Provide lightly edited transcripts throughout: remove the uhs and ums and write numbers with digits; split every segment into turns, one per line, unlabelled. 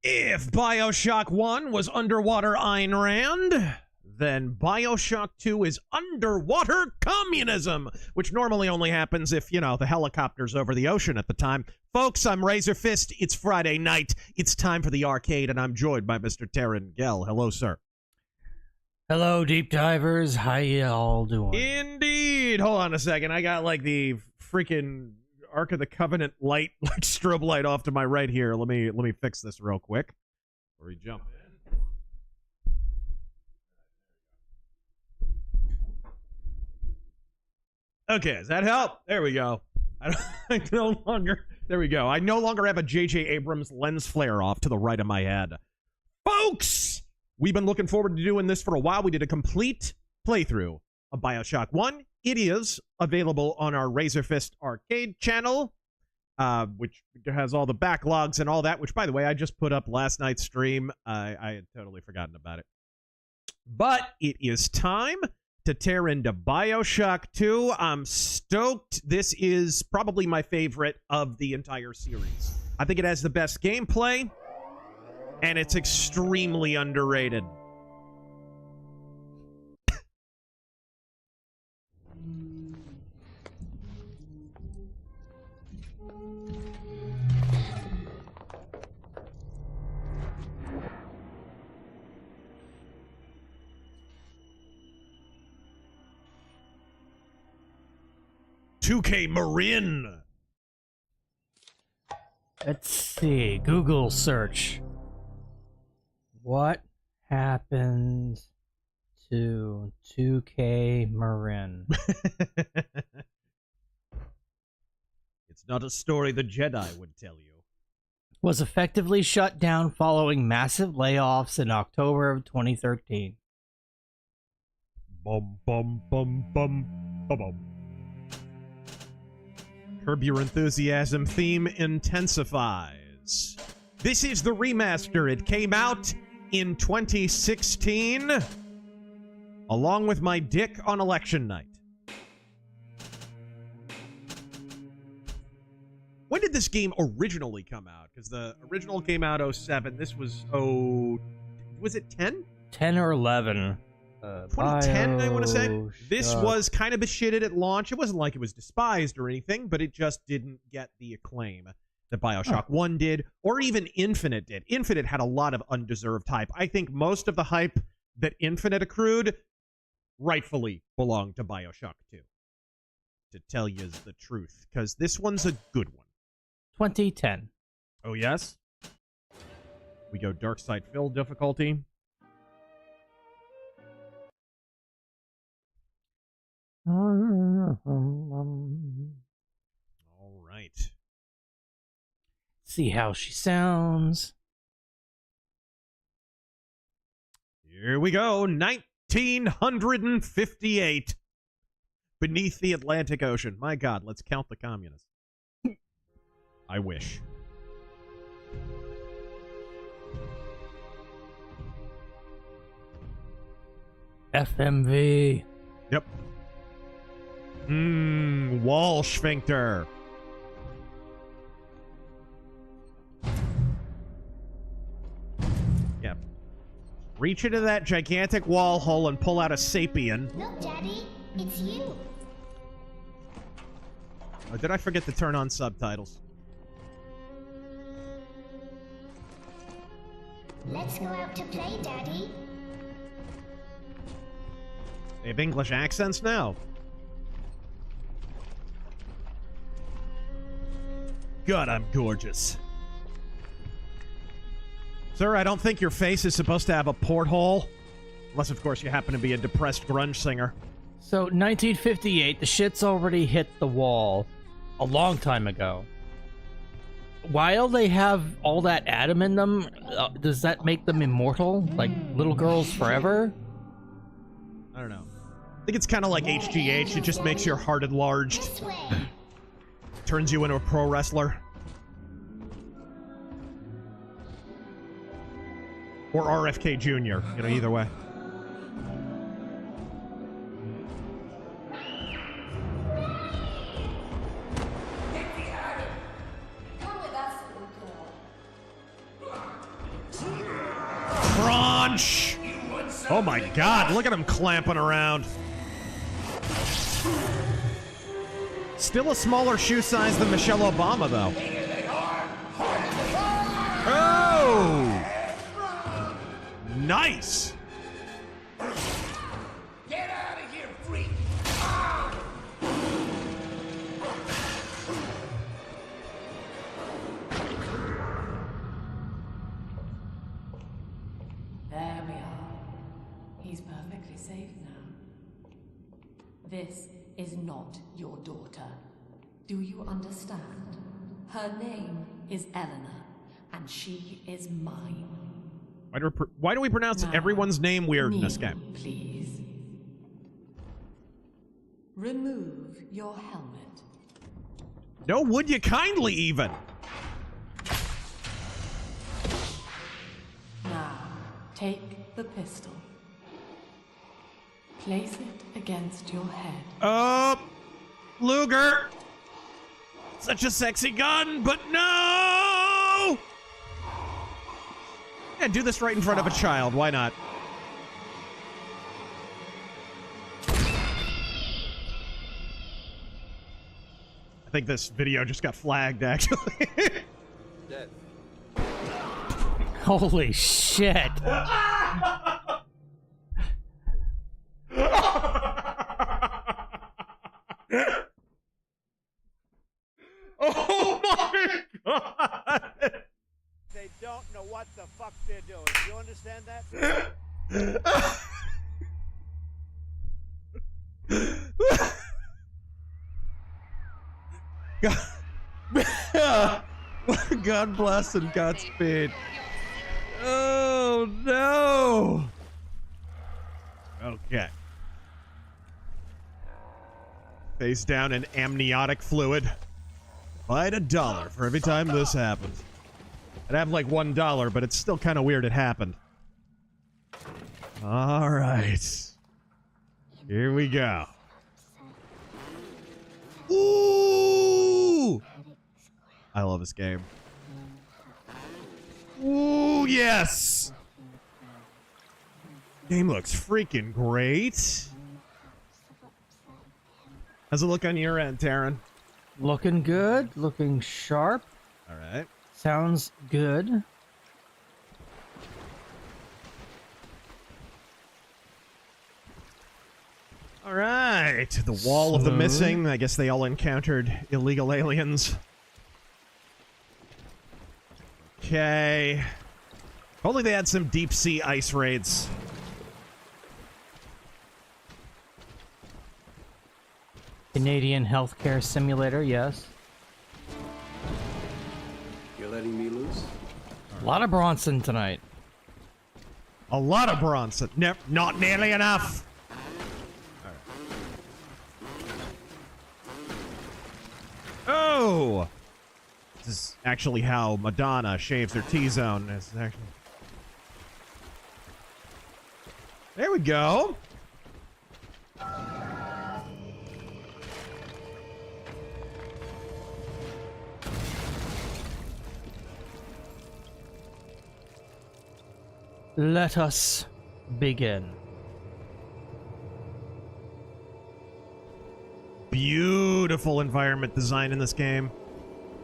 If Bioshock 1 was underwater Ayn Rand, then Bioshock 2 is underwater communism, which normally only happens if, you know, the helicopter's over the ocean at the time. Folks, I'm RazörFist. It's Friday night. It's time for the arcade, and I'm joined by Mr. Taryn Gell. Hello, sir.
Hello, deep divers. How y'all doing?
Indeed. Hold on a second. I got like the freaking Ark of the Covenant light, like strobe light off to my right here. Let me fix this real quick before we jump in. Okay, does that help? There we go. I no longer. There we go. I no longer have a J.J. Abrams lens flare off to the right of my head. Folks, we've been looking forward to doing this for a while. We did a complete playthrough of Bioshock 1. It is available on our RazörFist arcade channel, which has all the backlogs and all that, which, by the way, I just put up last night's stream. I had totally forgotten about it. But it is time to tear into Bioshock 2. I'm stoked. This is probably my favorite of the entire series. I think it has the best gameplay, and it's extremely underrated. $2K Marin.
Let's see. Google search. What happened to 2K Marin?
It's not a story the Jedi would tell you.
Was effectively shut down following massive layoffs in October of 2013.
Bum bum bum bum bum bum. Curb Your Enthusiasm theme intensifies. This is the remaster. It came out in 2016, along with my dick on election night. When did this game originally come out? Because the original came out 07. This was was it 10?
10 or 11.
2010, I want to say. This was kind of shitted at launch. It wasn't like it was despised or anything, but it just didn't get the acclaim that Bioshock 1 did, or even Infinite did. Infinite had a lot of undeserved hype. I think most of the hype that Infinite accrued rightfully belonged to Bioshock 2, to tell you the truth, because this one's a good one.
2010.
Oh, yes? We go Dark Side Phil difficulty.
All
right.
See how she sounds.
Here we go. 1958. Beneath the Atlantic Ocean. My God, let's count the communists. I wish.
FMV.
Yep. Wall sphincter. Yep. Reach into that gigantic wall hole and pull out a sapien.
Look, Daddy, it's you.
Oh, did I forget to turn on subtitles?
Let's go out to play, Daddy.
They have English accents now. God, I'm gorgeous. Sir, I don't think your face is supposed to have a porthole. Unless, of course, you happen to be a depressed grunge singer.
So, 1958, the shit's already hit the wall a long time ago. While they have all that atom in them, does that make them immortal? Like, little girls forever?
I don't know. I think it's kind of like HGH. It just makes your heart enlarged.
This way.
Turns you into a pro wrestler. Or RFK Jr., you know, either way. punch! Oh my god, look at him clamping around. Still a smaller shoe size than Michelle Obama, though. Oh! Nice!
Get out of here, freak!
There we are. He's perfectly safe now. This is not your daughter. Do you understand? Her name is Eleanor, and she is mine.
Why do we pronounce
Now,
everyone's name weird in
kneel,
this game?
Please. Remove your helmet.
No, would you kindly even?
Now, take the pistol. Place it against your head.
Luger! Such a sexy gun, but no! Yeah, do this right in front of a child. Why not? I think this video just got flagged, actually.
Holy shit.
Oh my god!
They don't know what the fuck they're doing. Do you understand that?
God bless and Godspeed. Oh no! Okay. Face down in amniotic fluid. Fight $1 for every time this happens. I'd have like $1, but it's still kind of weird it happened. All right. Here we go. Ooh! I love this game. Ooh, yes! Game looks freaking great. How's it look on your end, Taryn?
Looking good, looking sharp.
All right.
Sounds good.
All right. The wall of the missing. I guess they all encountered illegal aliens. Okay. If only they had some deep sea ice raids.
Canadian healthcare simulator, yes.
You're letting me loose?
A lot of Bronson tonight.
A lot of Bronson. Not nearly enough. Oh! This is actually how Madonna shaves her T-zone. It's actually... There we go.
Let us begin.
Beautiful environment design in this game.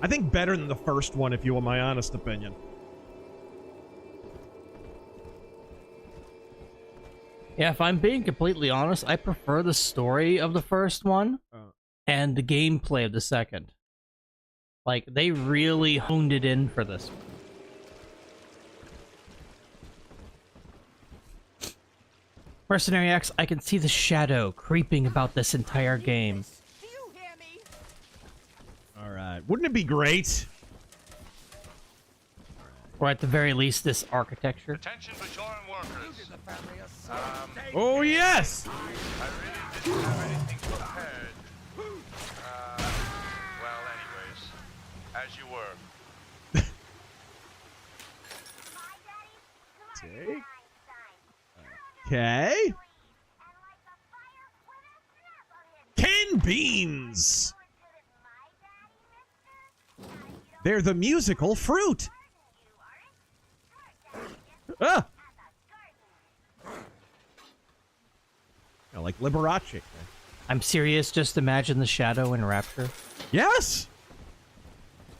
I think better than the first one, if you want my honest opinion.
Yeah, if I'm being completely honest, I prefer the story of the first one and the gameplay of the second. Like, they really honed it in for this one. Mercenary X, I can see the shadow creeping about this entire game.
Do you hear me?
All right. Wouldn't it be great?
Or at the very least, this architecture.
Attention Bajoran workers.
Oh, yes!
I really didn't have anything prepared. Well, anyways, as you were.
Take. Okay. Canned beans! They're the musical fruit! Ah! You know, like Liberace.
I'm serious. Just imagine the Shadow in Rapture.
Yes!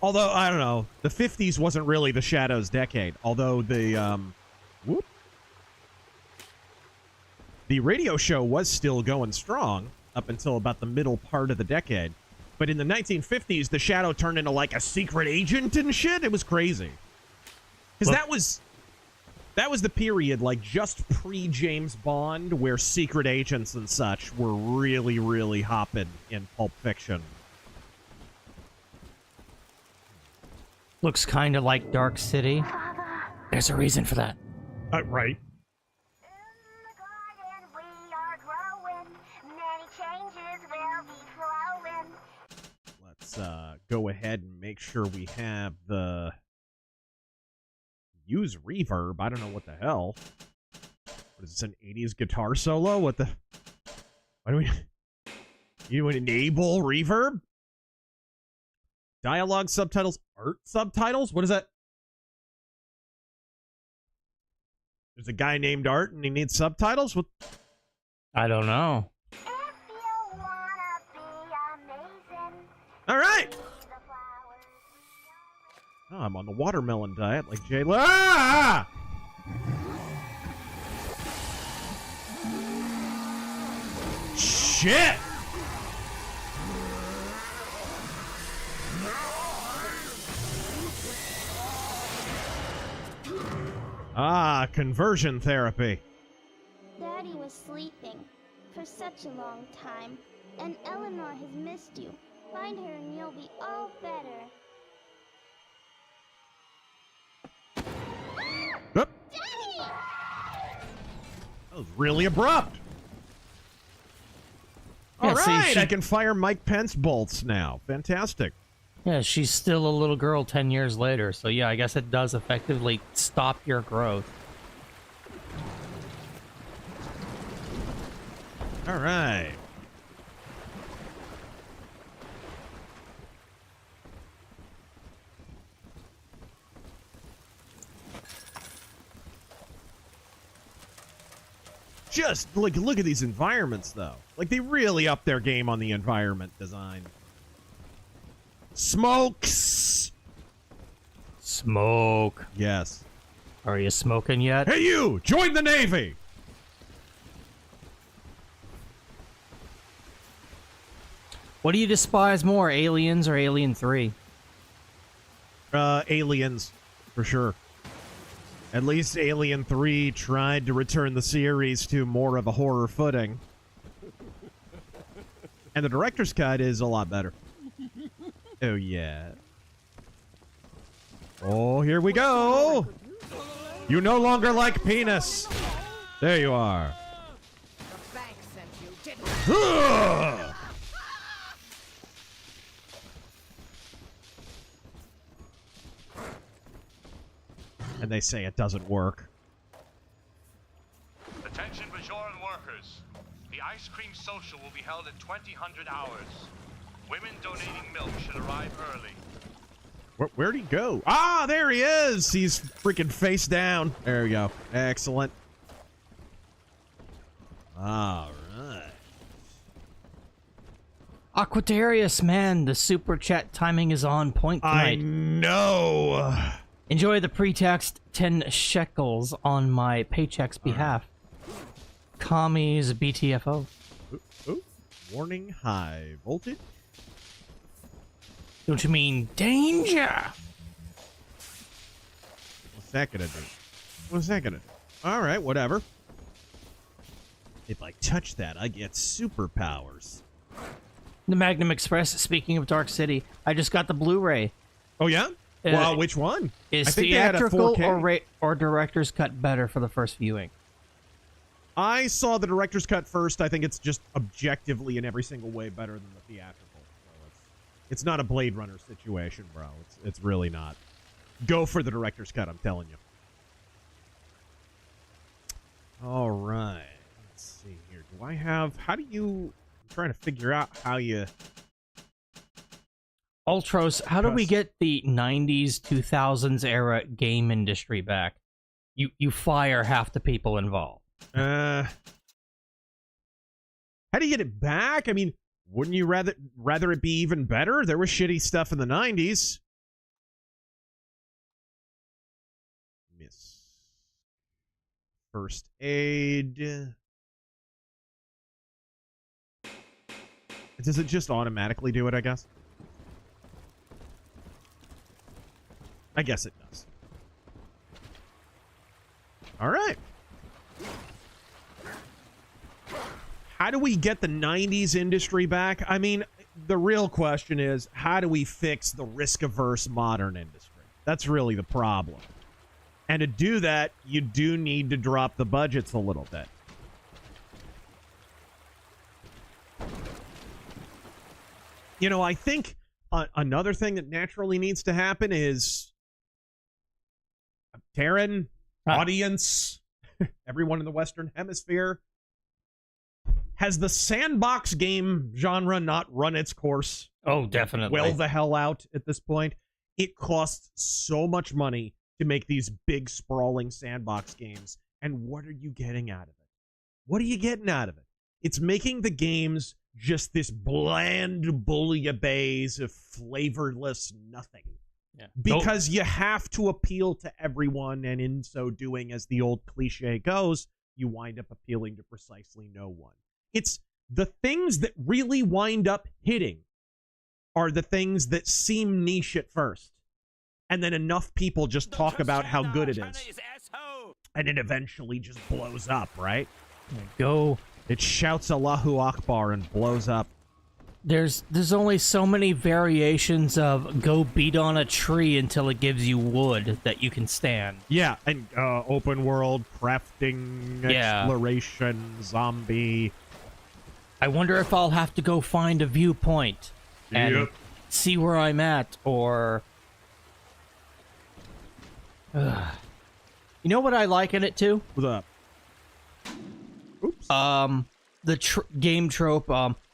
Although, I don't know, the 50s wasn't really the Shadow's decade. Although the, the radio show was still going strong up until about the middle part of the decade. But in the 1950s, the Shadow turned into, like, a secret agent and shit. It was crazy. Because that was the period, like, just pre-James Bond, where secret agents and such were really, really hopping in Pulp Fiction.
Looks kind of like Dark City. There's a reason for that.
Right. Let's go ahead and make sure we have the use reverb. I don't know what the hell. What is this, an 80s guitar solo? What the? Why do we? You enable reverb? Dialogue subtitles, art subtitles? What is that? There's a guy named Art and he needs subtitles? What?
I don't know.
All right. Oh, I'm on the watermelon diet like Jay. Ah! Shit! Ah, conversion therapy.
Daddy was sleeping for such a long time, and Eleanor has missed you. Find her and you'll be all better.
Oop.
Daddy!
That was really abrupt.
Yeah,
All
see,
right, I can fire Mike Pence bolts now. Fantastic.
Yeah, she's still a little girl 10 years later, so yeah, I guess it does effectively stop your growth.
All right. Just look at these environments, though. Like, they really up their game on the environment design. Smokes!
Smoke.
Yes.
Are you smoking yet?
Hey, you! Join the Navy!
What do you despise more, Aliens or Alien 3?
Aliens, for sure. At least Alien 3 tried to return the series to more of a horror footing. And the director's cut is a lot better. Oh, yeah. Oh, here we go! You no longer like penis! There you are. Ugh! And they say it doesn't work.
Attention Bajoran workers. The ice cream social will be held at 2000 hours. Women donating milk should arrive early.
Where'd he go? Ah, there he is! He's freaking face down. There we go. Excellent. All right.
Aquatarius, man, the super chat timing is on point
I
tonight.
know.
Enjoy the pretext 10 shekels on my paycheck's behalf. Commies BTFO.
Ooh. Warning, high voltage.
Don't you mean danger?
What's that gonna do? What's that gonna do? All right, whatever. If I touch that, I get superpowers.
The Magnum Express, speaking of Dark City, I just got the Blu-ray.
Oh, yeah? Well, which one?
Is
I think they had a
theatrical
4K.
or director's cut better for the first viewing?
I saw the director's cut first. I think it's just objectively in every single way better than the theatrical. So it's not a Blade Runner situation, bro. It's really not. Go for the director's cut, I'm telling you. All right. Let's see here. Do I have... How do you... I'm trying to figure out how you...
Ultros, how do we get the 90s, 2000s era game industry back? You fire half the people involved.
How do you get it back? I mean, wouldn't you rather it be even better? There was shitty stuff in the 90s. Miss. First aid. Does it just automatically do it, I guess? I guess it does. All right. How do we get the 90s industry back? I mean, the real question is, how do we fix the risk-averse modern industry? That's really the problem. And to do that, you do need to drop the budgets a little bit. You know, I think another thing that naturally needs to happen is Terran, audience, everyone in the Western Hemisphere. Has the sandbox game genre not run its course?
Oh, definitely.
Well the hell out at this point. It costs so much money to make these big, sprawling sandbox games. And what are you getting out of it? What are you getting out of it? It's making the games just this bland bouillabaisse of flavorless nothing.
Yeah.
Because you have to appeal to everyone, and in so doing, as the old cliche goes, you wind up appealing to precisely no one. It's the things that really wind up hitting are the things that seem niche at first. And then enough people just talk about how good it is. And it eventually just blows up, right?
Go.
It shouts Allahu Akbar and blows up.
There's only so many variations of go beat on a tree until it gives you wood that you can stand.
Yeah, and open world, crafting, exploration, zombie.
I wonder if I'll have to go find a viewpoint and see where I'm at, or... You know what I liken it to?
What's up? Oops.
The game trope,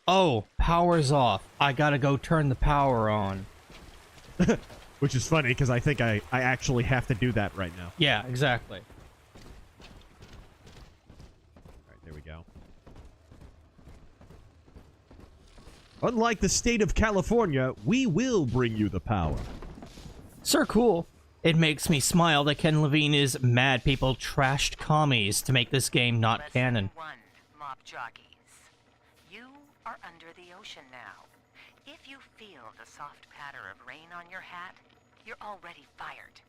oh, power's off. I gotta go turn the power on.
Which is funny, because I think I actually have to do that right now.
Yeah, exactly.
Alright, there we go. Unlike the state of California, we will bring you the power.
Sir, cool. It makes me smile that Ken Levine is mad people trashed commies to make this game not canon.
One, mob jockeys. You are under the ocean now. If you feel the soft patter of rain on your hat, you're already fired.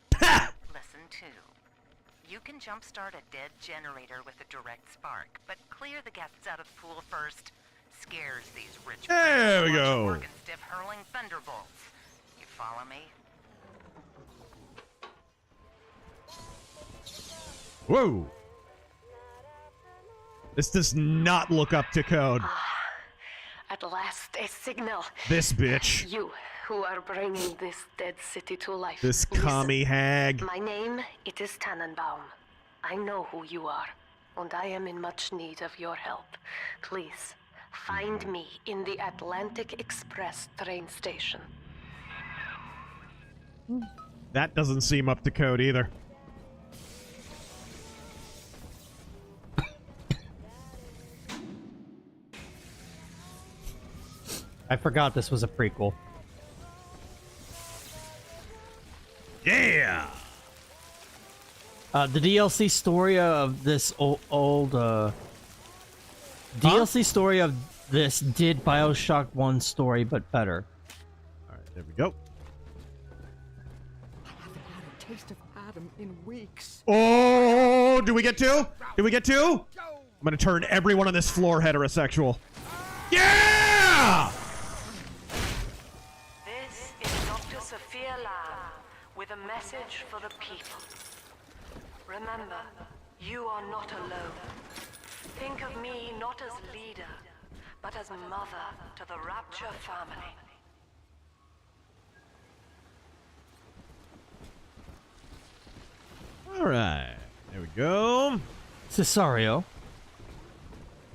Lesson 2. You can jumpstart a dead generator with a direct spark, but clear the guests out of the pool first. Scares these rich
There we go.
Morgan stiff hurling thunderbolts. You follow me?
Whoa! This does not look up to code.
At last, a signal.
This bitch.
You, who are bringing this dead city to life.
This
Listen.
commie hag.
My name, it is Tenenbaum. I know who you are, and I am in much need of your help. Please, find me in the Atlantic Express train station.
That doesn't seem up to code either.
I forgot this was a prequel.
Yeah!
The DLC story of this DLC story of this did Bioshock 1 story, but better.
Alright, there we go.
I haven't had a taste of Adam in weeks.
Oh! Do we get two? Do we get two? I'm gonna turn everyone on this floor heterosexual. Yeah!
This is Dr. Sophia Lamb with a message for the people. Remember, you are not alone. Think of me not as leader, but as mother to the Rapture family.
Alright, there we go.
Cesario,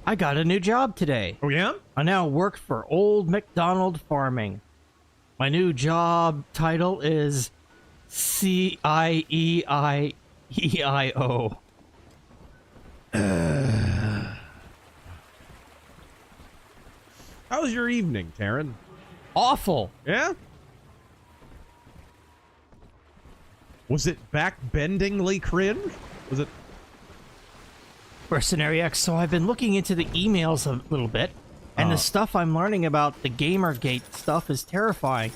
I got a new job today.
Oh yeah?
I now work for Old MacDonald Farming. My new job title is CIEIEIO.
How was your evening, Taryn?
Awful.
Yeah? Was it backbendingly cringe? Was it?
Mercenary X, so I've been looking into the emails a little bit, and the stuff I'm learning about the Gamergate stuff is terrifying.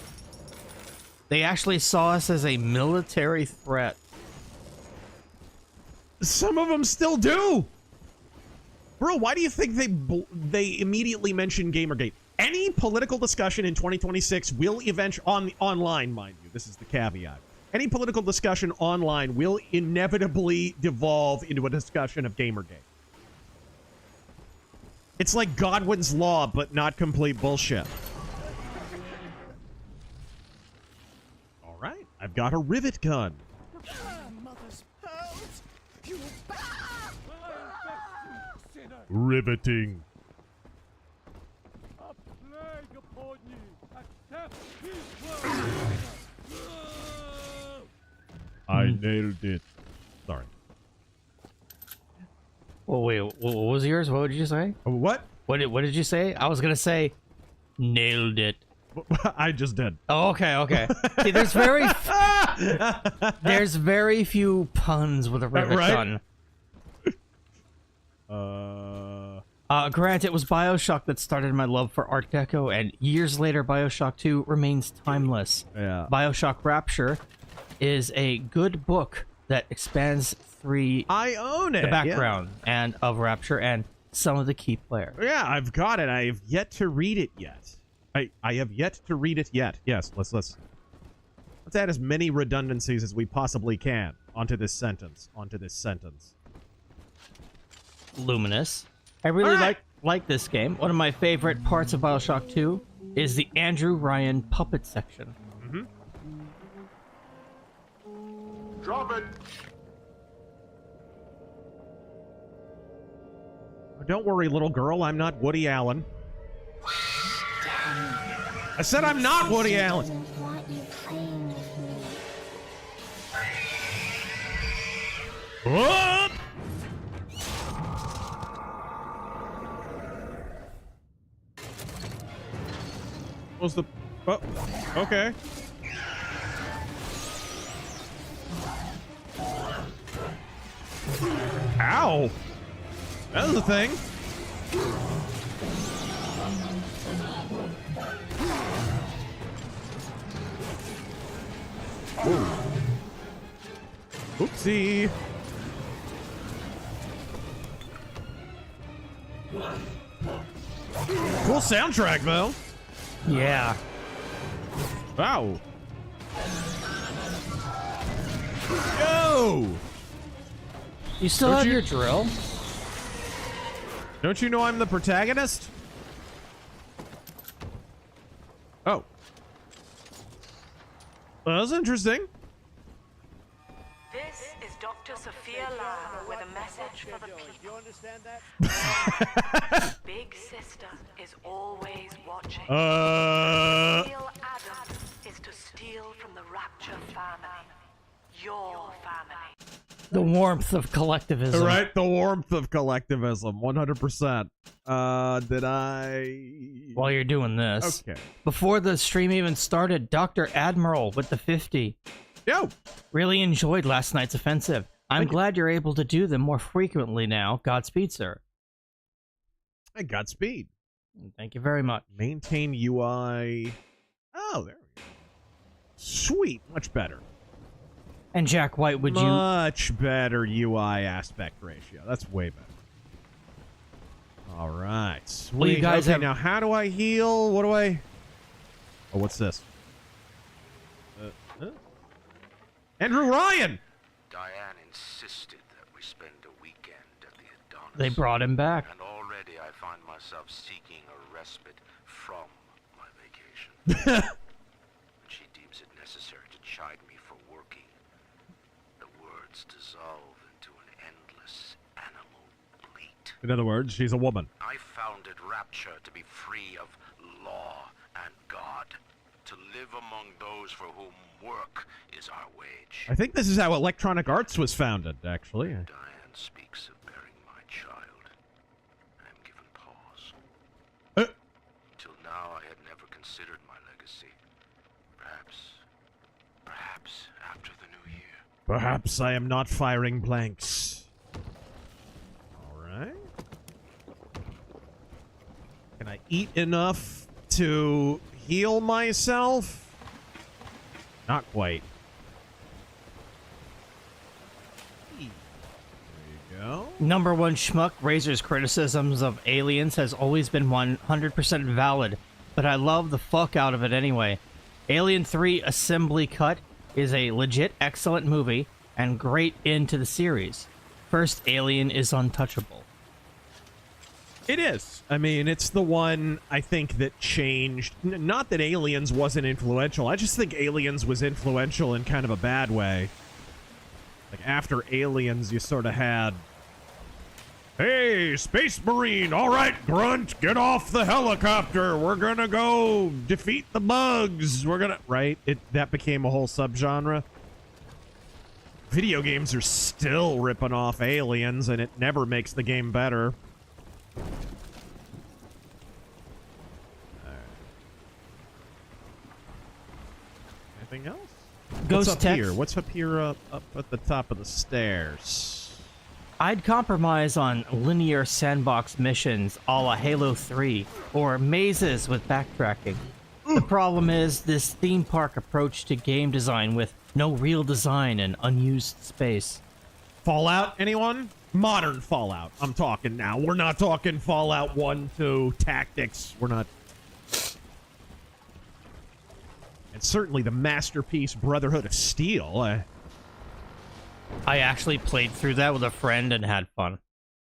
They actually saw us as a military threat.
Some of them still do! Bro, why do you think they immediately mention Gamergate? Any political discussion in 2026 will eventually, online, mind you, this is the caveat. Any political discussion online will inevitably devolve into a discussion of Gamergate. It's like Godwin's Law, but not complete bullshit. All right, I've got a rivet gun. Riveting. I nailed it. Sorry.
Well, wait, what was yours? What did you say?
What?
What did you say? I was gonna say, nailed it.
I just did.
Oh, okay, okay. See, there's very few puns with a rivet gun. Grant, it was Bioshock that started my love for Art Deco, and years later, Bioshock 2 remains timeless.
Yeah.
Bioshock Rapture is a good book that expands the background and of Rapture and some of the key players.
Yeah, I've got it. I have yet to read it yet. I have yet to read it yet. Yes, let's add as many redundancies as we possibly can onto this sentence.
Luminous. I really like this game. One of my favorite parts of Bioshock 2 is the Andrew Ryan puppet section.
Mm-hmm.
Drop it!
Don't worry, little girl. I'm not Woody Allen. I said I'm not Woody Allen. Whoop! Was the... Oh, okay. Ow! That was a thing. Whoa. Oopsie. Cool soundtrack, though.
Yeah.
Wow. Yo!
You still have your drill?
Don't you know I'm the protagonist? Oh. Well, that's interesting.
This is Dr. Sophia Lamb with a message for the people.
You understand that?
Big Sister is always watching.
Steal
Adam is to steal from the Rapture family. Your family.
The warmth of collectivism.
Right, the warmth of collectivism, 100%. Did I...
While you're doing this.
Okay.
Before the stream even started, Dr. Admiral with the 50.
Yo!
Really enjoyed last night's offensive. I'm glad you're able to do them more frequently now. Godspeed, sir.
Hey, Godspeed.
Thank you very much.
Maintain UI... Oh, there we go. Sweet, much better.
And Jack White, would you...
Much better UI aspect ratio. That's way better. All right. Sweet.
Well, you guys have...
Now, how do I heal? What do I... Oh, what's this? Andrew Ryan!
Diane insisted that we spend a weekend at the Adonis.
They brought him back.
And already I find myself seeking a respite from my vacation. When she deems it necessary to chide me for working, the words dissolve into an endless animal bleat.
In other words, she's a woman.
I founded Rapture to be free of law and God, to live among those for whom work is our wage.
I think this is how Electronic Arts was founded, actually.
Diane speaks of bearing my child. I am given pause. Till
Perhaps I am not firing blanks. Alright. Can I eat enough to heal myself? Not quite. There you go.
Number one schmuck, Razor's criticisms of Aliens has always been 100% valid, but I love the fuck out of it anyway. Alien 3 Assembly Cut is a legit excellent movie and great end to the series. First Alien is untouchable.
It is. I mean, it's the one, I think, that changed. Not that Aliens wasn't influential. I just think Aliens was influential in kind of a bad way. Like, after Aliens, you sort of had... Hey, Space Marine! All right, Grunt, get off the helicopter! We're gonna go defeat the bugs! We're gonna... Right? That became a whole subgenre. Video games are still ripping off Aliens, and it never makes the game better. Anything else?
Ghost
What's up
Text.
here? What's up here up at the top of the stairs?
I'd compromise on linear sandbox missions a la Halo 3, or mazes with backtracking. The problem is this theme park approach to game design with no real design and unused space.
Fallout, anyone? Modern Fallout, I'm talking now. We're not talking Fallout 1, 2, Tactics. We're not... And certainly the masterpiece Brotherhood of Steel.
I actually played through that with a friend and had fun.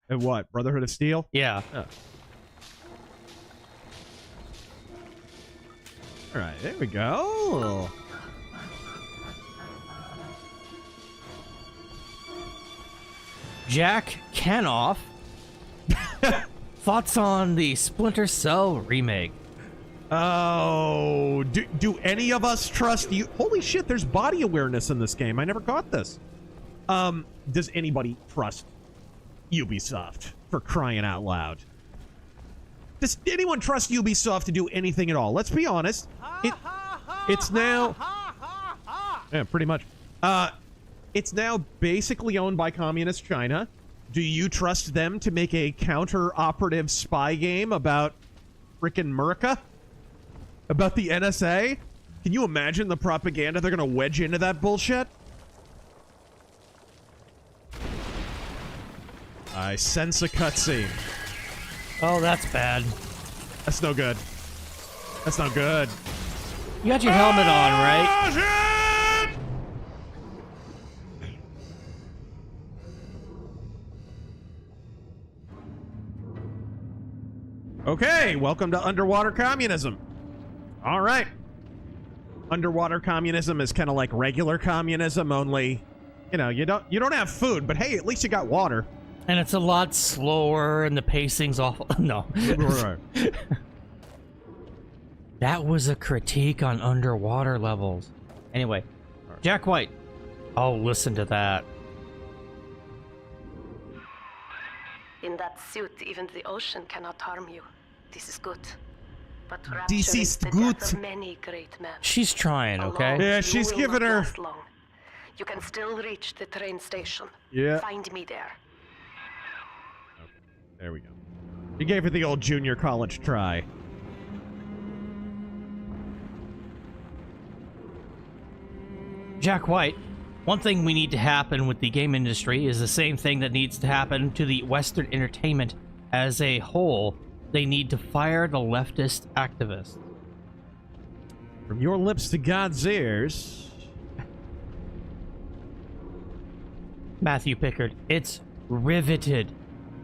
And what? Brotherhood of Steel?
Yeah.
Oh. Alright, there we go.
Jack Canoff. Thoughts on the Splinter Cell remake?
Oh, do any of us trust you? Holy shit, there's body awareness in this game. I never caught this. Does anybody trust Ubisoft, for crying out loud? Does anyone trust Ubisoft to do anything at all? Let's be honest. It's now... Yeah, pretty much. It's now basically owned by Communist China. Do you trust them to make a counter-operative spy game about frickin' America? About the NSA? Can you imagine the propaganda they're gonna wedge into that bullshit? I sense a cutscene.
Oh, that's bad.
That's no good. That's not good.
You got your helmet on, right?
Okay, welcome to underwater communism. All right. Underwater communism is kind of like regular communism, only, you know, you don't have food, but hey, at least you got water.
And it's a lot slower, and the pacing's awful. No.
Right.
That was a critique on underwater levels. Anyway, Jack White. Oh, listen to that.
In that suit, even the ocean cannot harm you. This is good. But
This is
the
good.
death of many great men.
She's trying, okay?
Yeah,
You
she's
will
giving
not
her...
last long. You can still reach the train station.
Yeah.
Find me there.
Okay, there we go. You gave her the old junior college try.
Jack White. One thing we need to happen with the game industry is the same thing that needs to happen to the Western entertainment as a whole. They need to fire the leftist activists.
From your lips to God's ears.
Matthew Pickard. It's riveted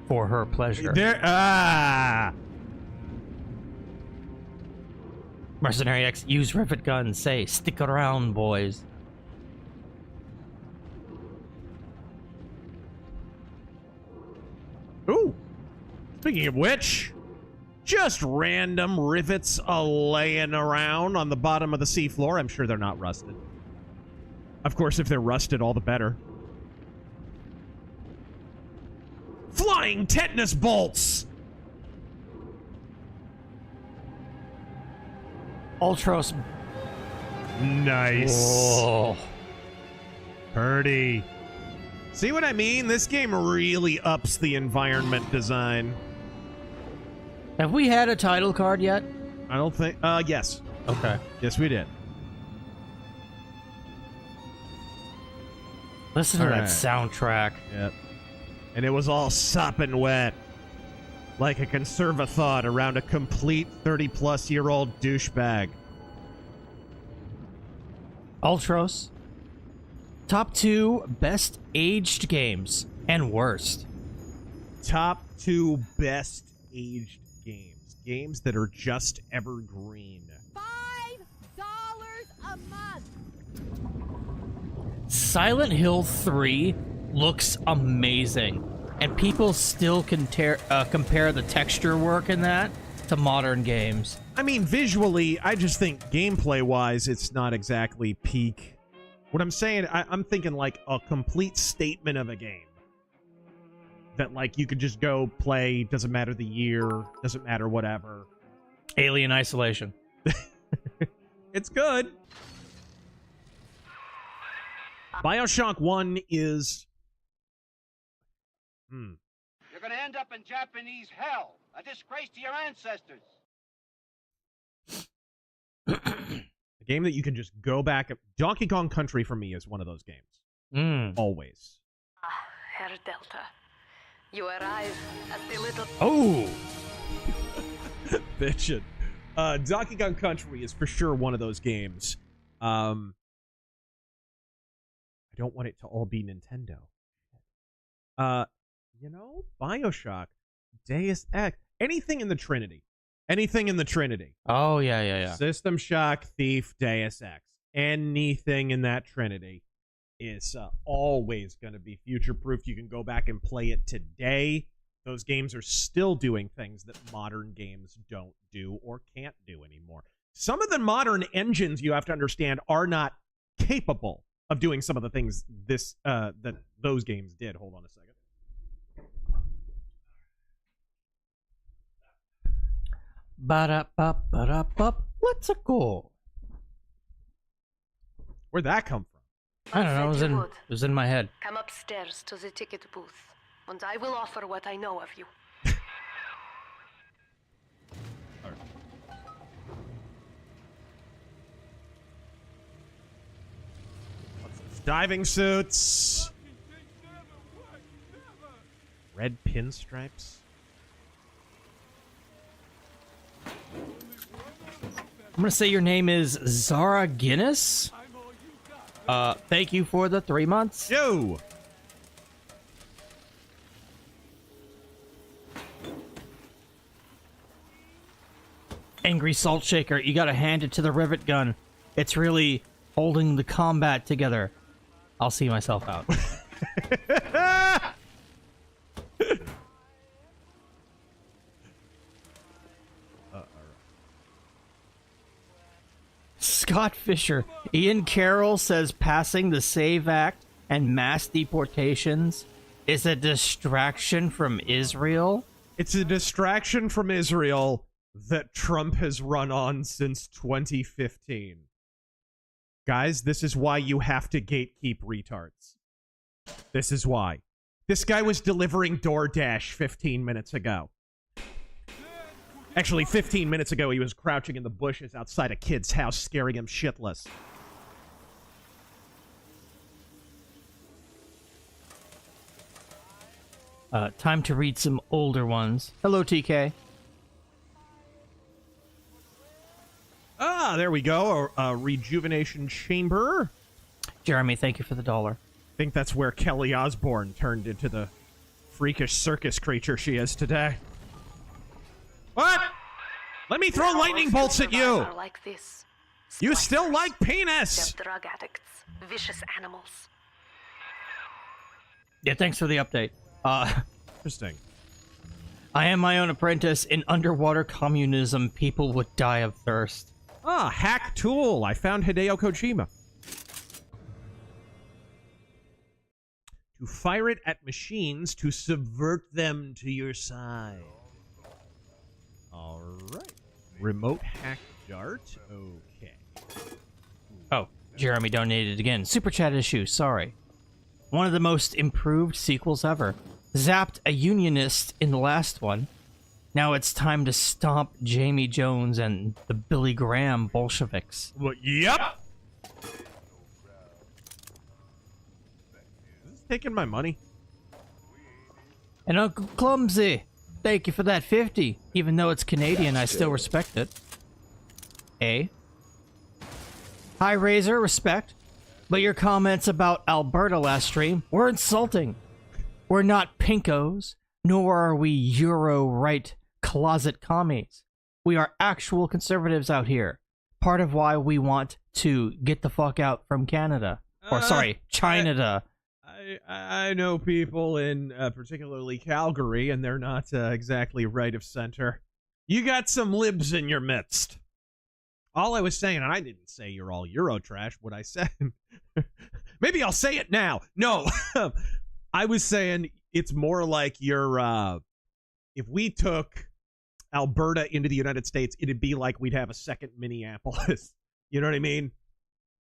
for her pleasure. Mercenary X, use rivet gun. Say, stick around, boys.
Ooh. Speaking of which, just random rivets laying around on the bottom of the seafloor. I'm sure they're not rusted. Of course, if they're rusted, all the better. Flying tetanus bolts!
Ultros.
Nice.
Oh.
Purdy. See what I mean? This game really ups the environment design.
Have we had a title card yet?
I don't think... yes.
Okay.
Yes, we did.
Listen to
All
that
right.
soundtrack.
Yep. And it was all sopping wet. Like a conservathought around a complete 30-plus-year-old douchebag.
Ultros. Top 2 best aged games and worst.
Top 2 best aged games. Games that are just evergreen.
$5 a month.
Silent Hill 3 looks amazing, and people still compare the texture work in that to modern games.
I mean, visually, I just think gameplay-wise, it's not exactly peak. What I'm saying, I'm thinking like a complete statement of a game. That, like, you could just go play, doesn't matter the year, doesn't matter whatever.
Alien Isolation.
It's good. Bioshock 1 is...
You're gonna end up in Japanese hell. A disgrace to your ancestors.
A game that you can just go back... Donkey Kong Country, for me, is one of those games. Always.
Herr Delta, you arrive at the little...
Oh! Bitchin'. Donkey Kong Country is for sure one of those games. I don't want it to all be Nintendo. You know, Bioshock, Deus Ex, anything in the Trinity. Anything in the Trinity.
Oh, yeah.
System Shock, Thief, Deus Ex. Anything in that Trinity is always going to be future-proof. You can go back and play it today. Those games are still doing things that modern games don't do or can't do anymore. Some of the modern engines, you have to understand, are not capable of doing some of the things that those games did. Hold on a second.
Ba-da-ba-ba-da-ba. Let's go.
Where'd that come from?
I don't know. It was in my head.
Come upstairs to the ticket booth, and I will offer what I know of you.
Diving suits. Red pinstripes.
I'm gonna say your name is Zara Guinness. Thank you for the 3 months.
Yo!
Angry Salt Shaker, you gotta hand it to the rivet gun. It's really holding the combat together. I'll see myself out. Scott Fisher. Ian Carroll says passing the SAVE Act and mass deportations is a distraction from Israel.
It's a distraction from Israel that Trump has run on since 2015. Guys, this is why you have to gatekeep retards. This is why. This guy was delivering DoorDash 15 minutes ago. Actually, 15 minutes ago, he was crouching in the bushes outside a kid's house, scaring him shitless.
Time to read some older ones. Hello, TK.
Ah, there we go. A rejuvenation chamber.
Jeremy, thank you for the $1.
I think that's where Kelly Osbourne turned into the freakish circus creature she is today. What? Let me throw lightning bolts at you!
Like this.
You still like penis!
They're drug addicts, vicious animals.
Yeah, thanks for the update.
Interesting.
I am my own apprentice. In underwater communism, people would die of thirst.
Ah, hack tool. I found Hideo Kojima. To fire it at machines to subvert them to your side. All right. Remote hack dart. Okay.
Oh, Jeremy donated again. Super chat issue. Sorry. One of the most improved sequels ever. Zapped a unionist in the last one. Now it's time to stomp Jamie Jones and the Billy Graham Bolsheviks.
Well, yep. Is this taking my money?
And Uncle Clumsy, thank you for that 50. Even though it's Canadian, I still respect it. A. Hi, Razor, respect. But your comments about Alberta last stream were insulting. We're not pinkos, nor are we Euro-right closet commies. We are actual conservatives out here. Part of why we want to get the fuck out from Canada. Or, sorry, China.
I know people in particularly Calgary, and they're not exactly right of center. You got some libs in your midst. All I was saying, and I didn't say you're all Eurotrash, what I said, maybe I'll say it now. No, I was saying it's more like you're, if we took Alberta into the United States, it'd be like we'd have a second Minneapolis. You know what I mean?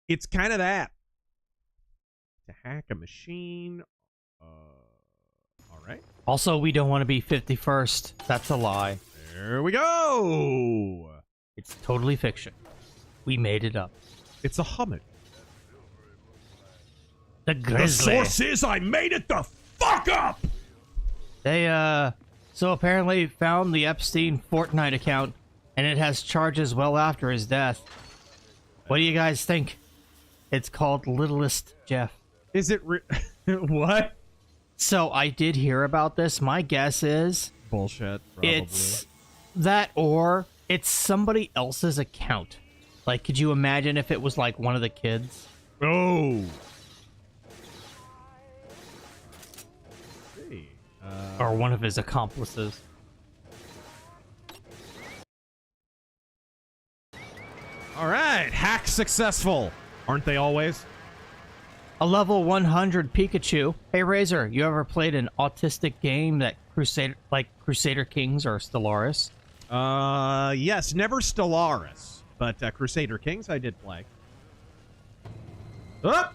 It's kind of that. To hack a machine. All right.
Also, we don't want to be 51st. That's a lie.
There we go.
It's totally fiction. We made it up.
It's a hummock.
The Grizzly.
The source is I made it the fuck up!
They, so apparently found the Epstein Fortnite account, and it has charges well after his death. What do you guys think? It's called Littlest Jeff.
Is it what?
So I did hear about this. My guess is
bullshit. Probably.
It's that, or it's somebody else's account. Like, could you imagine if it was like one of the kids?
Oh.
Or one of his accomplices.
All right, hack successful. Aren't they always?
A level 100 Pikachu. Hey Razor, you ever played an autistic game that Crusader Kings or Stellaris?
Yes, never Stellaris, but Crusader Kings I did play. Oh!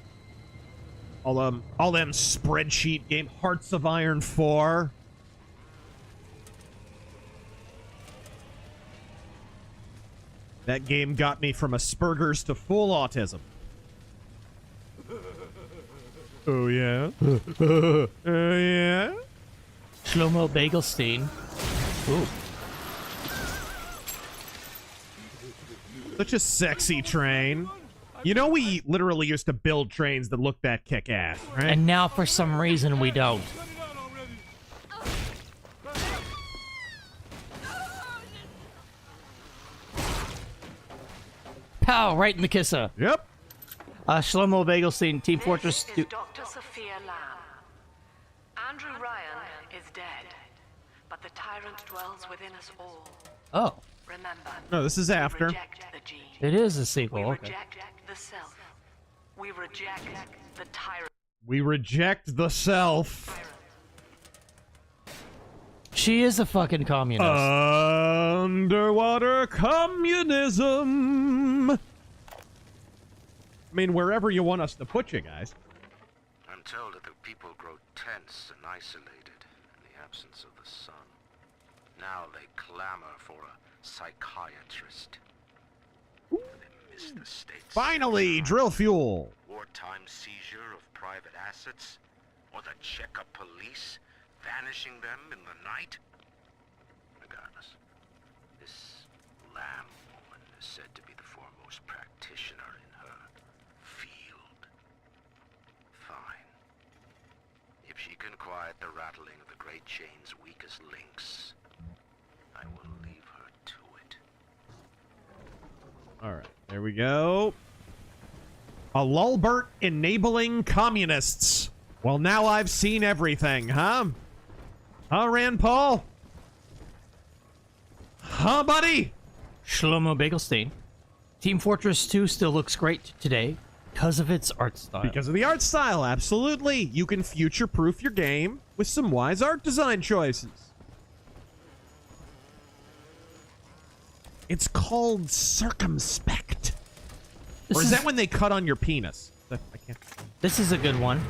All them spreadsheet game, Hearts of Iron 4. That game got me from Asperger's to full autism. Oh, yeah? Yeah?
Shlomo Bagelstein. Ooh.
Such a sexy train. You know, we literally used to build trains that looked that kick-ass, right?
And now, for some reason, we don't. Pow! Right in the kisser.
Yep.
Shlomo Bagelstein, Team Fortress.
This is Dr. Sophia Lamb. Andrew Ryan is dead, but the tyrant dwells within us all.
Oh.
Remember.
No, this is after.
It is a sequel.
We
Okay.
reject the self. We reject the tyrant.
We reject the self.
She is a fucking communist.
Underwater communism. I mean, wherever you want us to put you guys.
I'm told that the people grow tense and isolated in the absence of the sun. Now they clamor for a psychiatrist. They miss the state's
Finally, drill fuel.
wartime seizure of private assets, or the checkup police vanishing them in the night. Regardless, this Lamb woman is said to be the foremost practitioner in her field. Fine. If she can quiet the rattling of the Great Chain's weakest links, I will leave her to it.
All right, there we go. A Lulbert enabling communists. Well, now I've seen everything, huh? Huh, Rand Paul? Huh, buddy?
Shlomo Bagelstein. Team Fortress 2 still looks great today because of its art style.
Because of the art style, absolutely. You can future-proof your game with some wise art design choices. It's called circumspect. Or is that when they cut on your penis? I can't.
This is a good one.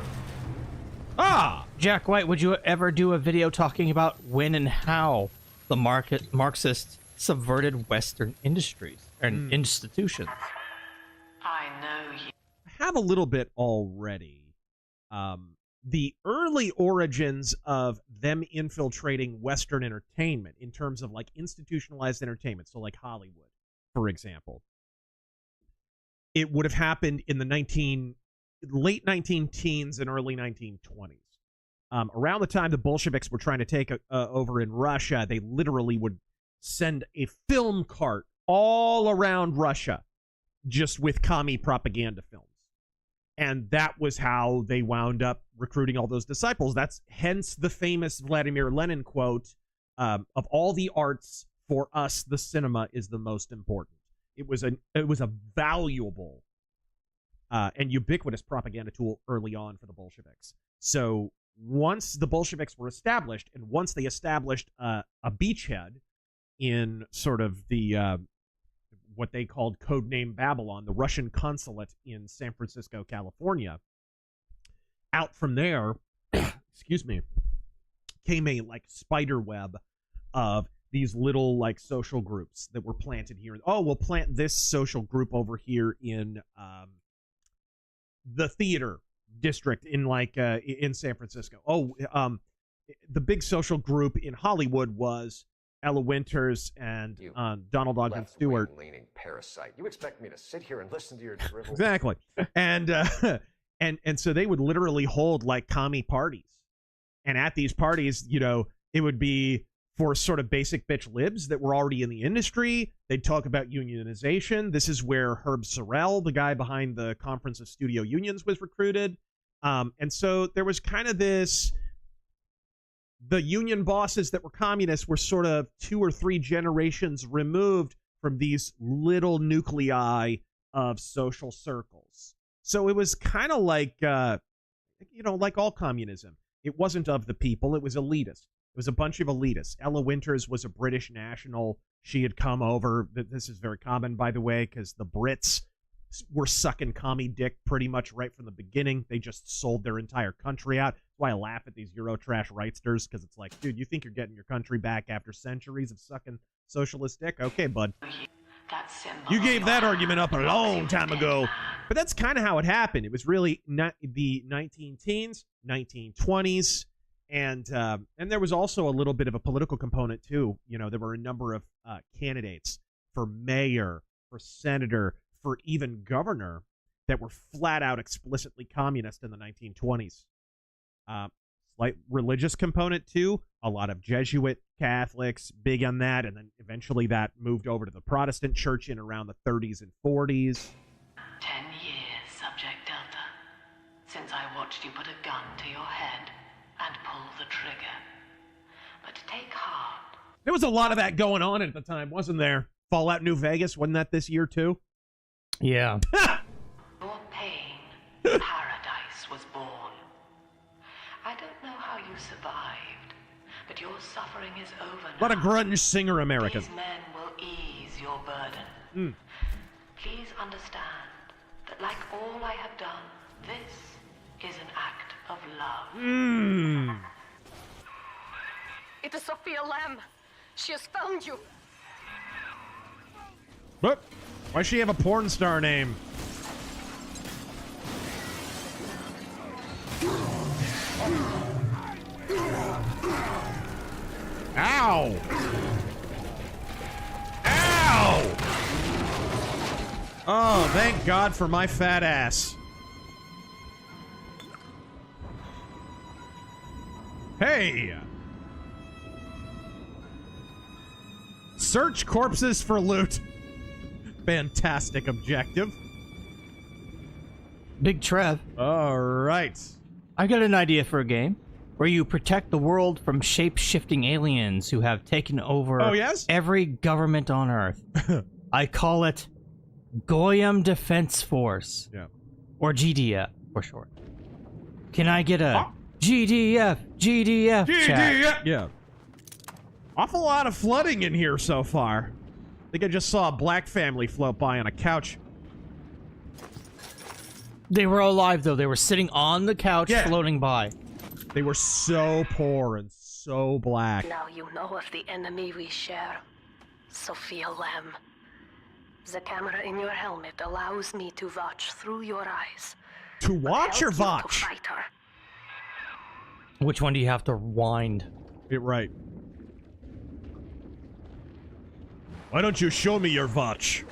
Ah!
Jack White, would you ever do a video talking about when and how the Marxists subverted Western industries and institutions?
I know you.
I have a little bit already. The early origins of them infiltrating Western entertainment in terms of like institutionalized entertainment, so like Hollywood, for example. It would have happened in the late 19-teens and early 1920s. Around the time the Bolsheviks were trying to take over in Russia, they literally would send a film cart all around Russia just with commie propaganda films. And that was how they wound up recruiting all those disciples. That's hence the famous Vladimir Lenin quote, of all the arts, for us, the cinema is the most important. It was a valuable and ubiquitous propaganda tool early on for the Bolsheviks. So once the Bolsheviks were established, and once they established a beachhead in sort of the what they called codename Babylon, the Russian consulate in San Francisco, California, out from there, excuse me, came a like spider web of these little like social groups that were planted here. Oh, we'll plant this social group over here in the theater district in like in San Francisco. Oh, the big social group in Hollywood was Ella Winters and Donald Ogden Stewart.
Leaning parasite. You expect me to sit here and listen to your drivel?
Exactly. And so they would literally hold like commie parties. And at these parties, you know, it would be for sort of basic bitch libs that were already in the industry. They'd talk about unionization. This is where Herb Sorrell, the guy behind the Conference of Studio Unions, was recruited. And so there was kind of this, the union bosses that were communists were sort of 2 or 3 generations removed from these little nuclei of social circles. So it was kind of like, you know, like all communism. It wasn't of the people. It was elitist. It was a bunch of elitists. Ella Winters was a British national. She had come over. This is very common, by the way, because the Brits were sucking commie dick pretty much right from the beginning. They just sold their entire country out. That's why I laugh at these Eurotrash rightsters, because it's like, dude, you think you're getting your country back after centuries of sucking socialist dick? Okay, bud. You gave that argument up a long time ago. But that's kind of how it happened. It was really not the 19-teens, 1920s, and there was also a little bit of a political component too. You know, there were a number of candidates for mayor, for senator, for even governor that were flat out explicitly communist in the 1920s. Slight religious component too. A lot of Jesuit Catholics, big on that, and then eventually that moved over to the Protestant church in around the 30s and 40s.
10 years, Subject Delta, since I watched you put a gun to your head and pull the trigger. But take heart.
There was a lot of that going on at the time, wasn't there? Fallout New Vegas, wasn't that this year too?
Yeah.
Your pain, paradise was born. I don't know how you survived, but your suffering is over now.
A lot of grunge singer Americans.
These men will ease your burden. Please understand that like all I have done, this is an act of love.
It is Sophia Lamb. She has found you.
But why does she have a porn star name? Ow! Ow! Oh, thank God for my fat ass. Hey! Search corpses for loot. Fantastic objective.
Big Trev.
All right.
I got an idea for a game where you protect the world from shape-shifting aliens who have taken over every government on Earth. I call it Goyam Defense Force.
Yeah.
Or GDF, for short. Can I get a GDF chat?
Yeah. Awful lot of flooding in here so far. I think I just saw a black family float by on a couch.
They were alive, though. They were sitting on the couch, floating by.
They were so poor and so black.
Now you know of the enemy we share, Sophia Lamb. The camera in your helmet allows me to watch through your eyes.
To watch or watch?
To fight her.
Which one do you have to wind?
Get right. Why don't you show me your watch?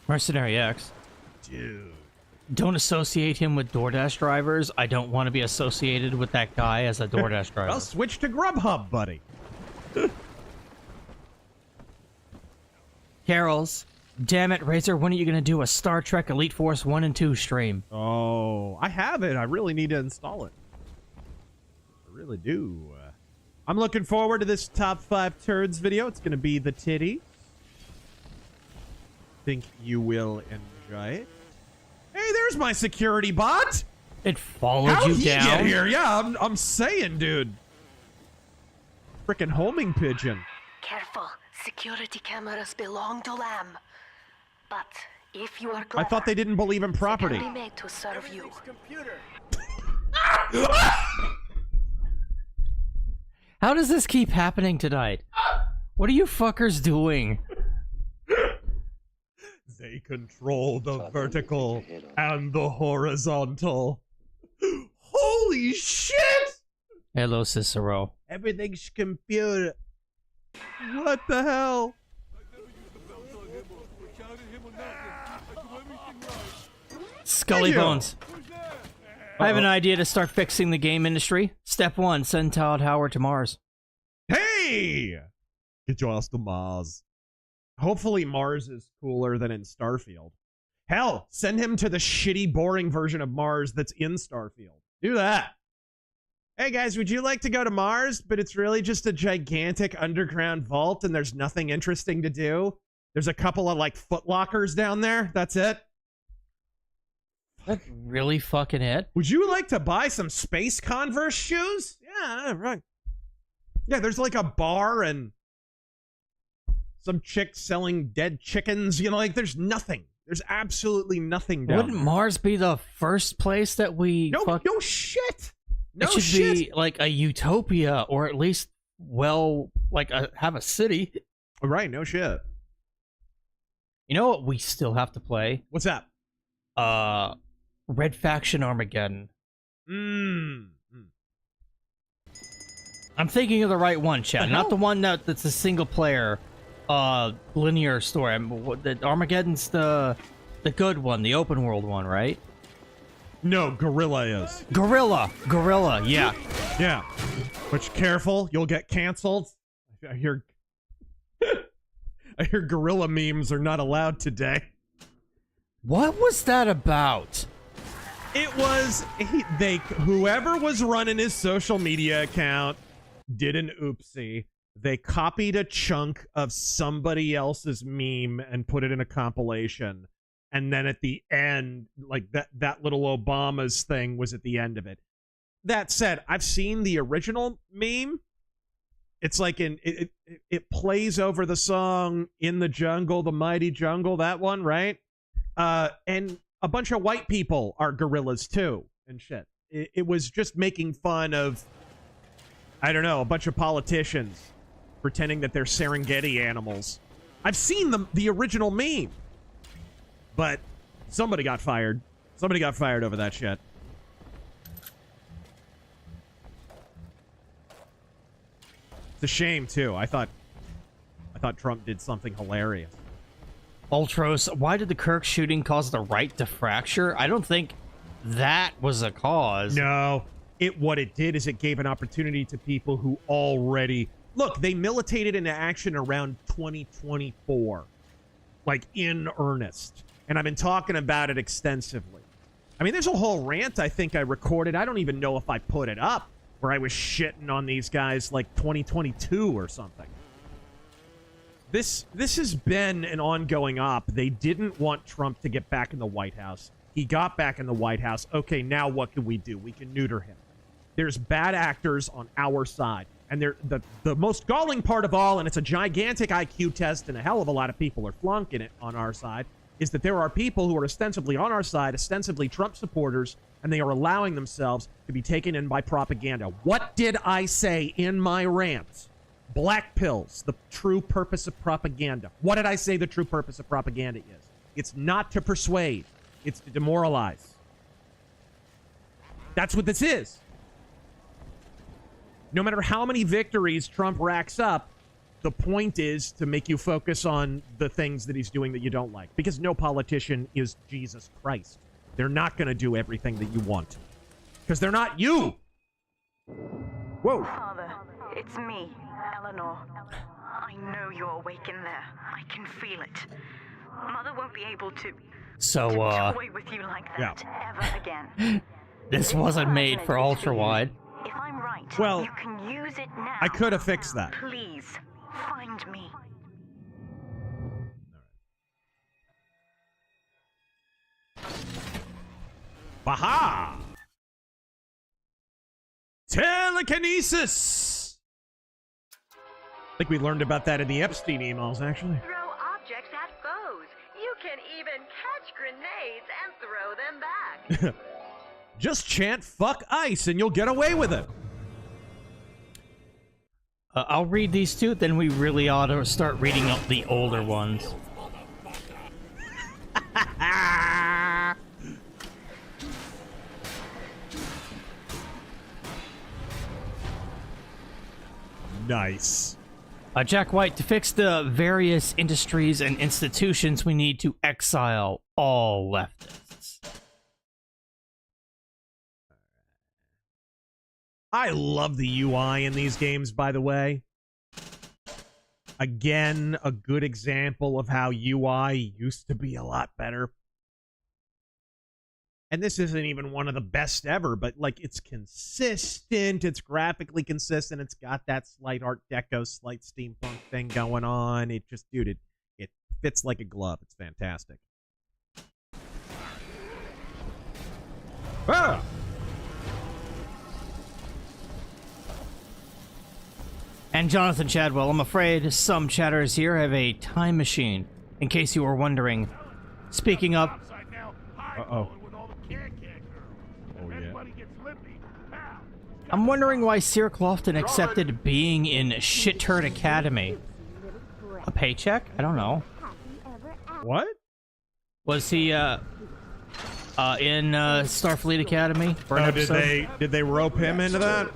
Mercenary X.
Dude.
Don't associate him with DoorDash drivers. I don't want to be associated with that guy as a DoorDash driver.
I'll switch to Grubhub, buddy.
Carols. Damn it, Razor, when are you going to do a Star Trek Elite Force 1 and 2 stream?
Oh, I have it. I really need to install it. I really do. I'm looking forward to this top 5 turds video. It's going to be the titty. Think you will enjoy it. Hey, there's my security bot.
It followed
How'd
you
he
down.
get here? Yeah, I'm saying, dude. Frickin' homing pigeon.
Careful. Security cameras belong to Lamb. But if you are
I
clever,
thought they didn't believe in property.
they can be made to serve you.
How does this keep happening tonight? What are you fuckers doing?
They control the vertical and the horizontal. Holy shit!
Hello, Cicero.
Everything's computer. What the hell?
Scully Bones. I have an idea to start fixing the game industry. Step 1, send Todd Howard to Mars.
Hey! Get your ass to Mars. Hopefully Mars is cooler than in Starfield. Hell, send him to the shitty, boring version of Mars that's in Starfield. Do that. Hey guys, would you like to go to Mars, but it's really just a gigantic underground vault and there's nothing interesting to do? There's a couple of, like, footlockers down there. That's it.
That's really fucking it?
Would you like to buy some Space Converse shoes? Yeah, right. Yeah, there's like a bar and some chick selling dead chickens. You know, like, there's nothing. There's absolutely nothing down
Wouldn't
there.
Mars be the first place that we...
No shit. No
it should
shit.
be like a utopia, or at least, well, like have a city.
Right, no shit.
You know what we still have to play?
What's that?
Red Faction Armageddon. I'm thinking of the right one, Chad. Not the one that's a single player, linear story. Armageddon's the good one, the open world one, right?
No, Gorilla is.
Gorilla, yeah.
Yeah. Which, careful, you'll get canceled. I hear Gorilla memes are not allowed today.
What was that about?
It was whoever was running his social media account did an oopsie. They copied a chunk of somebody else's meme and put it in a compilation. And then at the end, like that little Obama's thing was at the end of it. That said, I've seen the original meme. It's like it plays over the song "In the Jungle, the Mighty Jungle," that one, right? And a bunch of white people are gorillas too and shit. It was just making fun of, I don't know, a bunch of politicians pretending that they're Serengeti animals. I've seen the original meme. But somebody got fired. Somebody got fired over that shit. It's a shame too. I thought Trump did something hilarious.
Ultros, why did the Kirk shooting cause the right to fracture? I don't think that was a cause.
No. What it did is it gave an opportunity to people who already... Look, they militated into action around 2024. Like, in earnest. And I've been talking about it extensively. I mean, there's a whole rant I think I recorded. I don't even know if I put it up, where I was shitting on these guys like 2022 or something. This has been an ongoing op. They didn't want Trump to get back in the White House. He got back in the White House. Okay, now what can we do? We can neuter him. There's bad actors on our side. And they're the most galling part of all, and it's a gigantic IQ test, and a hell of a lot of people are flunking it on our side, is that there are people who are ostensibly on our side, ostensibly Trump supporters, and they are allowing themselves to be taken in by propaganda. What did I say in my rant? Black pills, the true purpose of propaganda. What did I say the true purpose of propaganda is? It's not to persuade. It's to demoralize. That's what this is. No matter how many victories Trump racks up, the point is to make you focus on the things that he's doing that you don't like. Because no politician is Jesus Christ. They're not going to do everything that you want. Because they're not you! Whoa.
Father, it's me, Eleanor. I know you're awake in there. I can feel it. Mother won't be able to toy with you like that ever again.
This wasn't made for ultra-wide.
If I'm right,
well,
you can use it now.
I could have fixed that.
Please, find me.
Baha! Telekinesis! I think we learned about that in the Epstein emails, actually.
Throw objects at foes. You can even catch grenades and throw them back.
Just chant "fuck ice" and you'll get away with it.
I'll read these two, then we really ought to start reading up the older ones.
Nice.
Jack White, to fix the various industries and institutions, we need to exile all leftists.
I love the UI in these games, by the way. Again, a good example of how UI used to be a lot better. And this isn't even one of the best ever, but, like, it's consistent, it's graphically consistent, it's got that slight Art Deco, slight steampunk thing going on. It just, dude, it fits like a glove. It's fantastic. Ah!
And Jonathan Chadwell, I'm afraid some chatters here have a time machine, in case you were wondering. Speaking of...
Uh-oh.
I'm wondering why Sir Clofton accepted being in Shit-Turd Academy. A paycheck? I don't know.
What?
Was he, in Starfleet Academy? For an episode?
Did they rope him into that?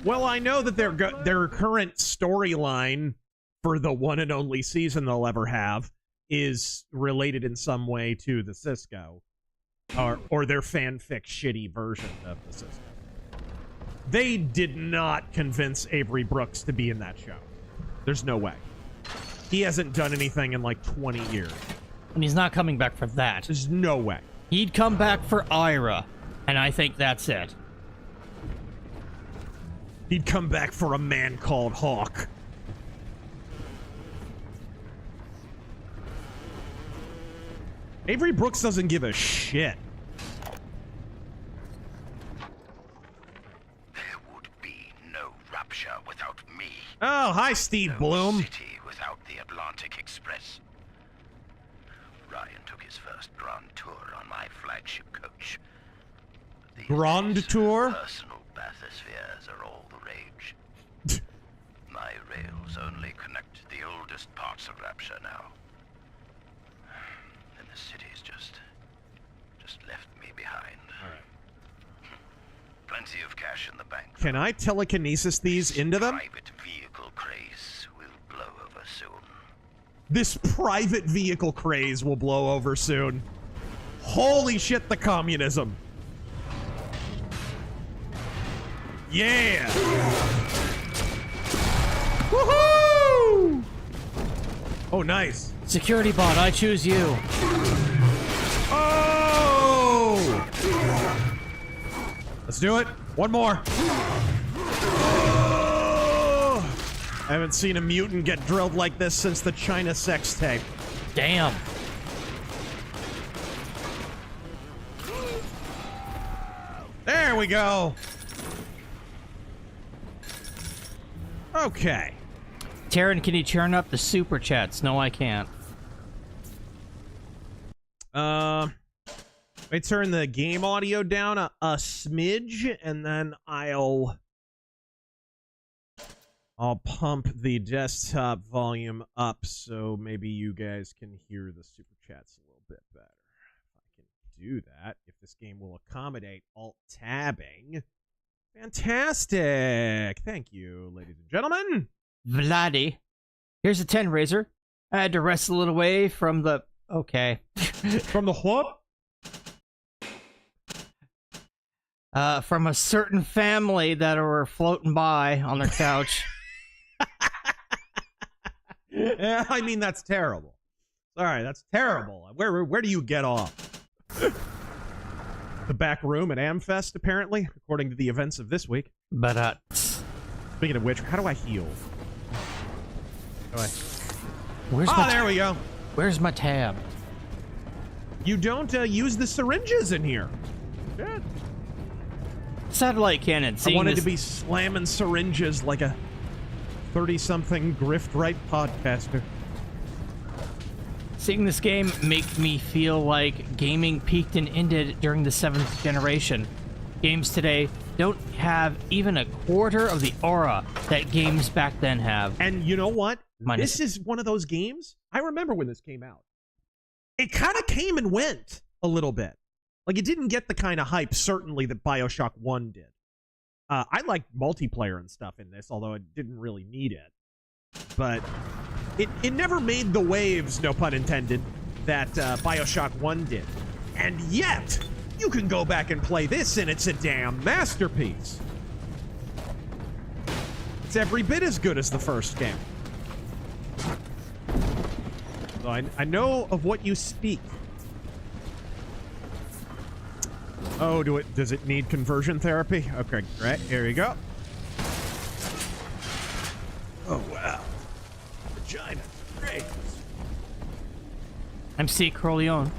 Well, I know that their current storyline for the one and only season they'll ever have is related in some way to the Cisco. Or their fanfic shitty version of the Cisco. They did not convince Avery Brooks to be in that show. There's no way. He hasn't done anything in like 20 years.
And he's not coming back for that.
There's no way.
He'd come back for Ira, and I think that's it.
He'd come back for A Man Called Hawk. Avery Brooks doesn't give a shit.
Without me.
Oh, hi, Steve Bloom.
City without the Atlantic Express. Ryan took his first grand tour on my flagship coach.
Grand tour?
Personal bathyspheres are all the rage. My rails only connect the oldest parts of Rapture now. And the city's just left me behind.
All right.
Plenty of cash in the bank.
Can I telekinesis these into them?
Private vehicle craze will blow over soon.
This private vehicle craze will blow over soon. Holy shit, the communism. Yeah! Woohoo! Oh, nice.
Security bot, I choose you.
Oh! Let's do it. One more. Oh! I haven't seen a mutant get drilled like this since the China sex tape.
Damn.
There we go. Okay.
Taryn, can you turn up the super chats? No, I can't.
Let me turn the game audio down a smidge, and then I'll pump the desktop volume up so maybe you guys can hear the super chats a little bit better. If I can do that, if this game will accommodate alt-tabbing. Fantastic! Thank you, ladies and gentlemen.
Vladdy. Here's a 10, Razor. I had to wrestle it away from the... Okay.
From the what?
From a certain family that were floating by on their couch.
Yeah, I mean, that's terrible. Sorry, that's terrible. Where do you get off? The back room at Amfest, apparently, according to the events of this week.
But,
speaking of which, how do I heal?
Where's
there we go.
Where's my tab?
You don't use the syringes in here. Good.
Satellite cannon.
I wanted to be slamming syringes like a 30-something grift-right podcaster.
Seeing this game makes me feel like gaming peaked and ended during the 7th generation. Games today don't have even a quarter of the aura that games back then have.
And you know what? This is one of those games. I remember when this came out. It kind of came and went a little bit. Like, it didn't get the kind of hype, certainly, that Bioshock 1 did. I liked multiplayer and stuff in this, although it didn't really need it. But it never made the waves, no pun intended, that Bioshock 1 did. And yet, you can go back and play this, and it's a damn masterpiece. It's every bit as good as the first game. So I know of what you speak. Oh, does it need conversion therapy? Okay, great. Here you go. Oh, wow. Vagina. Great.
I'm C. Corleone.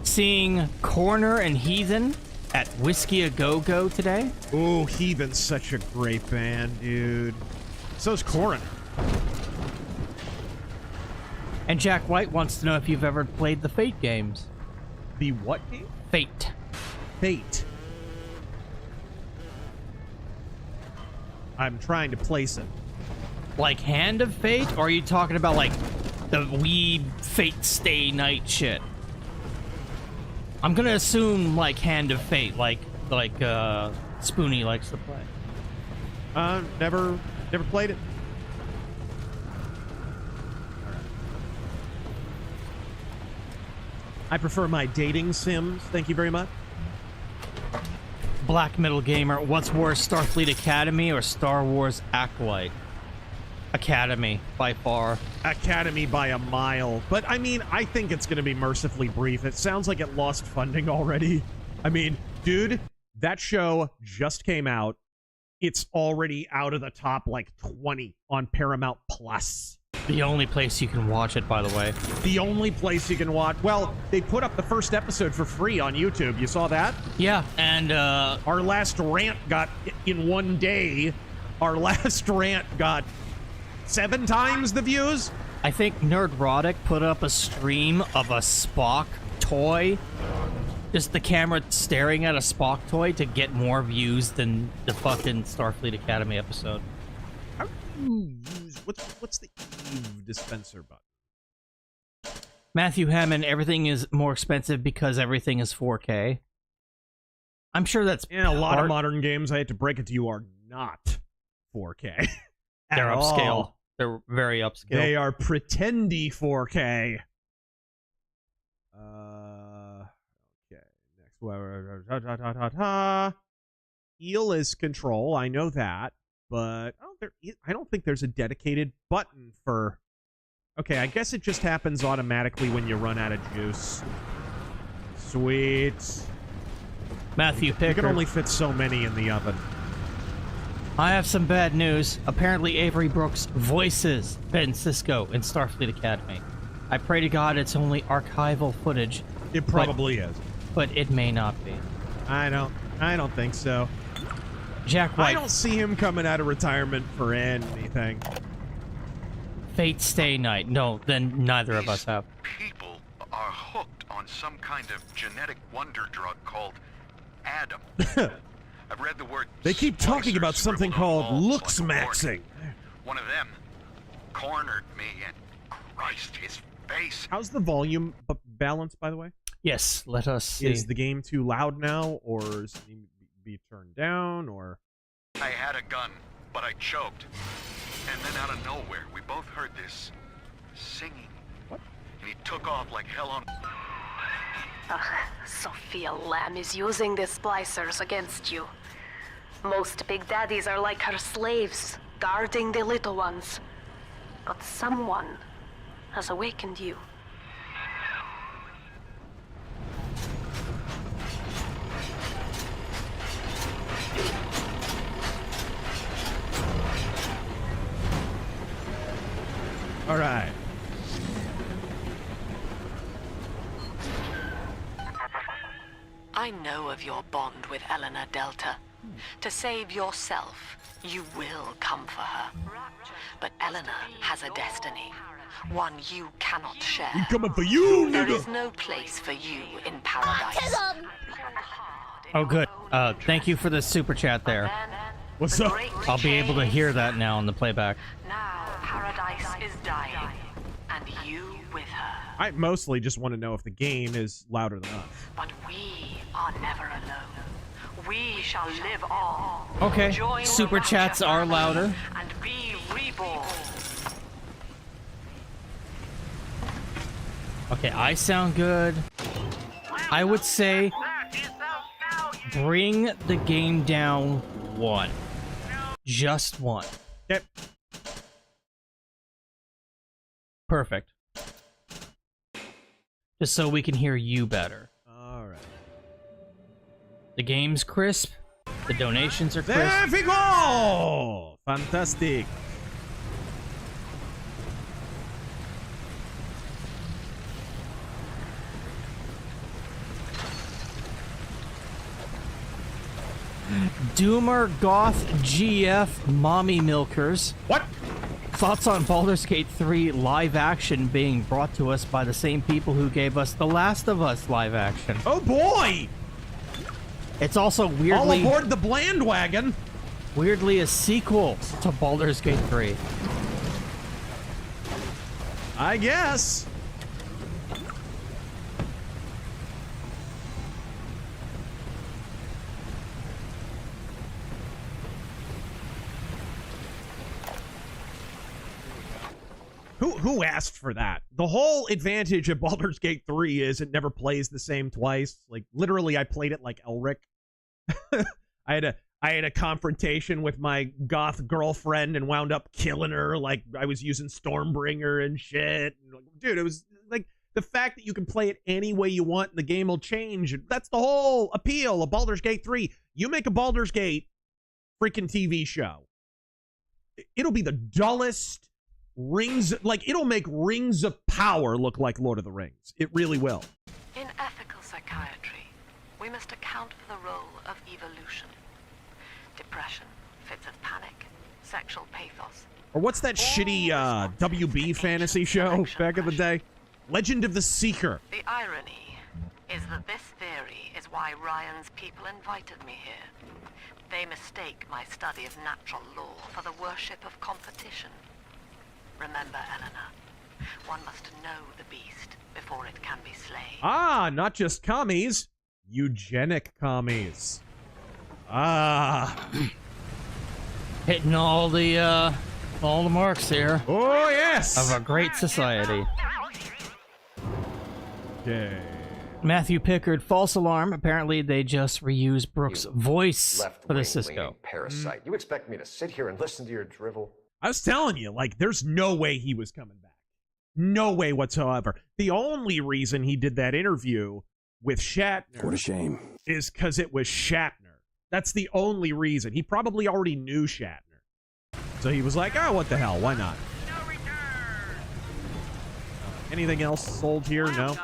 Seeing Corner and Heathen at Whiskey A Go-Go today.
Ooh, Heathen's such a great band, dude. So's Coroner.
And Jack White wants to know if you've ever played the Fate games.
The what game?
Fate.
Fate. I'm trying to place it.
Like Hand of Fate? Or are you talking about like the Wii Fate Stay Night shit? I'm gonna assume like Hand of Fate, like Spoonie likes to play.
Never played it. I prefer my dating sims. Thank you very much.
Black Metal Gamer, what's worse, Starfleet Academy or Star Wars Acolyte? Academy, by far.
Academy by a mile. But, I mean, I think it's going to be mercifully brief. It sounds like it lost funding already. I mean, dude, that show just came out. It's already out of the top, like, 20 on Paramount Plus.
The only place you can watch it, by the way.
The only place you can watch. Well, they put up the first episode for free on YouTube. You saw that?
Yeah, and
our last rant got, in one day, our last rant got 7 times the views.
I think Nerdrotic put up a stream of a Spock toy. Just the camera staring at a Spock toy to get more views than the fucking Starfleet Academy episode.
How do you use... What's the Eve dispenser button?
Matthew Hammond, everything is more expensive because everything is 4K. I'm sure that's...
Yeah, a lot of modern games, I hate to break it to you, are not 4K.
They're upscale.
All.
They're very upscale.
They are pretendy 4K. Okay, next. Heal is control, I know that. But I don't think there's a dedicated button for... Okay, I guess it just happens automatically when you run out of juice. Sweet.
Matthew Picker.
You can only fit so many in the oven.
I have some bad news. Apparently Avery Brooks voices Ben Sisko in Starfleet Academy. I pray to God it's only archival footage.
It probably is.
But it may not be.
I don't think so.
Jack White.
I don't see him coming out of retirement for anything.
Fate Stay Night. No, then neither of us have.
People are hooked on on some kind of genetic wonder drug called Adam. I've read the word.
They keep talking about something called looks maxing.
One of them cornered me, and Christ, his face.
How's the volume balance, by the way?
Yes, let us see.
Is the game too loud now, or does it need to be turned down, or?
I had a gun, but I choked. And then out of nowhere, we both heard this singing.
What?
And he took off like hell on...
Sophia Lamb is using the splicers against you. Most big daddies are like her slaves, guarding the little ones. But someone has awakened you.
All right.
I know of your bond with Eleanor Delta. To save yourself, you will come for her. But Eleanor has a destiny, one you cannot share.
I'm coming for you,
There
nigga.
is no place for you in paradise.
Oh, good. Thank you for the super chat there.
What's up?
I'll be able to hear that now on the playback.
Now paradise is dying, and you with her.
I mostly just want to know if the game is louder than us.
But we are never alone. We shall live on.
Okay,
Join
super
the
chats
Rapture
are louder.
and be reborn.
Okay, I sound good. I would say bring the game down one. Just one.
Yep.
Perfect. Just so we can hear you better.
All right.
The game's crisp. The donations are crisp.
There we go! Fantastic.
Doomer Goth GF Mommy Milkers.
What?
Thoughts on Baldur's Gate 3 live action being brought to us by the same people who gave us The Last of Us live action?
Oh boy!
It's also
All
weirdly
aboard the Blandwagon.
weirdly a sequel to Baldur's Gate 3.
I guess. Who asked for that? The whole advantage of Baldur's Gate 3 is it never plays the same twice. Like, literally, I played it like Elric. I had a confrontation with my goth girlfriend and wound up killing her. Like, I was using Stormbringer and shit. Dude, it was like the fact that you can play it any way you want and the game will change. That's the whole appeal of Baldur's Gate 3. You make a Baldur's Gate freaking TV show. It'll be the dullest Rings, like, it'll make Rings of Power look like Lord of the Rings. It really will.
In ethical psychiatry, we must account for the role of evolution. Depression, fits of panic, sexual pathos.
Or what's that shitty WB fantasy show back in the day? Legend of the Seeker.
The irony is that this theory is why Ryan's people invited me here. They mistake my study of natural law for the worship of competition. Remember, Eleanor, one must know the beast before it can be slain.
Ah, not just commies. Eugenic commies. Ah.
Hitting all the marks here.
Oh, yes!
Of a great society.
Okay.
Matthew Pickard, false alarm. Apparently they just reused Brooke's voice for the Cisco.
Parasite. You expect me to sit here and listen to your drivel?
I was telling you, like, there's no way he was coming back. No way whatsoever. The only reason he did that interview with Shatner...
What a shame.
...is because it was Shatner. That's the only reason. He probably already knew Shatner. So he was like, oh, what the hell? Why not? Anything else sold here? No?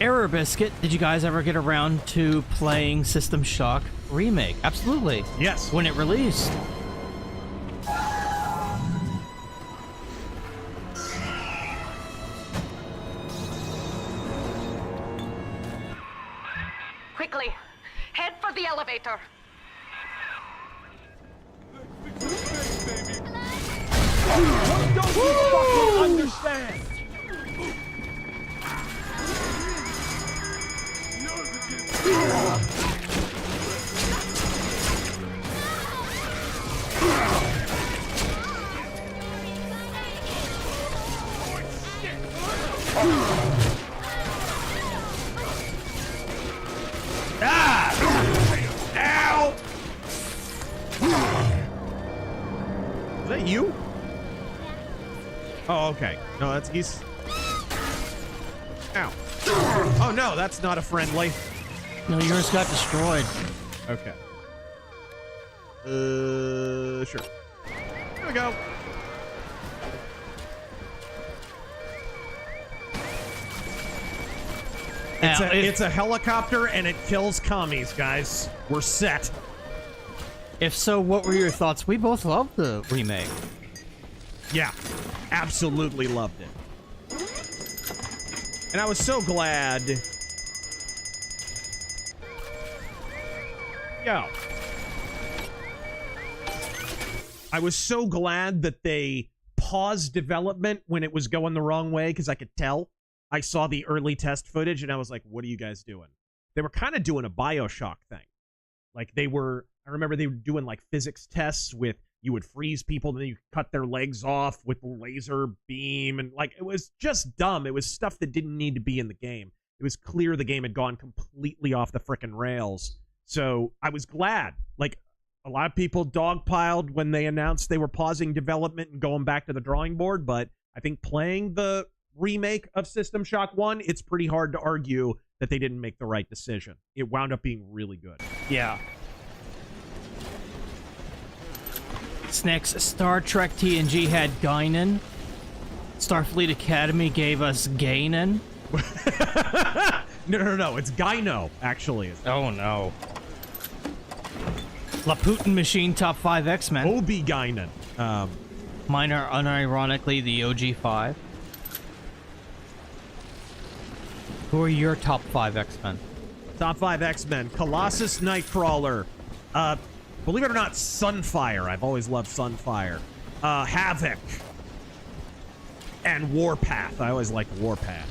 Error Biscuit, did you guys ever get around to playing System Shock remake. Absolutely.
Yes.
When it released.
Quickly, head for the elevator.
What don't you fucking understand?
Ah! Ow! Is that you? Oh, okay. No, that's he's. Ow. Oh no, that's not a friendly.
No, yours got destroyed.
Okay. Sure. Here we go. It's a helicopter and it kills commies, guys. We're set.
If so, what were your thoughts? We both loved the remake.
Yeah, absolutely loved it. And I was so glad. Yo. I was so glad that they paused development when it was going the wrong way, because I could tell. I saw the early test footage and I was like, what are you guys doing? They were kind of doing a Bioshock thing. Like I remember they were doing like physics tests with, you would freeze people, then you cut their legs off with laser beam, and like, it was just dumb. It was stuff that didn't need to be in the game. It was clear the game had gone completely off the frickin' rails. So I was glad. Like, a lot of people dogpiled when they announced they were pausing development and going back to the drawing board, but I think playing the remake of System Shock 1, it's pretty hard to argue that they didn't make the right decision. It wound up being really good.
Yeah. Next, Star Trek TNG had Guinan. Starfleet Academy gave us Gainen.
No. It's Gyno, actually.
Oh, no. Laputin Machine Top 5 X-Men.
Obi Guinan.
Mine are unironically the OG5. Who are your top 5 X-Men?
Top 5 X-Men. Colossus Nightcrawler. Believe it or not, Sunfire. I've always loved Sunfire. Havoc. And Warpath. I always liked Warpath.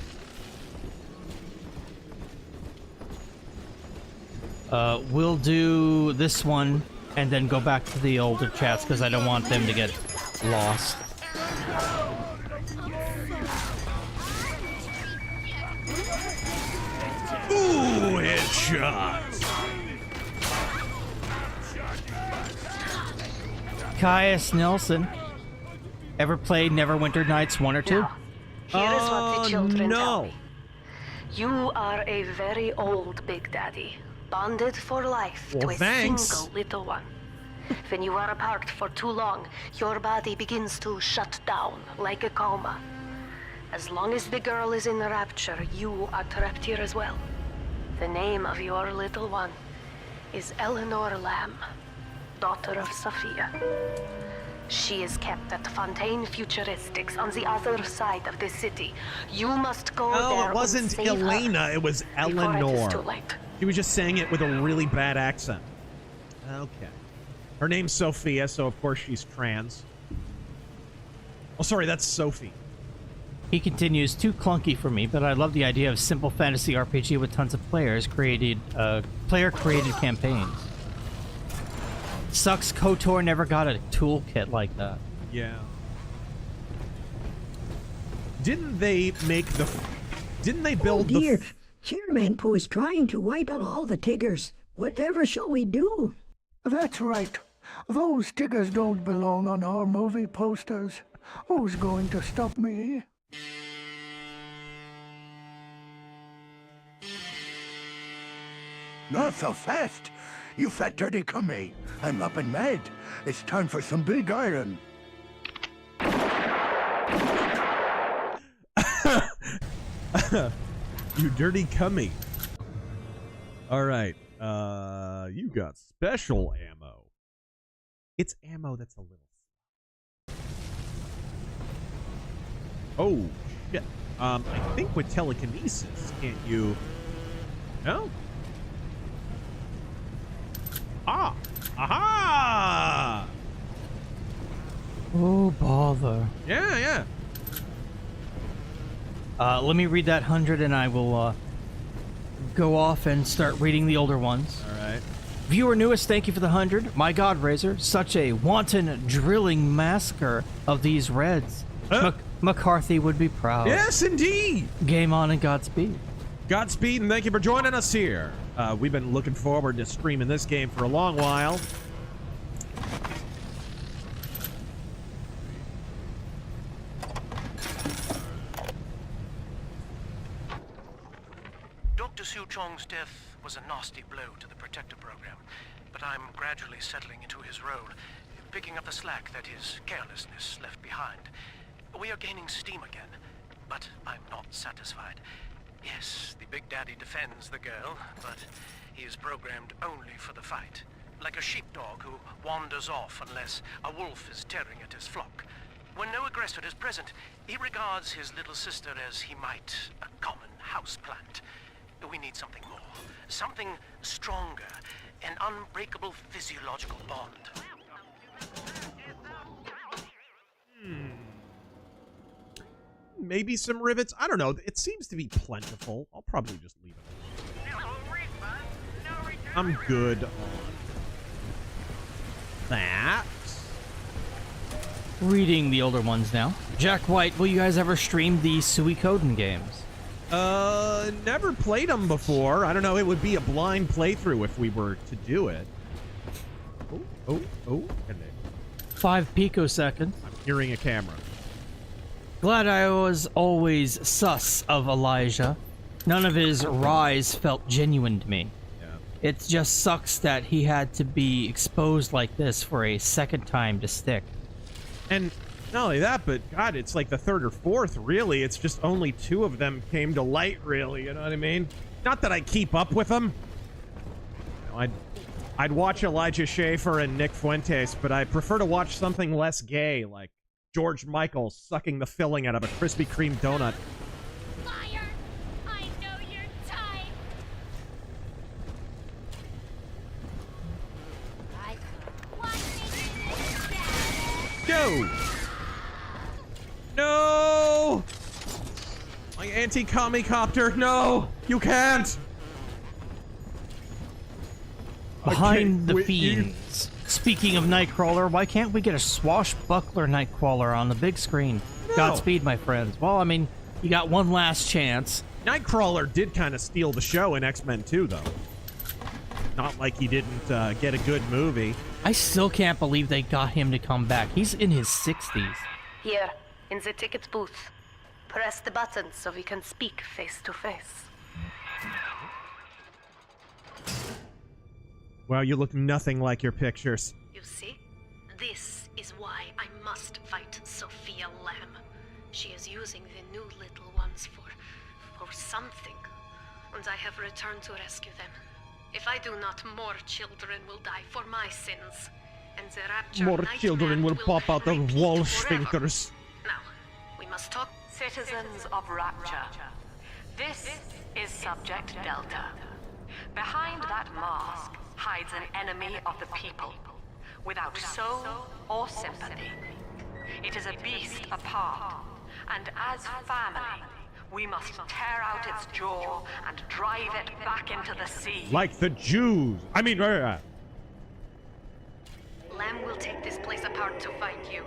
We'll do this one and then go back to the older chats because I don't want them to get lost.
Ooh, headshot.
Caius Nelson. Ever played Neverwinter Nights 1 or 2?
Here is what the children tell me.
No.
You are a very old Big Daddy, bonded for life to a single little one. When you are apart for too long, your body begins to shut down like a coma. As long as the girl is in rapture, you are trapped here as well. The name of your little one is Eleanor Lamb, daughter of Sophia. She is kept at Fontaine Futuristics on the other side of the city. You must go there.
No, it wasn't Elena. It was Eleanor.
It is too late.
She was just saying it with a really bad accent. Okay. Her name's Sophia, so of course she's trans. Oh, sorry, that's Sophie.
He continues, too clunky for me, but I love the idea of simple fantasy RPG with tons of player-created campaigns. Sucks KOTOR never got a toolkit like that.
Yeah. Didn't they build
oh dear. Chairman Pooh is trying to wipe out all the Tiggers. Whatever shall we do?
That's right. Those Tiggers don't belong on our movie posters. Who's going to stop me? Not so fast. You fat dirty commie. I'm up and mad. It's time for some big iron.
You dirty cummie. All right. You got special ammo. It's ammo that's a little... Oh, shit. I think with telekinesis, can't you... No? Ah! Aha!
Oh, bother.
Yeah.
Let me read that 100 and I will go off and start reading the older ones.
All right.
Viewer newest, thank you for the 100. My God, Razor, such a wanton drilling massacre of these Reds. McCarthy would be proud.
Yes, indeed.
Game on and Godspeed.
Godspeed, and thank you for joining us here. We've been looking forward to streaming this game for a long while.
Dr. Su Chong's death was a nasty blow to the Protector program, but I'm gradually settling into his role, picking up the slack that his carelessness left behind. We are gaining steam again, but I'm not satisfied. Yes, the Big Daddy defends the girl, but he is programmed only for the fight. Like a sheepdog who wanders off unless a wolf is tearing at his flock. When no aggressor is present, he regards his little sister as he might a common houseplant. We need something more. Something stronger. An unbreakable physiological bond.
Maybe some rivets? I don't know. It seems to be plentiful. I'll probably just leave it. I'm good on that.
Reading the older ones now. Jack White, will you guys ever stream the Suikoden games?
Never played them before. I don't know. It would be a blind playthrough if we were to do it. Oh.
5 picoseconds.
I'm hearing a camera.
Glad I was always sus of Elijah. None of his rise felt genuine to me. Yeah. It just sucks that he had to be exposed like this for a second time to stick.
And not only that, but God, it's like the third or fourth, really. It's just only 2 of them came to light, really. You know what I mean? Not that I keep up with them. You know, I'd watch Elijah Schaefer and Nick Fuentes, but I prefer to watch something less gay, like George Michael sucking the filling out of a Krispy Kreme donut.
Liar! I know your type!
Go! No! My anti-commie-copter, no! You can't!
Behind the fiends. Speaking of Nightcrawler, why can't we get a swashbuckler Nightcrawler on the big screen? No. Godspeed, my friends. Well, I mean, you got one last chance.
Nightcrawler did kind of steal the show in X-Men 2, though. Not like he didn't get a good movie.
I still can't believe they got him to come back. He's in his 60s.
Here, in the tickets booth. Press the button so we can speak face to face.
Well, you look nothing like your pictures.
You see? This is why I must fight Sophia Lamb. She is using the new little ones for something. And I have returned to rescue them. If I do not, more children will die for my sins. And the rapture
more children will pop out of wall stinkers.
Now, we must talk.
Citizens of Rapture, this is Subject Delta. Behind that mask hides an enemy of the people, without soul or sympathy. It is a beast apart, and as family, we must tear out its jaw and drive it back into the sea.
Like the Jews. I mean,
Lamb will take this place apart to find you.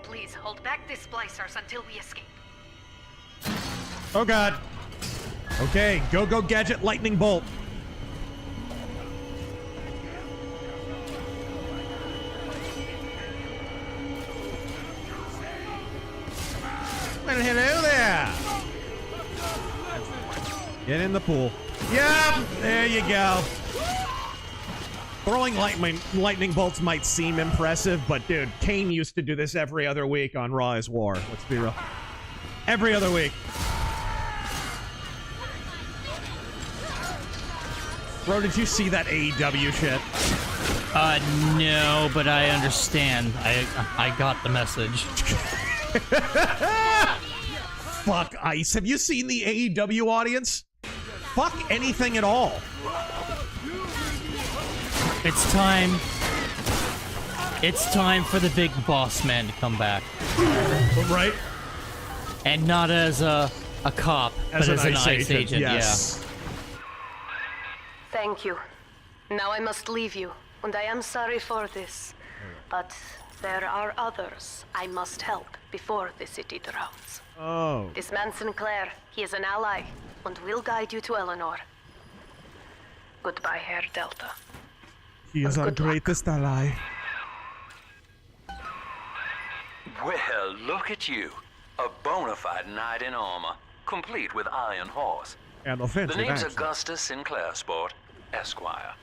Please hold back the splicers until we escape.
Oh God. Okay, go gadget lightning bolt. Well, hello there. Get in the pool. Yep, there you go. Throwing lightning bolts might seem impressive, but dude, Kane used to do this every other week on Raw is War. Let's be real. Every other week. Bro, did you see that AEW shit?
No, but I understand. I got the message.
Fuck Ice. Have you seen the AEW audience? Fuck anything at all.
It's time. It's time for the big boss man to come back.
Right?
And not as a cop, but as an ICE agent.
Yes.
Yeah.
Thank you. Now I must leave you, and I am sorry for this. But there are others I must help before the city drowns.
Oh.
This man Sinclair, he is an ally, and will guide you to Eleanor. Goodbye, Herr Delta.
He is our greatest ally.
Well, look at you. A bona fide knight in armor, complete with iron horse.
And offensive
The name's
accent.
Augustus Sinclair, Sport, Esquire.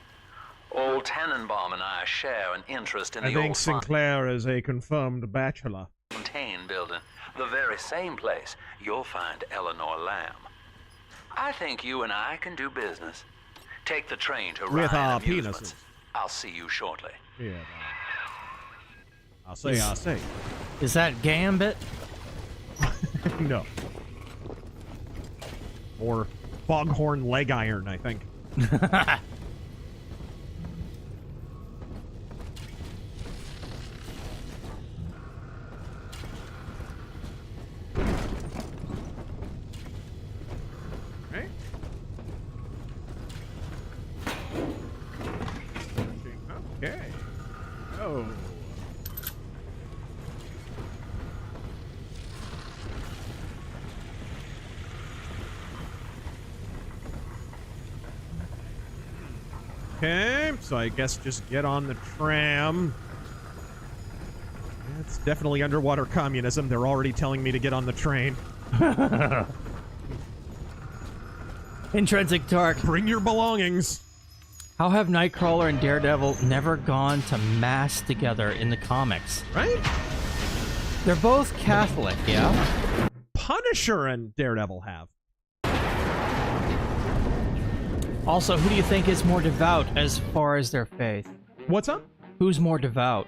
Old Tenenbaum and I share an interest in
I
the
think
old
Sinclair is a confirmed bachelor.
Fontaine building, the very same place you'll find Eleanor Lamb. I think you and I can do business. Take the train to
With
Ryan
our
Amusements.
penises.
I'll see you shortly.
Yeah. I'll say.
Is that Gambit?
No. Or foghorn leg iron, I think. Okay. Okay. Oh. Okay, so I guess just get on the tram. It's definitely underwater communism. They're already telling me to get on the train.
Intrinsic torque.
Bring your belongings.
How have Nightcrawler and Daredevil never gone to mass together in the comics?
Right?
They're both Catholic, yeah?
Punisher and Daredevil have.
Also, who do you think is more devout as far as their faith?
What's up?
Who's more devout?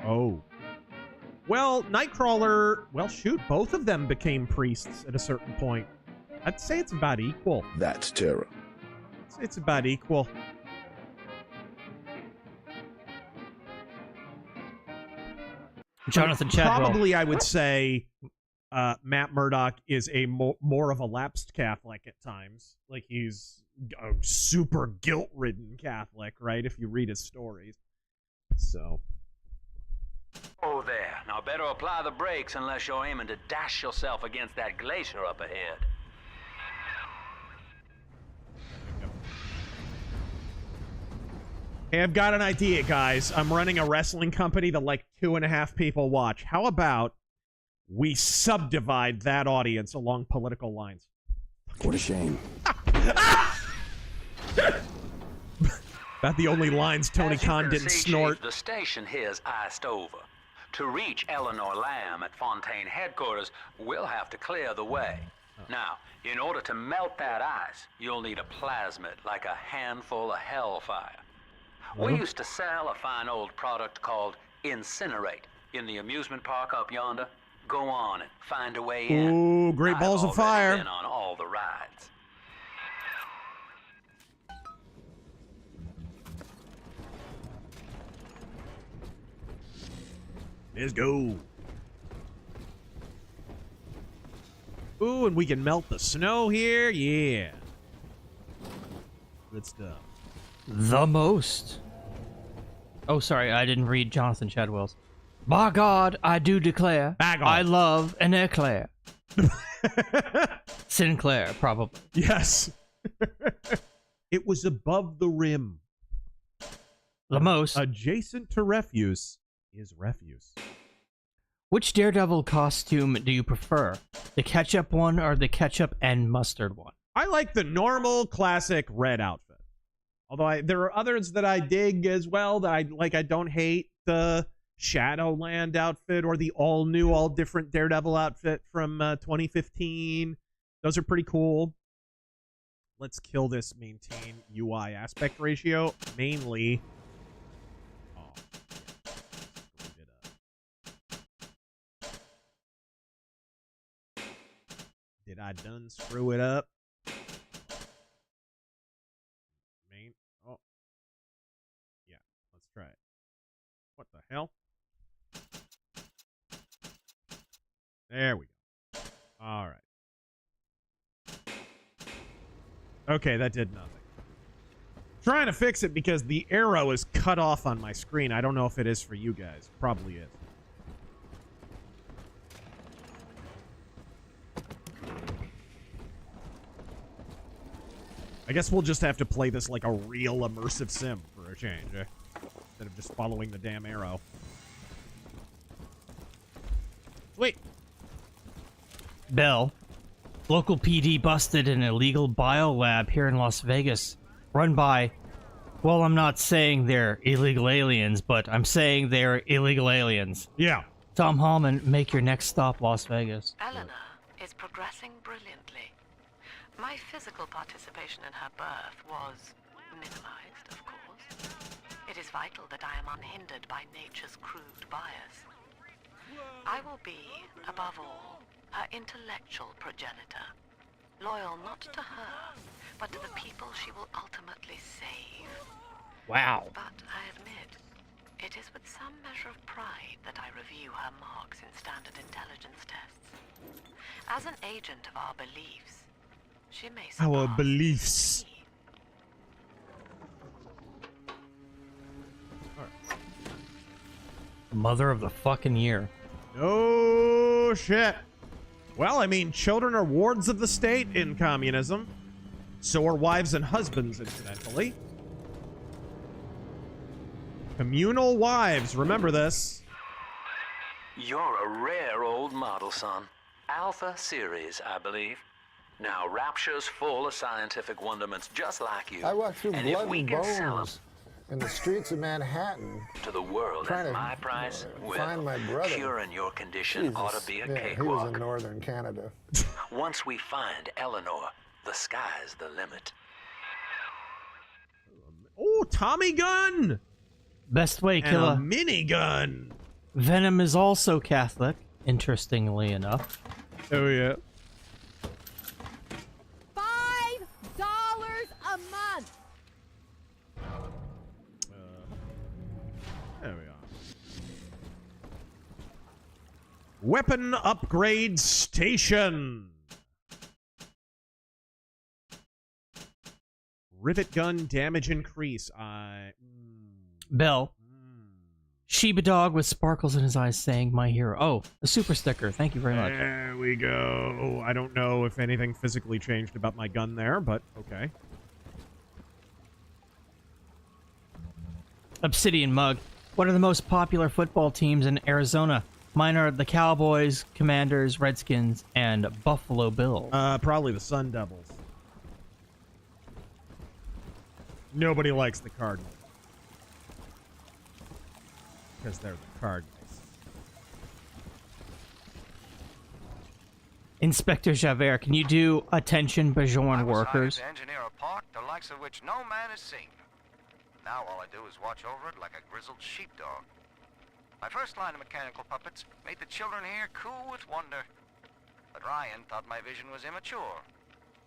Oh. Well, Nightcrawler, well, shoot, both of them became priests at a certain point. I'd say it's about equal.
That's terror.
It's about equal.
Jonathan Chadwell.
Probably, I would say Matt Murdock is a more of a lapsed Catholic at times. Like, he's a super guilt-ridden Catholic, right? If you read his stories. So.
Oh, there. Now better apply the brakes unless you're aiming to dash yourself against that glacier up ahead.
Hey, I've got an idea, guys. I'm running a wrestling company that like 2.5 people watch. How about we subdivide that audience along political lines?
What a shame.
That's the only lines Tony Khan didn't snort.
Chief, the station here's iced over. To reach Eleanor Lamb at Fontaine headquarters, we'll have to clear the way. Now, in order to melt that ice, you'll need a plasmid, like a handful of hellfire. We used to sell a fine old product called Incinerate in the amusement park up yonder. Go on and find a way in.
Ooh, great balls of fire.
I've been on all the rides.
Let's go. Ooh, and we can melt the snow here. Yeah. Good stuff.
The most. Oh, sorry, I didn't read Jonathan Chadwell's. By God, I do declare, I love an eclair. Sinclair, probably.
Yes. It was above the rim.
The most.
Adjacent to refuse is refuse.
Which Daredevil costume do you prefer? The ketchup one or the ketchup and mustard one?
I like the normal, classic red outfit. Although there are others that I dig as well that I like. I don't hate the Shadowland outfit or the all-new, all-different Daredevil outfit from 2015. Those are pretty cool. let's kill this maintain UI aspect ratio. Mainly... Oh, did I done screw it up? Oh. Yeah, let's try it. What the hell? There we go. All right. Okay, that did nothing. Trying to fix it because the arrow is cut off on my screen. I don't know if it is for you guys. Probably is. I guess we'll just have to play this like a real immersive sim for a change, eh? Instead of just following the damn arrow. Wait.
Bell. Local PD busted an illegal biolab here in Las Vegas. Run by... Well, I'm not saying they're illegal aliens, but I'm saying they're illegal aliens.
Yeah.
Tom Hallman, make your next stop Las Vegas.
Eleanor is progressing brilliantly. My physical participation in her birth was minimized, of course. It is vital that I am unhindered by nature's crude bias. I will be, above all, her intellectual progenitor, loyal not to her, but to the people she will ultimately save.
Wow.
But I admit, it is with some measure of pride that I review her marks in standard intelligence tests. As an agent of our beliefs, she may
Our
surpass
beliefs.
me.
Mother of the fucking year.
Oh, shit. Well, I mean, children are wards of the state in communism. So are wives and husbands, incidentally. Communal wives, remember this.
You're a rare old model, son. Alpha series, I believe. Now, Rapture's full of scientific wonderments just like you.
I walked through
and
blood
if we
and
can sell 'em
bones in the streets of Manhattan
to the world
trying
at
to
my price,
find my brother.
curing your condition
Jesus.
ought to be a
Yeah, he was
cakewalk.
in northern Canada.
Once we find Eleanor, the sky's the limit.
Oh, Tommy gun!
Best way,
And
killer.
a minigun.
Venom is also Catholic, interestingly enough.
Oh, yeah.
$5 a month.
There we are. Weapon upgrade station. Rivet gun damage increase.
Bell. Sheba dog with sparkles in his eyes saying, my hero. Oh, a super sticker. Thank you very much.
There we go. I don't know if anything physically changed about my gun there, but okay.
Obsidian mug. What are the most popular football teams in Arizona? Mine are the Cowboys, Commanders, Redskins, and Buffalo Bills.
Probably the Sun Devils. Nobody likes the Cardinals. Because they're the Cardinals.
Inspector Javert, can you do attention Bajoran workers?
To engineer a park the likes of which no man has seen. Now all I do is watch over it like a grizzled sheepdog. My first line of mechanical puppets made the children here coo with wonder. But Ryan thought my vision was immature.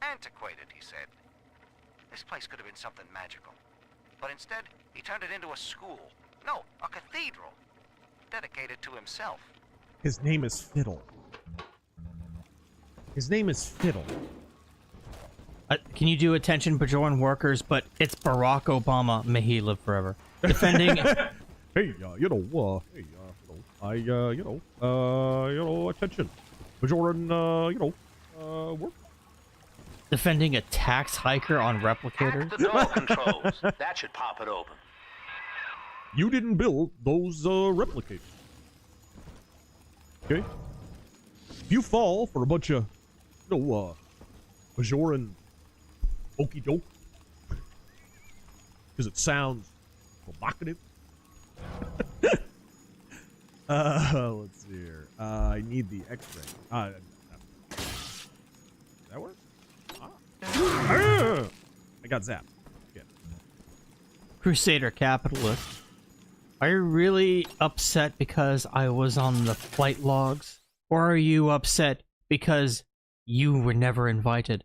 Antiquated, he said. This place could have been something magical. But instead, he turned it into a school. No, a cathedral. Dedicated to himself.
His name is Fiddle. His name is Fiddle.
Can you do attention Bajoran workers, but it's Barack Obama, may he live forever. Defending...
Hey, attention. Bajoran, work.
Defending a tax hiker on replicators?
The door controls. That should pop it open.
You didn't build those replicators. Okay? If you fall for a bunch of, Bajoran okey doke, because it sounds provocative. Let's see here. I need the X-ray. That work? Ah. got zapped. Good.
Crusader capitalist. Are you really upset because I was on the flight logs? Or are you upset because you were never invited?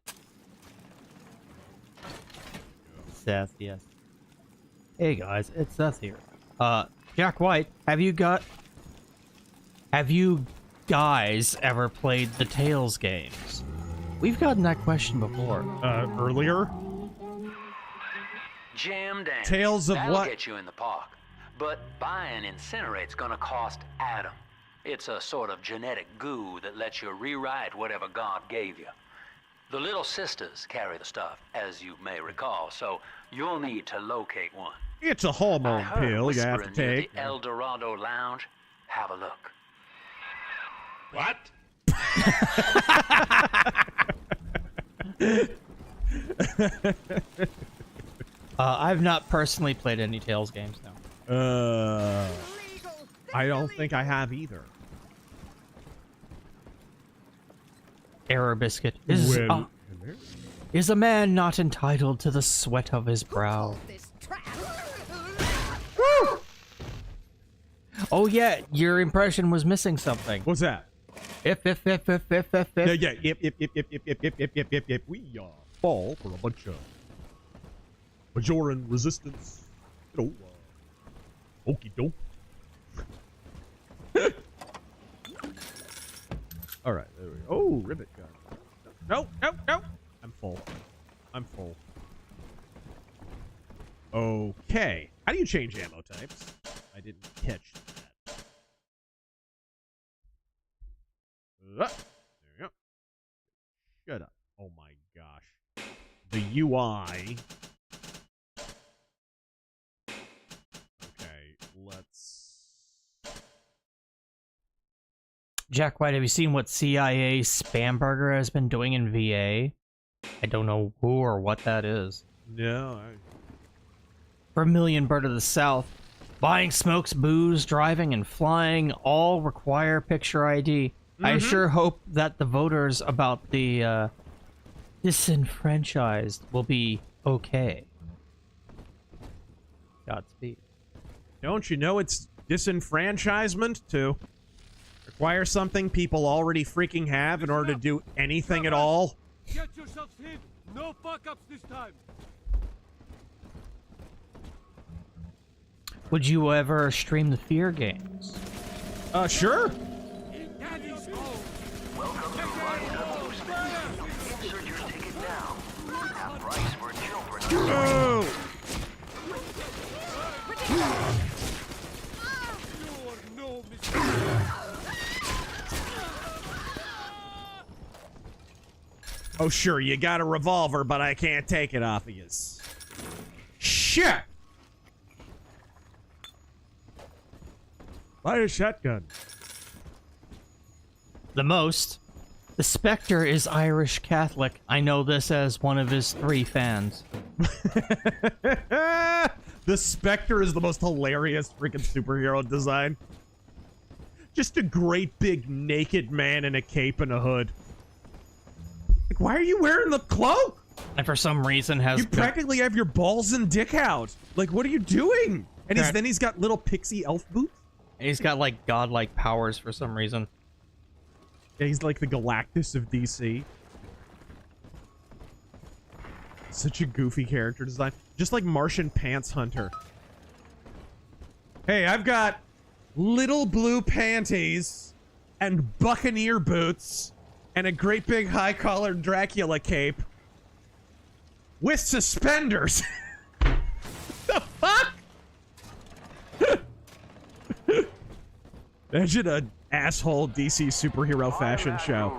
Seth, yes. Hey guys, it's Seth here. Jack White, have you guys ever played the Tales games? We've gotten that question before.
Earlier?
Jam dance.
Tales of
That'll
what?
get you in the park. But buying Incinerate's gonna cost Adam. It's a sort of genetic goo that lets you rewrite whatever God gave you. The Little Sisters carry the stuff, as you may recall, so you'll need to locate one.
It's a hormone pill you have to
Whispering near
take.
the El Dorado Lounge. Have a look.
What?
I've not personally played any Tales games now.
I don't think I have either.
Error biscuit. Is a man not entitled to the sweat of his brow? Oh yeah, your impression was missing something.
What's that?
If.
Yeah, if we fall for a bunch of Majoran resistance, okie doke. All right, there we go. Oh, rivet gun. No. I'm full. Okay. How do you change ammo types? I didn't catch that. There we go. Shut up. Oh my gosh. The UI. Okay, let's...
Jack White, have you seen what CIA Spamberger has been doing in VA? I don't know who or what that is.
No,
Vermilion Bird of the South. Buying smokes, booze, driving, and flying all require picture ID. I sure hope that the voters about the disenfranchised will be okay. Godspeed.
Don't you know it's disenfranchisement to require something people already freaking have in order to do anything at all?
Get yourselves hid. No fuck-ups this time.
Would you ever stream the Fear games?
Sure.
Welcome to Rise of Amusements. Insert your ticket now. Half price for children.
Oh! Oh, sure, you got a revolver, but I can't take it off of you. Shit! Buy a shotgun.
The most. The Spectre is Irish Catholic. I know this as one of his 3 fans.
The Spectre is the most hilarious freaking superhero design. Just a great big naked man in a cape and a hood. Like, why are you wearing the cloak?
And for some reason has...
You practically have your balls and dick out. Like, what are you doing? And then he's got little pixie elf boots.
And he's got, like, godlike powers for some reason.
Yeah, he's like the Galactus of DC. Such a goofy character design. Just like Martian Pants Hunter. Hey, I've got little blue panties and buccaneer boots and a great big high-collared Dracula cape with suspenders. The fuck? Imagine an asshole DC superhero fashion show.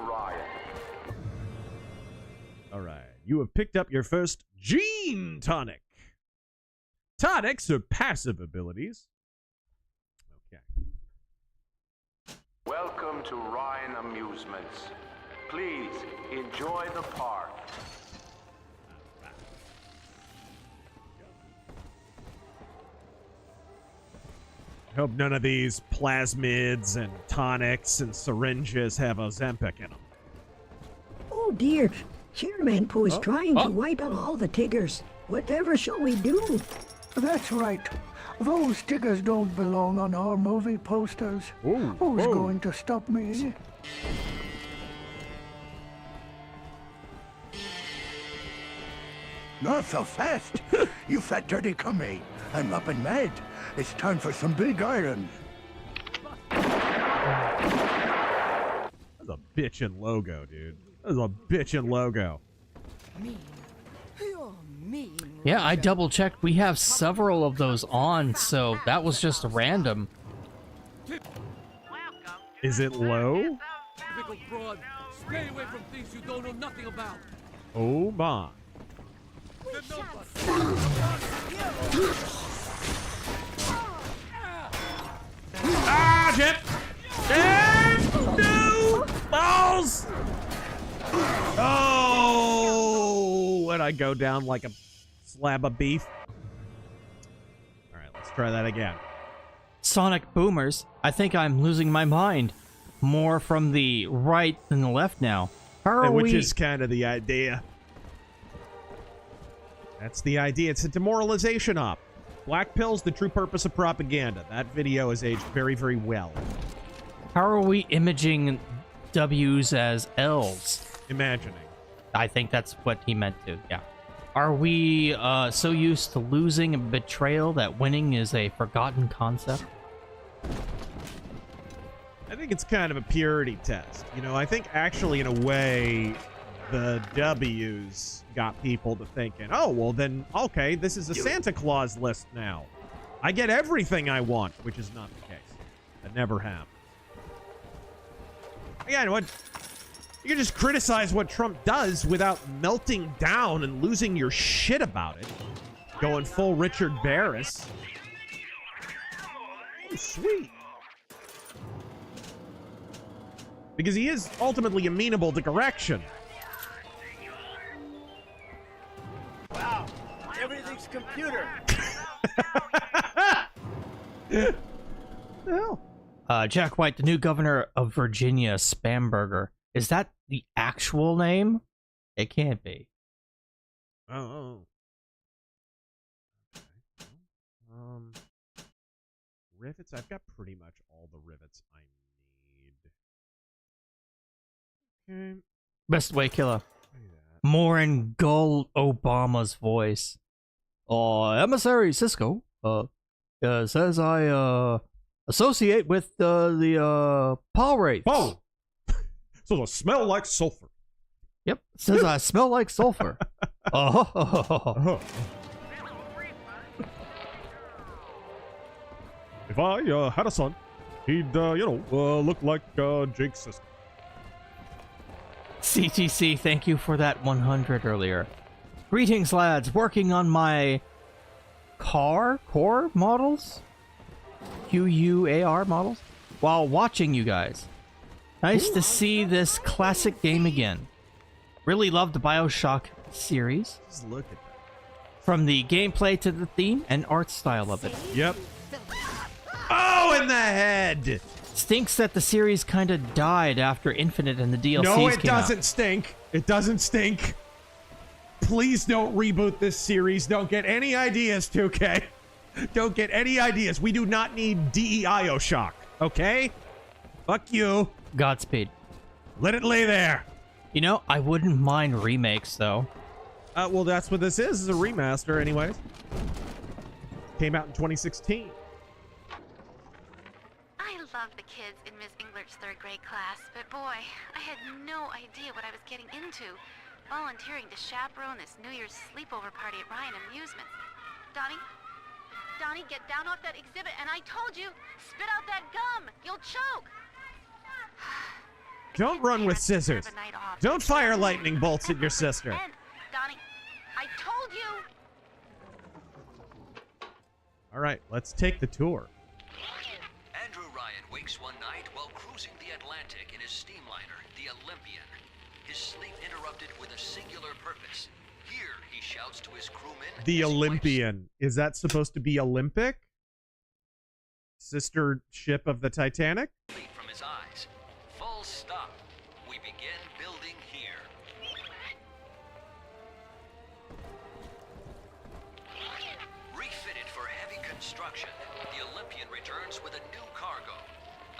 Alright, you have picked up your first Gene Tonic. Tonics are passive abilities. Okay.
Welcome to Ryan Amusements. Please enjoy the park.
I hope none of these plasmids and tonics and syringes have Ozempic in them.
Oh dear, Chairman Pooh is trying to wipe out all the Tiggers. Whatever shall we do?
That's right. Those stickers don't belong on our movie posters. Who's going to stop me?
Not so fast. You fat dirty commie. I'm up and mad. It's time for some big iron.
That's a bitchin' logo, dude. That's a bitchin' logo.
Yeah, I double checked. We have several of those on, so that was just random.
Is it low?
Typical fraud. Stay away from things you don't know nothing about.
Oh my. Ah, Jip! No! Balls! Oh! And I go down like a slab of beef. Alright, let's try that again.
Sonic boomers. I think I'm losing my mind. More from the right than the left now.
Which is kind of the idea. That's the idea. It's a demoralization op. Black pills, the true purpose of propaganda. That video has aged very, very well.
How are we imaging W's as L's?
Imagining.
I think that's what he meant to, yeah. Are we so used to losing and betrayal that winning is a forgotten concept?
I think it's kind of a purity test. You know, I think actually in a way the W's got people to thinking, oh, well then, okay, this is a Santa Claus list now. I get everything I want, which is not the case. That never happened. Again, what you can just criticize what Trump does without melting down and losing your shit about it. Going full Richard Barris. Oh, sweet. Because he is ultimately amenable to correction.
Wow, everything's computer.
Hell.
Jack White, the new governor of Virginia, Spamberger. Is that the actual name? It can't be.
Oh. Okay. Rivets. I've got pretty much all the rivets I need. Okay.
Best way, killer. More in Gull Obama's voice. Emissary Cisco says I associate with the Paul Wraiths.
Oh! So I smell like sulfur.
Yep. Says I smell like sulfur.
If I had a son, he'd, look like Jake's sister.
CTC, thank you for that 100 earlier. Greetings, lads. Working on my core models? QUAR models? While watching you guys. Nice to see this classic game again. Really love the Bioshock series.
Just look at that.
From the gameplay to the theme and art style of it.
Yep. Oh, in the head!
Stinks that the series kind of died after Infinite and the DLCs
No, it
came out.
doesn't stink. It doesn't stink. Please don't reboot this series. Don't get any ideas, 2K. Don't get any ideas. We do not need DEIOshock, okay? Fuck you.
Godspeed.
Let it lay there.
You know, I wouldn't mind remakes, though.
Well, that's what this is a remaster, anyways. Came out in 2016.
I love the kids in Miss English third grade class, but boy, I had no idea what I was getting into. Volunteering to chaperone this New Year's sleepover party at Ryan Amusements. Donnie, get down off that exhibit, and I told you, spit out that gum. You'll choke.
Don't run with scissors. Don't fire lightning bolts at your sister.
Donnie, I told you.
All right, let's take the tour.
Andrew Ryan wakes one night while cruising the Atlantic in his steamliner, the Olympian. His sleep interrupted with a singular purpose. Here, he shouts to his crewmen.
The Olympian. Is that supposed to be Olympic? Sister ship of the Titanic?
From his eyes. Full stop. We begin building here. returns with a new cargo.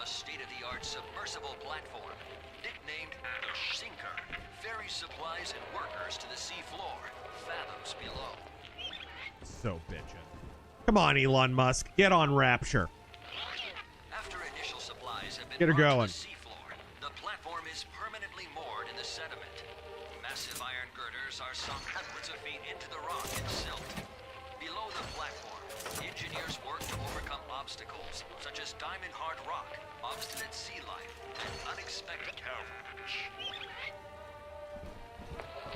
A state-of-the-art submersible platform, nicknamed the Sinker, ferries supplies and workers to the seafloor, fathoms below.
So bitchin'. Come on, Elon Musk. Get on Rapture.
After initial supplies have been
Get her
brought
going.
to the seafloor, the platform is permanently moored in the sediment. Massive iron girders are sunk hundreds of feet into the rock and silt. Below the platform, engineers work to overcome obstacles such as diamond-hard rock, obstinate sea life, and unexpected caravans.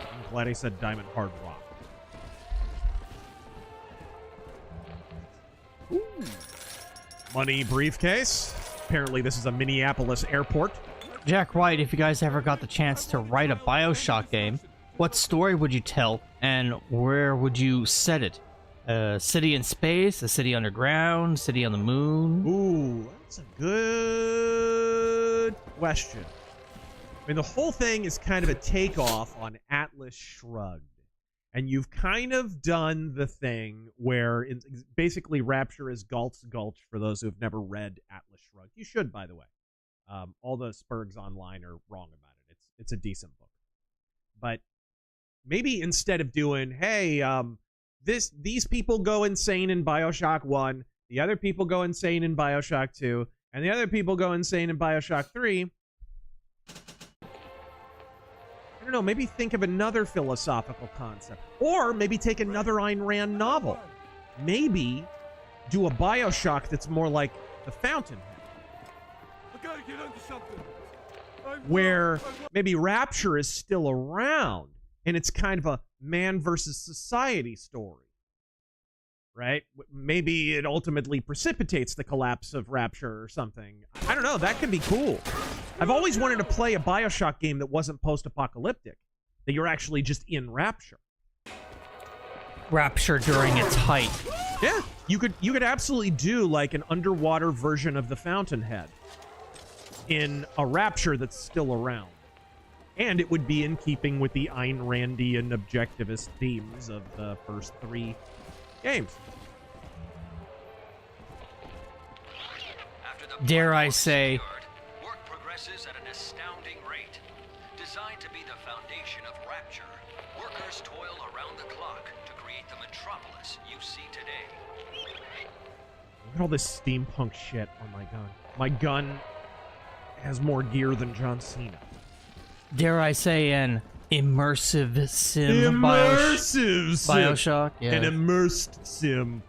I'm glad he said diamond hard rock. Ooh. Money briefcase. Apparently this is a Minneapolis airport.
Jack White, if you guys ever got the chance to write a Bioshock game, what story would you tell and where would you set it? A city in space, a city underground, city on the moon?
Ooh, that's a good question. I mean, the whole thing is kind of a takeoff on Atlas Shrugged. And you've kind of done the thing where it's basically Rapture is Galt's Gulch for those who have never read Atlas Shrugged. You should, by the way. All the Spurgs online are wrong about it. It's a decent book. But maybe instead of doing, hey, these people go insane in Bioshock 1, the other people go insane in Bioshock 2, and the other people go insane in Bioshock 3, I don't know, maybe think of another philosophical concept. Or maybe take another Ayn Rand novel. Maybe do a Bioshock that's more like The Fountainhead.
I gotta get under something.
Where maybe Rapture is still around, and it's kind of a man versus society story. Right? Maybe it ultimately precipitates the collapse of Rapture or something. I don't know, that could be cool. I've always wanted to play a Bioshock game that wasn't post-apocalyptic. That you're actually just in Rapture.
Rapture during its height.
Yeah, you could absolutely do like an underwater version of the Fountainhead in a Rapture that's still around. And it would be in keeping with the Ayn Randian objectivist themes of the first 3 games.
Dare I say,
work progresses at an astounding rate. Designed to be the foundation of Rapture, workers toil around the clock to create the metropolis you see today.
Look at all this steampunk shit on my gun. My gun has more gear than John Cena.
Dare I say, an immersive sim?
Bioshock?
Yeah.
An immersed sim.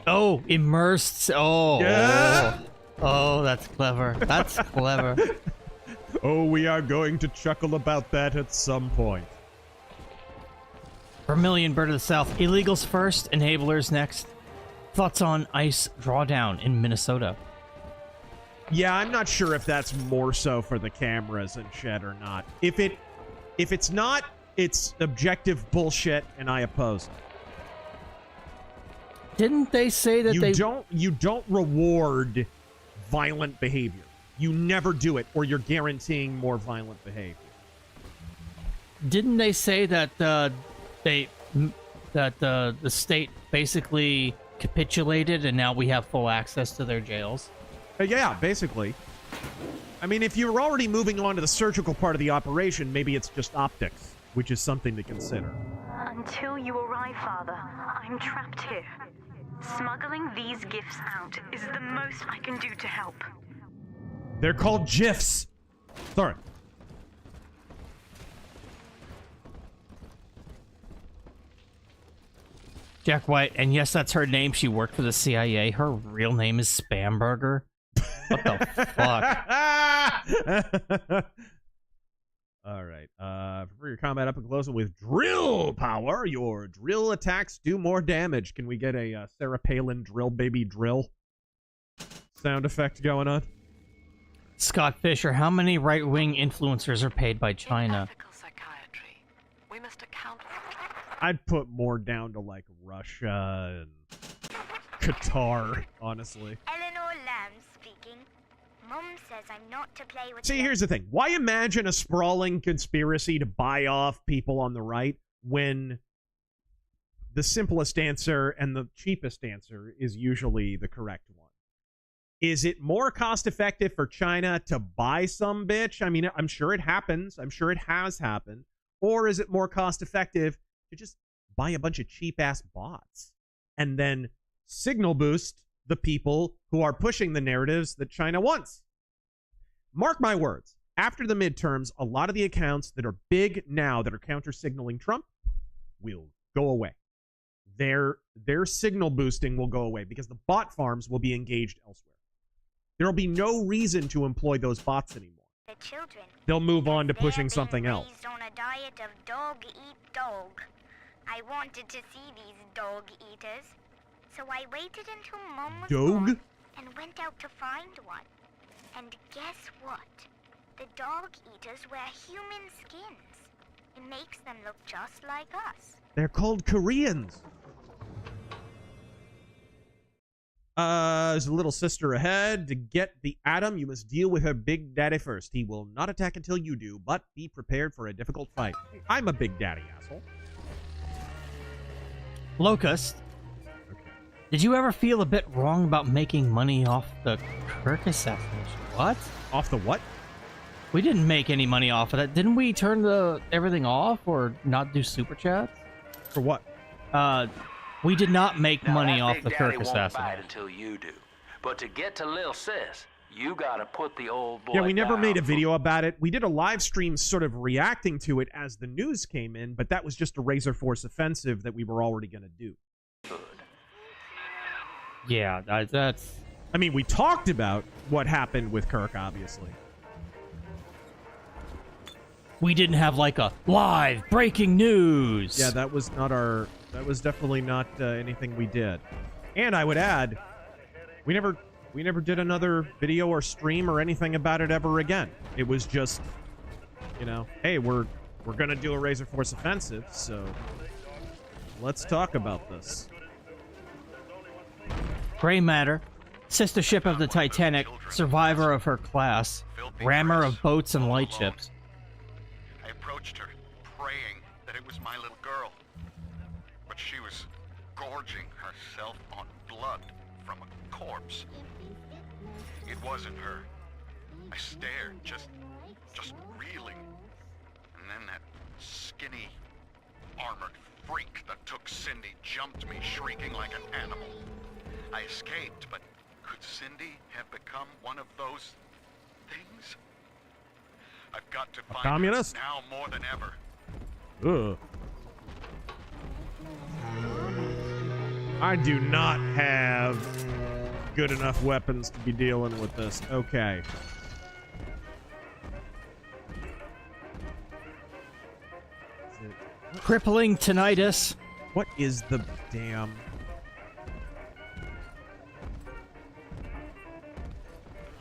Oh, immersed. Oh.
Yeah.
Oh, that's clever. That's clever.
Oh, we are going to chuckle about that at some point.
Vermilion Bird of the South. Illegals first, enablers next. Thoughts on ice drawdown in Minnesota?
Yeah, I'm not sure if that's more so for the cameras and shit or not. If it's not, it's objective bullshit, and I oppose it.
Didn't they say that
you don't reward violent behavior. You never do it, or you're guaranteeing more violent behavior.
Didn't they say that the state basically capitulated and now we have full access to their jails?
Yeah, basically. I mean, if you're already moving on to the surgical part of the operation, maybe it's just optics, which is something to consider.
Until you arrive, Father, I'm trapped here. Smuggling these gifts out is the most I can do to help.
They're called GIFs. Sorry.
Jack White, and yes, that's her name. She worked for the CIA. Her real name is Spamburger. What the fuck?
All right. For your combat up and close with drill power, your drill attacks do more damage. Can we get a Sarah Palin drill baby drill sound effect going on?
Scott Fisher, how many right-wing influencers are paid by China?
We must account for.
I'd put more down to like Russia and Qatar, honestly.
Eleanor Lamb speaking. Mom says I'm not to play with.
See, here's the thing. Why imagine a sprawling conspiracy to buy off people on the right when the simplest answer and the cheapest answer is usually the correct one? Is it more cost effective for China to buy some bitch? I mean, I'm sure it happens. I'm sure it has happened. Or is it more cost effective to just buy a bunch of cheap ass bots and then signal boost the people who are pushing the narratives that China wants? Mark my words. After the midterms, a lot of the accounts that are big now that are counter-signaling Trump will go away. Their signal boosting will go away because the bot farms will be engaged elsewhere. There will be no reason to employ those bots anymore.
The children.
They'll move on to pushing something else.
Raised on a diet of dog eat dog. I wanted to see these dog eaters, so I waited until Mom was gone and went out to find one. And guess what? The dog eaters wear human skins. It makes them look just like us.
They're called Koreans. There's a little sister ahead. To get the Atom, you must deal with her Big Daddy first. He will not attack until you do, but be prepared for a difficult fight. I'm a Big Daddy, asshole.
Locust. Did you ever feel a bit wrong about making money off the Kirk assassination? What?
Off the what?
We didn't make any money off of that. Didn't we turn everything off or not do super chats?
For what?
We did not make
Now,
money
that
off
Big
the
Daddy
Kirk
won't
assassination.
bite until you do. But to get to Lil Sis, you gotta put the old boy
Yeah, we never
down.
made a video about it. We did a live stream sort of reacting to it as the news came in, but that was just a Razor Force offensive that we were already going to do.
Yeah, that's...
I mean, we talked about what happened with Kirk, obviously.
We didn't have like a live breaking news.
Yeah, that was not our... That was definitely not anything we did. And I would add, we never did another video or stream or anything about it ever again. It was just, you know, hey, we're gonna do a Razor Force offensive, so let's talk about this.
Gray Matter, sister ship of the Titanic, survivor of her class, rammer of boats and light ships.
I approached her, praying that it was my little girl. But she was gorging herself on blood from a corpse. It wasn't her. I stared, just reeling. And then that skinny, armored freak that took Cindy jumped me, shrieking like an animal. I escaped, but could Cindy have become one of those things? I've got to find
communist?
her now more than ever.
Ugh. I do not have good enough weapons to be dealing with this. Okay.
Crippling tinnitus.
What is the damn...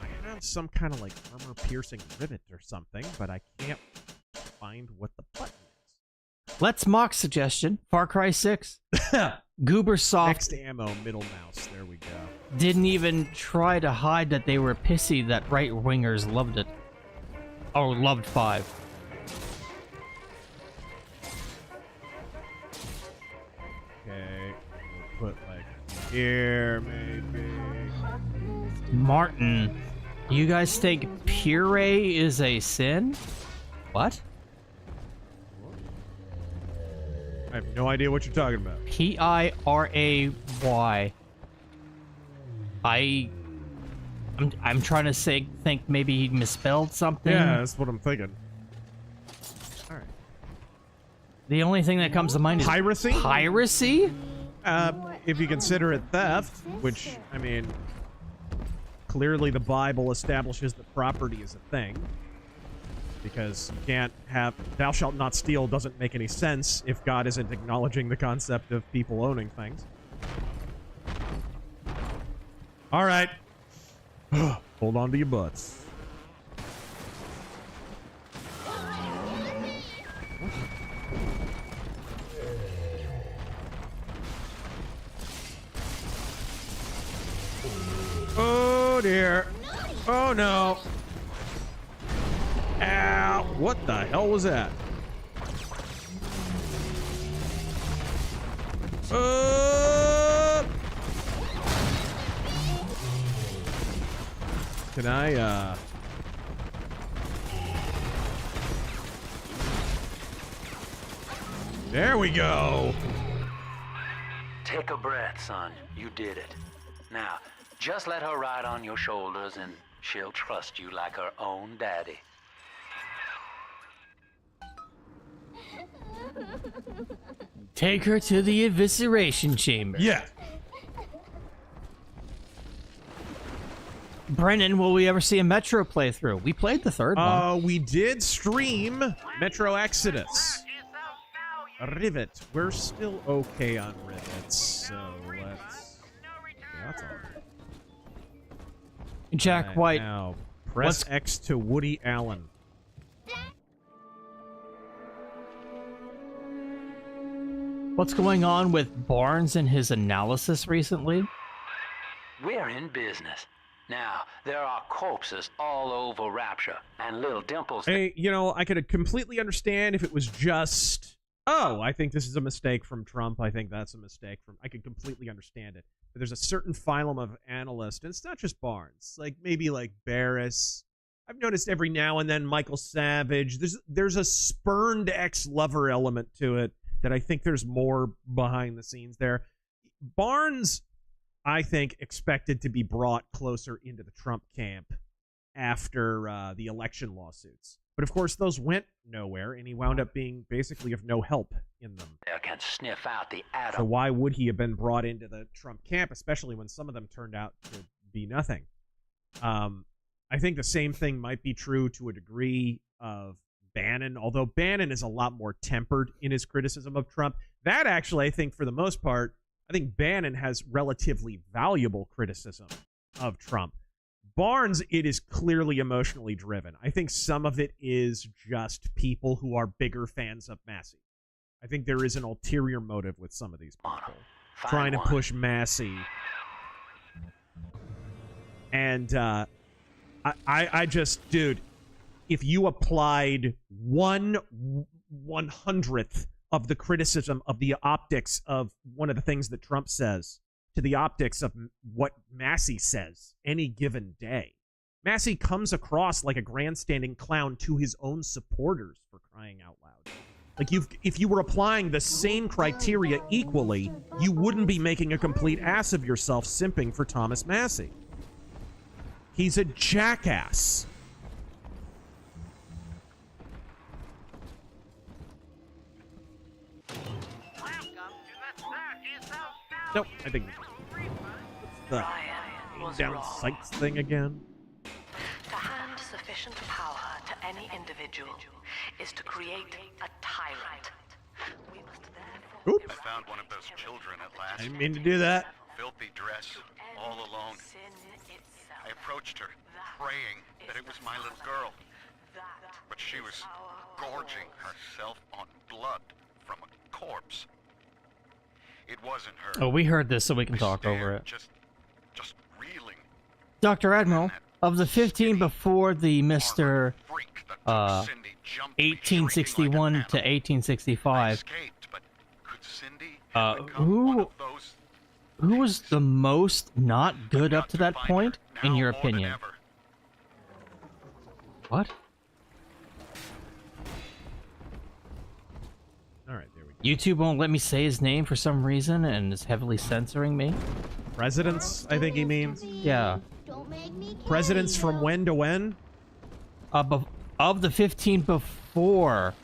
I have some kind of like armor-piercing rivet or something, but I can't find what the button is.
Let's mock suggestion. Far Cry 6. Goober Soft.
Next ammo, middle mouse. There we go.
Didn't even try to hide that they were pissy that right-wingers loved it. Oh, loved 5.
Okay, we'll put like here, maybe.
Martin, you guys think puree is a sin? What?
I have no idea what you're talking about.
Piray. I'm trying to think maybe he misspelled something.
Yeah, that's what I'm thinking. All right.
The only thing that comes to mind is
piracy.
Piracy?
If you consider it theft, which I mean, clearly the Bible establishes that property is a thing. Because you can't have "thou shalt not steal" doesn't make any sense if God isn't acknowledging the concept of people owning things. All right. Hold on to your butts. Oh dear. Oh no. Ow. What the hell was that? Can I, There we go!
Take a breath, son. You did it. Now, just let her ride on your shoulders and she'll trust you like her own daddy.
Take her to the evisceration chamber.
Yeah.
Brennan, will we ever see a Metro playthrough? We played the third one.
We did stream Metro Exodus. Rivet. We're still okay on rivets, so let's... Yeah, that's all right.
Jack
Right,
White.
now, press X to Woody Allen.
What's going on with Barnes and his analysis recently?
We're in business. Now, there are corpses all over Rapture, and little dimples...
Hey, you know, I could completely understand if it was just... Oh, I think this is a mistake from Trump. I think that's a mistake from... I could completely understand it. But there's a certain phylum of analyst, and it's not just Barnes. Like, maybe like Barris. I've noticed every now and then Michael Savage. There's a spurned ex-lover element to it that I think there's more behind the scenes there. Barnes, I think, expected to be brought closer into the Trump camp after the election lawsuits. But of course, those went nowhere, and he wound up being basically of no help in them.
They can sniff out the atom.
So why would he have been brought into the Trump camp, especially when some of them turned out to be nothing? I think the same thing might be true to a degree of Bannon, although Bannon is a lot more tempered in his criticism of Trump. That actually, I think, for the most part, I think Bannon has relatively valuable criticism of Trump. Barnes, it is clearly emotionally driven. I think some of it is just people who are bigger fans of Massey. I think there is an ulterior motive with some of these people trying to push Massey. And I just, dude, if you applied 1/100th of the criticism of the optics of one of the things that Trump says to the optics of what Massey says any given day, Massey comes across like a grandstanding clown to his own supporters, for crying out loud. Like, if you were applying the same criteria equally, you wouldn't be making a complete ass of yourself simping for Thomas Massey. He's a jackass. Nope, I think the down sights thing again.
To hand sufficient power to any individual is to create a tyrant. We must therefore...
Oops.
I found one of those children at last.
I didn't mean to do that.
Filthy dress, all alone. I approached her, praying that it was my little girl. But she was gorging herself on blood from a corpse. It wasn't her.
Oh, we heard this, so we can talk over it.
Just reeling.
Dr. Admiral, of the 15 before the Mr. 1861 to 1865, who was the most not good up to that point, in your opinion? What?
Alright, there we go.
YouTube won't let me say his name for some reason and is heavily censoring me.
Presidents, I think he means.
Yeah.
Presidents from when to when?
Of the 15 before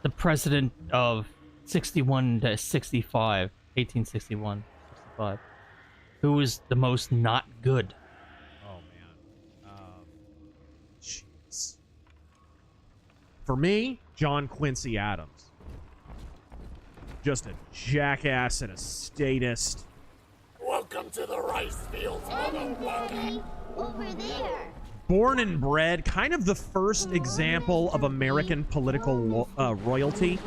the president of 61 to 65, 1861, 65, who was the most not good?
Oh, man. Jeez. For me, John Quincy Adams. Just a jackass and a statist.
Welcome to the rice fields, motherfucker.
Over there.
Born and bred, kind of the first example of American political royalty.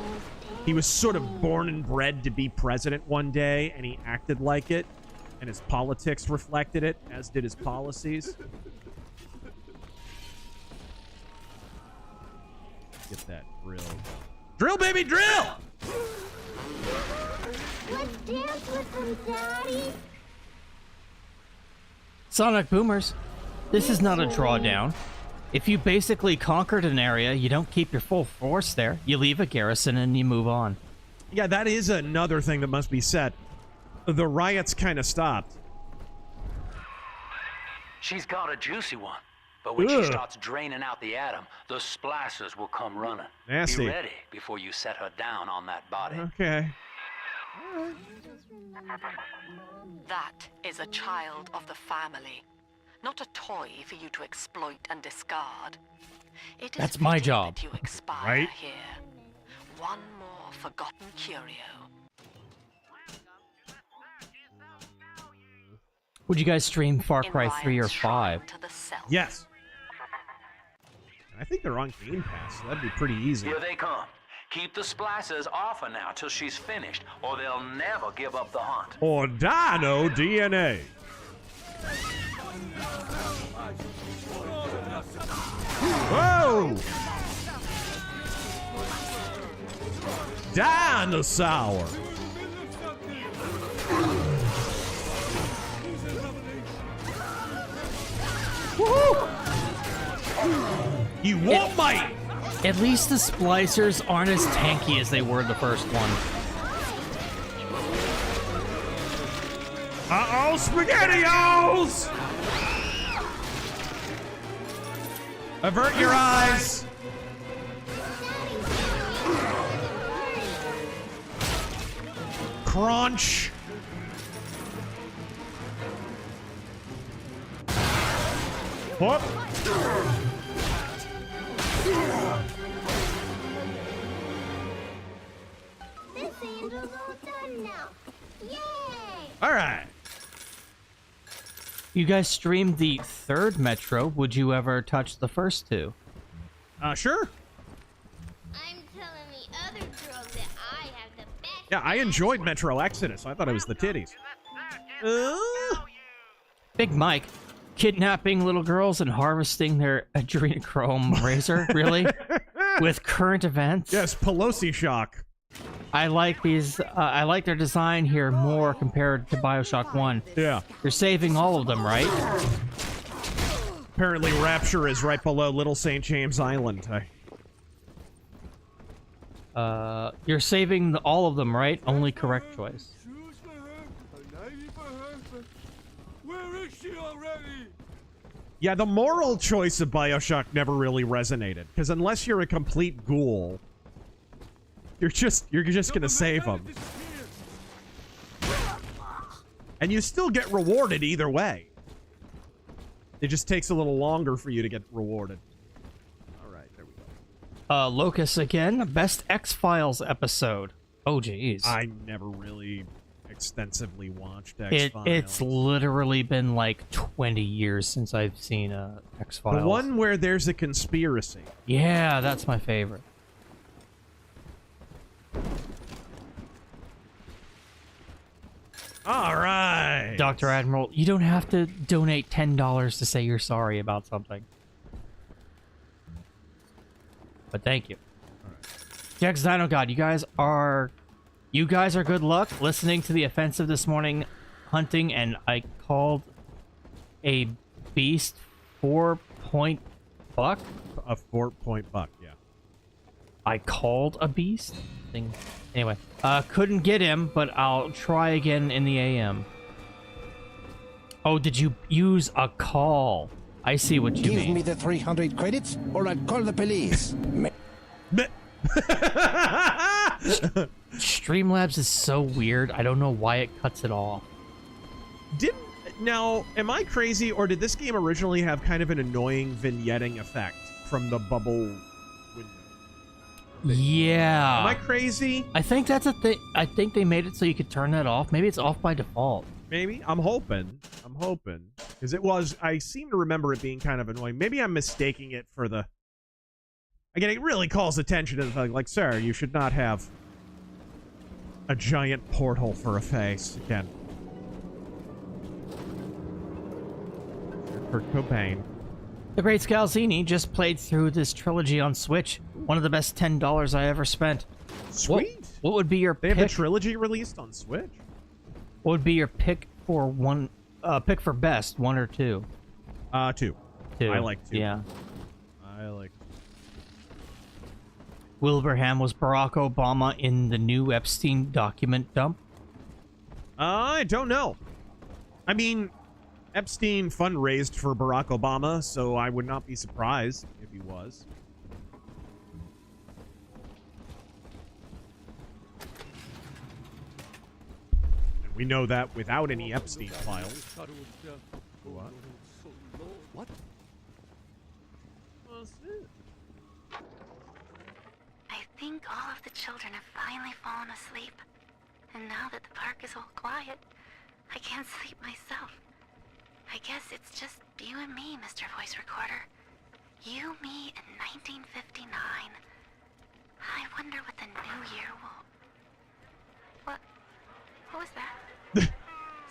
He was sort of born and bred to be president one day, and he acted like it, and his politics reflected it, as did his policies. Get that drill. Drill, baby, drill!
Let's dance with them, Daddy.
Sonic Boomers. This is not a drawdown. If you basically conquered an area, you don't keep your full force there. You leave a garrison and you move on.
Yeah, that is another thing that must be said. The riots kind of stopped.
She's got a juicy one. But when she starts draining out the atom, the splicers will come running.
Nasty.
Be ready before you set her down on that body.
Okay.
That is a child of the family, not a toy for you to exploit and discard. It is
That's my
fitting
job.
that you expire
Right?
here. One more forgotten curio.
Would you guys stream Far Cry 3 or 5?
Yes. I think they're on Game Pass, so that'd be pretty easy.
Here they come. Keep the splicers off her now till she's finished, or they'll never give up the hunt.
Or Dino DNA. Whoa! Dinosaur. Woohoo! You won't bite!
At least the splicers aren't as tanky as they were the first one.
Uh-oh, SpaghettiOs! Avert your eyes! Crunch! What?
This angel's all done now. Yay!
All right.
You guys streamed the third Metro. Would you ever touch the first two?
Sure.
I'm telling the other girls that I have the best.
Yeah, I enjoyed Metro Exodus. I thought it was the titties.
Big Mike, kidnapping little girls and harvesting their adrenochrome razor? Really? With current events?
Yes, Pelosi shock.
I like these. I like their design here more compared to Bioshock 1.
Yeah.
You're saving all of them, right?
Apparently Rapture is right below Little St. James Island.
You're saving all of them, right? Only correct choice.
Where is she already?
Yeah, the moral choice of Bioshock never really resonated. Because unless you're a complete ghoul, you're just gonna save them. And you still get rewarded either way. It just takes a little longer for you to get rewarded. Alright, there we go.
Locus again. Best X-Files episode. Oh, jeez.
I never really extensively watched X-Files.
It's literally been like 20 years since I've seen X-Files.
The one where there's a conspiracy.
Yeah, that's my favorite.
All right.
Dr. Admiral, you don't have to donate $10 to say you're sorry about something. But thank you. Jax Dino God, you guys are good luck listening to the offensive this morning hunting, and I called a beast 4-point buck.
A 4-point buck, yeah.
I called a beast thing. Anyway, couldn't get him, but I'll try again in the AM. Oh, did you use a call? I see what you mean.
Give me the 300 credits, or I'll call the police.
Streamlabs is so weird. I don't know why it cuts it off.
Now, am I crazy, or did this game originally have kind of an annoying vignetting effect from the bubble window?
Yeah.
Am I crazy?
I think that's a thing. I think they made it so you could turn that off. Maybe it's off by default.
Maybe. I'm hoping. Because it was, I seem to remember it being kind of annoying. Maybe I'm mistaking it for the... Again, it really calls attention to the fact, like, sir, you should not have a giant portal for a face. Again. Kurt Cobain.
The Great Scalzini just played through this trilogy on Switch. One of the best $10 I ever spent.
Sweet.
What would be your pick?
They have the trilogy released on Switch?
What would be your pick for pick for best, 1 or 2?
2.
2.
I like 2.
Yeah.
I like.
Wilbraham was Barack Obama in the new Epstein document dump?
I don't know. I mean, Epstein fundraised for Barack Obama, so I would not be surprised if he was. And we know that without any Epstein files. What?
What?
I think all of the children have finally fallen asleep. And now that the park is all quiet, I can't sleep myself. I guess it's just you and me, Mr. Voice Recorder. You, me, and 1959. I wonder what the new year will... What was that?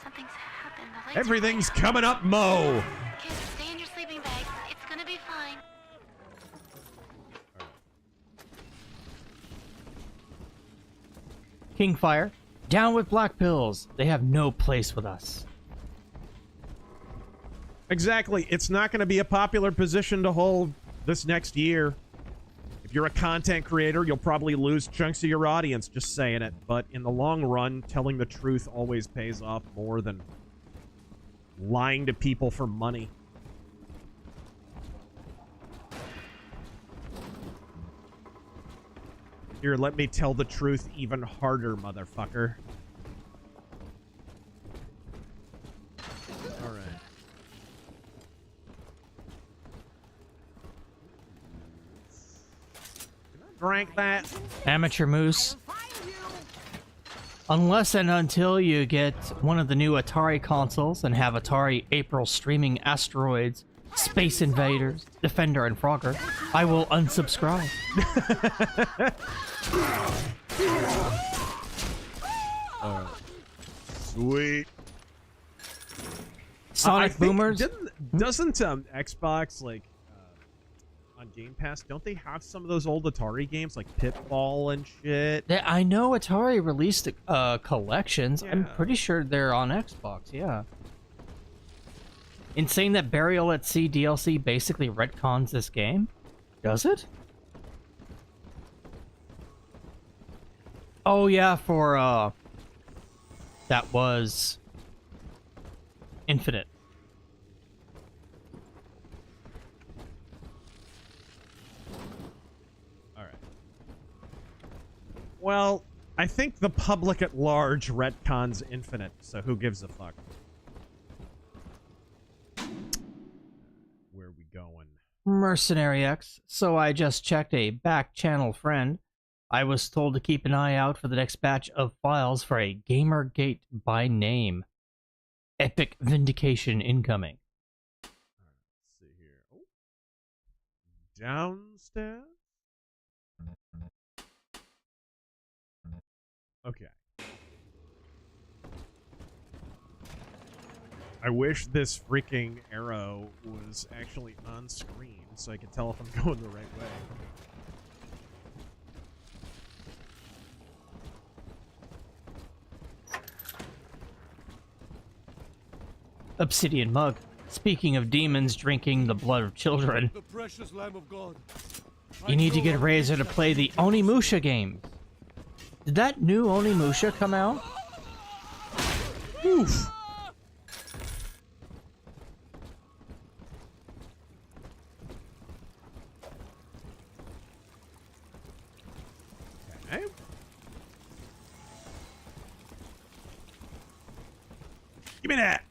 Something's happened. The lights are
Everything's
going
coming up, Mo!
Kids, stay in your sleeping bags. It's gonna be fine.
Kingfire. Down with black pills. They have no place with us.
Exactly. It's not going to be a popular position to hold this next year. If you're a content creator, you'll probably lose chunks of your audience, just saying it. But in the long run, telling the truth always pays off more than lying to people for money. Here, let me tell the truth even harder, motherfucker. Alright. Can I drank that?
Amateur Moose. Unless and until you get one of the new Atari consoles and have Atari April streaming Asteroids, Space Invaders, Defender, and Frogger, I will unsubscribe.
Sweet.
Sonic Boomers.
Doesn't Xbox, like, on Game Pass, don't they have some of those old Atari games, like Pitfall and shit?
I know Atari released collections.
Yeah.
I'm pretty sure they're on Xbox, yeah. In saying that Burial at Sea DLC basically retcons this game? Does it? Oh yeah, for that was Infinite.
Alright. Well, I think the public at large retcons Infinite, so who gives a fuck? Where are we going?
Mercenary X. So I just checked a back channel friend. I was told to keep an eye out for the next batch of files for a Gamergate by name. Epic vindication incoming.
Let's see here. Oh. Downstairs? Okay. I wish this freaking arrow was actually on screen so I could tell if I'm going the right way.
Obsidian Mug. Speaking of demons drinking the blood of children,
The precious Lamb of God.
you need to get Razor to play the Onimusha games. Did that new Onimusha come out?
Oof. Okay. Give me that.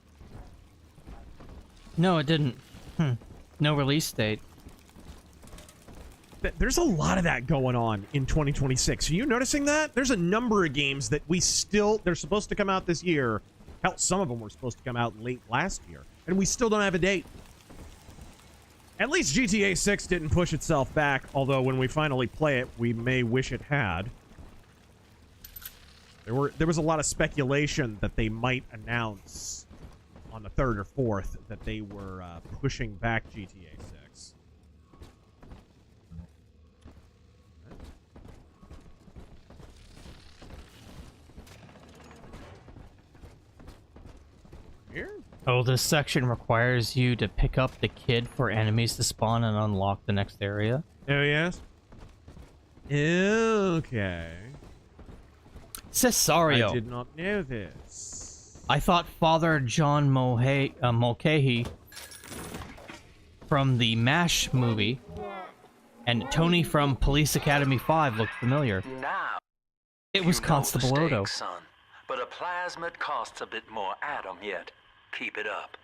No, it didn't. No release date.
There's a lot of that going on in 2026. Are you noticing that? There's a number of games that they're supposed to come out this year. Hell, some of them were supposed to come out late last year, and we still don't have a date. At least GTA 6 didn't push itself back, although when we finally play it, we may wish it had. There was a lot of speculation that they might announce on the 3rd or 4th that they were pushing back GTA 6. Here?
Oh, this section requires you to pick up the kid for enemies to spawn and unlock the next area.
Oh, yes? Okay.
Cesario.
I did not know this.
I thought Father John Mulcahy from the MASH movie and Tony from Police Academy 5 looked familiar.
Now,
It was Constable Odo.
Son, but a plasmid costs a bit more atom yet. Keep it up.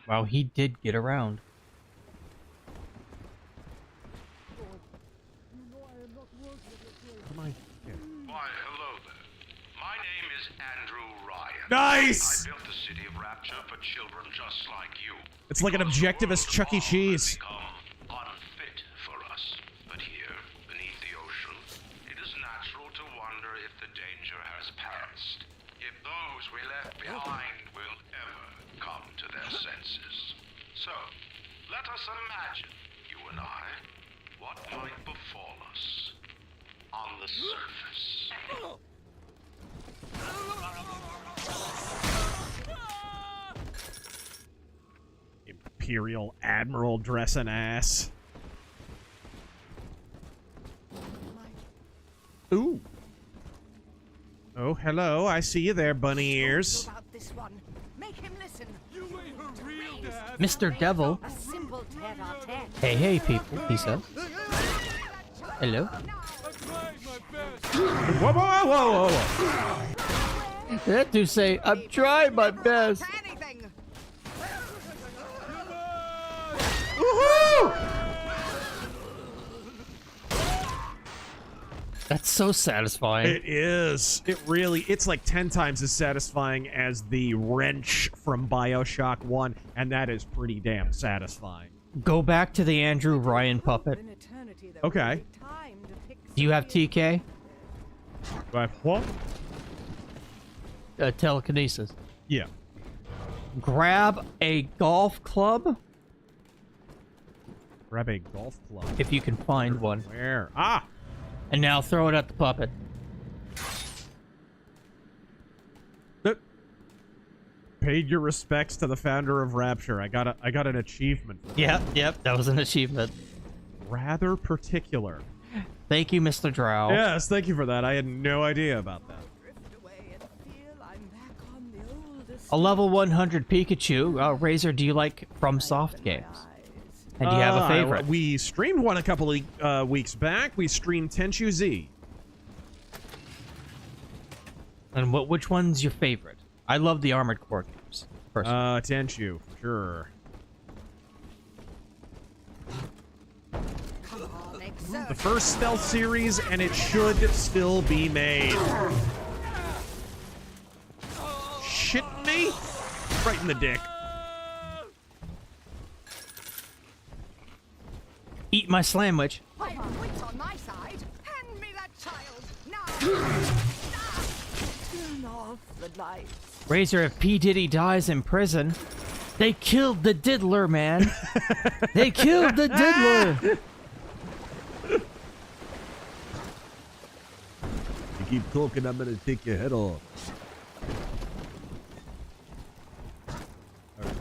Wow, he did get around.
Why, hello there. My name is Andrew Ryan.
Nice!
I built the city of Rapture for children just like you.
It's like an objectivist Chuck E. Cheese.
Unfit for us. But here, beneath the ocean, it is natural to wonder if the danger has passed. If those we left behind will ever come to their senses. So, let us imagine, you and I, what might befall us on the surface.
Imperial Admiral dressing ass. Ooh. Oh, hello. I see you there, bunny ears.
Mr. Devil. Hey, hey, people, he says. Hello.
Whoa, whoa, whoa, whoa, whoa.
They had to say, I'm trying my best.
Woohoo!
That's so satisfying.
It is. It really, it's like 10 times as satisfying as the wrench from Bioshock 1, and that is pretty damn satisfying.
Go back to the Andrew Ryan puppet.
Okay.
Do you have TK?
Do I have what?
Telekinesis.
Yeah.
Grab a golf club.
Grab a golf club.
If you can find one.
Where? Ah!
And now throw it at the puppet.
Paid your respects to the founder of Rapture. I got an achievement.
Yep, that was an achievement.
Rather particular.
Thank you, Mr. Drow.
Yes, thank you for that. I had no idea about that.
A level 100 Pikachu. Razor, do you like FromSoft games? And do you have a favorite?
We streamed one a couple of weeks back. We streamed Tenchu Z.
And which one's your favorite? I love the Armored Core games. Personally.
Tenchu, sure. The first stealth series, and it should still be made. Shitting me? Right in the dick.
Eat my sandwich.
I have wits on my side. Hand me that child now. Turn off the lights.
Razor, if P. Diddy dies in prison, they killed the diddler, man. They killed the diddler.
You keep talking, I'm gonna take your head off. Alright,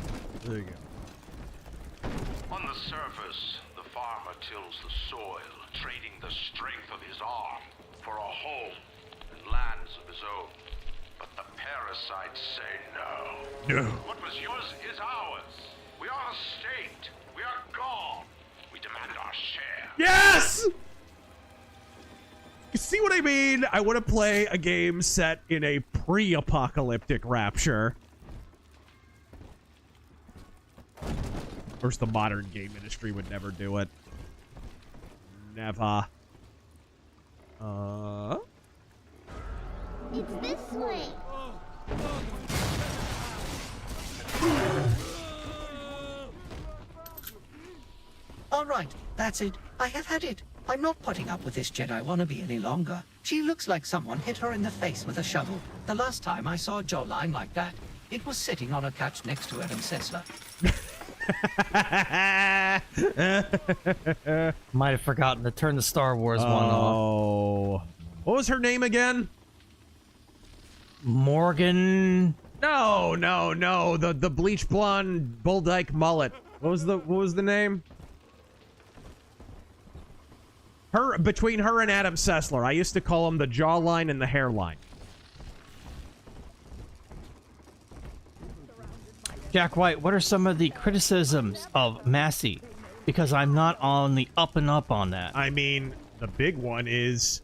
there you go.
On the surface, the farmer tills the soil, trading the strength of his arm for a home and lands of his own. But the parasites say no.
No.
What was yours is ours. We are a state. We are gone. We demand our share.
Yes! You see what I mean? I want to play a game set in a pre-apocalyptic Rapture. Of course, the modern game industry would never do it. Never.
It's this way.
All right, that's it. I have had it. I'm not putting up with this Jedi wannabe any longer. She looks like someone hit her in the face with a shovel. The last time I saw a jawline like that, it was sitting on a couch next to her in Cessla.
Might have forgotten to turn the Star Wars one off.
Oh. What was her name again?
Morgan
No, no, no. The bleach blonde bull dyke mullet. What was the name? Between her and Adam Sessler, I used to call him the jawline and the hairline.
Jack White, what are some of the criticisms of Massey? Because I'm not on the up and up on that.
I mean, the big one is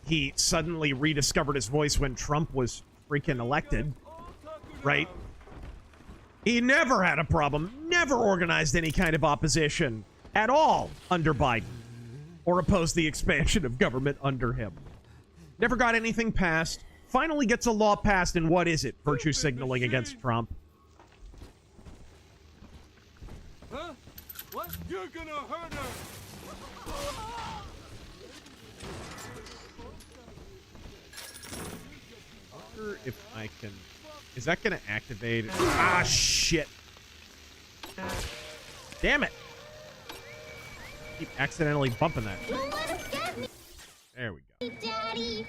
he suddenly rediscovered his voice when Trump was freaking elected, right? He never had a problem, never organized any kind of opposition at all under Biden, or opposed the expansion of government under him. Never got anything passed, finally gets a law passed, and what is it? Virtue signaling against Trump.
Huh? What? You're gonna hurt her!
I wonder if I can... Is that gonna activate it? Ah, shit. Damn it. Keep accidentally bumping that. There we go.
Daddy.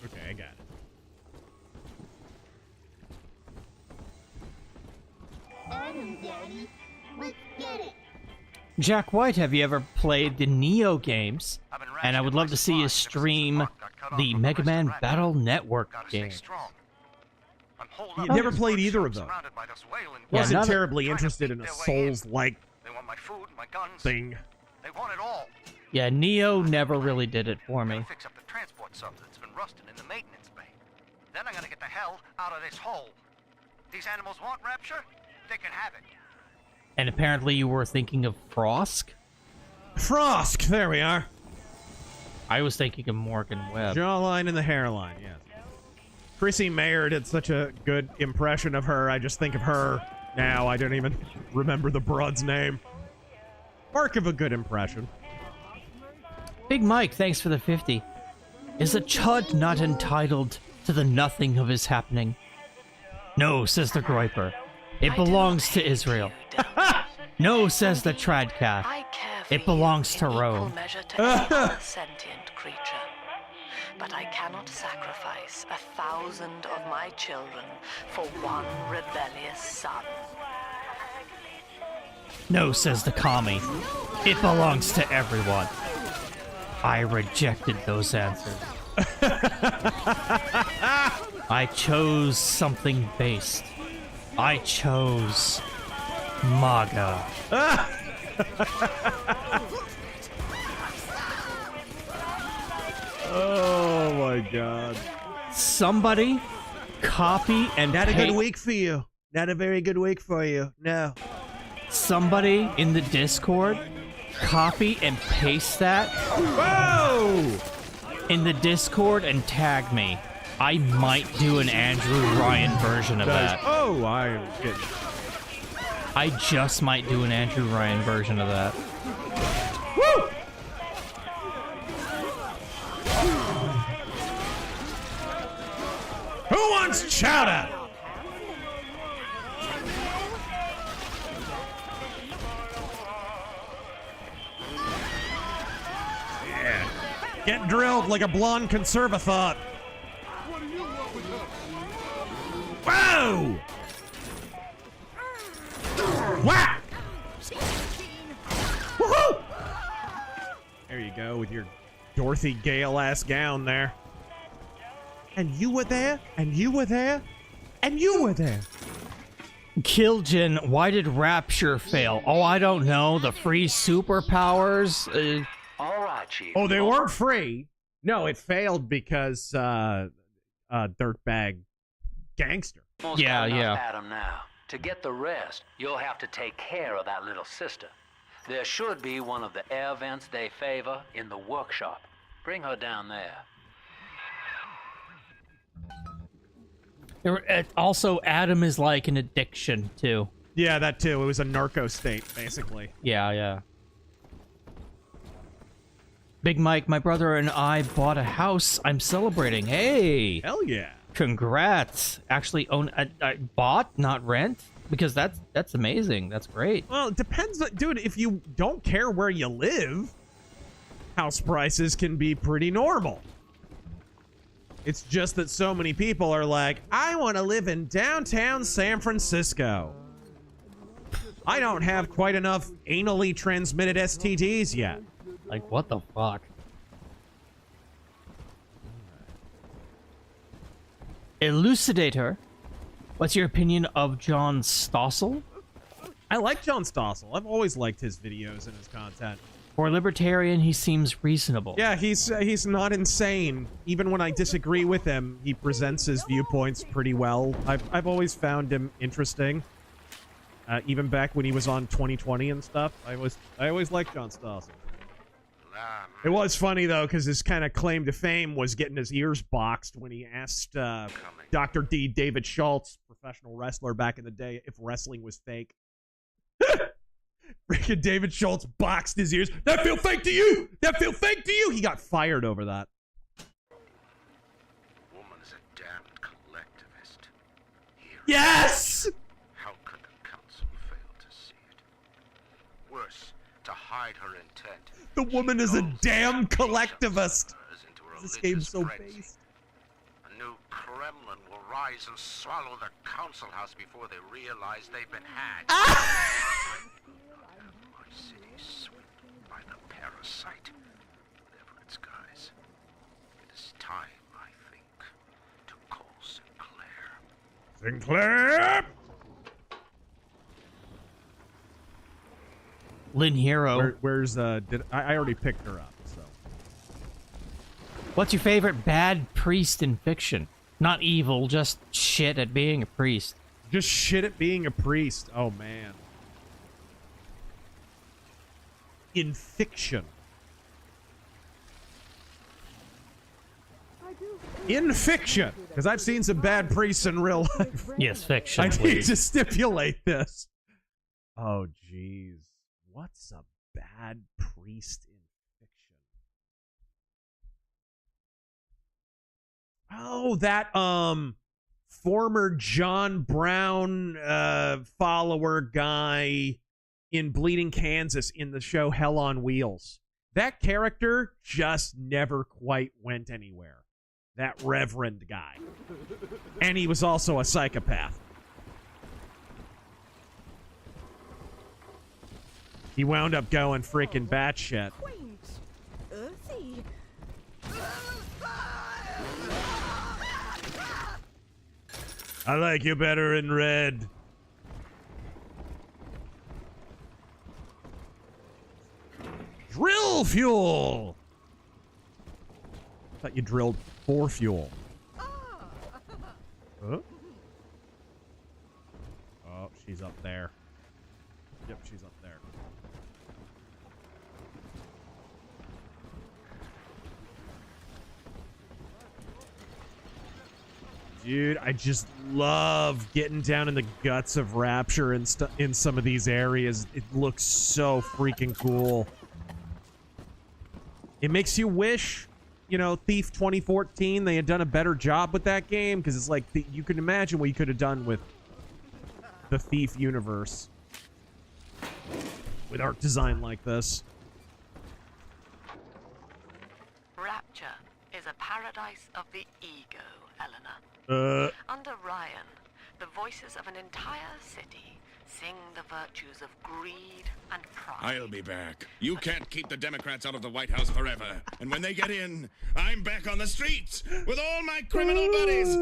Okay, I got it.
Adam, Daddy. Let's get it.
Jack White, have you ever played the Neo games? And I would love to see you stream the Mega Man Battle Network game.
You never played either of those. Wasn't terribly interested in a Souls-like thing.
They want it all.
Yeah, Neo never really did it for me.
Fix up the transport sub that's been rusting in the maintenance bay. Then I'm gonna get the hell out of this hole. These animals want rapture? They can have it.
And apparently you were thinking of Frosk?
Frosk! There we are.
I was thinking of Morgan Webb.
Jawline and the hairline, yes. Chrissy Mayer did such a good impression of her. I just think of her now. I don't even remember the broad's name. Mark of a good impression.
Big Mike, thanks for the 50. Is a chud not entitled to the nothing of his happening? No, says the Groiper. It belongs to Israel. No, says the Tradcat. It belongs to Rome.
Sentient creature. But I cannot sacrifice 1,000 of my children for one rebellious son.
No, says the commie. It belongs to everyone. I rejected those answers. I chose something based. I chose MAGA.
Oh my god.
Somebody copy and
Not a
paste.
good week for you. Not a very good week for you. No.
Somebody in the Discord copy and paste that.
Whoa!
In the Discord and tag me. I might do an Andrew Ryan version of that.
Oh, I'm kidding.
I just might do an Andrew Ryan version of that.
Woo! Who wants chowder? Yeah. Get drilled like a blonde conserva thought. Whoa! Whack! Woohoo! There you go with your Dorothy Gale-ass gown there. And you were there, and you were there, and you were there.
Killjin, why did Rapture fail? Oh, I don't know. The free superpowers?
All right, Chief.
Oh, they weren't free. No, it failed because dirtbag gangster.
Almost
Yeah,
got enough
yeah.
Adam now. To get the rest, you'll have to take care of that little sister. There should be one of the air vents they favor in the workshop. Bring her down there.
Also, Adam is like an addiction, too.
Yeah, that too. It was a narco state, basically.
Yeah, yeah. Big Mike, my brother and I bought a house. I'm celebrating. Hey!
Hell yeah.
Congrats. Actually bought, not rent? Because that's amazing. That's great.
Well, it depends. Dude, if you don't care where you live, house prices can be pretty normal. It's just that so many people are like, I want to live in downtown San Francisco. I don't have quite enough anally transmitted STDs yet.
Like, what the fuck? Elucidator, what's your opinion of John Stossel?
I like John Stossel. I've always liked his videos and his content.
For a libertarian, he seems reasonable.
Yeah, he's not insane. Even when I disagree with him, he presents his viewpoints pretty well. I've always found him interesting. Even back when he was on 2020 and stuff, I always liked John Stossel. It was funny though, because his kind of claim to fame was getting his ears boxed when he asked Dr. D. David Schultz, professional wrestler back in the day, if wrestling was fake. Freaking David Schultz boxed his ears. That feel fake to you? That feel fake to you? He got fired over that.
Woman is a damned collectivist.
Yes!
How could the council fail to see it? Worse, to hide her intent.
The woman is a damn collectivist. This game's so based.
A new Kremlin will rise and swallow the council house before they realize they've been had. My city swept by the parasite. Whatever its guise. It is time, I think, to call Sinclair.
Sinclair!
Lynn Hero.
Where's I already picked her up, so.
What's your favorite bad priest in fiction? Not evil, just shit at being a priest.
Just shit at being a priest. Oh, man. In fiction. In fiction. Because I've seen some bad priests in real life.
Yes, fiction.
I need
please.
to stipulate this. Oh, jeez. What's a bad priest in fiction? Oh, that former John Brown follower guy in Bleeding Kansas in the show Hell on Wheels. That character just never quite went anywhere. That reverend guy. And he was also a psychopath. He wound up going freaking batshit.
Quaint, earthy.
I like you better in red. Drill fuel! Thought you drilled for fuel. Huh? Oh, she's up there. Yep, she's up there. Dude, I just love getting down in the guts of Rapture and in some of these areas. It looks so freaking cool. It makes you wish, you know, Thief 2014, they had done a better job with that game, because it's like, you can imagine what you could have done with the Thief universe with art design like this.
Rapture is a paradise of the ego, Eleanor. Under Ryan, the voices of an entire city sing the virtues of greed and pride.
I'll be back. You can't keep the Democrats out of the White House forever. And when they get in, I'm back on the streets with all my criminal buddies.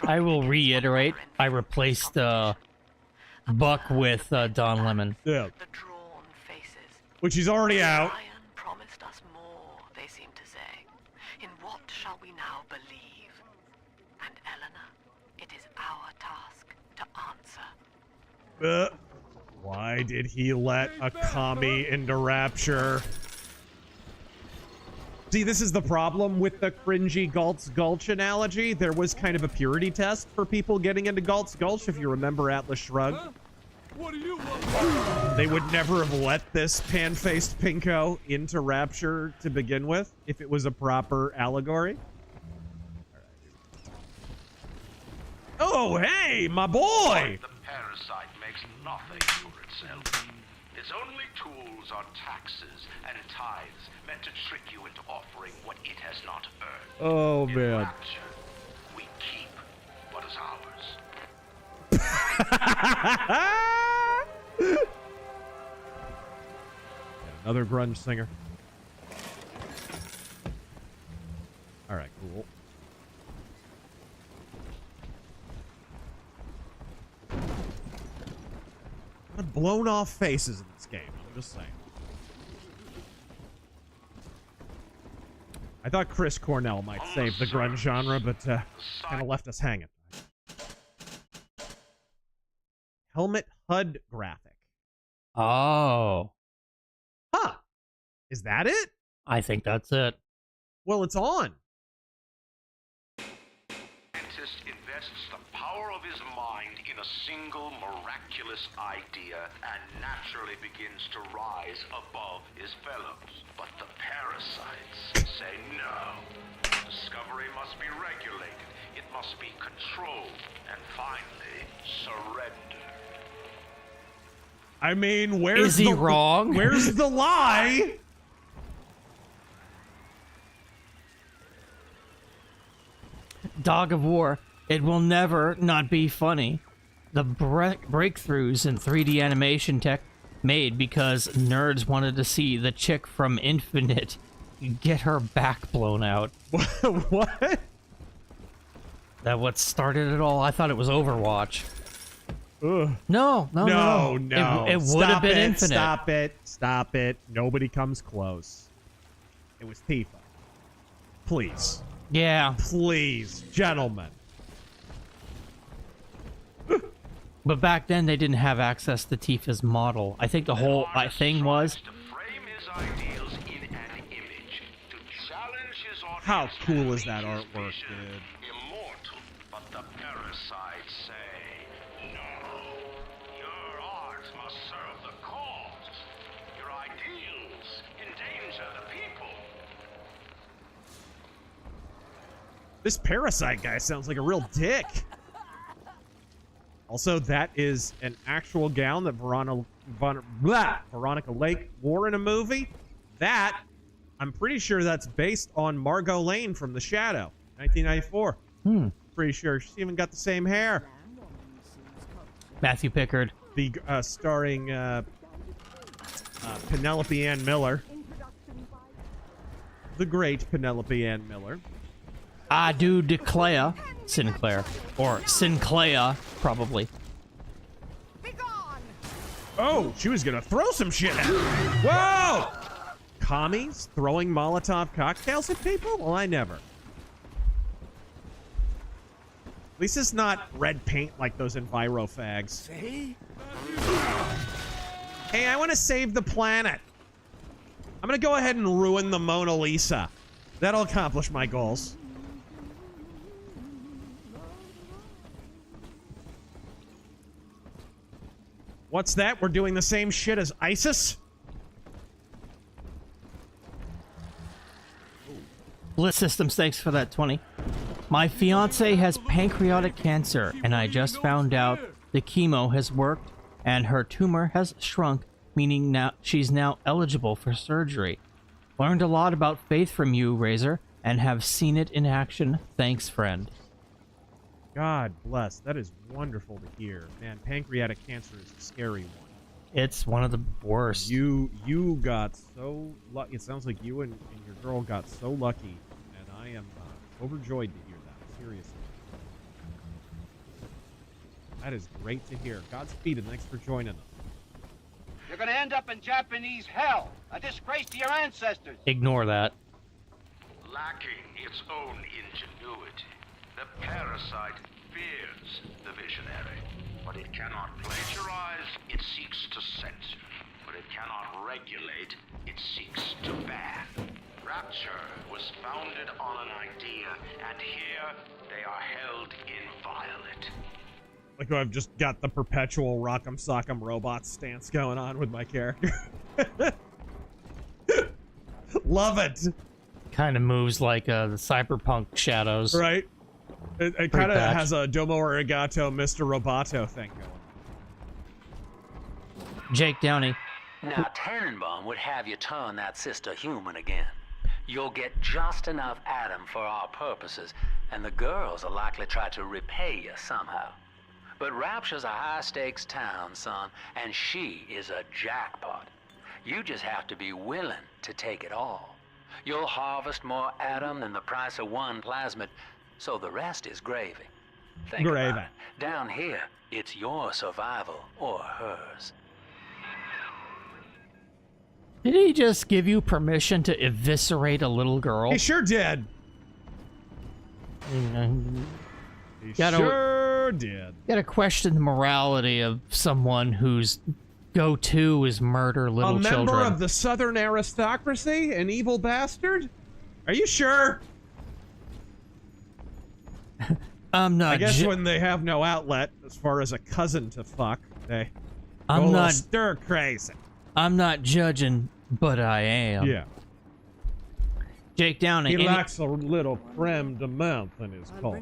I will reiterate, I replaced Buck with Don Lemon.
Yeah. Which he's already out.
Ryan promised us more, they seem to say. In what shall we now believe? And Eleanor, it is our task to answer.
Why did he let a commie into Rapture? See, this is the problem with the cringy Galt's Gulch analogy. There was kind of a purity test for people getting into Galt's Gulch, if you remember Atlas Shrugged.
What do you want?
They would never have let this pan-faced pinko into Rapture to begin with, if it was a proper allegory. Oh, hey, my boy!
The parasite makes makes nothing for itself. Its only tools are taxes and tithes meant to trick you into offering what it has not earned.
Oh,
In
man.
Rapture, we keep what is ours.
Another grunge singer. All right, cool. Blown off faces in this game. I'm just saying. I thought Chris Cornell might save the grunge genre, but kind of left us hanging. Helmet HUD graphic.
Oh.
Huh. Is that it?
I think that's it.
Well, it's on.
Scientist invests the power of his mind in a single miraculous idea and naturally begins to rise above his fellows. But the parasites say no. Discovery must be regulated. It must be controlled. And finally, surrender.
I mean, where's
Is he wrong?
Where's the lie?
Dog of War. It will never not be funny. The breakthroughs in 3D animation tech made because nerds wanted to see the chick from Infinite get her back blown out.
What?
That what started it all? I thought it was Overwatch.
Ugh.
No. It would have been Infinite.
Stop it. Nobody comes close. It was Tifa. Please.
Yeah.
Please, gentlemen.
But back then they didn't have access to Tifa's model. I think the whole thing was
how cool is that artwork, dude?
Immortal, but the parasites say no. Your art must serve the cause. Your ideals endanger the people.
This parasite guy sounds like a real dick. Also, that is an actual gown that Veronica Lake wore in a movie. That, I'm pretty sure that's based on Margot Lane from The Shadow, 1994. Pretty sure she's even got the same hair.
Matthew Pickard.
The starring Penelope Ann Miller. The great Penelope Ann Miller.
I do declare Sinclair. Or Sinclair, probably.
Oh, she was gonna throw some shit at me. Whoa! Commies throwing Molotov cocktails at people? Well, I never. At least it's not red paint like those Enviro fags. Hey, I want to save the planet. I'm gonna go ahead and ruin the Mona Lisa. That'll accomplish my goals. What's that? We're doing the same shit as ISIS?
Bliss Systems, thanks for that 20. My fiance has pancreatic cancer, and I just found out the chemo has worked and her tumor has shrunk, meaning now she's now eligible for surgery. Learned a lot about faith from you, Razor, and have seen it in action. Thanks, friend.
God bless. That is wonderful to hear. Man, pancreatic cancer is a scary one.
It's one of the worst.
You got so lucky. It sounds like you and your girl got so lucky, and I am overjoyed to hear that. Seriously. That is great to hear. Godspeed, and thanks for joining us.
You're gonna end up in Japanese hell, a disgrace to your ancestors.
Ignore that.
Lacking its own ingenuity, the parasite fears the visionary. What it cannot plagiarize, it seeks to censor. What it cannot regulate, it seeks to ban. Rapture was founded on an idea, and here they are held inviolate.
Like I've just got the perpetual rock'em sock'em robot stance going on with my character. Love it.
Kind of moves like the cyberpunk shadows.
Right. It kind of has a Domo Arigato, Mr. Roboto thing going on.
Jake Downey.
Now, Tenenbaum would have you turn that sister human again. You'll get just enough Adam for our purposes, and the girls will likely try to repay you somehow. But Rapture's a high-stakes town, son, and she is a jackpot. You just have to be willing to take it all. You'll harvest more Adam than the price of one plasmid, so the rest is gravy. Think
Gravy.
about it. Down here, it's your survival or hers.
Did he just give you permission to eviscerate a little girl?
He sure did. He sure did.
Gotta question the morality of someone whose go-to is murder little children.
A member of the Southern aristocracy? An evil bastard? Are you sure?
I'm not.
I guess when they have no outlet as far as a cousin to fuck, they
I'm
go a
not
little stir crazy.
I'm not judging, but I am.
Yeah.
Jake Downey.
He lacks a little creme de menthe in his coat.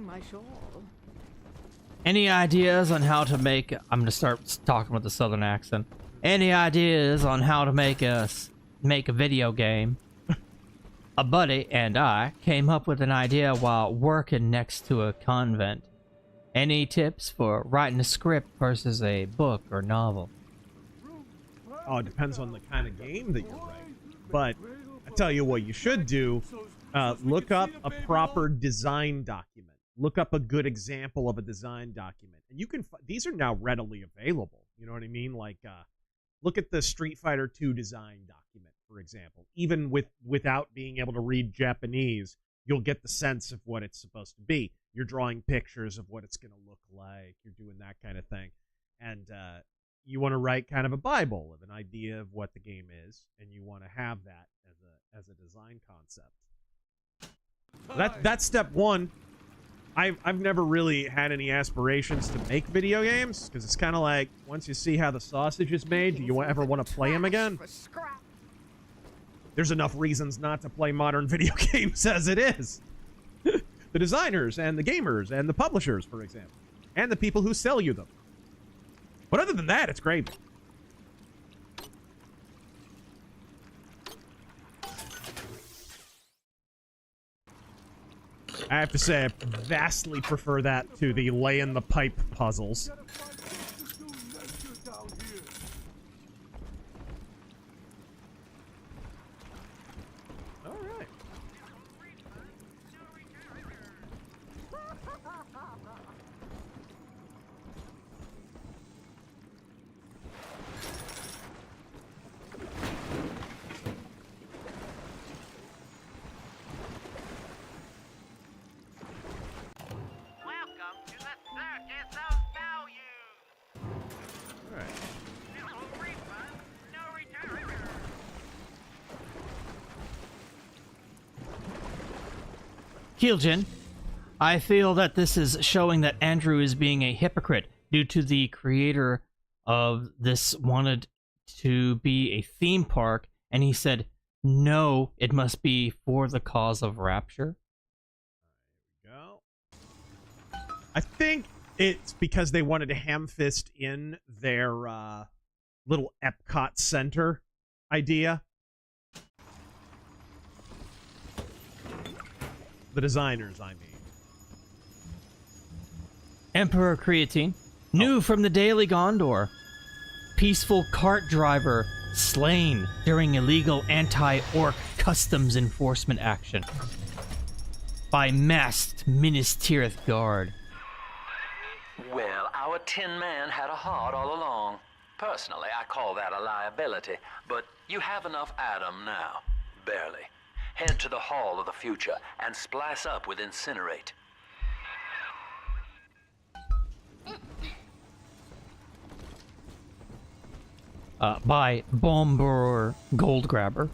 Any ideas on how to make... I'm gonna start talking with the southern accent. Any ideas on how to make a video game? A buddy and I came up with an idea while working next to a convent. Any tips for writing a script versus a book or novel?
Oh, it depends on the kind of game that you write. But I tell you what you should do. Look up a proper design document. Look up a good example of a design document. And you can... These are now readily available. You know what I mean? Like, look at the Street Fighter 2 design document, for example. Even without being able to read Japanese, you'll get the sense of what it's supposed to be. You're drawing pictures of what it's going to look like. You're doing that kind of thing. And you want to write kind of a Bible of an idea of what the game is, and you want to have that as a design concept. That's step one. I've never really had any aspirations to make video games, because it's kind of like, once you see how the sausage is made, do you ever want to play them again? There's enough reasons not to play modern video games as it is. The designers and the gamers and the publishers, for example, and the people who sell you them. But other than that, it's great. I have to say, I vastly prefer that to the lay-in-the-pipe puzzles. Alright.
Keeljan, I feel that this is showing that Andrew is being a hypocrite due to the creator of this wanted to be a theme park, and he said, no, it must be for the cause of Rapture.
There we go. I think it's because they wanted to ham-fist in their little Epcot Center idea. The designers, I mean.
Emperor Creatine, new from the Daily Gondor. Peaceful cart driver slain during illegal anti-orc customs enforcement action by masked Minas Tirith guard.
Well, our Tin Man had a heart all along. Personally, I call that a liability, but you have enough Adam now. Barely. Head to the Hall of the Future and splice up with Incinerate.
By Bomber Gold Grabber.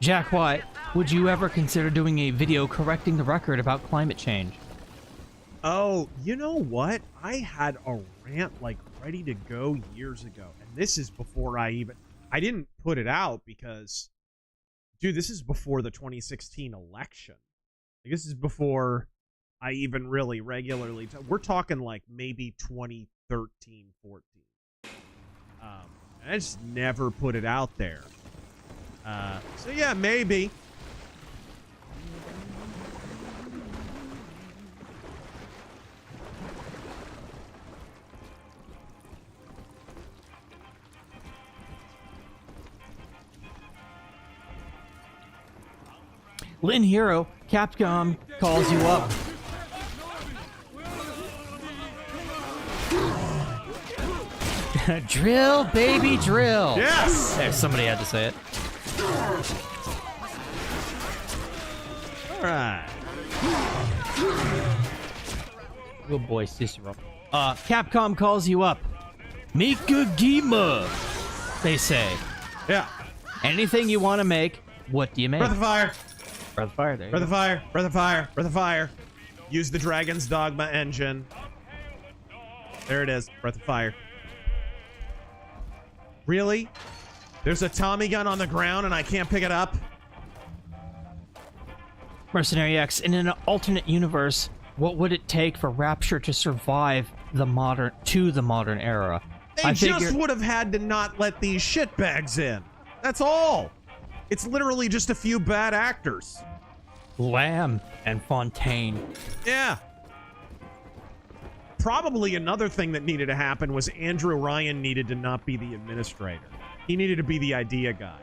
Jack White, would you ever consider doing a video correcting the record about climate change?
Oh, you know what? I had a rant like ready to go years ago, and this is before I didn't put it out because, dude, this is before the 2016 election. Like, this is before I even really regularly... We're talking like maybe 2013, 14. I just never put it out there. So yeah, maybe.
Lynn Hero, Capcom calls you up. Drill, baby, drill.
Yes!
There, somebody had to say it.
All right.
Good boy, Cicero. Capcom calls you up. Mikagima, they say.
Yeah.
Anything you want to make, what do you make?
Breath of Fire.
Breath of Fire, there you
Breath
go.
of Fire. Breath of Fire. Breath of Fire. Use the Dragon's Dogma engine. There it is. Breath of Fire. Really? There's a Tommy gun on the ground and I can't pick it up?
Mercenary X, in an alternate universe, what would it take for Rapture to survive the modern era?
They just would have had to not let these shitbags in. That's all. It's literally just a few bad actors.
Lamb and Fontaine.
Yeah. Probably another thing that needed to happen was Andrew Ryan needed to not be the administrator. He needed to be the idea guy.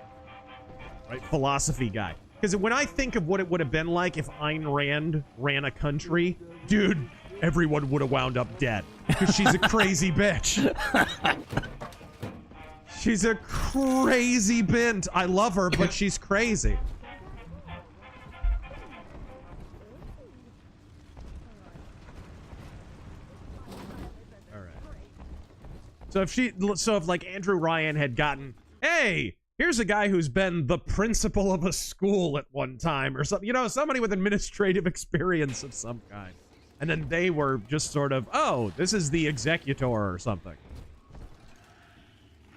Right? Philosophy guy. Because when I think of what it would have been like if Ayn Rand ran a country, dude, everyone would have wound up dead. Because she's a crazy bitch. She's a crazy bint. I love her, but she's crazy. All right. So if like Andrew Ryan had gotten, hey, here's a guy who's been the principal of a school at one time or something, you know, somebody with administrative experience of some kind. And then they were just sort of, oh, this is the executor or something.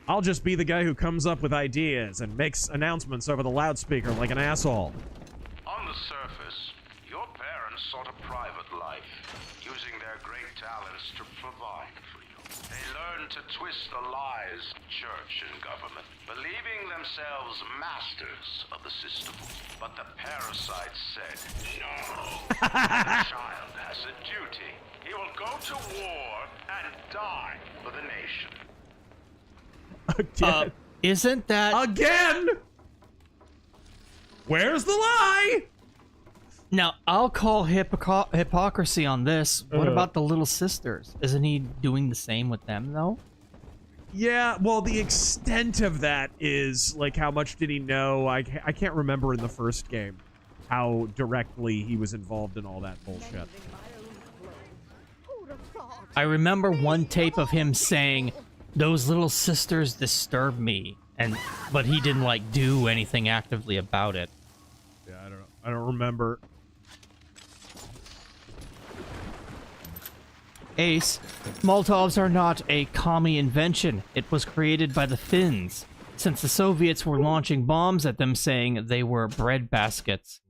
I'll just be the guy who comes up with ideas and makes announcements over the loudspeaker like an asshole.
On the surface, your parents sought a private life, using their great talents to provide for you. They learned to twist the lies of church and government, believing themselves masters of the system. But the parasites said, no, the child has a duty. He will go to war and die for the nation.
Again.
Isn't that...
Again? Where's the lie?
Now, I'll call hypocrisy on this. What about the little sisters? Isn't he doing the same with them, though?
Yeah, well, the extent of that is, like, how much did he know? I can't remember in the first game how directly he was involved in all that bullshit.
I remember one tape of him saying, those little sisters disturb me, but he didn't, like, do anything actively about it.
Yeah, I don't remember.
Ace, Molotovs are not a commie invention. It was created by the Finns, since the Soviets were launching bombs at them saying they were bread baskets.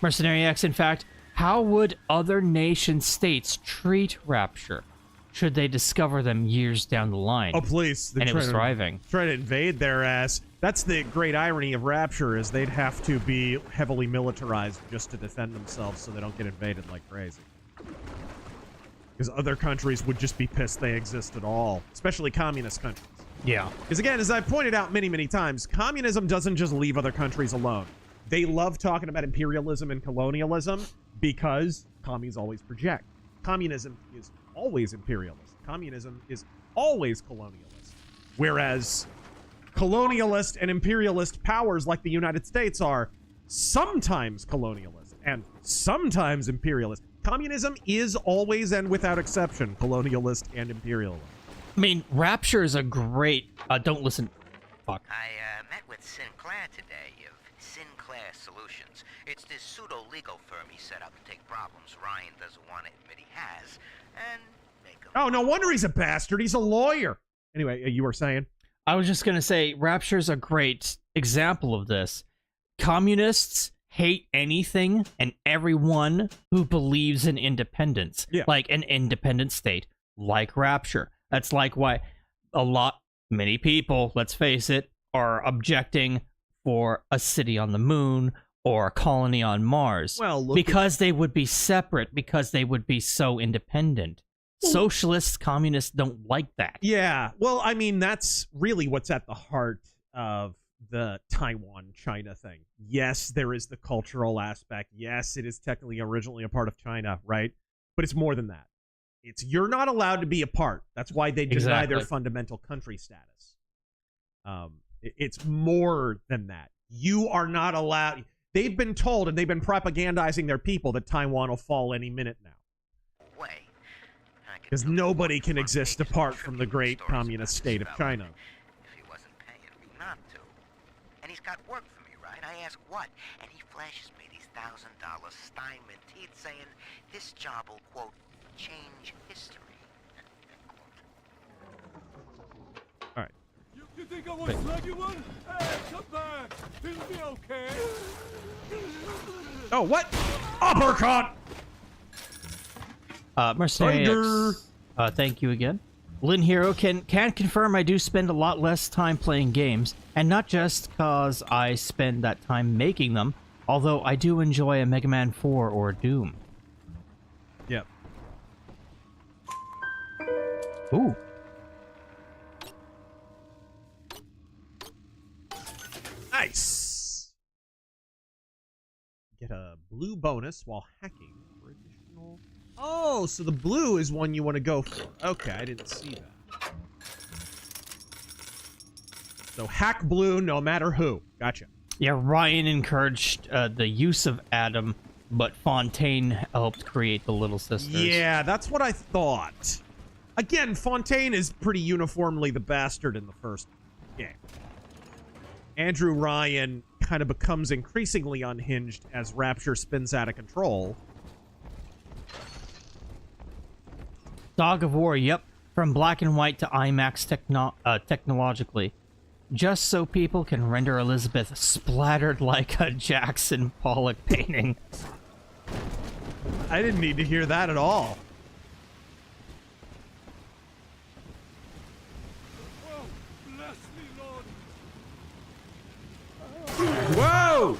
Mercenary X, in fact, how would other nation states treat Rapture should they discover them years down the line?
Oh, please.
And it was thriving.
Try to invade their ass. That's the great irony of Rapture, is they'd have to be heavily militarized just to defend themselves so they don't get invaded like crazy. Because other countries would just be pissed they exist at all, especially communist countries.
Yeah.
Because again, as I've pointed out many, many times, communism doesn't just leave other countries alone. They love talking about imperialism and colonialism because commies always project. Communism is always imperialist. Communism is always colonialist. Whereas colonialist and imperialist powers like the United States are sometimes colonialist and sometimes imperialist. Communism is always and without exception colonialist and imperialist.
I mean, Rapture is a great... don't listen... Fuck.
I met with Sinclair today of Sinclair Solutions. It's this pseudo-legal firm he set up to take problems Ryan doesn't want to admit he has, and make them...
Oh, no wonder he's a bastard. He's a lawyer. Anyway, you were saying?
I was just going to say, Rapture's a great example of this. Communists hate anything and everyone who believes in independence, like an independent state, like Rapture. That's like why many people, let's face it, are objecting for a city on the moon or a colony on Mars.
Well,
because they would be separate, because they would be so independent. Socialists, communists don't like that.
Yeah, well, I mean, that's really what's at the heart of the Taiwan-China thing. Yes, there is the cultural aspect. Yes, it is technically originally a part of China, right? But it's more than that. It's you're not allowed to be a part. That's why they deny their fundamental country status. It's more than that. You are not allowed. They've been told, and they've been propagandizing their people, that Taiwan will fall any minute now. Because nobody can exist apart from the great communist state of China.
If he wasn't paying me not to. And he's got work for me, right? I ask what? And he flashes me these $1,000 Steinman teeth saying, this job will, quote, change history.
All right.
You think I won't slug you one? Hey, come back. It'll be okay.
Oh, what? Uppercut!
Mercedes, thank you again. Lynn Hero can confirm I do spend a lot less time playing games, and not just because I spend that time making them, although I do enjoy a Mega Man 4 or Doom.
Yep.
Ooh.
Nice! Get a blue bonus while hacking for additional... Oh, so the blue is one you want to go for. Okay, I didn't see that. So hack blue no matter who. Gotcha.
Yeah, Ryan encouraged the use of Adam, but Fontaine helped create the Little Sisters.
Yeah, that's what I thought. Again, Fontaine is pretty uniformly the bastard in the first game. Andrew Ryan kind of becomes increasingly unhinged as Rapture spins out of control.
Dog of War, yep. From black and white to IMAX technologically. Just so people can render Elizabeth splattered like a Jackson Pollock painting.
I didn't need to hear that at all. Whoa!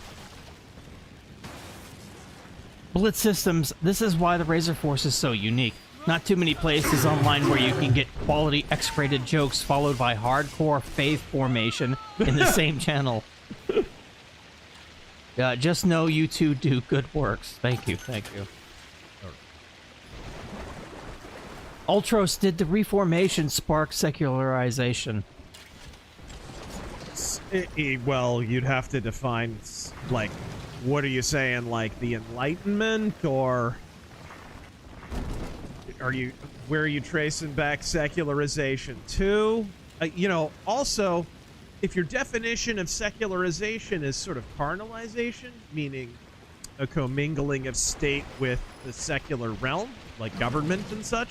Blitz Systems, this is why the Razor Force is so unique. Not too many places online where you can get quality X-rated jokes followed by hardcore faith formation in the same channel. Just know you two do good works. Thank you, thank you. Ultros, did the Reformation spark secularization?
Well, you'd have to define, like, what are you saying, like the Enlightenment, or... where are you tracing back secularization to? You know, also, if your definition of secularization is sort of carnalization, meaning a commingling of state with the secular realm, like government and such,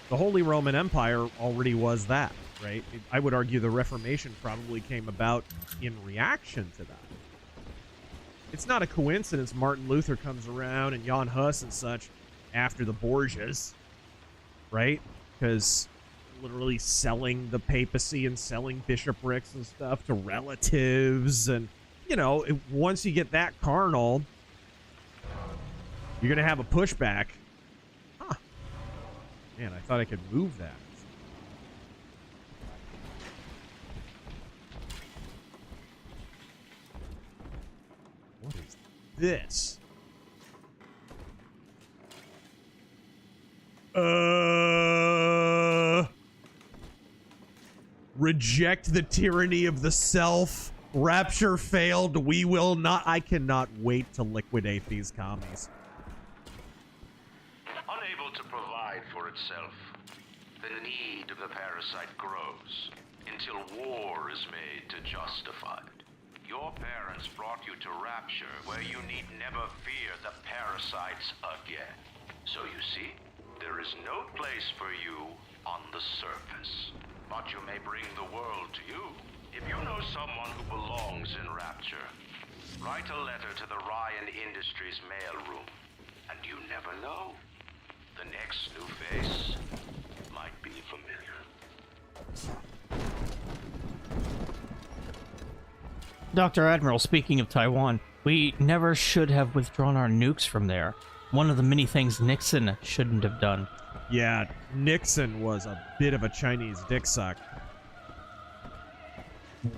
the Holy Roman Empire already was that, right? I would argue the Reformation probably came about in reaction to that. It's not a coincidence Martin Luther comes around and Jan Hus and such after the Borgias. Right? Because literally selling the papacy and selling bishoprics and stuff to relatives. And, you know, once you get that carnal, you're going to have a pushback. Huh. Man, I thought I could move that. What is this? Reject the tyranny of the self. Rapture failed. We will not. I cannot wait to liquidate these commies.
Unable to provide for itself, the need of the parasite grows until war is made to justify it. Your parents brought you to Rapture, where you need never fear the parasites again. So you see, there is no place for you on the surface. But you may bring the world to you if you know someone who belongs in Rapture. Write a letter to the Ryan Industries mailroom, and you never know. The next new face might be familiar.
Dr. Admiral, speaking of Taiwan, we never should have withdrawn our nukes from there. One of the many things Nixon shouldn't have done.
Yeah, Nixon was a bit of a Chinese dick suck.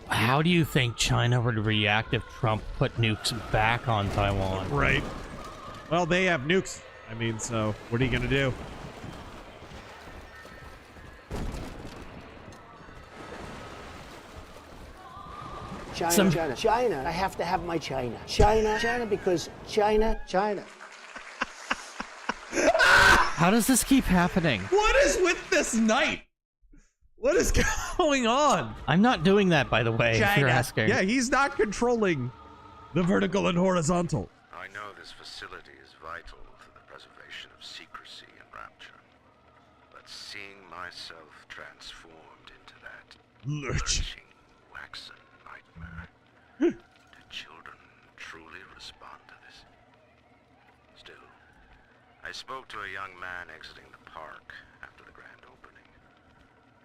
How do you think China would react if Trump put nukes back on Taiwan?
Right. Well, they have nukes. I mean, so what are you gonna do?
China. I have to have my China. China, because China.
How does this keep happening?
What is with this night? What is going on?
I'm not doing that, by the way, if you're asking.
Yeah, he's not controlling the vertical and horizontal.
I know this facility is vital to the preservation of secrecy and rapture, but seeing myself transformed into that lurching, waxen nightmare, do children truly respond to this? Still, I spoke to a young man exiting the park after the grand opening,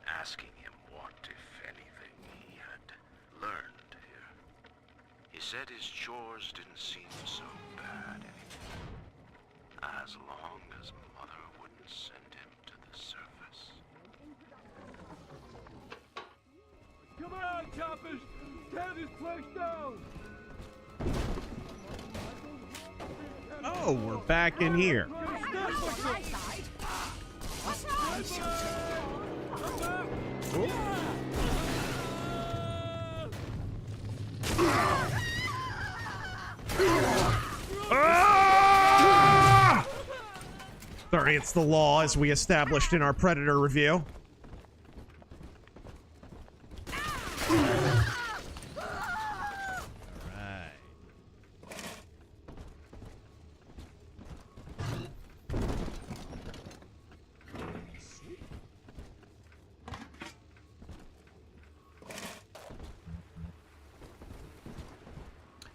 asking him what, if anything, he had learned here. He said his chores didn't seem so bad anymore, as long as Mother wouldn't send him to the surface.
Come on, choppers! Tear this place down!
Oh, we're back in here. Ah! Sorry, it's the law as we established in our Predator review.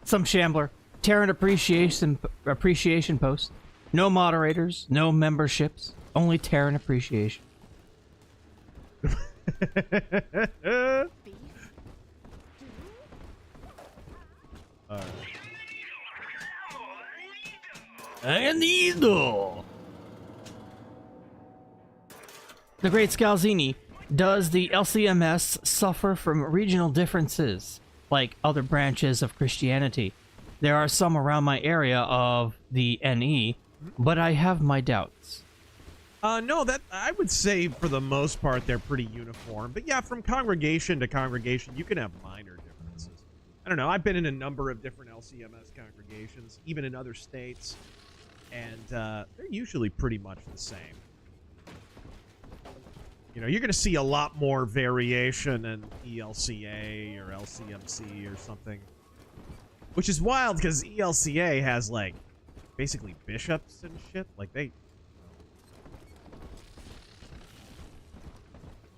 Some Shambler. Terran appreciation post. No moderators, no memberships, only Terran appreciation. Anido. The Great Scalzini. Does the LCMS suffer from regional differences, like other branches of Christianity? There are some around my area of the NE, but I have my doubts.
No, that I would say for the most part they're pretty uniform. But yeah, from congregation to congregation, you can have minor differences. I don't know. I've been in a number of different LCMS congregations, even in other states, and they're usually pretty much the same. You know, you're going to see a lot more variation in ELCA or LCMC or something. Which is wild, because ELCA has, like, basically bishops and shit. Like, they...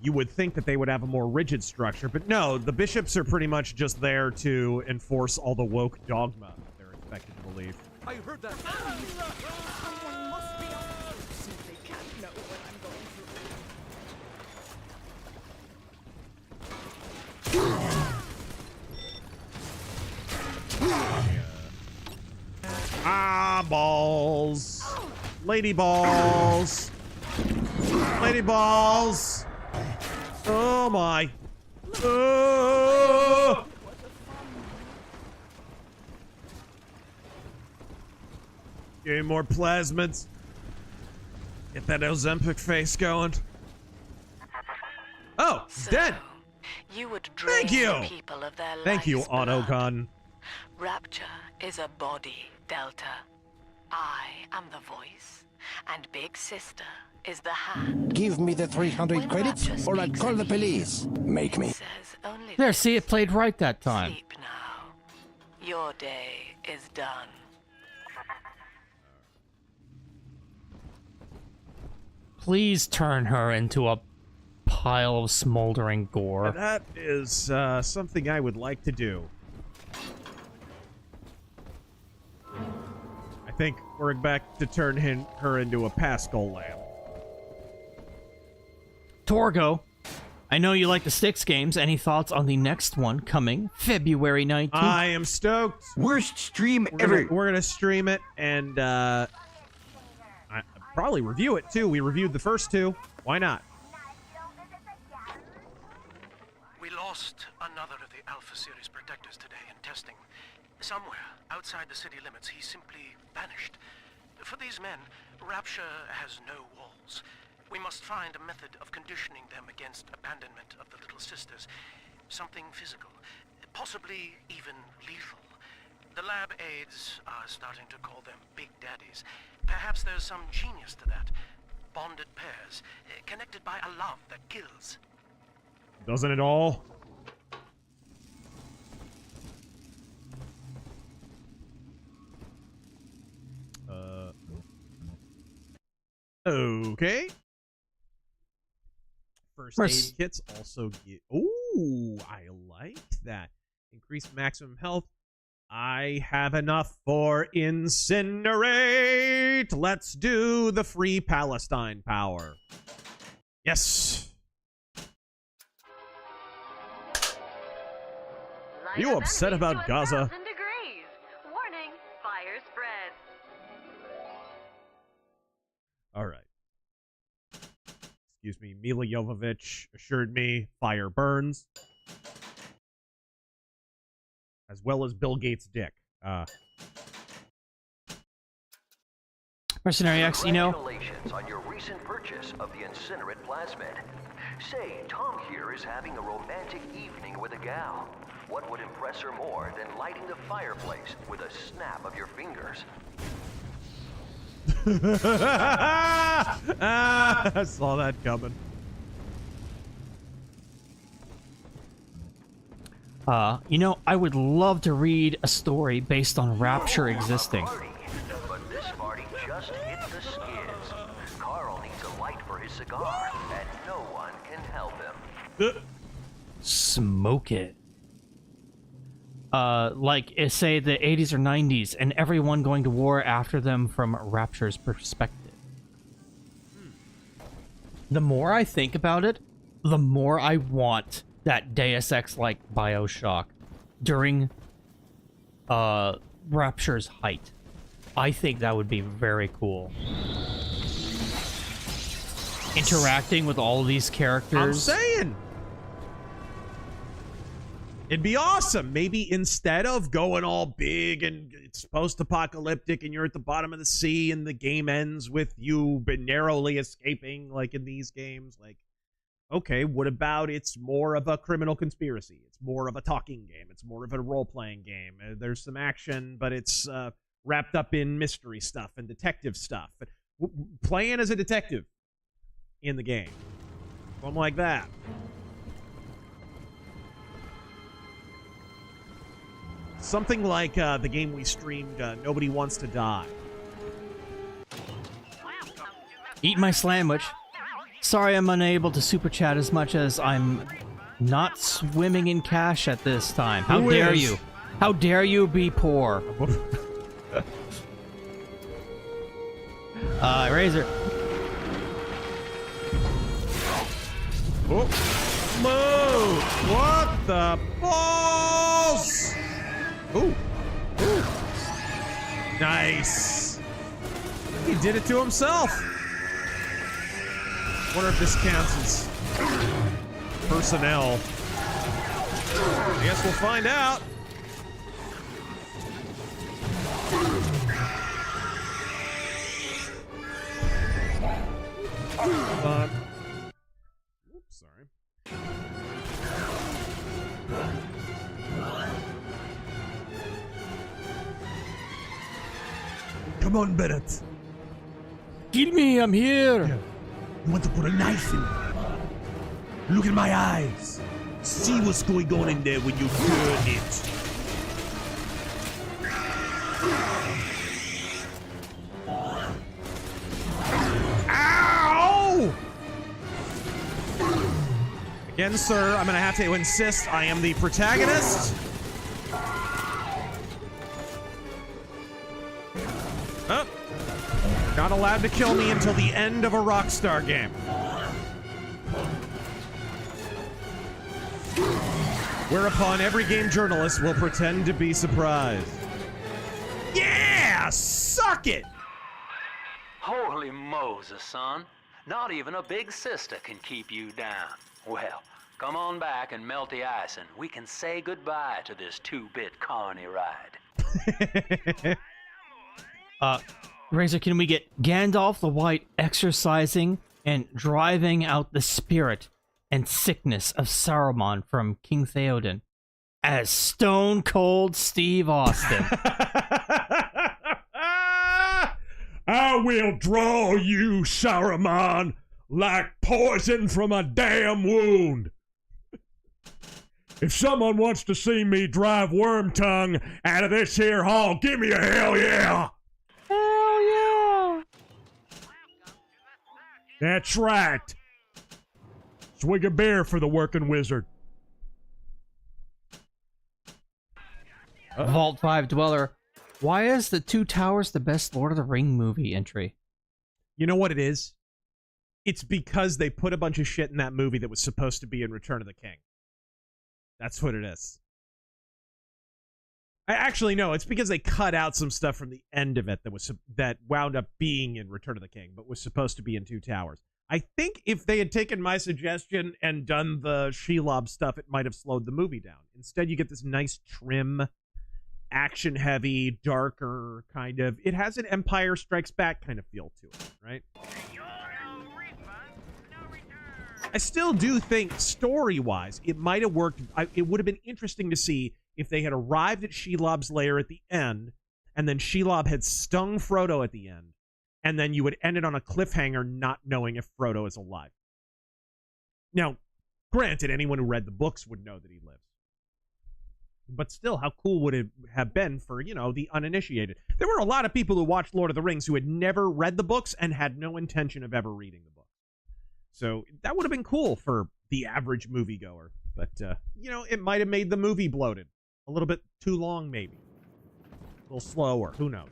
You would think that they would have a more rigid structure, but no, the bishops are pretty much just there to enforce all the woke dogma that they're expected to believe.
I heard that.
Someone must be on. Simply can't know what I'm going
Ah, balls. Lady balls. Lady balls. Oh my. Oh. Give me more plasmids. Get that Ozempic face going. Oh, it's dead.
You would drain
Thank you.
the people of their
Thank you,
life's
autogun.
Rapture is a body, Delta. I am the voice, and Big Sister is the hand.
Give me the 300 credits, or I'll call the police. Make me.
There, see, it played right that time.
Sleep now. Your day is done.
Please turn her into a pile of smoldering gore.
That is something I would like to do. think we're back to turn her into a Pascal lamb.
Torgo, I know you like the Styx games. Any thoughts on the next one coming February 19th?
I am stoked.
Worst stream ever.
We're gonna stream it and I probably review it too. We reviewed the first two. Why not?
We lost another of the Alpha Series protectors today in testing. Somewhere outside the city limits, he simply vanished. For these men, Rapture has no walls. We must find a method of conditioning them against abandonment of the Little Sisters. Something physical, possibly even lethal. The lab aides are starting to call them Big Daddies. Perhaps there's some genius to that. Bonded pairs, connected by a love that kills.
Doesn't it all? Okay. First aid kits also get... Ooh, I like that. Increased maximum health. I have enough for incinerate. Let's do the free Palestine power. Yes. Are you upset about Gaza?
Warning, fire spread.
All right. Excuse me, Mila Jovovich assured me fire burns. As well as Bill Gates' dick.
Mercenary X, you know.
Congratulations on your recent purchase of the incinerate plasmid. Say, Tom here is having a romantic evening with a gal. What would impress her more than lighting the fireplace with a snap of your fingers?
I saw that coming.
You know, I would love to read a story based on Rapture existing.
But this party just hit the skids. Carl needs a light for his cigar, and no one can help him.
Smoke it. Like, say the 80s or 90s, and everyone going to war after them from Rapture's perspective. The more I think about it, the more I want that Deus Ex-like Bioshock during Rapture's height. I think that would be very cool. Interacting with all of these characters.
I'm saying! It'd be awesome. Maybe instead of going all big and it's post-apocalyptic and you're at the bottom of the sea and the game ends with you narrowly escaping, like in these games, like, okay, what about it's more of a criminal conspiracy? It's more of a talking game. It's more of a role-playing game. There's some action, but it's wrapped up in mystery stuff and detective stuff. Playing as a detective in the game. Something like that. Something like the game we streamed, Nobody Wants to Die.
Eat my sandwich. Sorry I'm unable to super chat as much as I'm not swimming in cash at this time. How dare you? How dare you be poor? Razor.
Oh. Move! What the balls? Ooh. Ooh. Nice. He did it to himself. Wonder if this counts as personnel. I guess we'll find out. Oops, sorry. Come on, Bennett.
Kill me, I'm here.
You want to put a knife in me? Look in my eyes. See what's going on in there when you burn it.
Ow! Again, sir, I'm gonna have to insist I am the protagonist. Not allowed to kill me until the end of a Rockstar game. Whereupon every game journalist will pretend to be surprised. Yeah! Suck it!
Holy Moses, son. Not even a big sister can keep you down. Well, come on back and melt the ice and we can say goodbye to this 2-bit carny ride.
Razor, can we get Gandalf the White exorcising and driving out the spirit and sickness of Saruman from King Theoden as Stone Cold Steve Austin?
I will draw you, Saruman, like poison from a damn wound. If someone wants to see me drive Wormtongue out of this here hall, give me a hell yeah!
Hell yeah!
That's right. Swig a beer for the working wizard.
Vault 5 Dweller, why is The Two Towers the best Lord of the Ring movie entry?
You know what it is? It's because they put a bunch of shit in that movie that was supposed to be in Return of the King. That's what it is. Actually, no, it's because they cut out some stuff from the end of it that wound up being in Return of the King, but was supposed to be in Two Towers. I think if they had taken my suggestion and done the Shelob stuff, it might have slowed the movie down. Instead, you get this nice, trim, action-heavy, darker kind of... It has an Empire Strikes Back kind of feel to it, right? I still do think, story-wise, it might have worked. It would have been interesting to see if they had arrived at Shelob's lair at the end, and then Shelob had stung Frodo at the end, and then you would end it on a cliffhanger not knowing if Frodo is alive. Now, granted, anyone who read the books would know that he lives. But still, how cool would it have been for, you know, the uninitiated? There were a lot of people who watched Lord of the Rings who had never read the books and had no intention of ever reading the books. So that would have been cool for the average moviegoer. But, you know, it might have made the movie bloated. A little bit too long, maybe. A little slower. Who knows?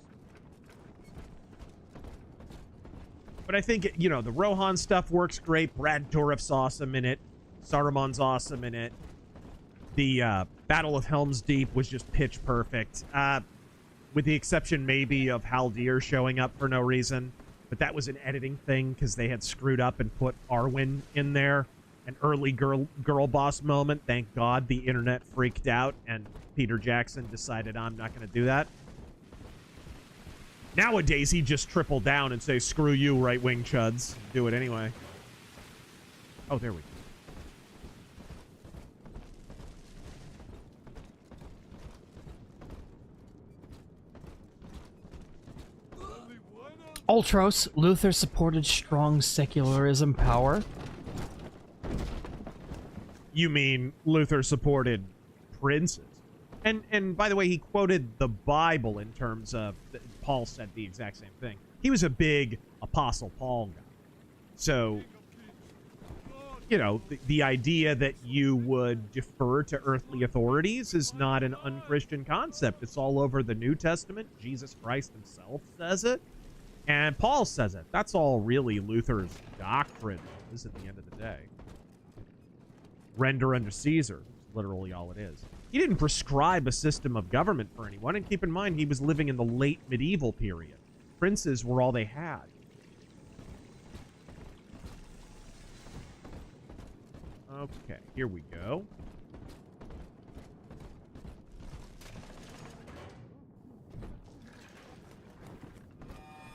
But I think, you know, the Rohan stuff works great. Brad Dourif's awesome in it. Saruman's awesome in it. The Battle of Helm's Deep was just pitch perfect. With the exception, maybe, of Haldir showing up for no reason. But that was an editing thing because they had screwed up and put Arwen in there. An early girl boss moment. Thank God the internet freaked out and Peter Jackson decided I'm not going to do that. Nowadays, he'd just triple down and say, screw you, right-wing chuds. Do it anyway. Oh, there we go.
Ultros, Luther supported strong secularism power.
You mean Luther supported princes? And by the way, he quoted the Bible in terms of... Paul said the exact same thing. He was a big Apostle Paul guy. So, you know, the idea that you would defer to earthly authorities is not an unchristian concept. It's all over the New Testament. Jesus Christ himself says it. And Paul says it. That's all really Luther's doctrine is at the end of the day. Render unto Caesar, literally all it is. He didn't prescribe a system of government for anyone, and keep in mind he was living in the late medieval period. Princes were all they had. Okay, here we go.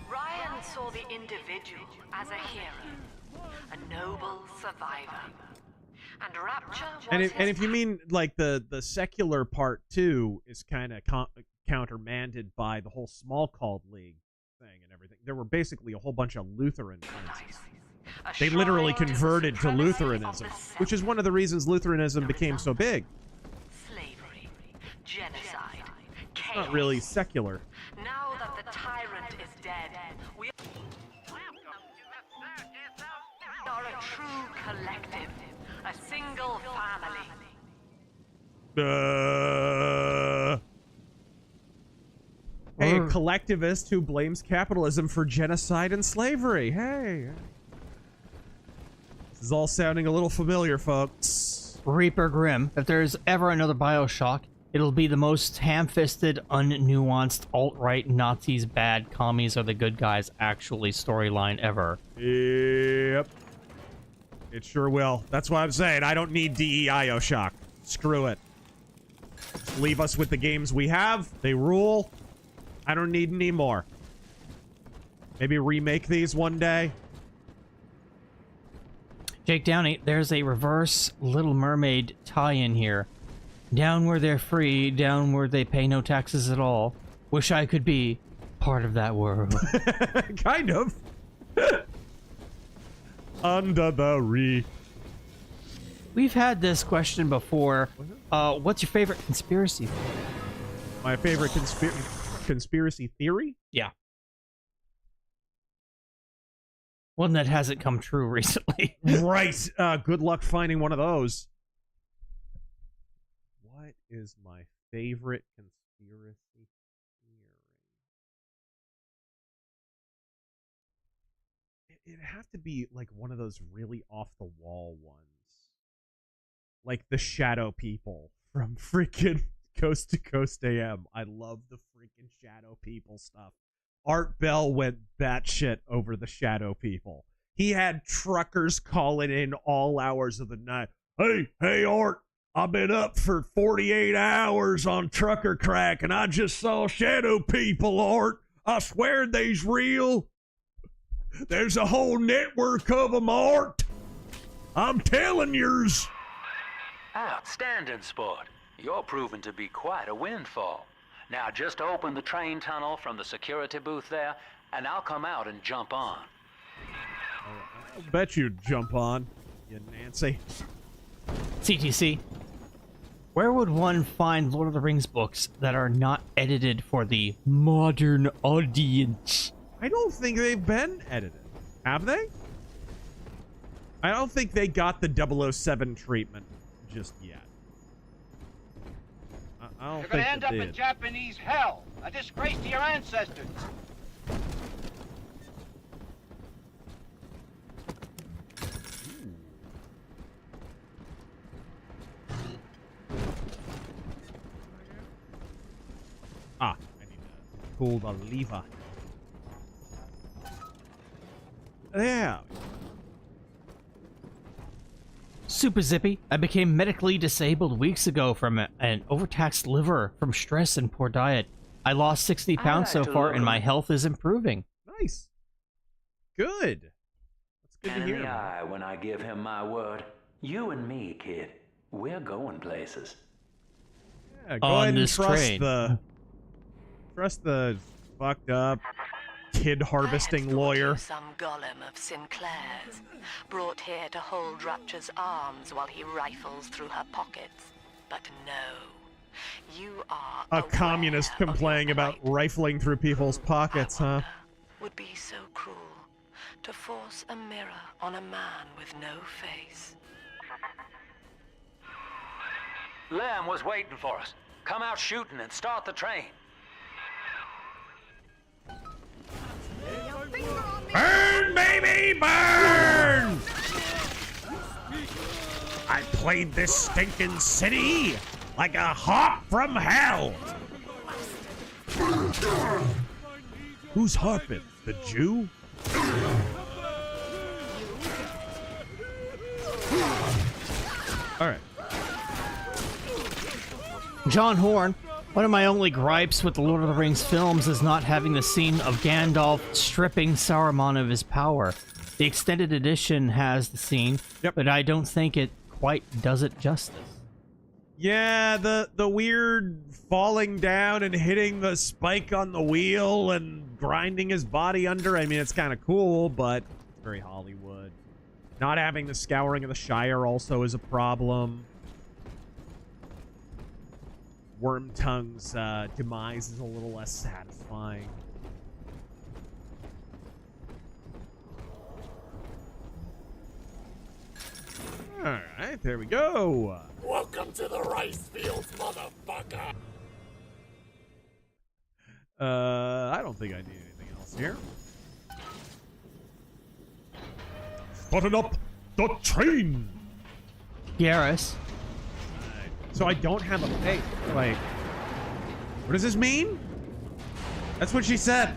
Ryan saw the individual as a hero, a noble survivor. And Rapture was
And if you mean like the secular part too is kind of countermanded by the whole small called league thing and everything. There were basically a whole bunch of Lutheran princes. They literally converted to Lutheranism, which is one of the reasons Lutheranism became so big.
Slavery, genocide,
It's not really secular.
Now that the tyrant is dead, we are a true collective, a single family.
Hey, collectivist who blames capitalism for genocide and slavery. Hey. This is all sounding a little familiar, folks.
Reaper Grimm. If there's ever another Bioshock, it'll be the most ham-fisted, unnuanced, alt-right Nazis bad, commies are the good guys actually storyline ever.
Yep. It sure will. That's why I'm saying I don't need DEIOshock. Screw it. Just leave us with the games we have. They rule. I don't need any more. Maybe remake these one day.
Jake Downey, there's a reverse Little Mermaid tie-in here. Down where they're free, down where they pay no taxes at all. Wish I could be part of that world.
Kind of. Under the re.
We've had this question before. What's your favorite conspiracy theory?
My favorite conspiracy theory?
Yeah. One that hasn't come true recently.
Right. Good luck finding one of those. What is my favorite conspiracy theory? It'd have to be like one of those really off-the-wall ones. Like the Shadow People from freaking Coast to Coast AM. I love the freaking Shadow People stuff. Art Bell went batshit over the Shadow People. He had truckers calling in all hours of the night. Hey, Art, I've been up for 48 hours on trucker crack, and I just saw Shadow People, Art. I swear they's real. There's a whole network of them, Art. I'm telling yours.
Outstanding, sport. You're proving to be quite a windfall. Now just open the train tunnel from the security booth there, and I'll come out and jump on.
I'll bet you'd jump on, you Nancy.
CTC. Where would one find Lord of the Rings books that are not edited for the modern audience?
I don't think they've been edited. Have they? I don't think they got the 007 treatment just yet. I don't
You're
think
gonna end
they
up
did.
in Japanese hell, a disgrace to your ancestors.
I need to pull the lever. Yeah.
Super zippy. I became medically disabled weeks ago from an overtaxed liver from stress and poor diet. I lost 60 pounds so far, and my health is improving.
Nice. Good. That's good to
And
hear.
in the
man.
eye when I give him my word. You and me, kid. We're going places.
Yeah, go
On
ahead and
this train.
trust the fucked up kid harvesting lawyer.
Some golem of Sinclair's, brought here to hold Rapture's arms while he rifles through her pockets. But no, you are
A communist complaining about rifling through people's pockets, huh?
would be so cruel to force a mirror on a man with no face.
Lamb was waiting for us. Come out shooting and start the train.
Burn, baby, burn! I played this stinking city like a hawk from hell.
Who's harping? The Jew? Alright.
John Horn. One of my only gripes with the Lord of the Rings films is not having the scene of Gandalf stripping Saruman of his power. The extended edition has the scene, but I don't think it quite does it justice.
Yeah, the weird falling down and hitting the spike on the wheel and grinding his body under. I mean, it's kind of cool, but it's very Hollywood. Not having the Scouring of the Shire also is a problem. Wormtongue's demise is a little less satisfying. Alright, there we go.
Welcome to the rice fields, motherfucker.
I don't think I need anything else here.
Button up the train!
Garrus.
So I don't have a fate. Like, what does this mean? That's what she said.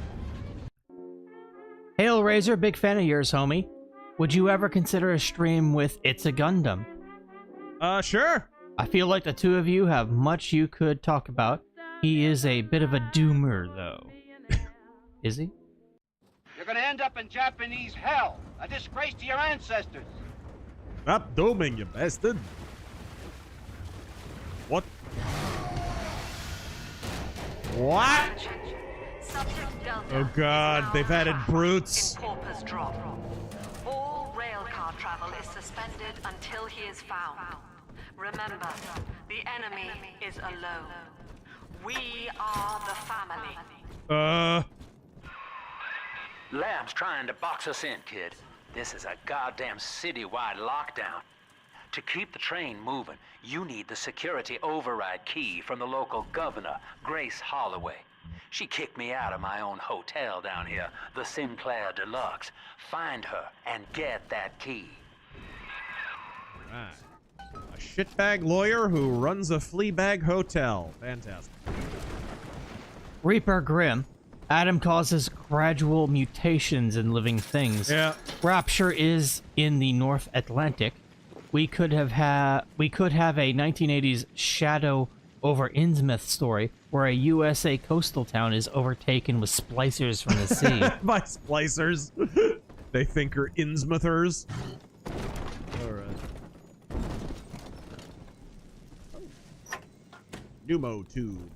Hail Razor, big fan of yours, homie. Would you ever consider a stream with It's a Gundam?
Sure.
I feel like the two of you have much you could talk about. He is a bit of a doomer, though. Is he?
You're gonna end up in Japanese hell, a disgrace to your ancestors.
Stop dooming, you bastard. What? What? Oh god, they've added brutes.
All railcar travel is suspended until he is found. Remember, the enemy is alone. We are the family.
Lamb's trying to box us in, kid. This is a goddamn citywide lockdown. To keep the train moving, you need the security override key from the local governor, Grace Holloway. She kicked me out of my own hotel down here, the Sinclair Deluxe. Find her and get that key.
Right. A shitbag lawyer who runs a fleabag hotel. Fantastic.
Reaper Grim. Adam causes gradual mutations in living things.
Yeah.
Rapture is in the North Atlantic. We could have a 1980s Shadow over Innsmouth story where a USA coastal town is overtaken with splicers from the sea.
By splicers. They think are Innsmouthers. Alright. Pneumo tube.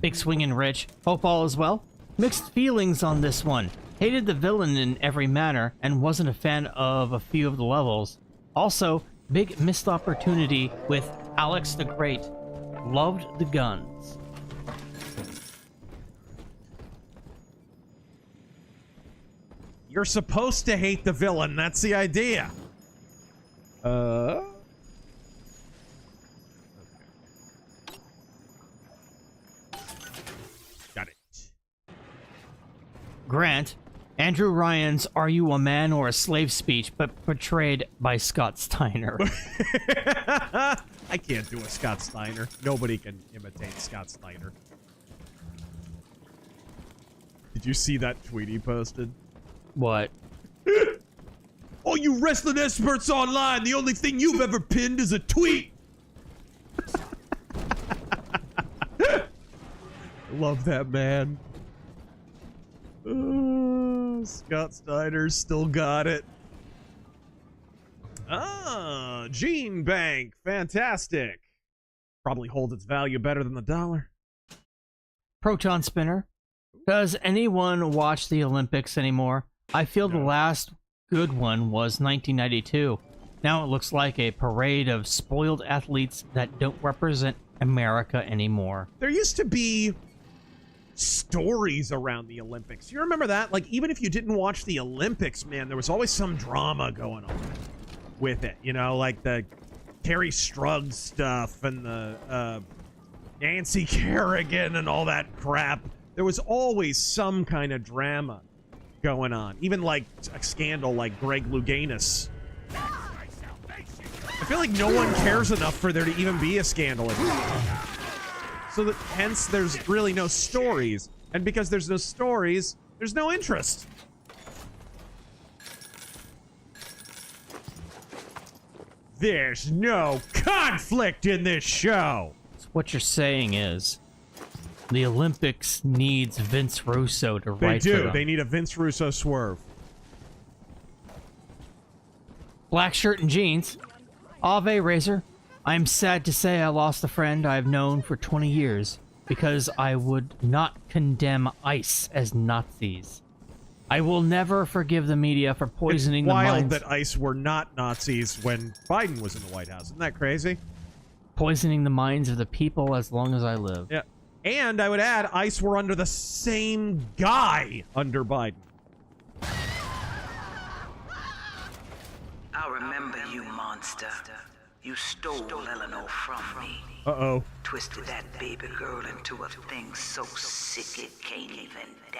Big Swingin' Rich. Hope all is well. Mixed feelings on this one. Hated the villain in every manner and wasn't a fan of a few of the levels. Also, big missed opportunity with Alex the Great. Loved the guns.
You're supposed to hate the villain. That's the idea. Got it.
Grant. Andrew Ryan's Are You a Man or a Slave speech, but portrayed by Scott Steiner.
I can't do a Scott Steiner. Nobody can imitate Scott Steiner. Did you see that tweet he posted?
What?
All you wrestling experts online, the only thing you've ever pinned is a tweet. Love that man. Scott Steiner still got it. Ah, Gene Bank. Fantastic. Probably holds its value better than the dollar.
Proton Spinner. Does anyone watch the Olympics anymore? I feel the last good one was 1992. Now it looks like a parade of spoiled athletes that don't represent America anymore.
There used to be stories around the Olympics. You remember that? Like, even if you didn't watch the Olympics, man, there was always some drama going on with it. You know, like the Terry Struggs stuff and the Nancy Kerrigan and all that crap. There was always some kind of drama going on. Even like a scandal like Greg Louganis. I feel like no one cares enough for there to even be a scandal anymore. So that hence there's really no stories. And because there's no stories, there's no interest. There's no conflict in this show.
So what you're saying is the Olympics needs Vince Russo to
They
write for
do.
them.
They need a Vince Russo swerve.
Black shirt and jeans. Ave Razor. I'm sad to say I lost a friend I've known for 20 years because I would not condemn ICE as Nazis. I will never forgive the media for poisoning the
It's wild
minds.
that ICE were not Nazis when Biden was in the White House. Isn't that crazy?
Poisoning the minds of the people as long as I live.
Yeah. And I would add, ICE were under the same guy under Biden.
I'll remember you, monster. You stole Eleanor from me.
Uh-oh.
Twisted that baby girl into a thing so sick it can't even die.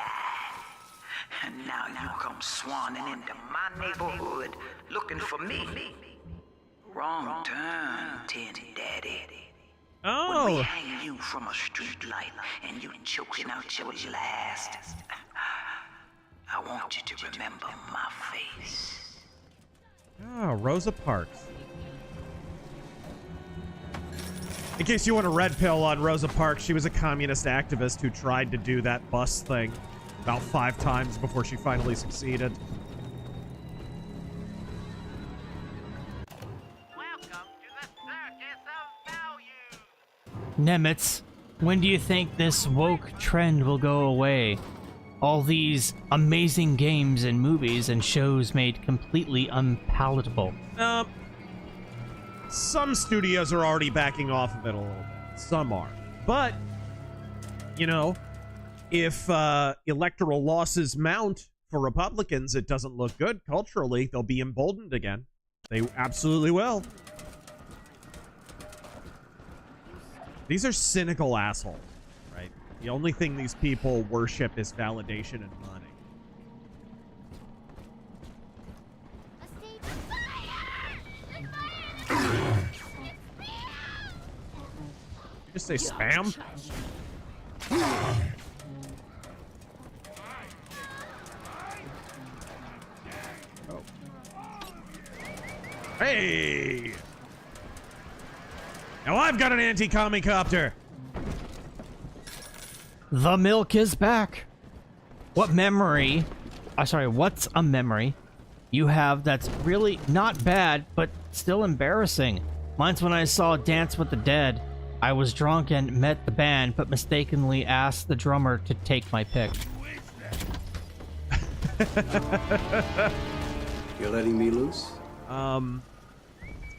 And now you come swanning into my neighborhood looking for me. Wrong turn, Tin Daddy.
Oh.
When we hang you from a street light and you choking out your last, I want you to remember my face.
Oh, Rosa Parks. In case you want a red pill on Rosa Parks, she was a communist activist who tried to do that bus thing about 5 times before she finally succeeded.
Nemitz, when do you think this woke trend will go away? All these amazing games and movies and shows made completely unpalatable.
Some studios are already backing off of it a little bit. Some are. But, you know, if electoral losses mount for Republicans, it doesn't look good culturally. They'll be emboldened again. They absolutely will. These are cynical assholes, right? The only thing these people worship is validation and money. You just say spam? Oh. Hey! Now I've got an anti-commie copter.
The milk is back. What memory? What's a memory you have that's really not bad, but still embarrassing? Mine's when I saw Dance with the Dead. I was drunk and met the band, but mistakenly asked the drummer to take my pick.
You're letting me loose?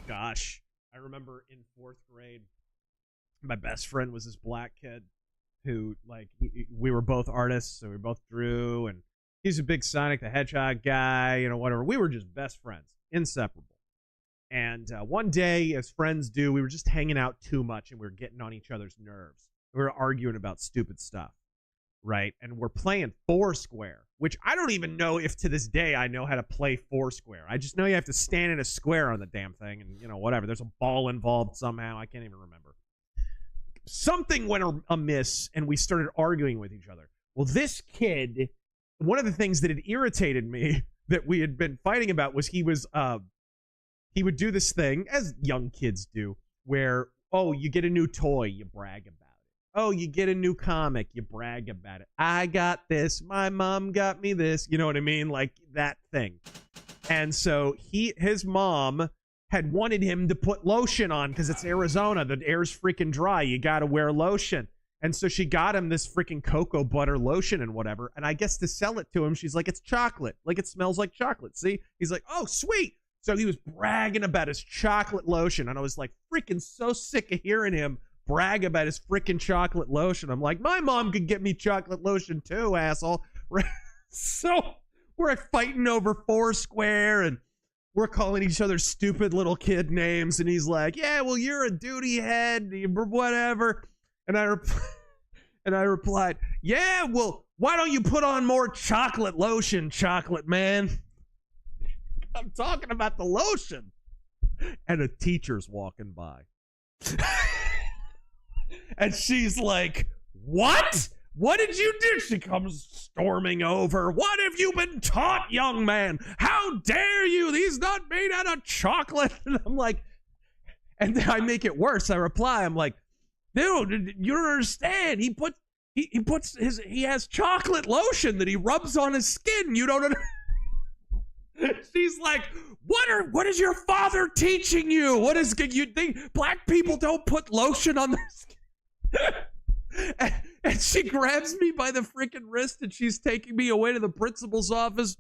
Gosh. I remember in 4th grade, my best friend was this black kid who, like, we were both artists, so we both drew, and he's a big Sonic the Hedgehog guy, you know, whatever. We were just best friends, inseparable. And one day, as friends do, we were just hanging out too much, and we were getting on each other's nerves. We were arguing about stupid stuff, right? And we're playing Foursquare, which I don't even know if to this day I know how to play Foursquare. I just know you have to stand in a square on the damn thing, and, you know, whatever. There's a ball involved somehow. I can't even remember. Something went amiss, and we started arguing with each other. Well, this kid, one of the things that had irritated me that we had been fighting about was he would do this thing, as young kids do, where, oh, you get a new toy, you brag about it. Oh, you get a new comic, you brag about it. I got this, my mom got me this, you know what I mean? Like that thing. And so his mom had wanted him to put lotion on because it's Arizona. The air's freaking dry. You got to wear lotion. And so she got him this freaking cocoa butter lotion and whatever. And I guess to sell it to him, she's like, it's chocolate. Like, it smells like chocolate. See? He's like, oh, sweet. So he was bragging about his chocolate lotion. And I was like freaking so sick of hearing him brag about his freaking chocolate lotion. I'm like, my mom could get me chocolate lotion too, asshole. So we're fighting over Foursquare, and we're calling each other stupid little kid names. And he's like, yeah, well, you're a duty head, whatever. And I replied, yeah, well, why don't you put on more chocolate lotion, chocolate man? I'm talking about the lotion. And a teacher's walking by. And she's like, what? What did you do? She comes storming over. What have you been taught, young man? How dare you? These not made out of chocolate. And I'm like, and then I make it worse. I reply, I'm like, dude, you don't understand. He has chocolate lotion that he rubs on his skin. You don't understand. She's like, what is your father teaching you? What is, you think black people don't put lotion on their skin? And she grabs me by the freaking wrist, and she's taking me away to the principal's office.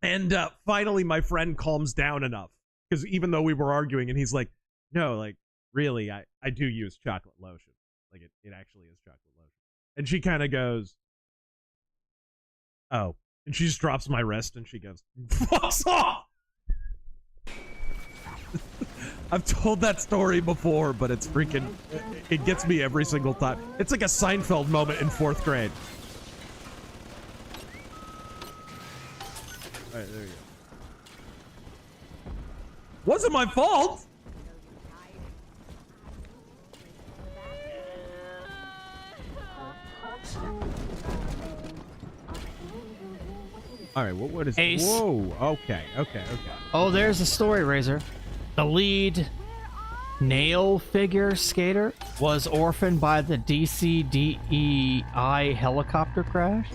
And finally, my friend calms down enough, because even though we were arguing, and he's like, no, like, really, I do use chocolate lotion. Like, it actually is chocolate lotion. And she kind of goes, oh. And she just drops my wrist, and she goes, fucks off! I've told that story before, but it's freaking, it gets me every single time. It's like a Seinfeld moment in 4th grade. All right, there you go. Wasn't my fault. All right, what is
Ace.
Whoa, okay.
Oh, there's the story, Razor. The lead nail figure skater was orphaned by the DCDEI helicopter crash.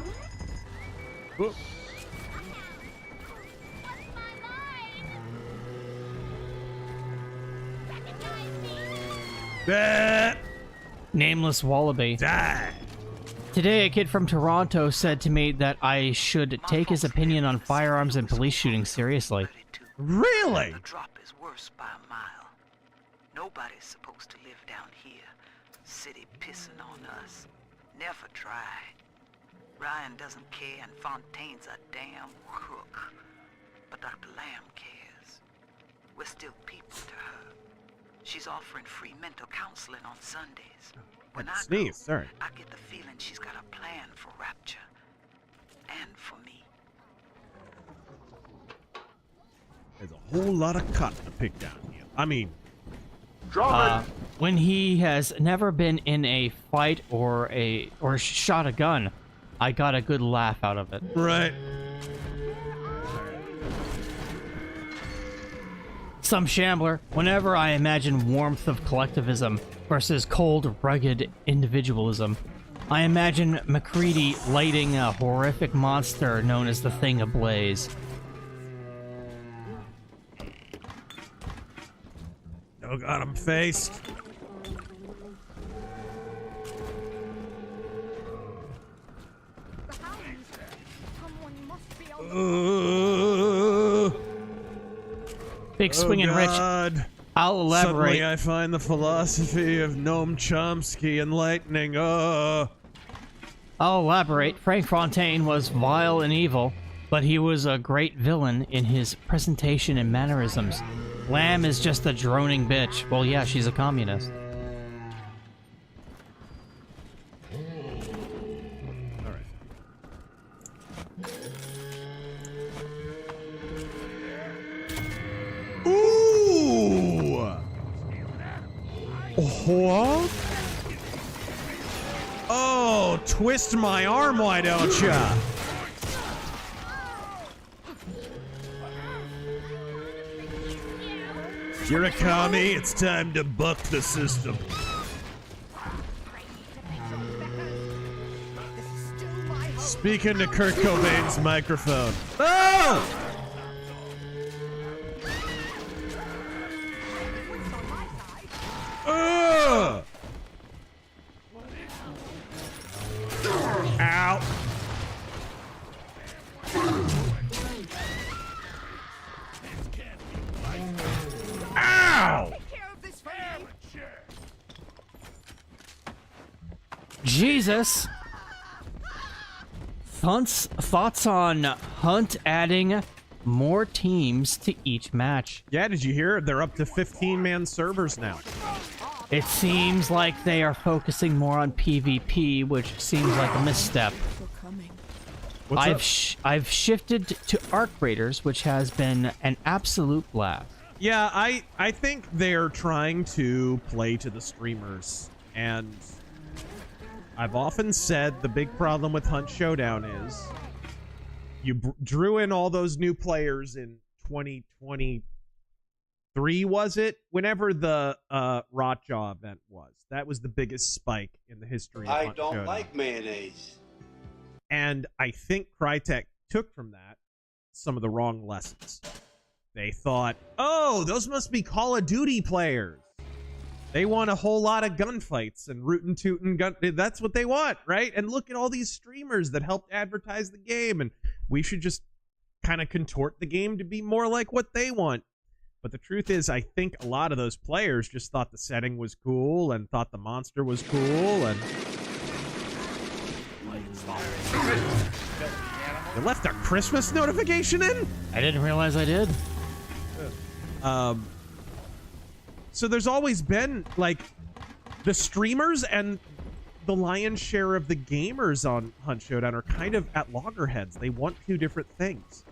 Whoop.
Nameless Wallaby.
Die.
Today, a kid from Toronto said to me that I should take his opinion on firearms and police shootings seriously.
Really?
The drop is worse by a mile. Nobody's supposed to live down here. City pissing on us. Never try. Ryan doesn't care and Fontaine's a damn crook. But Dr. Lamb cares. We're still people to her. She's offering free mental counseling on Sundays. When I
sneeze, sorry.
I get the feeling she's got a plan for Rapture. And for me.
There's a whole lot of cotton to pick down here. I mean,
when he has never been in a fight or shot a gun, I got a good laugh out of it.
Right.
Some shambler. Whenever I imagine warmth of collectivism versus cold, rugged individualism, I imagine MacReady lighting a horrific monster known as the Thing ablaze.
Oh god, I'm faced.
Big swinging Rich. I'll elaborate.
Suddenly I find the philosophy of Noam Chomsky enlightening.
I'll elaborate. Frank Fontaine was vile and evil, but he was a great villain in his presentation and mannerisms. Lamb is just a droning bitch. Well, yeah, she's a communist.
Ooh! What? Oh, twist my arm, why don't ya? You're a commie, it's time to buck the system. Speaking to Kurt Cobain's microphone. Oh! Ow. Ow!
Jesus. Thoughts on Hunt adding more teams to each match?
Yeah, did you hear? They're up to 15-man servers now.
It seems like they are focusing more on PvP, which seems like a misstep. I've shifted to Arc Raiders, which has been an absolute blast.
Yeah, I think they're trying to play to the streamers, and I've often said the big problem with Hunt Showdown is you drew in all those new players in 2023, was it? Whenever the Rotjaw event was. That was the biggest spike in the history of Hunt Showdown.
Like mayonnaise.
And I think Crytek took from that some of the wrong lessons. They thought, oh, those must be Call of Duty players. They want a whole lot of gunfights and rootin' tootin' gun. That's what they want, right? And look at all these streamers that helped advertise the game, and we should just kind of contort the game to be more like what they want. But the truth is, I think a lot of those players just thought the setting was cool and thought the monster was cool, and you left a Christmas notification in?
I didn't realize I did.
So there's always been, like, the streamers and the lion's share of the gamers on Hunt Showdown are kind of at loggerheads. They want two different things.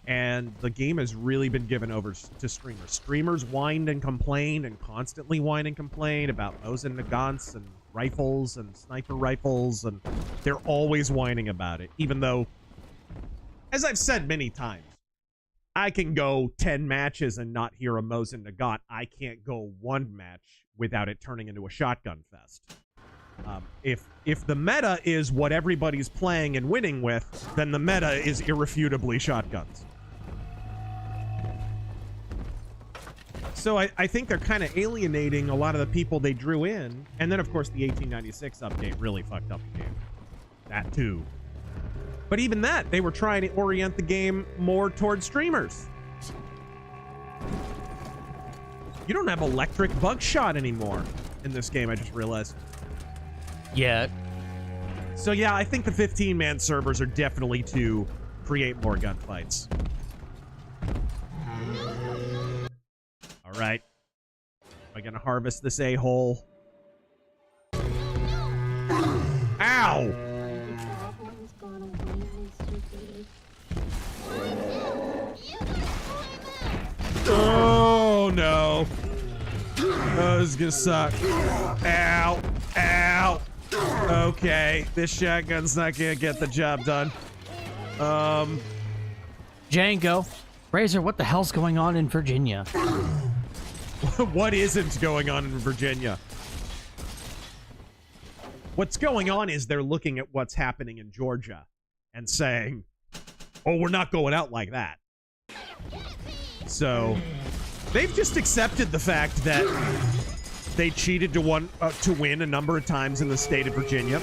And the game has really been given over to streamers. Streamers whined and complained and constantly whine and complain about Mosin Nagants and rifles and sniper rifles, and they're always whining about it. Even though, as I've said many times, I can go 10 matches and not hear a Mosin Nagant. I can't go one match without it turning into a shotgun fest. If the meta is what everybody's playing and winning with, then the meta is irrefutably shotguns. So I think they're kind of alienating a lot of the people they drew in. And then, of course, the 1896 update really fucked up the game. That, too. But even that, they were trying to orient the game more towards streamers. You don't have electric buckshot anymore in this game, I just realized.
Yeah.
So yeah, I think the 15-man servers are definitely to create more gunfights. All right. Am I gonna harvest this a-hole? Ow! Oh no. Oh, this is gonna suck. Ow. Ow. Okay, this shotgun's not gonna get the job done.
Django. Razor, what the hell's going on in Virginia?
What isn't going on in Virginia? What's going on is they're looking at what's happening in Georgia and saying, oh, we're not going out like that. So they've just accepted the fact that they cheated to win a number of times in the state of Virginia.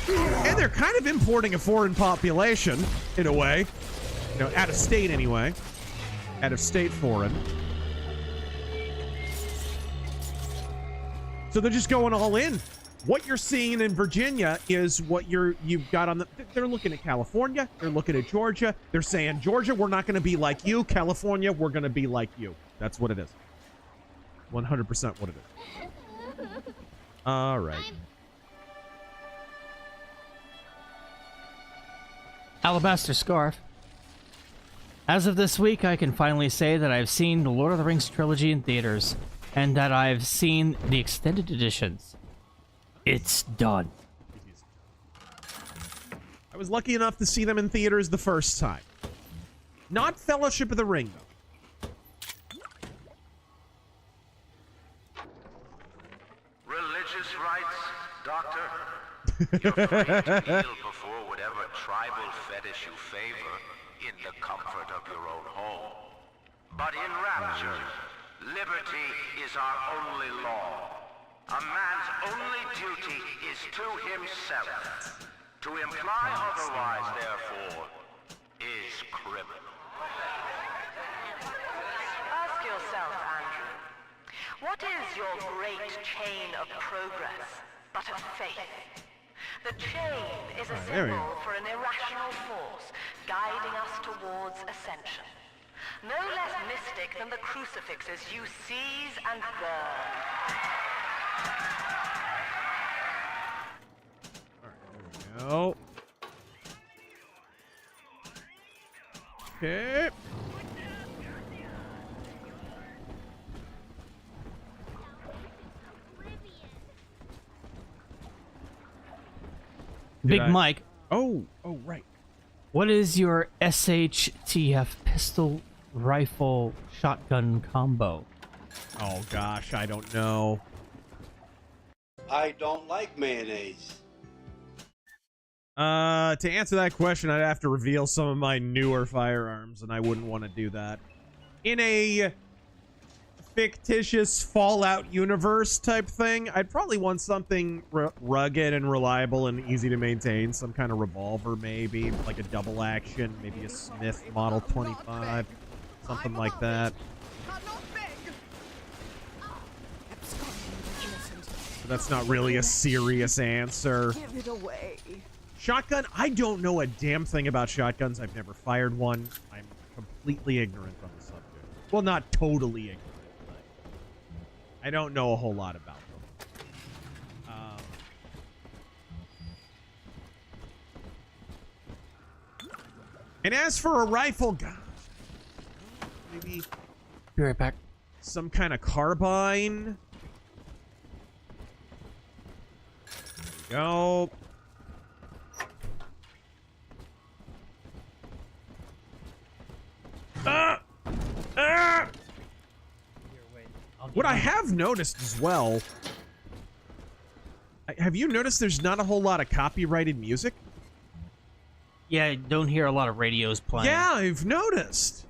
And they're kind of importing a foreign population, in a way. You know, out of state anyway. Out of state foreign. So they're just going all in. What you're seeing in Virginia is what you've got on the... They're looking at California. They're looking at Georgia. They're saying, Georgia, we're not going to be like you. California, we're going to be like you. That's what it is. 100% what it is. All right.
Alabaster Scarf. As of this week, I can finally say that I've seen the Lord of the Rings trilogy in theaters, and that I've seen the extended editions. It's done.
I was lucky enough to see them in theaters the first time. Not Fellowship of the Ring, though.
Religious rights, Doctor? You're free to kneel before whatever tribal fetish you favor in the comfort of your own home. But in rapture, liberty is our only law. A man's only duty is to himself. To imply otherwise, therefore, is criminal.
Ask yourself, Andrew, what is your great chain of progress but a faith? The chain is a symbol for an irrational force guiding us towards ascension. No less mystic than the crucifixes you seize and burn.
No. Okay.
Big Mike.
Oh, right.
What is your SHTF pistol rifle shotgun combo?
Oh gosh, I don't know.
I don't like mayonnaise.
To answer that question, I'd have to reveal some of my newer firearms, and I wouldn't want to do that. In a fictitious Fallout universe type thing, I'd probably want something rugged and reliable and easy to maintain. Some kind of revolver, maybe, like a double action, maybe a Smith Model 25, something like that. But that's not really a serious answer.
Give it away.
Shotgun? I don't know a damn thing about shotguns. I've never fired one. I'm completely ignorant on the subject. Well, not totally ignorant, but I don't know a whole lot about them. And as for a rifle, gosh, maybe
Be right back.
some kind of carbine. There we go. What I have noticed as well, have you noticed there's not a whole lot of copyrighted music?
Yeah, I don't hear a lot of radios playing.
Yeah, I've noticed.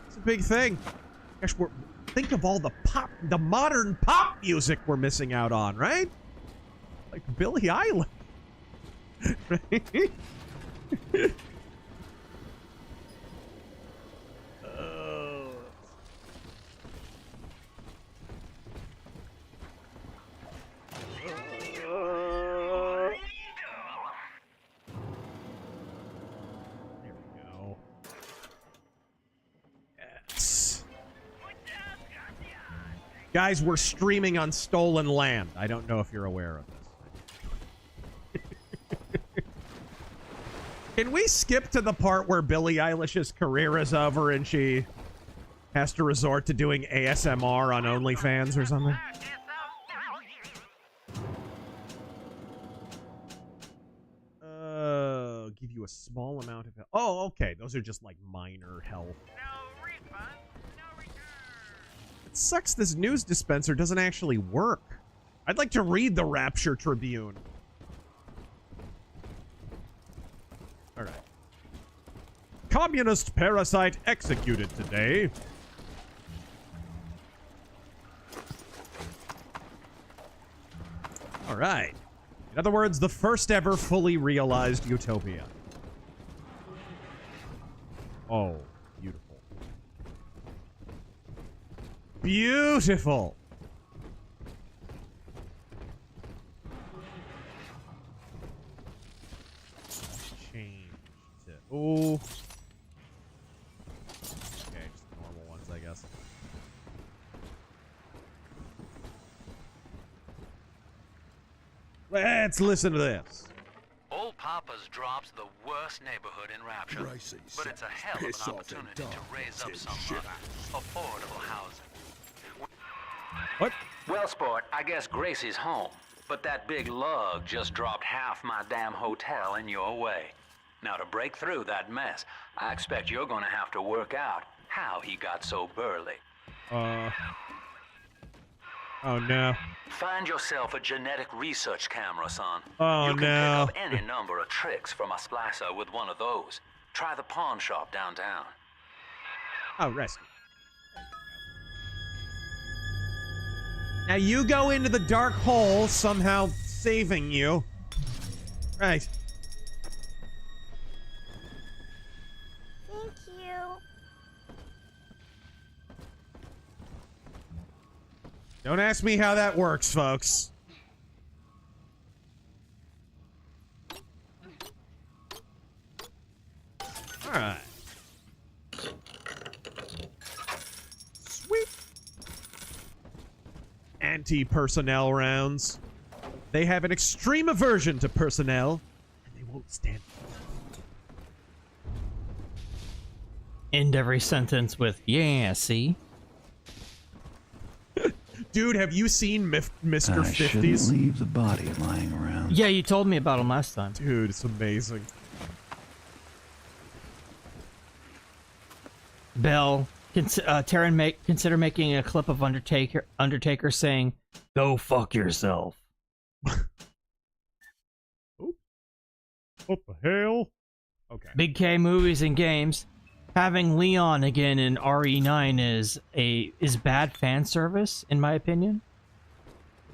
It's a big thing. Gosh, think of all the modern pop music we're missing out on, right? Like Billie Eilish. Right? Guys, we're streaming on stolen land. I don't know if you're aware of this. Can we skip to the part where Billie Eilish's career is over and she has to resort to doing ASMR on OnlyFans or something? Give you a small amount of... Oh, okay. Those are just like minor health. It sucks this news dispenser doesn't actually work. I'd like to read the Rapture Tribune. Alright. Communist parasite executed today. Alright. In other words, the first ever fully realized utopia. Oh. Beautiful. Change to... Oh. Okay, just normal ones, I guess. Let's listen to this.
Old Papa's Drop's the worst neighborhood in Rapture, but it's a hell of an opportunity to raise up some affordable housing.
What?
Well, sport, I guess Gracie's home, but that big lug just dropped half my damn hotel in your way. Now, to break through that mess, I expect you're gonna have to work out how he got so burly.
Oh, no.
Find yourself a genetic research camera, son.
Oh,
you can
no.
pick up any number of tricks from a splicer with one of those. Try the pawn shop downtown.
Oh, rescue. Now you go into the dark hole, somehow saving you. Right.
Thank you.
Don't ask me how that works, folks. Alright. Sweet. Anti-personnel rounds. They have an extreme aversion to personnel, and they won't stand.
End every sentence with, yeah, see?
Dude, have you seen Mr.
I
50s?
shouldn't leave the body lying around.
Yeah, you told me about him last time.
Dude, it's amazing.
Bell, Taryn, consider making a clip of Undertaker saying, "Go fuck yourself."
What the hell? Okay.
Big K movies and games. Having Leon again in RE9 is bad fan service, in my opinion.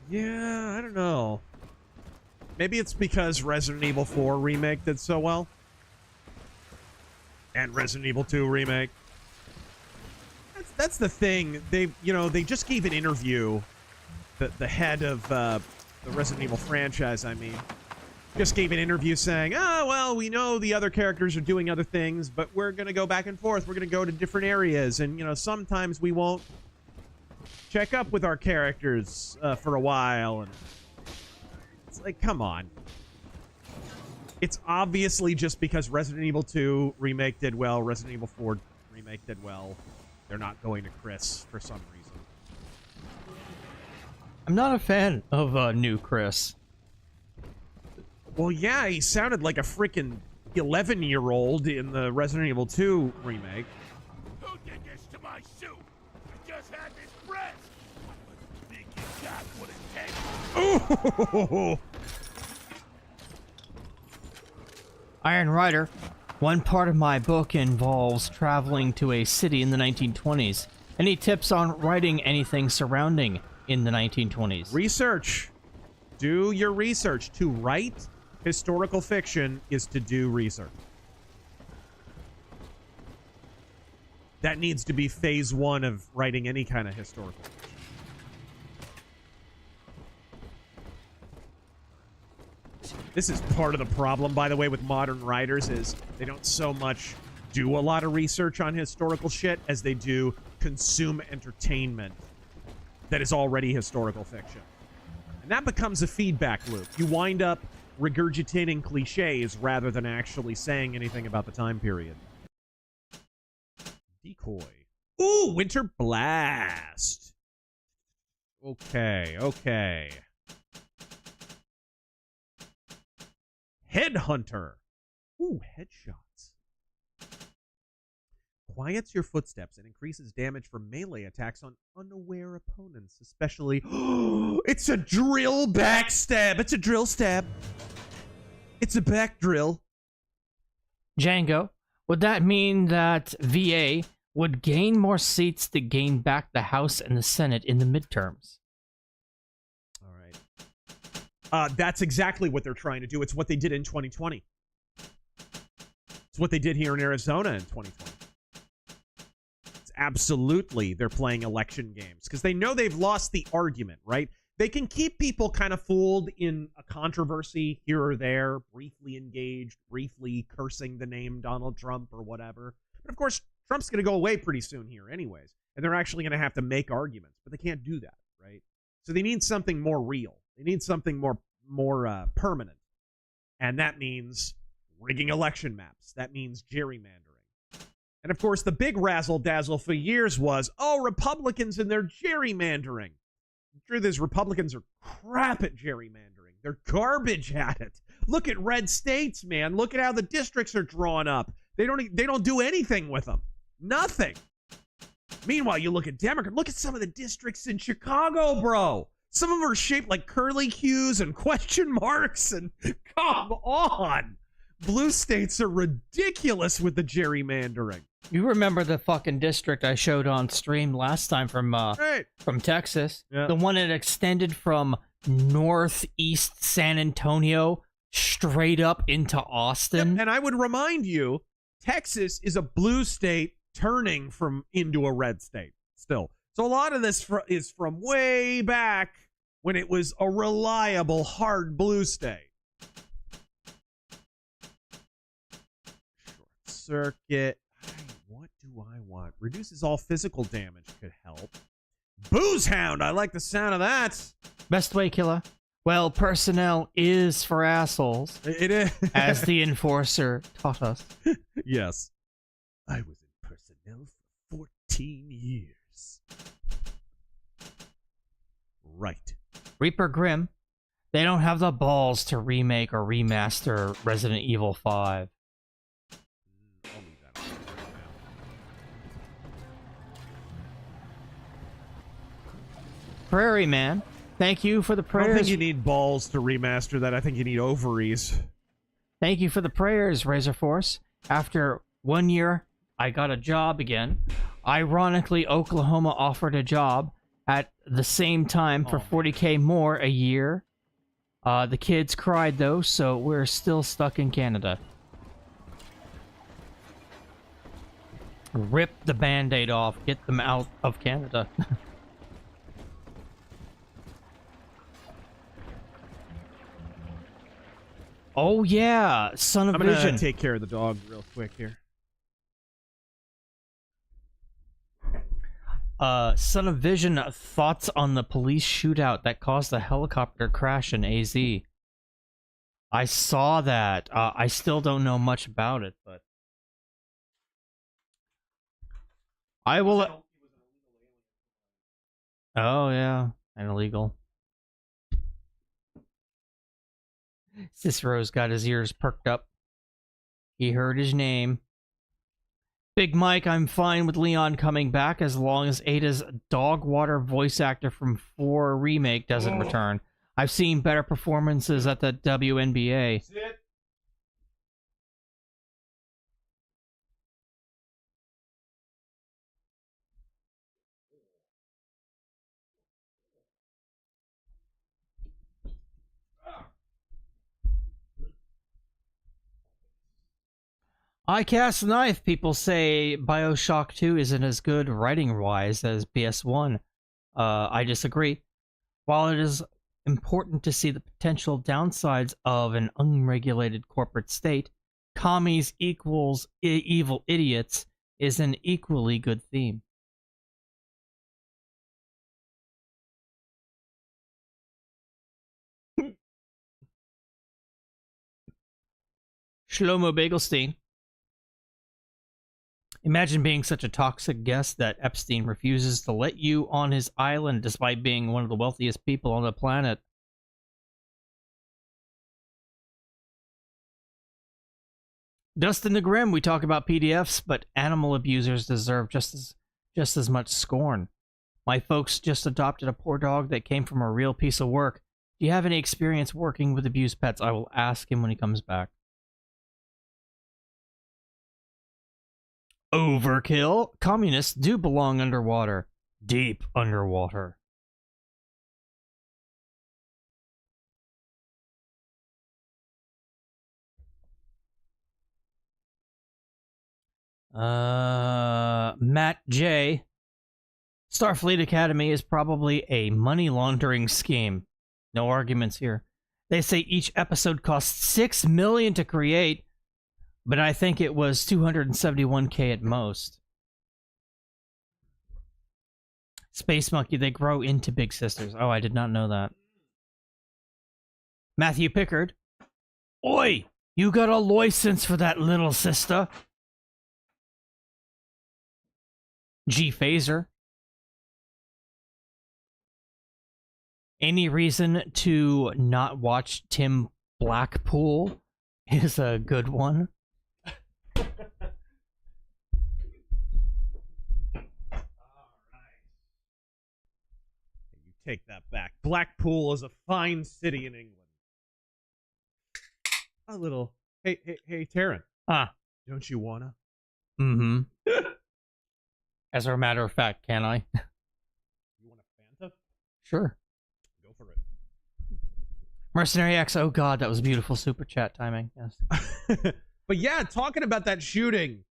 Yeah, I don't know. Maybe it's because Resident Evil 4 Remake did so well. And Resident Evil 2 Remake. That's the thing. They just gave an interview. The head of the Resident Evil franchise, I mean, just gave an interview saying, well, we know the other characters are doing other things, but we're going to go back and forth. We're going to go to different areas. And, sometimes we won't check up with our characters for a while, and it's like, come on. It's obviously just because Resident Evil 2 remake did well, Resident Evil 4 remake did well. They're not going to Chris for some reason.
I'm not a fan of new Chris.
Well, yeah, he sounded like a freaking 11-year-old in the Resident Evil 2 remake.
Who did this to my suit? I just had this breast. Think you got what it takes?
Ooh!
Iron Rider. One part of my book involves traveling to a city in the 1920s. Any tips on writing anything surrounding in the 1920s?
Research. Do your research. To write historical fiction is to do research. That needs to be phase 1 of writing any kind of historical fiction. This is part of the problem, by the way, with modern writers, is they don't so much do a lot of research on historical shit as they do consume entertainment that is already historical fiction. And that becomes a feedback loop. You wind up regurgitating cliches rather than actually saying anything about the time period. Decoy. Ooh, Winter Blast. Okay, okay. Headhunter. Ooh, headshots. Quiets your footsteps and increases damage from melee attacks on unaware opponents, especially... It's a drill backstab. It's a drill stab. It's a back drill.
Django, would that mean that VA would gain more seats to gain back the House and the Senate in the midterms?
That's exactly what they're trying to do. It's what they did in 2020. It's what they did here in Arizona in 2020. It's absolutely they're playing election games because they know they've lost the argument, right? They can keep people kind of fooled in a controversy here or there, briefly engaged, briefly cursing the name Donald Trump or whatever. But of course, Trump's going to go away pretty soon here anyways, and they're actually going to have to make arguments, but they can't do that, right? So they need something more real. They need something more permanent. And that means rigging election maps. That means gerrymandering. And of course, the big razzle-dazzle for years was, oh, Republicans and their gerrymandering. The truth is, Republicans are crap at gerrymandering. They're garbage at it. Look at red states, man. Look at how the districts are drawn up. They don't do anything with them. Nothing. Meanwhile, you look at Democrats. Look at some of the districts in Chicago, bro. Some of them are shaped like curly cues and question marks, and come on. Blue states are ridiculous with the gerrymandering.
You remember the fucking district I showed on stream last time from Texas?
Yeah.
The one that extended from northeast San Antonio straight up into Austin?
Yep, and I would remind you, Texas is a blue state turning into a red state still. So a lot of this is from way back when it was a reliable, hard blue state. Short circuit. What do I want? Reduces all physical damage. Could help. Booze Hound. I like the sound of that.
Best way, killer. Well, personnel is for assholes.
It is.
As the enforcer taught us.
Yes. I was in personnel for 14 years. Right.
Reaper Grimm. They don't have the balls to remake or remaster Resident Evil 5.
I'll leave that on right now.
Prairie Man. Thank you for the
I
prayers.
don't think you need balls to remaster that. I think you need ovaries.
Thank you for the prayers, Razor Force. After 1 year, I got a job again. Ironically, Oklahoma offered a job at the same time for $40K more a year. The kids cried though, so we're still stuck in Canada. Rip the band-aid off, get them out of Canada. Oh yeah, Son of
I'm gonna
Vision.
take care of the dog real quick here.
Son of Vision, thoughts on the police shootout that caused a helicopter crash in AZ? I saw that. I still don't know much about it, but I will. Oh yeah, and illegal. Cicero's got his ears perked up. He heard his name. Big Mike, I'm fine with Leon coming back as long as Ada's Dogwater voice actor from 4 Remake doesn't return. I've seen better performances at the WNBA. I cast a knife. People say Bioshock 2 isn't as good writing-wise as PS1. I disagree. While it is important to see the potential downsides of an unregulated corporate state, commies equals evil idiots is an equally good theme. Shlomo Bagelstein. Imagine being such a toxic guest that Epstein refuses to let you on his island despite being one of the wealthiest people on the planet. Dustin the Grim, we talk about PDFs, but animal abusers deserve just as much scorn. My folks just adopted a poor dog that came from a real piece of work. Do you have any experience working with abused pets? I will ask him when he comes back. Overkill. Communists do belong underwater. Deep underwater. Matt J. Starfleet Academy is probably a money laundering scheme. No arguments here. They say each episode costs $6 million to create, but I think it was $271K at most. Space Monkey, they grow into big sisters. Oh, I did not know that. Matthew Pickard. Oi! You got a license for that little sister? G Phaser. Any reason to not watch Tim Blackpool is a good one.
Take that back. Blackpool is a fine city in England. A little. Hey, Taryn. Don't you wanna?
Mm-hmm. As a matter of fact, can I?
You want a Fanta?
Sure.
Go for it.
Mercenary X, oh god, that was beautiful super chat timing. Yes.
But yeah, talking about that shooting,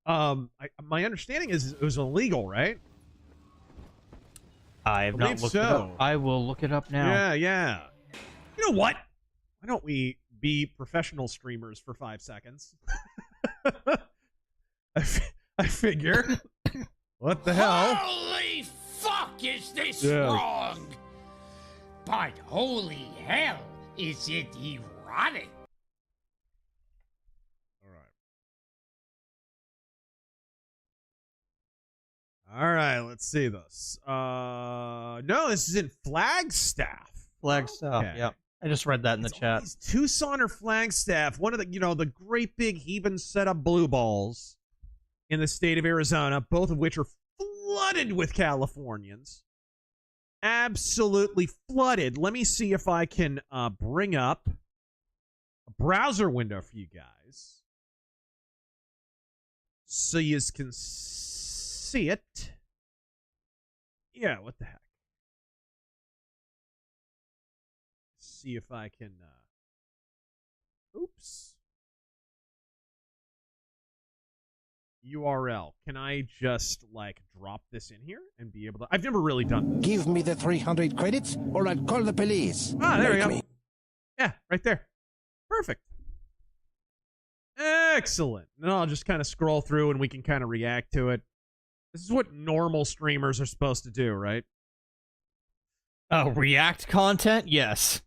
my understanding is it was illegal, right?
I have not looked it up. I will look it up now.
Yeah. You know what? Why don't we be professional streamers for 5 seconds? I figure. What the hell?
Holy fuck, is this
Yeah.
wrong? But holy hell, is it erotic?
All right, let's see this. No, this is in Flagstaff.
Flagstaff,
Okay.
yeah. I just read that in the chat.
Tucson or Flagstaff, one of the, the great big heaving set up blue balls in the state of Arizona, both of which are flooded with Californians. Absolutely flooded. Let me see if I can bring up a browser window for you guys so you can see it. Yeah, what the heck? See if I can oops. URL. Can I just like drop this in here and be able to? I've never really done this.
Give me the 300 credits or I'll call the police.
Ah, there we
Make
go.
me.
Yeah, right there. Perfect. Excellent. And I'll just kind of scroll through and we can kind of react to it. This is what normal streamers are supposed to do, right?
Oh, react content? Yes.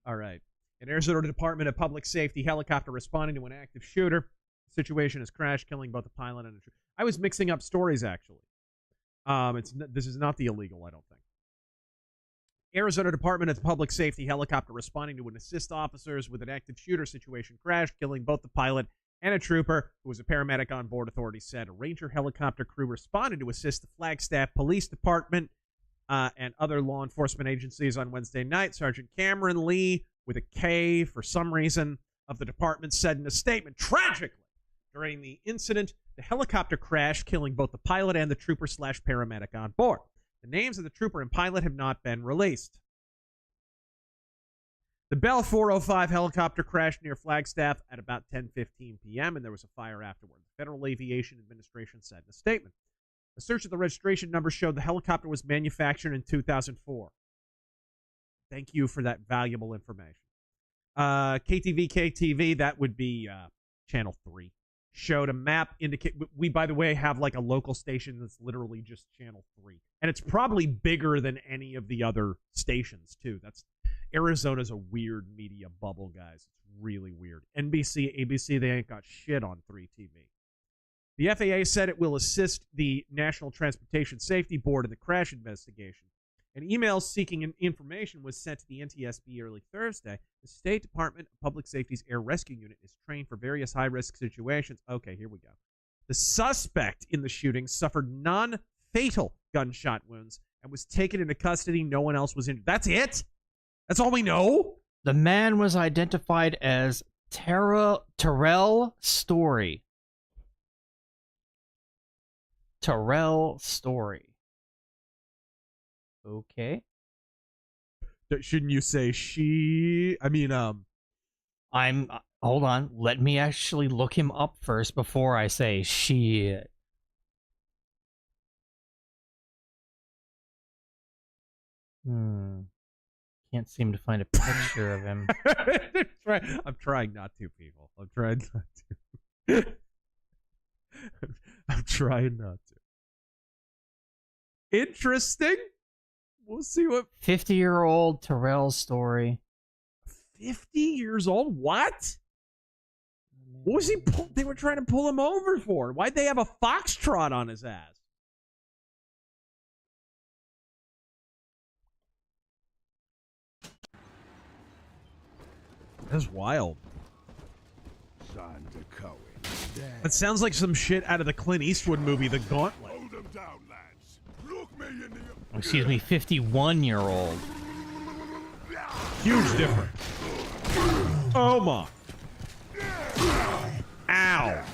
All right. An Arizona Department of Public Safety helicopter responding to an active shooter. The situation has crashed, killing both the pilot and the trooper. I was mixing up stories, actually. This is not the illegal, I don't think. Arizona Department of Public Safety helicopter responding to an assist officers with an active shooter situation crashed, killing both the pilot and a trooper who was a paramedic on board, authorities said. A Ranger helicopter crew responded to assist the Flagstaff Police Department and other law enforcement agencies on Wednesday night. Sergeant Cameron Lee, with a K for some reason, of the department said in a statement, tragically, during the incident, the helicopter crashed, killing both the pilot and the trooper/paramedic on board. The names of the trooper and pilot have not been released. The Bell 405 helicopter crashed near Flagstaff at about 10:15 p.m., and there was a fire afterward. The Federal Aviation Administration said in a statement. A search of the registration number showed the helicopter was manufactured in 2004. Thank you for that valuable information. KTV, that would be Channel 3. Showed a map indicate. We, by the way, have like a local station that's literally just Channel 3. And it's probably bigger than any of the other stations, too. Arizona's a weird media bubble, guys. It's really weird. NBC, ABC, they ain't got shit on 3 TV. The FAA said it will assist the National Transportation Safety Board in the crash investigation. An email seeking information was sent to the NTSB early Thursday. The State Department of Public Safety's Air Rescue Unit is trained for various high-risk situations. Okay, here we go. The suspect in the shooting suffered non-fatal gunshot wounds and was taken into custody. No one else was injured. That's it? That's all we know?
The man was identified as Terrell Story. Terrell Story. Okay.
Shouldn't you say she? I mean,
hold on. Let me actually look him up first before I say she. Can't seem to find a picture of him.
I'm trying not to, people. I'm trying not to. I'm trying not to. Interesting. We'll see what.
50-year-old Terrell Story.
50 years old? What? What was he? They were trying to pull him over for. Why'd they have a foxtrot on his ass? That's wild. That sounds like some shit out of the Clint Eastwood movie, The Gauntlet.
Hold them down, lads. Look me in the...
Excuse me, 51-year-old.
Huge difference. Oh my. Ow.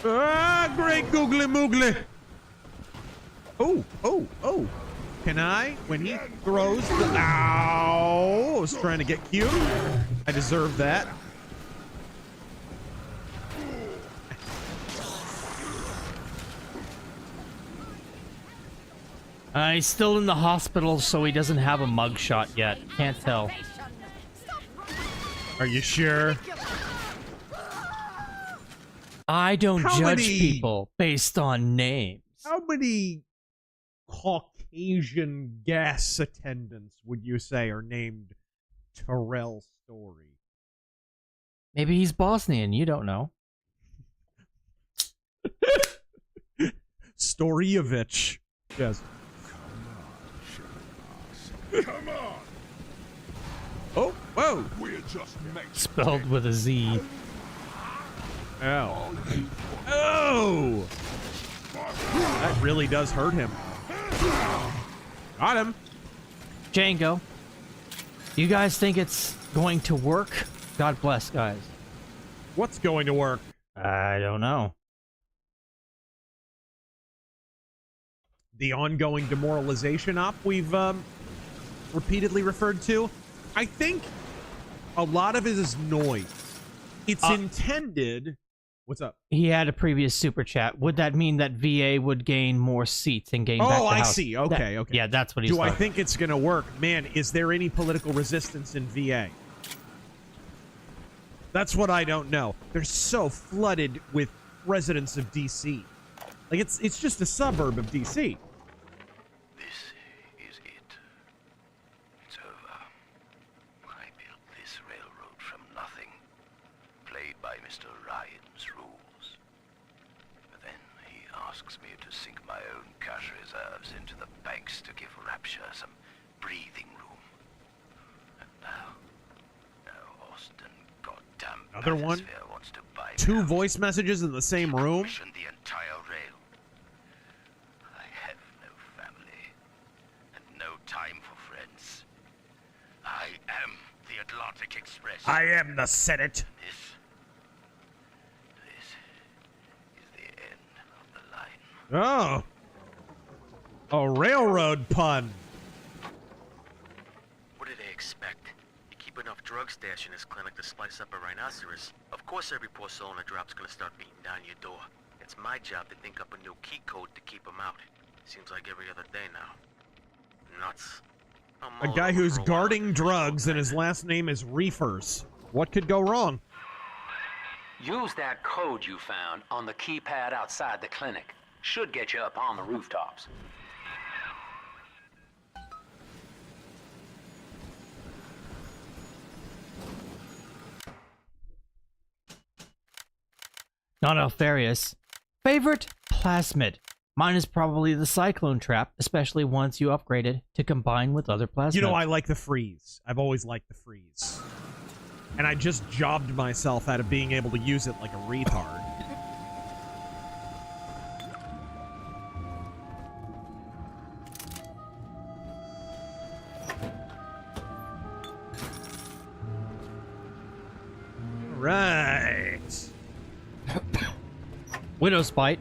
Ah, great googly moogly. Oh. Can I? When he throws the... Ow! I was trying to get cute. I deserve that.
He's still in the hospital, so he doesn't have a mugshot yet. Can't tell.
Are you sure?
I don't judge people based on names.
How many Caucasian gas attendants would you say are named Terrell Story?
Maybe he's Bosnian. You don't know.
Storyovich. Yes.
Come on!
Oh, whoa!
We're just
Spelled with a Z.
Ow. Oh! That really does hurt him. Got him.
Django. You guys think it's going to work? God bless, guys.
What's going to work?
I don't know.
The ongoing demoralization op we've repeatedly referred to. I think a lot of it is noise. It's intended... What's up?
He had a previous super chat. Would that mean that VA would gain more seats and gain back the
Oh, I
House?
see. Okay, okay.
Yeah, that's what he's
Do I
talking
think it's going to work? Man, is there any political resistance in VA? That's what I don't know. They're so flooded with residents of DC. Like, it's just a suburb of DC.
This is it. It's over. I built this railroad from nothing, played by Mr. Ryan's rules. But then he asks me to sink my own cash reserves into the banks to give Rapture some breathing room. And now Austin, goddamn
Another one?
Bathysphere wants to buy me
2
out.
voice messages in the same room?
The entire rail. I have no family and no time for friends. I am the Atlantic Express.
I am the Senate.
This is the end of the line.
Oh. A railroad pun.
What do they expect? You keep enough drug stash in this clinic to slice up a rhinoceros. Of course every poor soul in a drop's gonna start beating down your door. It's my job to think up a new key code to keep them out. Seems like every other day now. Nuts.
A guy who's guarding drugs and his last name is Reefers. What could go wrong?
Use that code you found on the keypad outside the clinic. Should get you up on the rooftops.
Not Alfarius. Favorite plasmid. Mine is probably the cyclone trap, especially once you upgrade it to combine with other plasmids.
You know, I like the freeze. I've always liked the freeze. And I just jobbed myself out of being able to use it like a retard. Right.
Widow's Bite.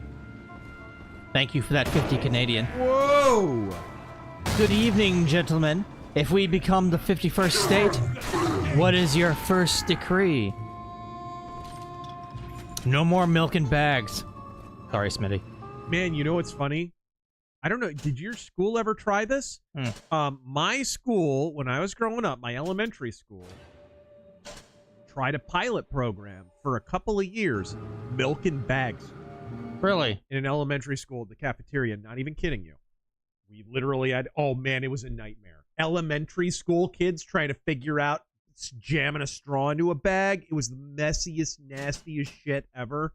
Thank you for that 50 Canadian.
Whoa!
Good evening, gentlemen. If we become the 51st state, what is your first decree? No more milk in bags. Sorry, Smitty.
Man, you know what's funny? I don't know. Did your school ever try this? My school, when I was growing up, my elementary school, tried a pilot program for a couple of years. Milk in bags.
Really?
In an elementary school at the cafeteria. Not even kidding you. We literally had... Oh, man, it was a nightmare. Elementary school kids trying to figure out jamming a straw into a bag. It was the messiest, nastiest shit ever.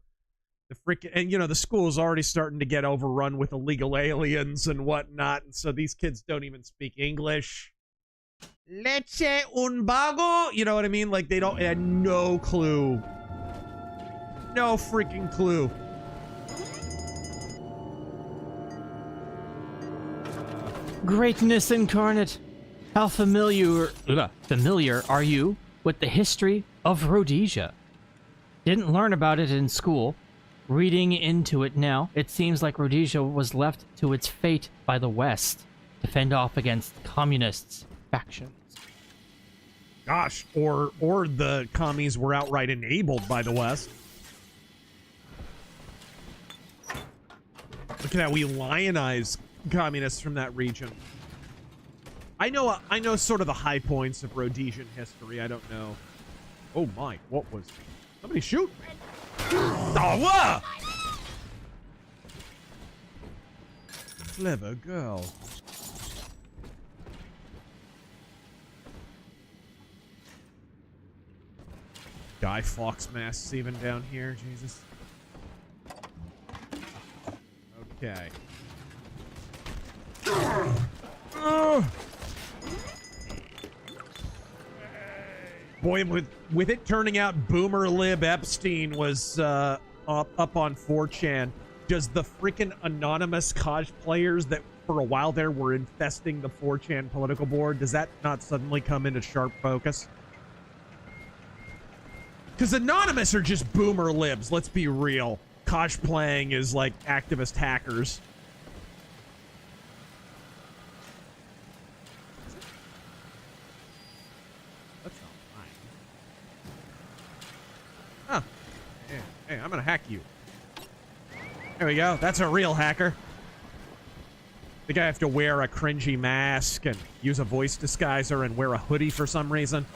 The freaking... And, you know, the school is already starting to get overrun with illegal aliens and whatnot. And so these kids don't even speak English. Leche un bago? You know what I mean? Like, they don't... had no clue. No freaking clue.
Greatness incarnate. How familiar are you with the history of Rhodesia? Didn't learn about it in school. Reading into it now, it seems like Rhodesia was left to its fate by the West to fend off against communists factions.
Gosh, or the commies were outright enabled by the West. Look at how we lionize communists from that region. I know sort of the high points of Rhodesian history. I don't know. Oh my, what was... Somebody shoot! Oh, what? Clever girl. Guy Fawkes masks even down here, Jesus. Okay. Boy, with it turning out Boomer Lib Epstein was up on 4chan, does the freaking anonymous cosplayers that for a while there were infesting the 4chan political board, does that not suddenly come into sharp focus? Because anonymous are just Boomer Libs, let's be real. Cosplaying is like activist hackers. Huh. Hey, I'm gonna hack you. There we go. That's a real hacker. I think I have to wear a cringy mask and use a voice disguiser and wear a hoodie for some reason.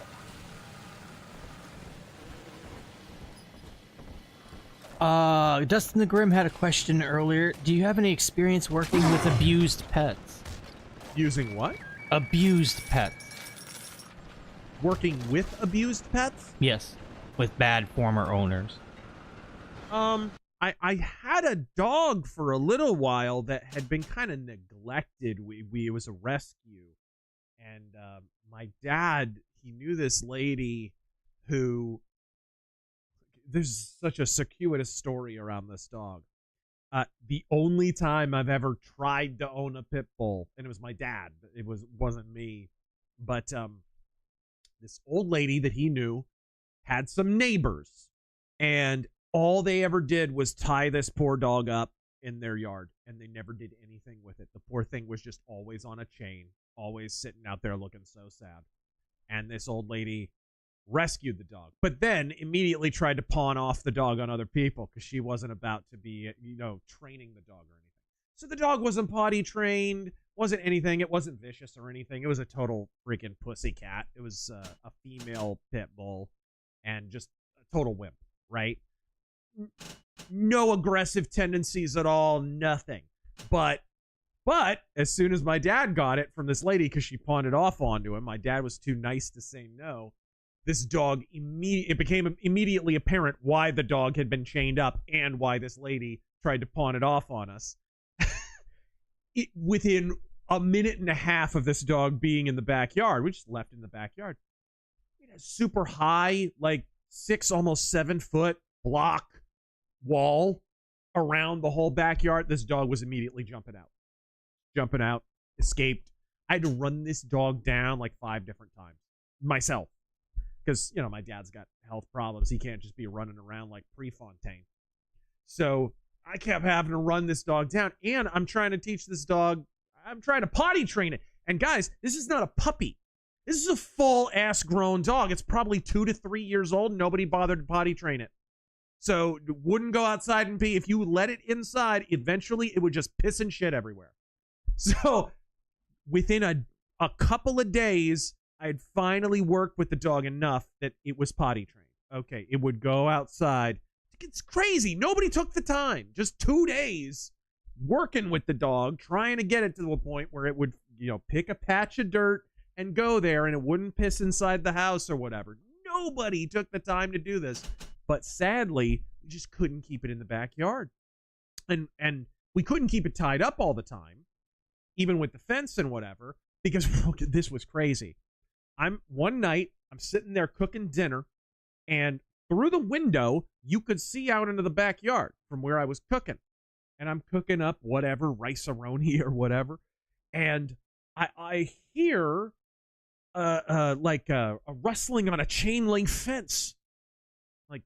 Dustin the Grim had a question earlier. Do you have any experience working with abused pets?
Using what?
Abused pets.
Working with abused pets?
Yes, with bad former owners.
I had a dog for a little while that had been kind of neglected. It was a rescue, and my dad, he knew this lady who. There's such a circuitous story around this dog. The only time I've ever tried to own a pit bull, and it was my dad. It wasn't me, but this old lady that he knew had some neighbors, and all they ever did was tie this poor dog up in their yard, and they never did anything with it. The poor thing was just always on a chain, always sitting out there looking so sad. And this old lady rescued the dog, but then immediately tried to pawn off the dog on other people because she wasn't about to be, training the dog or anything. So the dog wasn't potty trained, wasn't anything. It wasn't vicious or anything. It was a total freaking pussy cat. It was a female pit bull and just a total wimp, right? No aggressive tendencies at all, nothing. But as soon as my dad got it from this lady, because she pawned it off onto him, my dad was too nice to say no. This dog, it became immediately apparent why the dog had been chained up and why this lady tried to pawn it off on us. Within a minute and a half of this dog being in the backyard, we just left in the backyard. It had a super high, like 6, almost 7 foot block wall around the whole backyard. This dog was immediately jumping out, escaped. I had to run this dog down like 5 different times myself. Because, my dad's got health problems. He can't just be running around like Prefontaine. So I kept having to run this dog down. And I'm trying to teach this dog. I'm trying to potty train it. And guys, this is not a puppy. This is a full-ass grown dog. It's probably 2 to 3 years old. Nobody bothered to potty train it. So it wouldn't go outside and pee. If you let it inside, eventually it would just piss and shit everywhere. So within a couple of days, I had finally worked with the dog enough that it was potty trained. Okay, it would go outside. It's crazy. Nobody took the time. Just 2 days working with the dog, trying to get it to the point where it would, pick a patch of dirt and go there and it wouldn't piss inside the house or whatever. Nobody took the time to do this. But sadly, we just couldn't keep it in the backyard. And we couldn't keep it tied up all the time, even with the fence and whatever, because this was crazy. One night, I'm sitting there cooking dinner, and through the window, you could see out into the backyard from where I was cooking. And I'm cooking up whatever, rice-a-roni or whatever, and I hear like a rustling on a chain link fence. Like,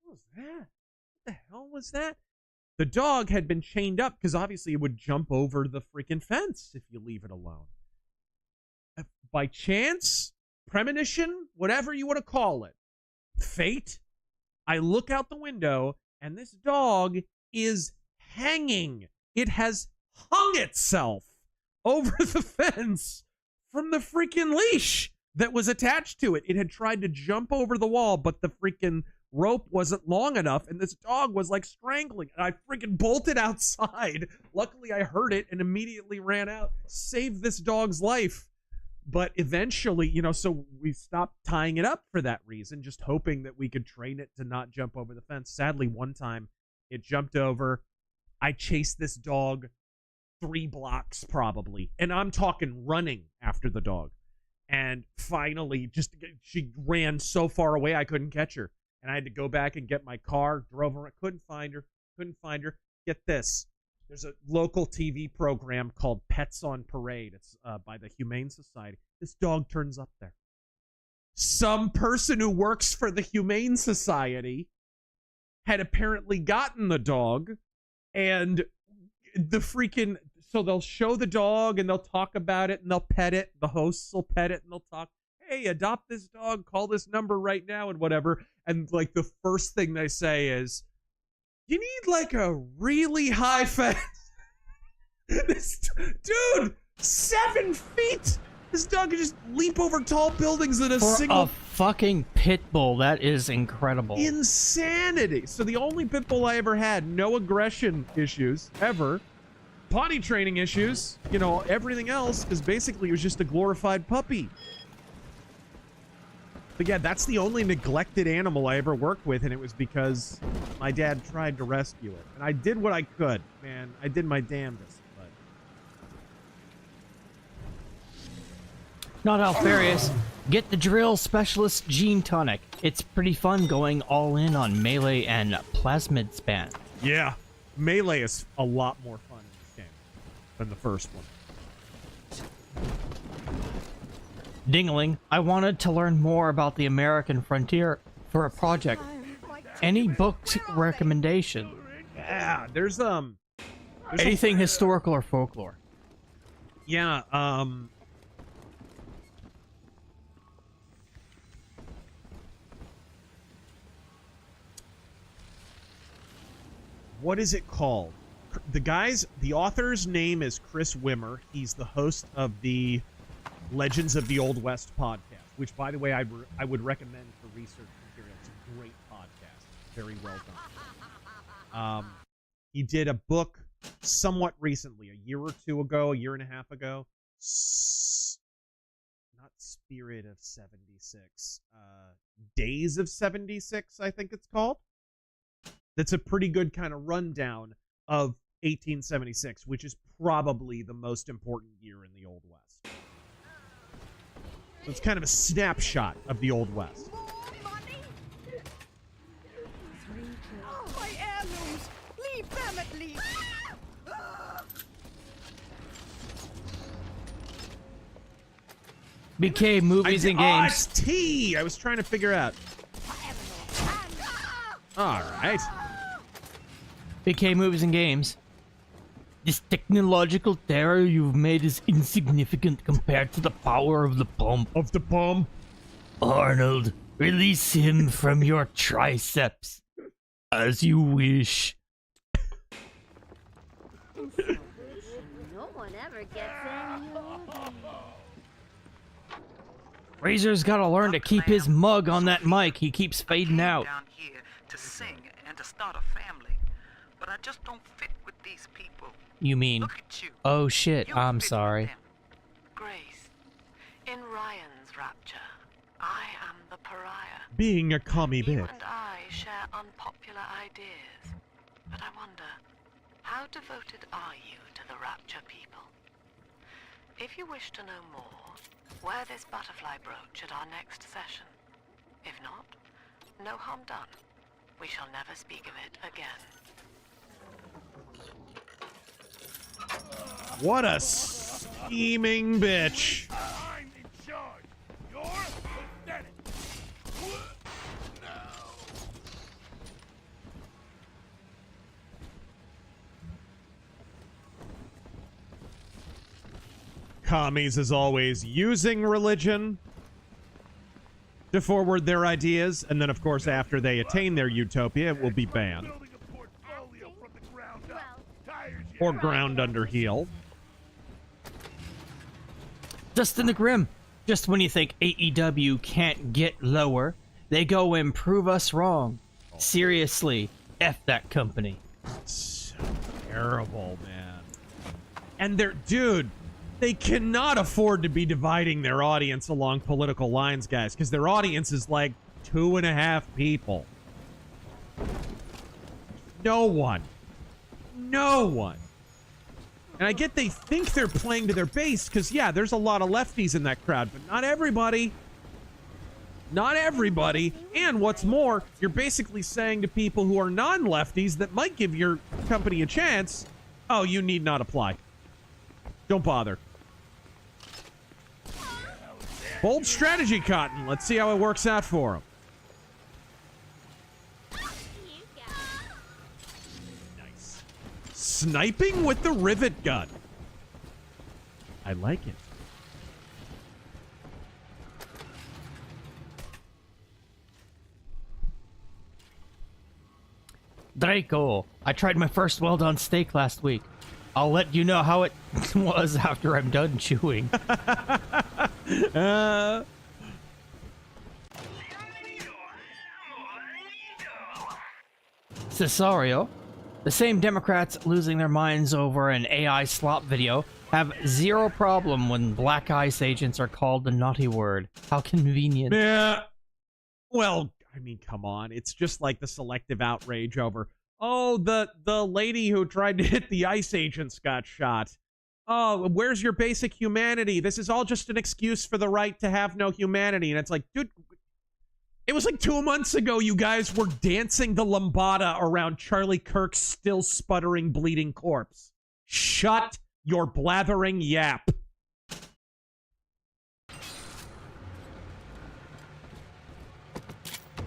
what was that? What the hell was that? The dog had been chained up because obviously it would jump over the freaking fence if you leave it alone. By chance, premonition, whatever you want to call it, fate, I look out the window and this dog is hanging. It has hung itself over the fence from the freaking leash that was attached to it. It had tried to jump over the wall, but the freaking rope wasn't long enough, and this dog was like strangling. And I freaking bolted outside. Luckily, I heard it and immediately ran out, saved this dog's life. But eventually, so we stopped tying it up for that reason, just hoping that we could train it to not jump over the fence. Sadly, one time it jumped over. I chased this dog 3 blocks probably, and I'm talking running after the dog. And finally, she ran so far away I couldn't catch her. And I had to go back and get my car, drove her. I couldn't find her. Get this. There's a local TV program called Pets on Parade. It's by the Humane Society. This dog turns up there. Some person who works for the Humane Society had apparently gotten the dog, and so they'll show the dog and they'll talk about it and they'll pet it. The hosts will pet it and they'll talk, hey, adopt this dog, call this number right now and whatever. And like the first thing they say is, you need like a really high fence. Dude, 7 feet. This dog can just leap over tall buildings in a
For
single
a fucking pit bull. That is incredible.
Insanity. So the only pit bull I ever had, no aggression issues ever, potty training issues, you know, everything else is basically it was just a glorified puppy. But yeah, that's the only neglected animal I ever worked with, and it was because my dad tried to rescue it. And I did what I could, man. I did my damnedest. But...
Not Alfarius. Get the drill specialist Gene Tonic. It's pretty fun going all in on melee and plasmid span.
Yeah, melee is a lot more fun in this game than the first one.
Dingling, I wanted to learn more about the American frontier for a project. Any book recommendation?
Yeah, there's
anything historical or folklore.
Yeah, what is it called? The author's name is Chris Wimmer. He's the host of the Legends of the Old West podcast, which, by the way, I would recommend for research material. It's a great podcast. Very well done. He did a book somewhat recently, a year or two ago, a year and a half ago. Not Spirit of 76. Days of 76, I think it's called. That's a pretty good kind of rundown of 1876, which is probably the most important year in the Old West. So it's kind of a snapshot of the Old West.
Oh, my heirlooms! Leave them at least!
BK movies and games.
It's T! I was trying to figure out. Alright.
BK movies and games. This technological terror you've made is insignificant compared to the power of the pump.
Of the pump?
Arnold, release him from your triceps. As you wish.
No one ever gets any older.
Razor's gotta learn to keep his mug on that mic. He keeps fading out.
Down here to sing and to start a family, but I just don't fit with these people.
You mean? Oh shit, I'm sorry.
Grace, in Ryan's rapture, I am the pariah.
Being a commie
You
bitch.
and I share unpopular ideas, but I wonder, how devoted are you to the rapture people? If you wish to know more, wear this butterfly brooch at our next session. If not, no harm done. We shall never speak of it again.
What a scheming bitch.
I'm in charge. You're pathetic.
Commies, as always, using religion to forward their ideas, and then, of course, after they attain their utopia, it will be banned. Or ground under heel.
Dustin the Grim. Just when you think AEW can't get lower, they go and prove us wrong. Seriously, F that company.
So terrible, man. And dude, they cannot afford to be dividing their audience along political lines, guys, because their audience is like 2.5 people. No one. No one. And I get they think they're playing to their base, because, yeah, there's a lot of lefties in that crowd, but not everybody. Not everybody. And what's more, you're basically saying to people who are non-lefties that might give your company a chance, oh, you need not apply. Don't bother. Bold strategy, Cotton. Let's see how it works out for him. Nice. Sniping with the rivet gun. I like it.
Draco, I tried my first well-done steak last week. I'll let you know how it was after I'm done chewing. Cesario. The same Democrats losing their minds over an AI slop video have zero problem when black ice agents are called the naughty word. How convenient.
Yeah. Well, I mean, come on. It's just like the selective outrage over, oh, the lady who tried to hit the ice agents got shot. Oh, where's your basic humanity? This is all just an excuse for the right to have no humanity. And it's like, dude, it was like 2 months ago you guys were dancing the lambada around Charlie Kirk's still sputtering, bleeding corpse. Shut your blathering yap.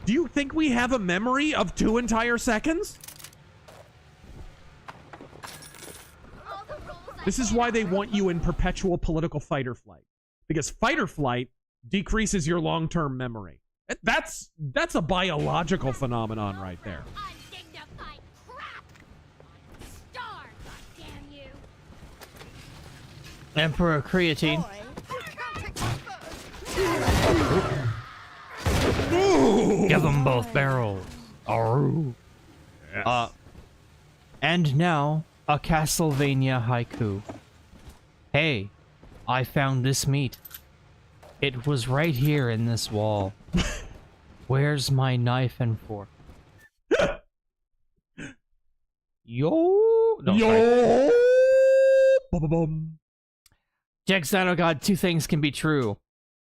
Do you think we have a memory of 2 entire seconds? This is why they want you in perpetual political fight or flight. Because fight or flight decreases your long-term memory. That's a biological phenomenon right there.
Undignified crap! Starve, damn you!
Emperor Creatine. Give them both barrels. Aroo.
Yes.
And now, a Castlevania haiku. Hey, I found this meat. It was right here in this wall. Where's my knife and fork? Yo! No,
Yo!
Jack Sano God, 2 things can be true.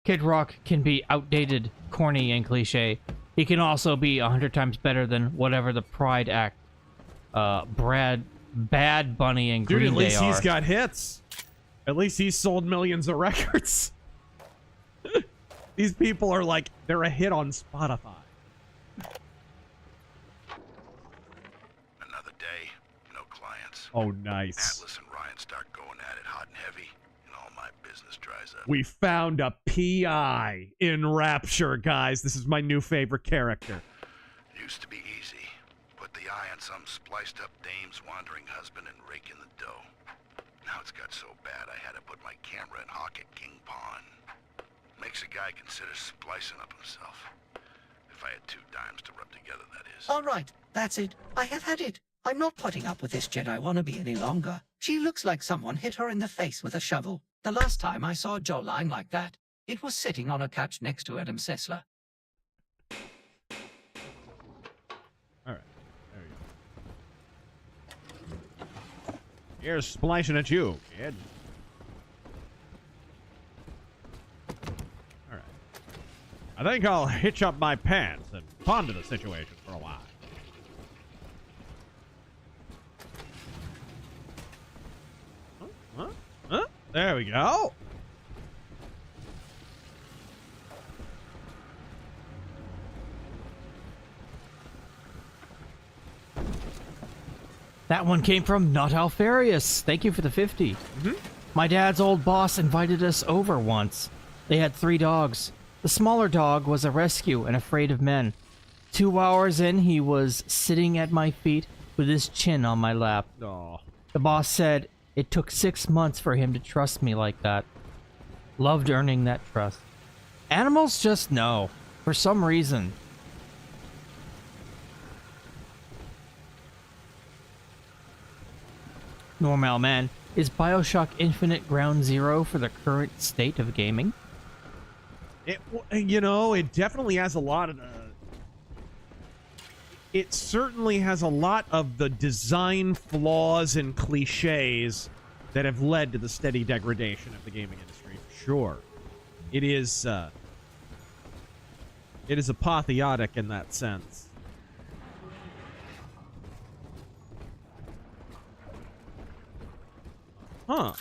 Kid Rock can be outdated, corny, and cliche. He can also be 100 times better than whatever the Pride Act, Bad Bunny, and Green Day are.
Dude, at least he's got hits. At least he's sold millions of records. These people are like, they're a hit on Spotify.
Another day, no clients.
Oh, nice.
Atlas and Ryan start going at it hot and heavy, and all my business dries up.
We found a PI in Rapture, guys. This is my new favorite character.
Used to be easy. Put the eye on some spliced up dame's wandering husband and rake in the dough. Now it's got so bad I had to put my camera and hawk at King Pawn. Makes a guy consider splicing up himself. If I had 2 dimes to rub together, that is.
All right, that's it. I have had it. I'm not putting up with this Jedi wannabe any longer. She looks like someone hit her in the face with a shovel. The last time I saw Joe lying like that, it was sitting on a couch next to Adam Sessler.
All right, there you go. Here's splicing at you, kid. All right. I think I'll hitch up my pants and ponder the situation for a while. Huh? There we go.
That one came from Not Alfarius. Thank you for the 50. My dad's old boss invited us over once. They had 3 dogs. The smaller dog was a rescue and afraid of men. 2 hours in, he was sitting at my feet with his chin on my lap.
Aw.
The boss said it took 6 months for him to trust me like that. Loved earning that trust. Animals just know, for some reason. Normal man, is Bioshock Infinite ground zero for the current state of gaming?
It, you know, it definitely has a lot of the... It certainly has a lot of the design flaws and cliches that have led to the steady degradation of the gaming industry, for sure. It is apotheotic in that sense. Huh.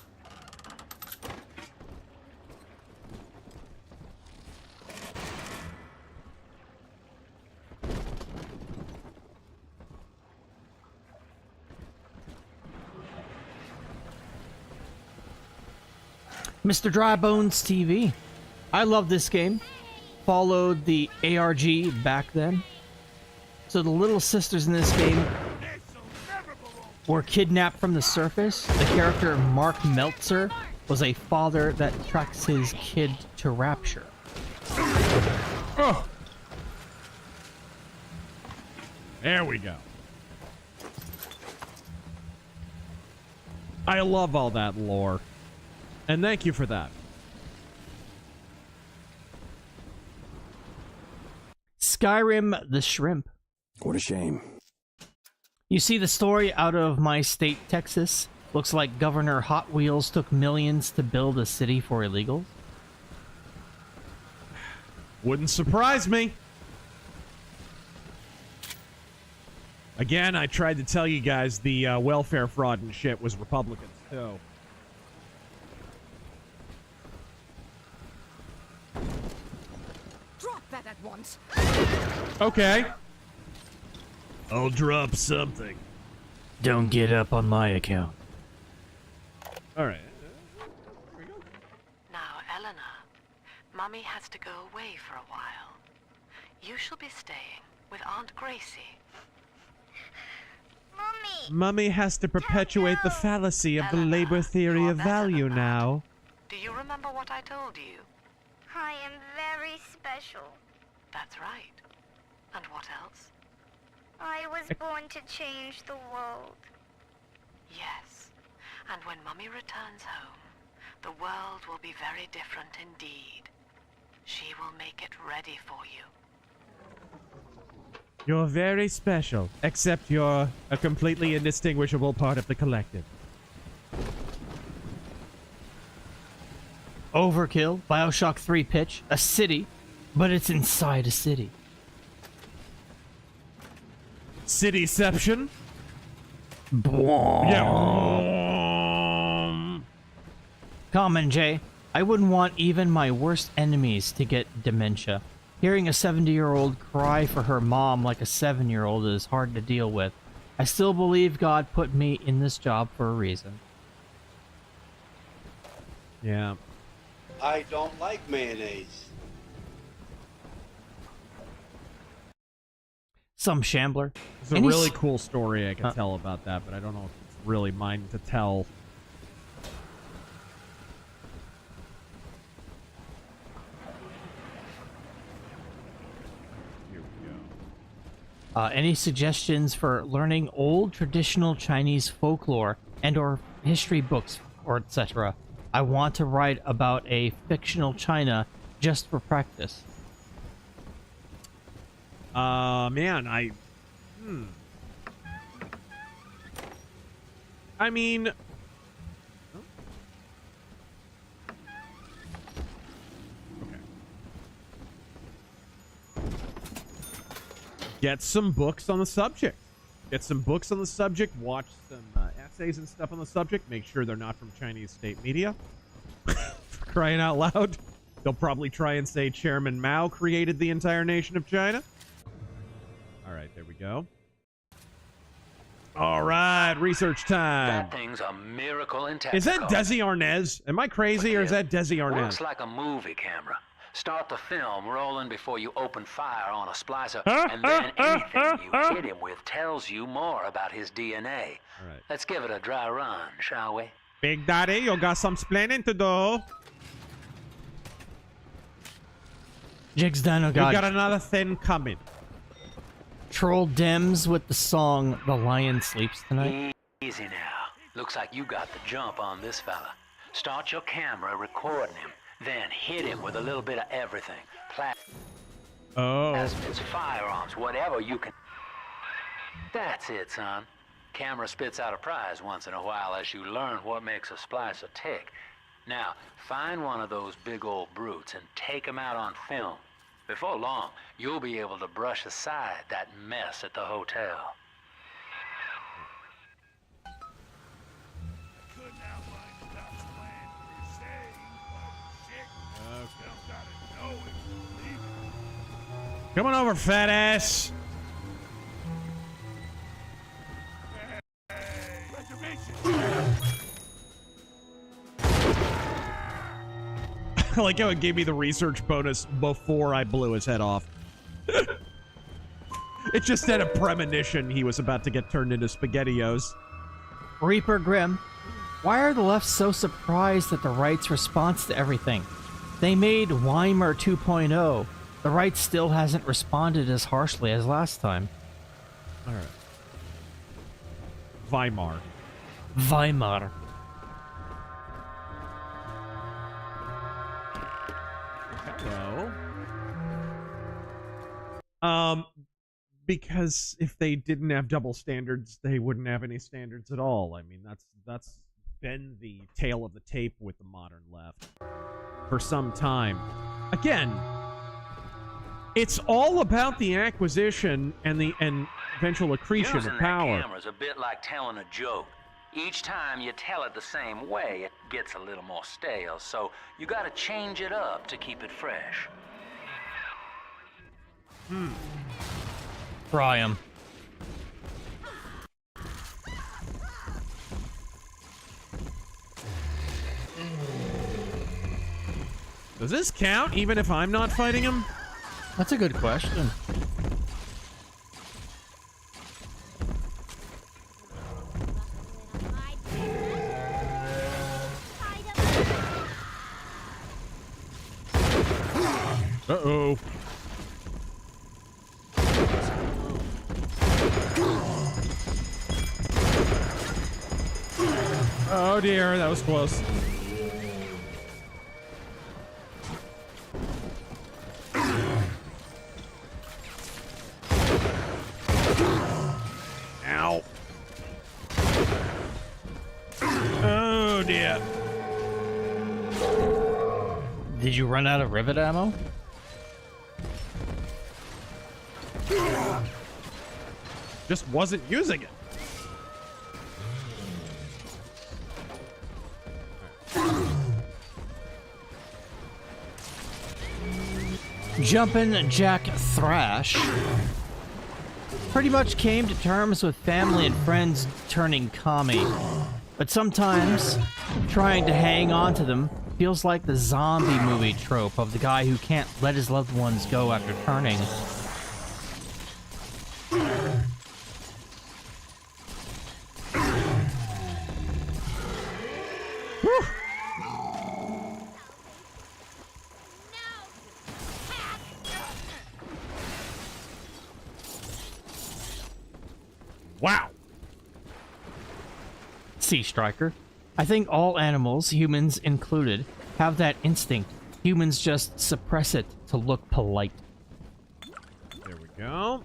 Mr. Drybones TV. I love this game. Followed the ARG back then. So the little sisters in this game were kidnapped from the surface. The character Mark Meltzer was a father that tracks his kid to Rapture.
Oh. There we go. I love all that lore. And thank you for that.
Skyrim the Shrimp.
What a shame.
You see the story out of my state, Texas? Looks like Governor Hot Wheels took millions to build a city for illegals.
Wouldn't surprise me. Again, I tried to tell you guys the welfare fraud and shit was Republicans, too.
Drop that at once.
Okay. I'll drop something.
Don't get up on my account.
All right.
Now, Eleanor, Mummy has to go away for a while. You shall be staying with Aunt Gracie.
Mummy has to perpetuate the fallacy of the labor theory of value now.
Do you remember what I told you?
I am very special.
That's right. And what else?
I was born to change the world.
Yes. And when Mummy returns home, the world will be very different indeed. She will make it ready for you.
You're very special, except you're a completely indistinguishable part of the collective.
Overkill, Bioshock 3 pitch, a city, but it's inside a city.
Cityception?
Yeah. Common J, I wouldn't want even my worst enemies to get dementia. Hearing a 70-year-old cry for her mom like a 7-year-old is hard to deal with. I still believe God put me in this job for a reason.
Yeah.
I don't like mayonnaise.
Some shambler.
It's a really cool story I can tell about that, but I don't know if it's really mine to tell.
Any suggestions for learning old traditional Chinese folklore and or history books or etc.? I want to write about a fictional China just for practice.
Man, I mean... Get some books on the subject. Get some books on the subject. Watch some essays and stuff on the subject. Make sure they're not from Chinese state media. For crying out loud. They'll probably try and say Chairman Mao created the entire nation of China. All right, there we go. All right, research time.
That thing's a miracle in
Is that
technicolor.
Desi Arnaz? Am I crazy, or is that Desi Arnaz?
Works like a movie camera. Start the film rolling before you open fire on a splicer, and then anything you hit him with tells you more about his DNA.
All right.
Let's give it a dry run, shall we?
Big Daddy, you got some splaining to do.
Jigs Dino
You
got
got another thing coming.
Troll
Dems with the song The Lion Sleeps Tonight.
Easy now. Looks like you got the jump on this fella. Start your camera recording him, then hit him with a little bit of everything. Plasmids, firearms, whatever you can. That's it, son. Camera spits out a prize once in a while as you learn what makes a splicer tick. Now, find one of those big old brutes and take him out on film. Before long, you'll be able to brush aside that mess at the hotel.
Come on over, fat ass. I like how it gave me the research bonus before I blew his head off. It just had a premonition he was about to get turned into SpaghettiOs.
Reaper Grimm, why are the left so surprised at the right's response to everything? They made Weimar 2.0. The right still hasn't responded as harshly as last time.
All right. Weimar.
Weimar.
Because if they didn't have double standards, they wouldn't have any standards at all. I mean, that's been the tale of the tape with the modern left for some time. Again, it's all about the acquisition and the eventual accretion
Using
of power.
that camera's a bit like telling a joke. Each time you tell it the same way, it gets a little more stale, so you gotta change it up to keep it fresh.
Fry him.
Does this count even if I'm not fighting him?
That's a good question.
Uh-oh. Oh dear, that was close. Ow. Oh dear.
Did you run out of rivet ammo?
Just wasn't using it.
Jumpin' Jack Thrash pretty much came to terms with family and friends turning commie, but sometimes trying to hang on to them feels like the zombie movie trope of the guy who can't let his loved ones go after turning.
Wow.
Sea Striker. I think all animals, humans included, have that instinct. Humans just suppress it to look polite.
There we go.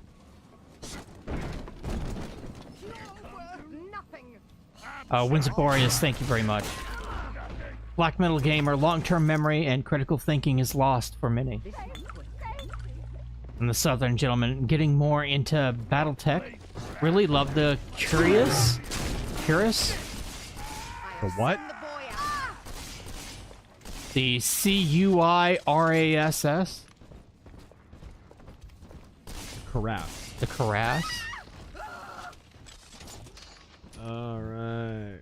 Winds of Boreas, thank you very much. Black Metal Gamer, long-term memory and critical thinking is lost for many. And the Southern Gentleman, getting more into Battletech. Really love the Curious?
The what?
The C-U-I-R-A-S-S?
Carass.
The Carass?
Alright.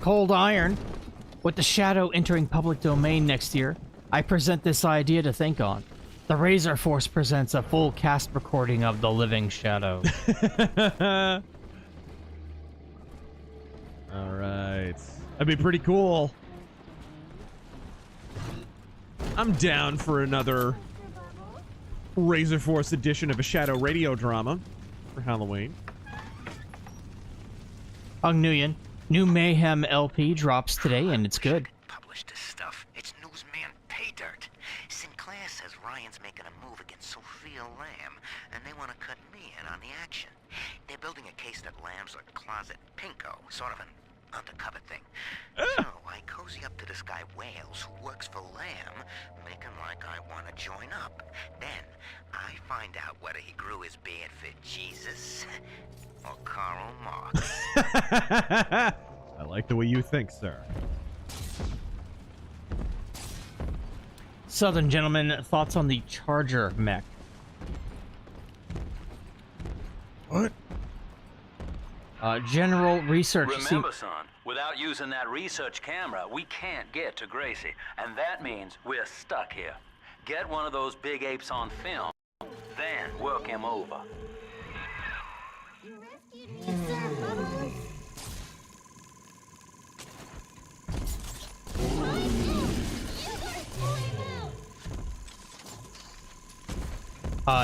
Cold Iron. With the Shadow entering public domain next year, I present this idea to think on. The Razor Force presents a full cast recording of The Living Shadow.
Alright. That'd be pretty cool. I'm down for another Razor Force edition of a Shadow radio drama for Halloween.
Hung Nguyen. New Mayhem LP drops today, and it's good.
Publish this stuff. It's newsman pay dirt. Sinclair says Ryan's making a move against Sophia Lamb, and they want to cut me in on the action. They're building a case that Lamb's a closet pinko, sort of an undercover thing. So I cozy up to this guy Wales, who works for Lamb, making like I want to join up. Then I find out whether he grew his beard for Jesus or Karl Marx.
I like the way you think, sir.
Southern Gentleman, thoughts on the Charger mech?
What?
General research.
Remember, son, without using that research camera, we can't get to Gracie, and that means we're stuck here. Get one of those big apes on film, then work him over.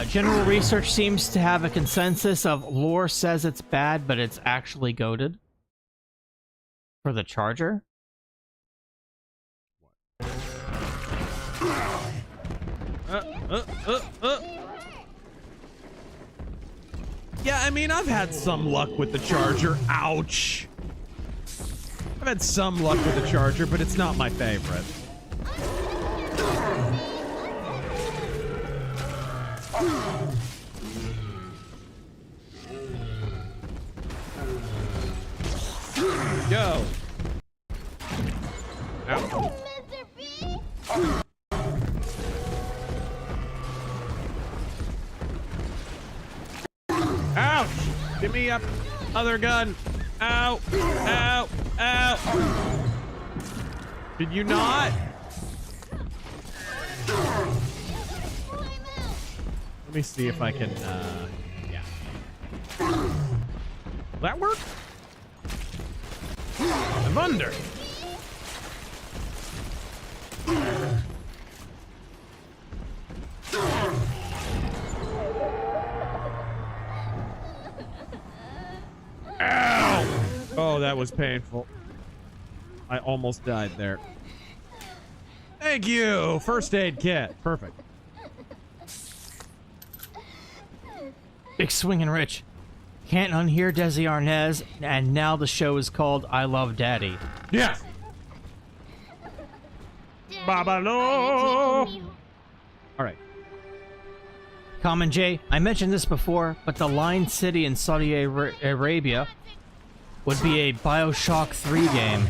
General research seems to have a consensus of lore says it's bad, but it's actually goated. For the Charger?
Yeah, I mean, I've had some luck with the charger. Ouch. I've had some luck with the charger, but it's not my favorite. Go. Ow. Ouch! Give me up. Other gun. Ow. Ow. Ow. Did you not? Let me see if I can, yeah. Will that work? I'm under. Ow! Oh, that was painful. I almost died there. Thank you! First aid kit. Perfect.
Big swingin' Rich. Can't unhear Desi Arnaz, and now the show is called I Love Daddy.
Yes! Babalo! Alright.
Common J, I mentioned this before, but the Line City in Saudi Arabia would be a Bioshock 3 game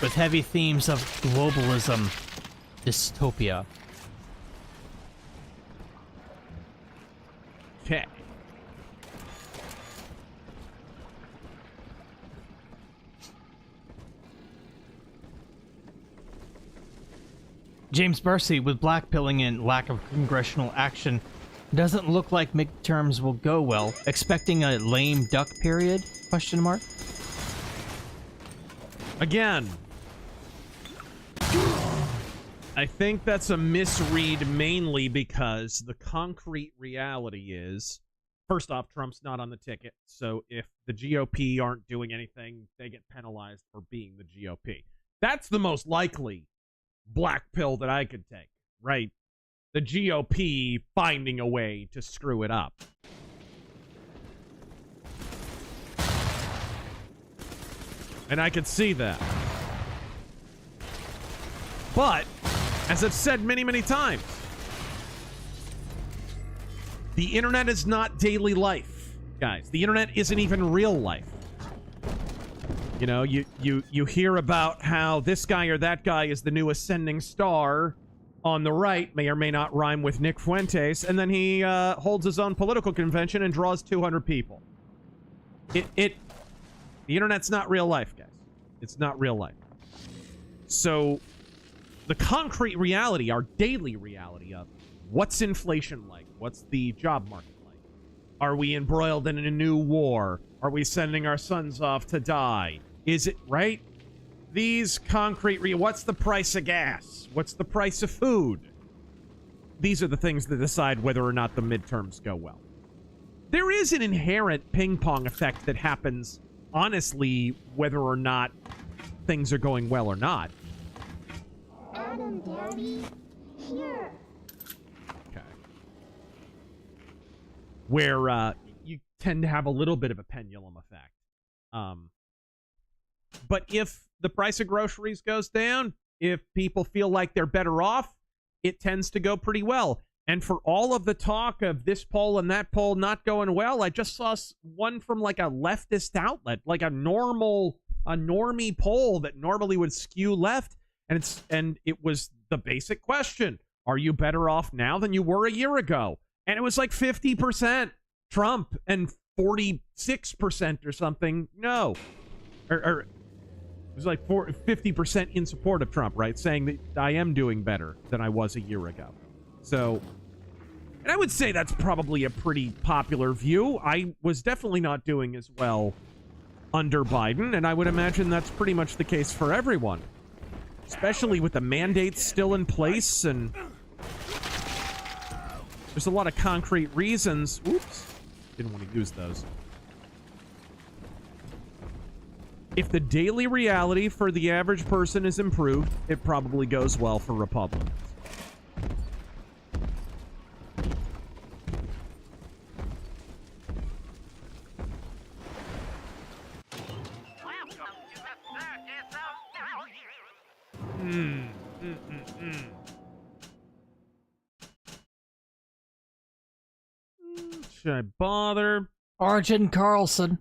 with heavy themes of globalism, dystopia.
Okay.
James Bursey, with blackpilling and lack of congressional action, doesn't look like midterms will go well. Expecting a lame duck period? Question mark.
Again, I think that's a misread mainly because the concrete reality is, first off, Trump's not on the ticket, so if the GOP aren't doing anything, they get penalized for being the GOP. That's the most likely black pill that I could take, right? The GOP finding a way to screw it up. And I could see that. But, as I've said many, many times, the internet is not daily life, guys. The internet isn't even real life. You know, you hear about how this guy or that guy is the new ascending star on the right, may or may not rhyme with Nick Fuentes, and then he holds his own political convention and draws 200 people. The internet's not real life, guys. It's not real life. So, the concrete reality, our daily reality of what's inflation like? What's the job market like? Are we embroiled in a new war? Are we sending our sons off to die? Is it, right? These concrete what's the price of gas? What's the price of food? These are the things that decide whether or not the midterms go well. There is an inherent ping-pong effect that happens, honestly, whether or not things are going well or not.
Adam, Daddy, here.
Okay. Where you tend to have a little bit of a pendulum effect. But if the price of groceries goes down, if people feel like they're better off, it tends to go pretty well. And for all of the talk of this poll and that poll not going well, I just saw one from like a leftist outlet, like a normie poll that normally would skew left. And it was the basic question: are you better off now than you were a year ago? And it was like 50% Trump and 46% or something no. Or it was like 50% in support of Trump, right? Saying that I am doing better than I was a year ago. So, and I would say that's probably a pretty popular view. I was definitely not doing as well under Biden, and I would imagine that's pretty much the case for everyone. Especially with the mandates still in place, and there's a lot of concrete reasons. Oops, didn't want to use those. If the daily reality for the average person is improved, it probably goes well for Republicans. Should I bother?
Arjun Carlson.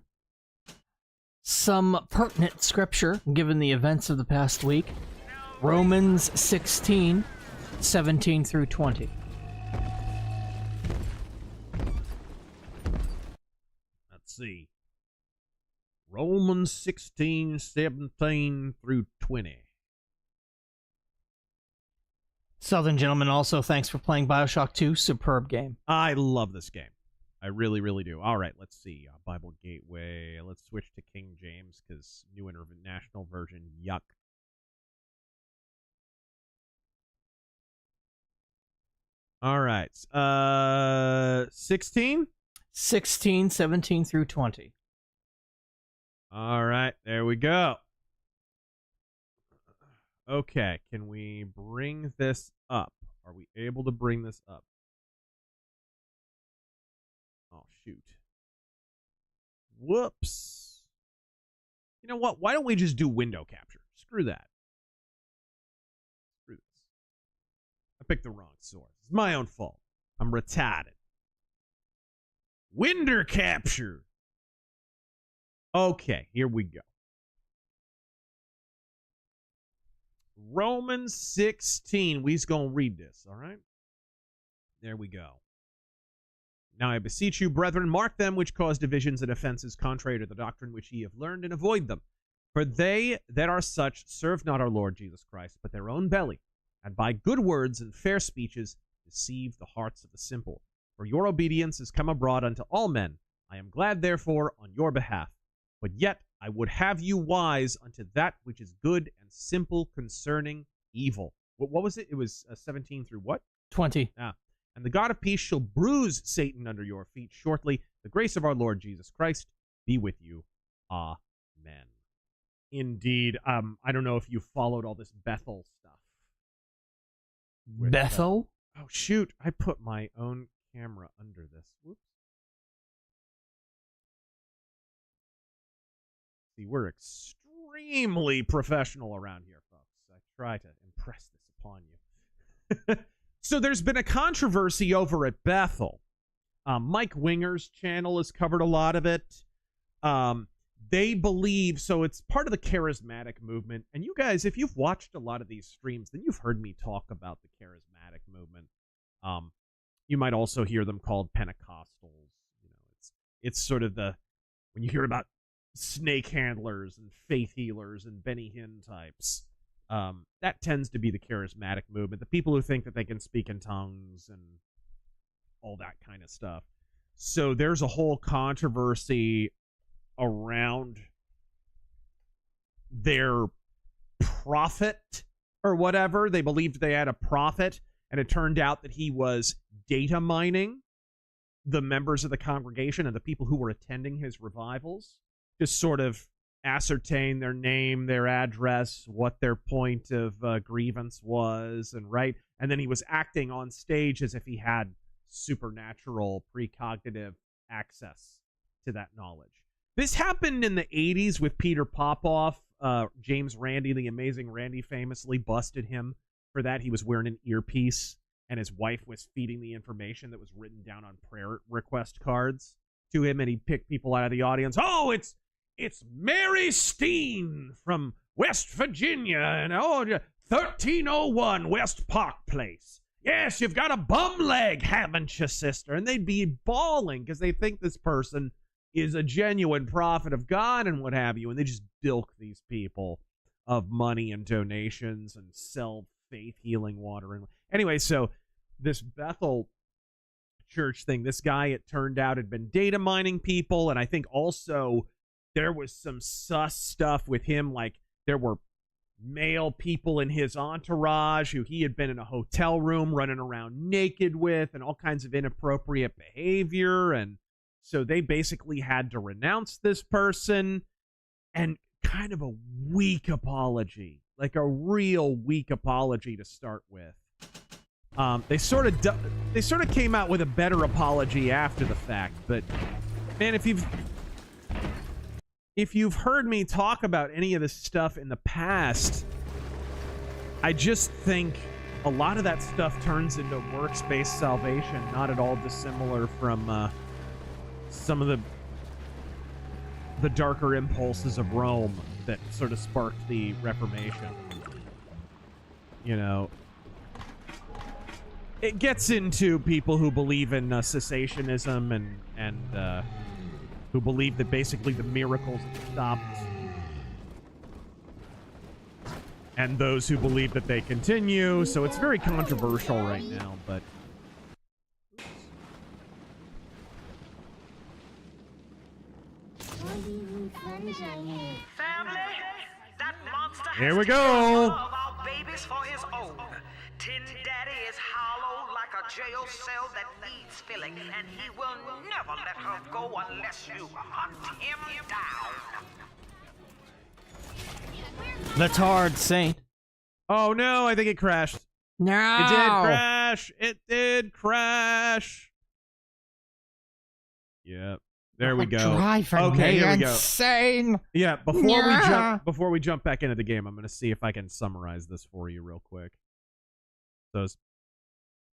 Some pertinent scripture, given the events of the past week. Romans 16, 17 through 20.
Let's see. Romans 16, 17 through 20.
Southern Gentleman also, thanks for playing Bioshock 2. Superb game.
I love this game. I really, really do. All right, let's see. Bible Gateway. Let's switch to King James because New International Version. Yuck. All right. 16?
16, 17 through 20.
All right, there we go. Okay, can we bring this up? Are we able to bring this up? Oh, shoot. Whoops. You know what? Why don't we just do window capture? Screw that. Screw this. I picked the wrong source. It's my own fault. I'm retarded. Window capture. Okay, here we go. Romans 16. We's going to read this, all right? There we go. Now I beseech you, brethren, mark them which cause divisions and offenses contrary to the doctrine which ye have learned, and avoid them. For they that are such serve not our Lord Jesus Christ, but their own belly, and by good words and fair speeches deceive the hearts of the simple. For your obedience is come abroad unto all men. I am glad, therefore, on your behalf. But yet I would have you wise unto that which is good and simple concerning evil. What was it? It was 17 through what?
20.
Ah. And the God of peace shall bruise Satan under your feet shortly. The grace of our Lord Jesus Christ be with you. Amen. Indeed. I don't know if you followed all this Bethel stuff.
Bethel?
Oh, shoot. I put my own camera under this. Whoops. See, we're extremely professional around here, folks. I try to impress this upon you. So there's been a controversy over at Bethel. Mike Winger's channel has covered a lot of it. They believe, so it's part of the charismatic movement. And you guys, if you've watched a lot of these streams, then you've heard me talk about the charismatic movement. You might also hear them called Pentecostals. You know, it's sort of the, when you hear about snake handlers and faith healers and Benny Hinn types, that tends to be the charismatic movement. The people who think that they can speak in tongues and all that kind of stuff. So there's a whole controversy around their prophet or whatever. They believed they had a prophet, and it turned out that he was data mining the members of the congregation and the people who were attending his revivals to sort of ascertain their name, their address, what their point of grievance was, and then he was acting on stage as if he had supernatural precognitive access to that knowledge. This happened in the 80s with Peter Popoff. James Randi, the Amazing Randy, famously busted him for that. He was wearing an earpiece, and his wife was feeding the information that was written down on prayer request cards to him, and he picked people out of the audience. Oh, it's Mary Steen from West Virginia, and 1301 West Park Place. Yes, you've got a bum leg, haven't you, sister? And they'd be bawling because they think this person is a genuine prophet of God and what have you, and they just bilk these people of money and donations and sell faith healing water. And anyway, so this Bethel church thing, this guy, it turned out, had been data mining people, and I think also there was some sus stuff with him, like there were male people in his entourage who he had been in a hotel room running around naked with, and all kinds of inappropriate behavior. And so they basically had to renounce this person, and kind of a weak apology, like a real weak apology to start with. They sort of came out with a better apology after the fact, but man, if you've heard me talk about any of this stuff in the past, I just think a lot of that stuff turns into works-based salvation, not at all dissimilar from some of the darker impulses of Rome that sort of sparked the Reformation. You know, it gets into people who believe in cessationism and who believe that basically the miracles have stopped, and those who believe that they continue. So it's very controversial right now, but here we go.
Babies for his own. Tin Daddy is hollow like a jail cell that needs filling, and he will never let her go unless you hunt him down.
That's hard, Saint.
Oh no, I think it crashed.
No.
It did crash. It did crash. Yep. There we go. Okay, here we go.
Insane.
Yeah, before we jump back into the game, I'm going to see if I can summarize this for you real quick. So,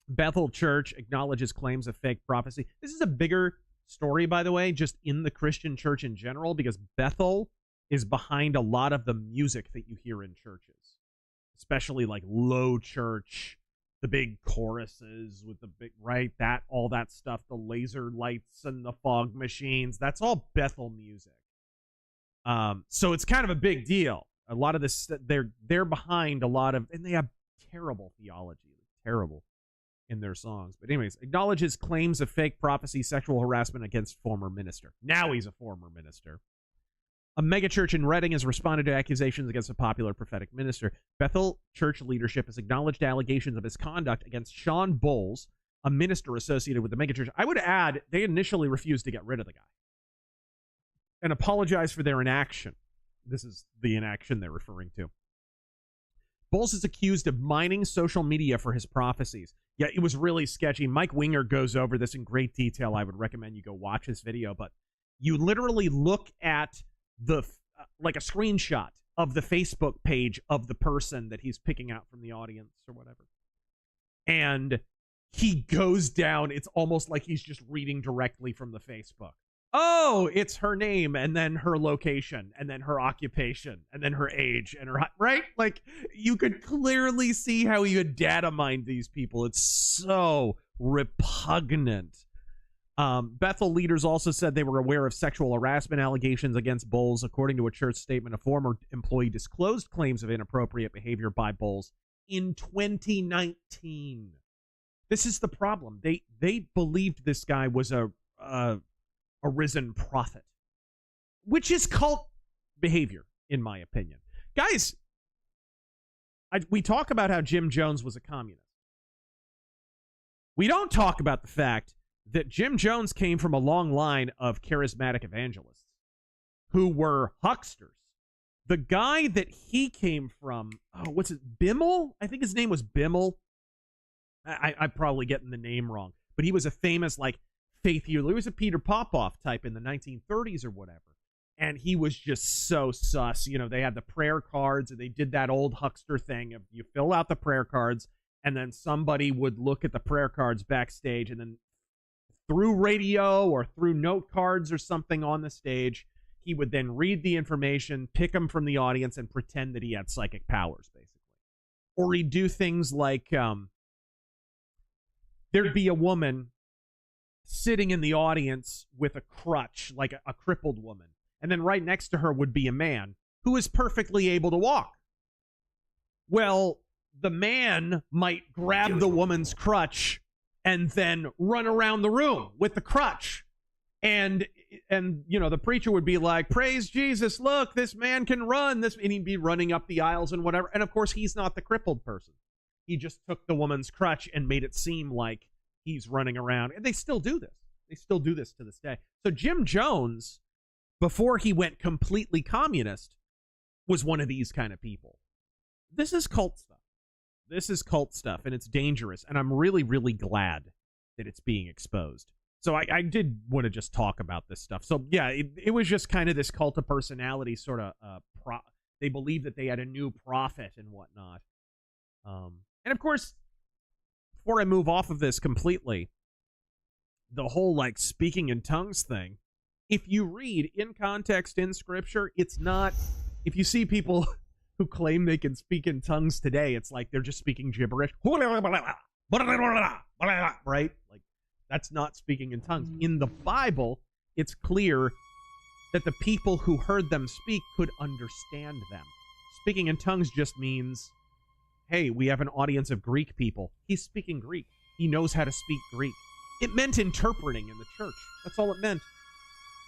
Bethel Church acknowledges claims of fake prophecy. This is a bigger story, by the way, just in the Christian church in general, because Bethel is behind a lot of the music that you hear in churches, especially like low church, the big choruses with the big, right? All that stuff, the laser lights and the fog machines, that's all Bethel music. So it's kind of a big deal. A lot of this, they're behind a lot of, and they have terrible theology, terrible in their songs. But anyways, acknowledges claims of fake prophecy, sexual harassment against former minister. Now he's a former minister. A megachurch in Reading has responded to accusations against a popular prophetic minister. Bethel Church leadership has acknowledged allegations of misconduct against Sean Bowles, a minister associated with the megachurch. I would add, they initially refused to get rid of the guy and apologize for their inaction. This is the inaction they're referring to. Bowles is accused of mining social media for his prophecies. Yeah, it was really sketchy. Mike Winger goes over this in great detail. I would recommend you go watch his video, but you literally look at like a screenshot of the Facebook page of the person that he's picking out from the audience or whatever. And he goes down. It's almost like he's just reading directly from the Facebook. Oh, it's her name and then her location and then her occupation and then her age and her, right? Like you could clearly see how he had data mined these people. It's so repugnant. Bethel leaders also said they were aware of sexual harassment allegations against Bowles. According to a church statement, a former employee disclosed claims of inappropriate behavior by Bowles in 2019. This is the problem. They believed this guy was a risen prophet, which is cult behavior, in my opinion. Guys, we talk about how Jim Jones was a communist. We don't talk about the fact that Jim Jones came from a long line of charismatic evangelists who were hucksters. The guy that he came from, what's it, Bimmel? I think his name was Bimmel. I'm probably getting the name wrong, but he was a famous, like, faith healer. He was a Peter Popoff type in the 1930s or whatever. And he was just so sus. You know, they had the prayer cards, and they did that old huckster thing of you fill out the prayer cards, and then somebody would look at the prayer cards backstage, and then through radio or through note cards or something on the stage, he would then read the information, pick them from the audience, and pretend that he had psychic powers, basically. Or he'd do things like there'd be a woman sitting in the audience with a crutch, like a crippled woman. And then right next to her would be a man who is perfectly able to walk. Well, the man might grab the woman's crutch and then run around the room with the crutch. And you know, the preacher would be like, praise Jesus, look, this man can run. And he'd be running up the aisles and whatever. And of course, he's not the crippled person. He just took the woman's crutch and made it seem like he's running around. And they still do this. They still do this to this day. So Jim Jones, before he went completely communist, was one of these kind of people. This is cult stuff. This is cult stuff, and it's dangerous. And I'm really, really glad that it's being exposed. So I did want to just talk about this stuff. So yeah, it was just kind of this cult of personality sort of, they believed that they had a new prophet and whatnot. And of course, before I move off of this completely, the whole like speaking in tongues thing, if you read in context in scripture, it's not, if you see people who claim they can speak in tongues today, it's like they're just speaking gibberish. Right? Like, that's not speaking in tongues. In the Bible, it's clear that the people who heard them speak could understand them. Speaking in tongues just means, hey, we have an audience of Greek people. He's speaking Greek. He knows how to speak Greek. It meant interpreting in the church. That's all it meant.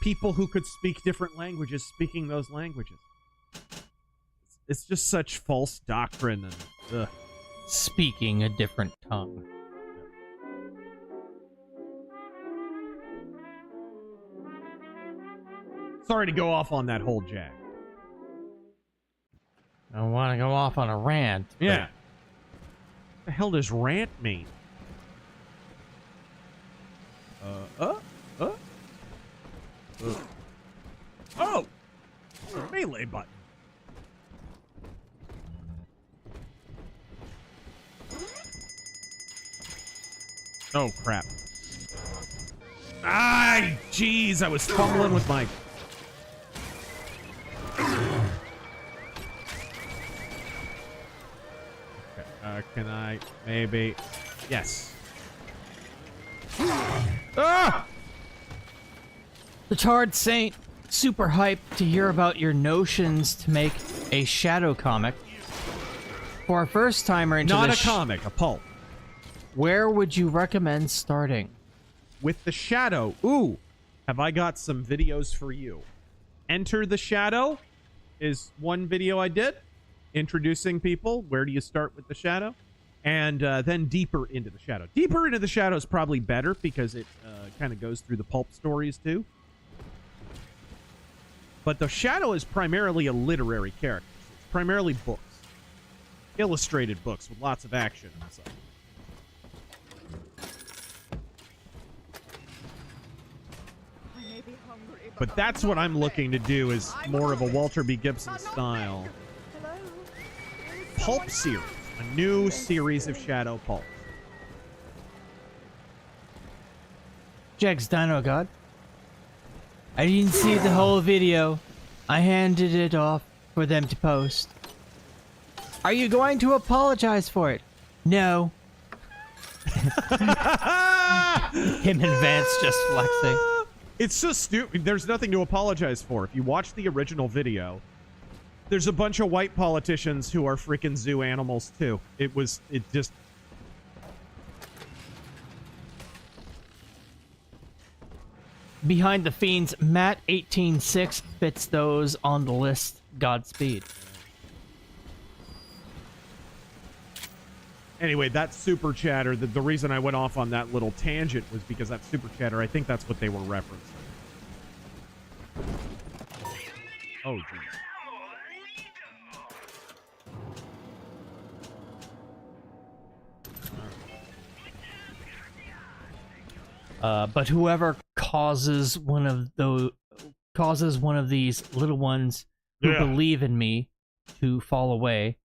People who could speak different languages speaking those languages. It's just such false doctrine and
speaking a different tongue.
Sorry to go off on that whole jag.
I don't want to go off on a rant.
Yeah. What the hell does rant mean? Oh! It's a melee button. Oh, crap. Ah, jeez, I was fumbling with my... Can I maybe... Yes. Ah!
The Tarred Saint, super hyped to hear about your notions to make a shadow comic. For a first timer into
Not a comic, a pulp.
Where would you recommend starting?
With the shadow. Ooh, have I got some videos for you. Enter the Shadow is one video I did. Introducing people. Where do you start with the shadow? And then Deeper into the Shadow. Deeper into the Shadow is probably better because it kind of goes through the pulp stories too. But the Shadow is primarily a literary character. It's primarily books. Illustrated books with lots of action and stuff. But that's what I'm looking to do, is more of a Walter B. Gibson style pulp series. A new series of Shadow pulps.
Jags Dino God. I didn't see the whole video. I handed it off for them to post. Are you going to apologize for it? No. Him and Vance just flexing.
It's so stupid. There's nothing to apologize for. If you watch the original video, there's a bunch of white politicians who are freaking zoo animals too. It just...
Behind the Fiends, Matt186 fits those on the list. Godspeed.
Anyway, that super chatter, the reason I went off on that little tangent was because that super chatter, I think that's what they were referencing. Oh, geez.
But whoever causes one of these little ones who believe in me to fall away,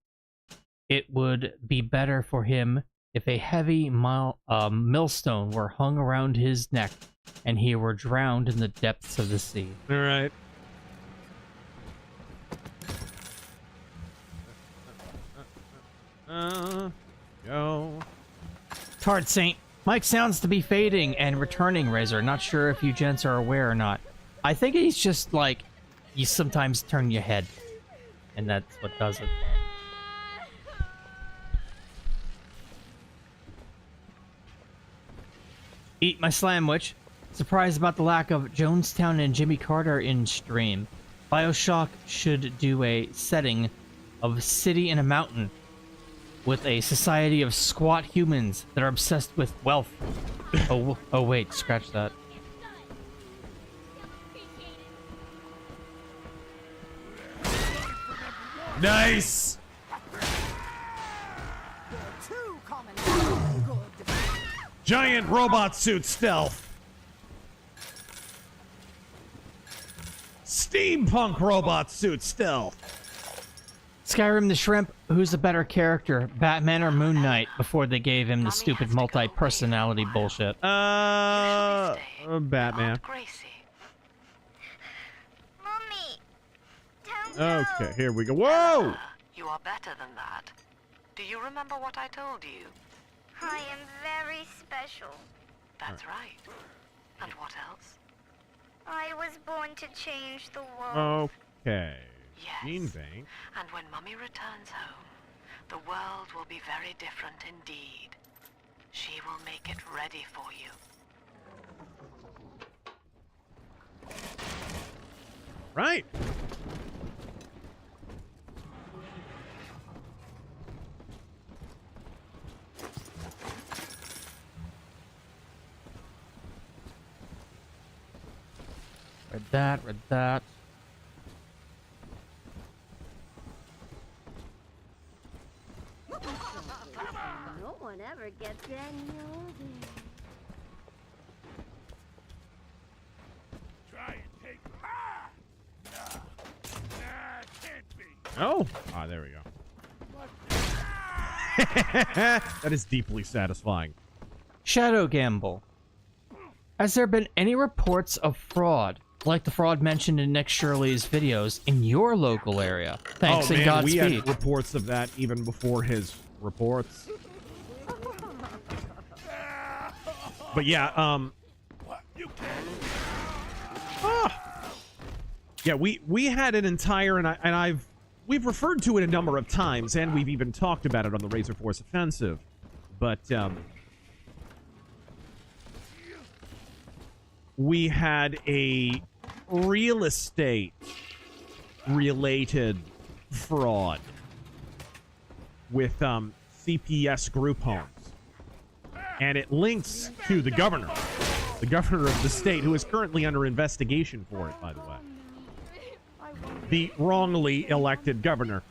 it would be better for him if a heavy millstone were hung around his neck and he were drowned in the depths of the sea.
All right. Go.
Tard Saint. Mike sounds to be fading and returning, Razor. Not sure if you gents are aware or not. I think he's just like, you sometimes turn your head. And that's what does it. Eat my slamwich. Surprised about the lack of Jonestown and Jimmy Carter in stream. Bioshock should do a setting of a city in a mountain with a society of squat humans that are obsessed with wealth. Oh wait, scratch that.
Nice! Giant robot suit stealth. Steampunk robot suit stealth.
Skyrim the Shrimp, who's the better character, Batman or Moon Knight, before they gave him the stupid multi-personality bullshit?
Batman. Okay, here we go. Whoa!
You are better than that. Do you remember what I told you?
I am very special.
That's right. And what else?
I was born to change the world.
Okay.
Yes.
Gene Bank.
And when Mummy returns home, the world will be very different indeed. She will make it ready for you.
Right.
Read that, read that.
No one ever gets any older.
Try and take. Nah, it can't be.
Oh! Ah, there we go. That is deeply satisfying.
Shadow Gamble. Has there been any reports of fraud, like the fraud mentioned in Nick Shirley's videos, in your local area? Thanks and
we
Godspeed.
had reports of that even before his reports. But yeah, yeah, we had an entire, we've referred to it a number of times, and we've even talked about it on the Razor Force Offensive, but we had a real estate related fraud with CPS group homes, and it links to the governor of the state, who is currently under investigation for it, by the way. The wrongly elected governor.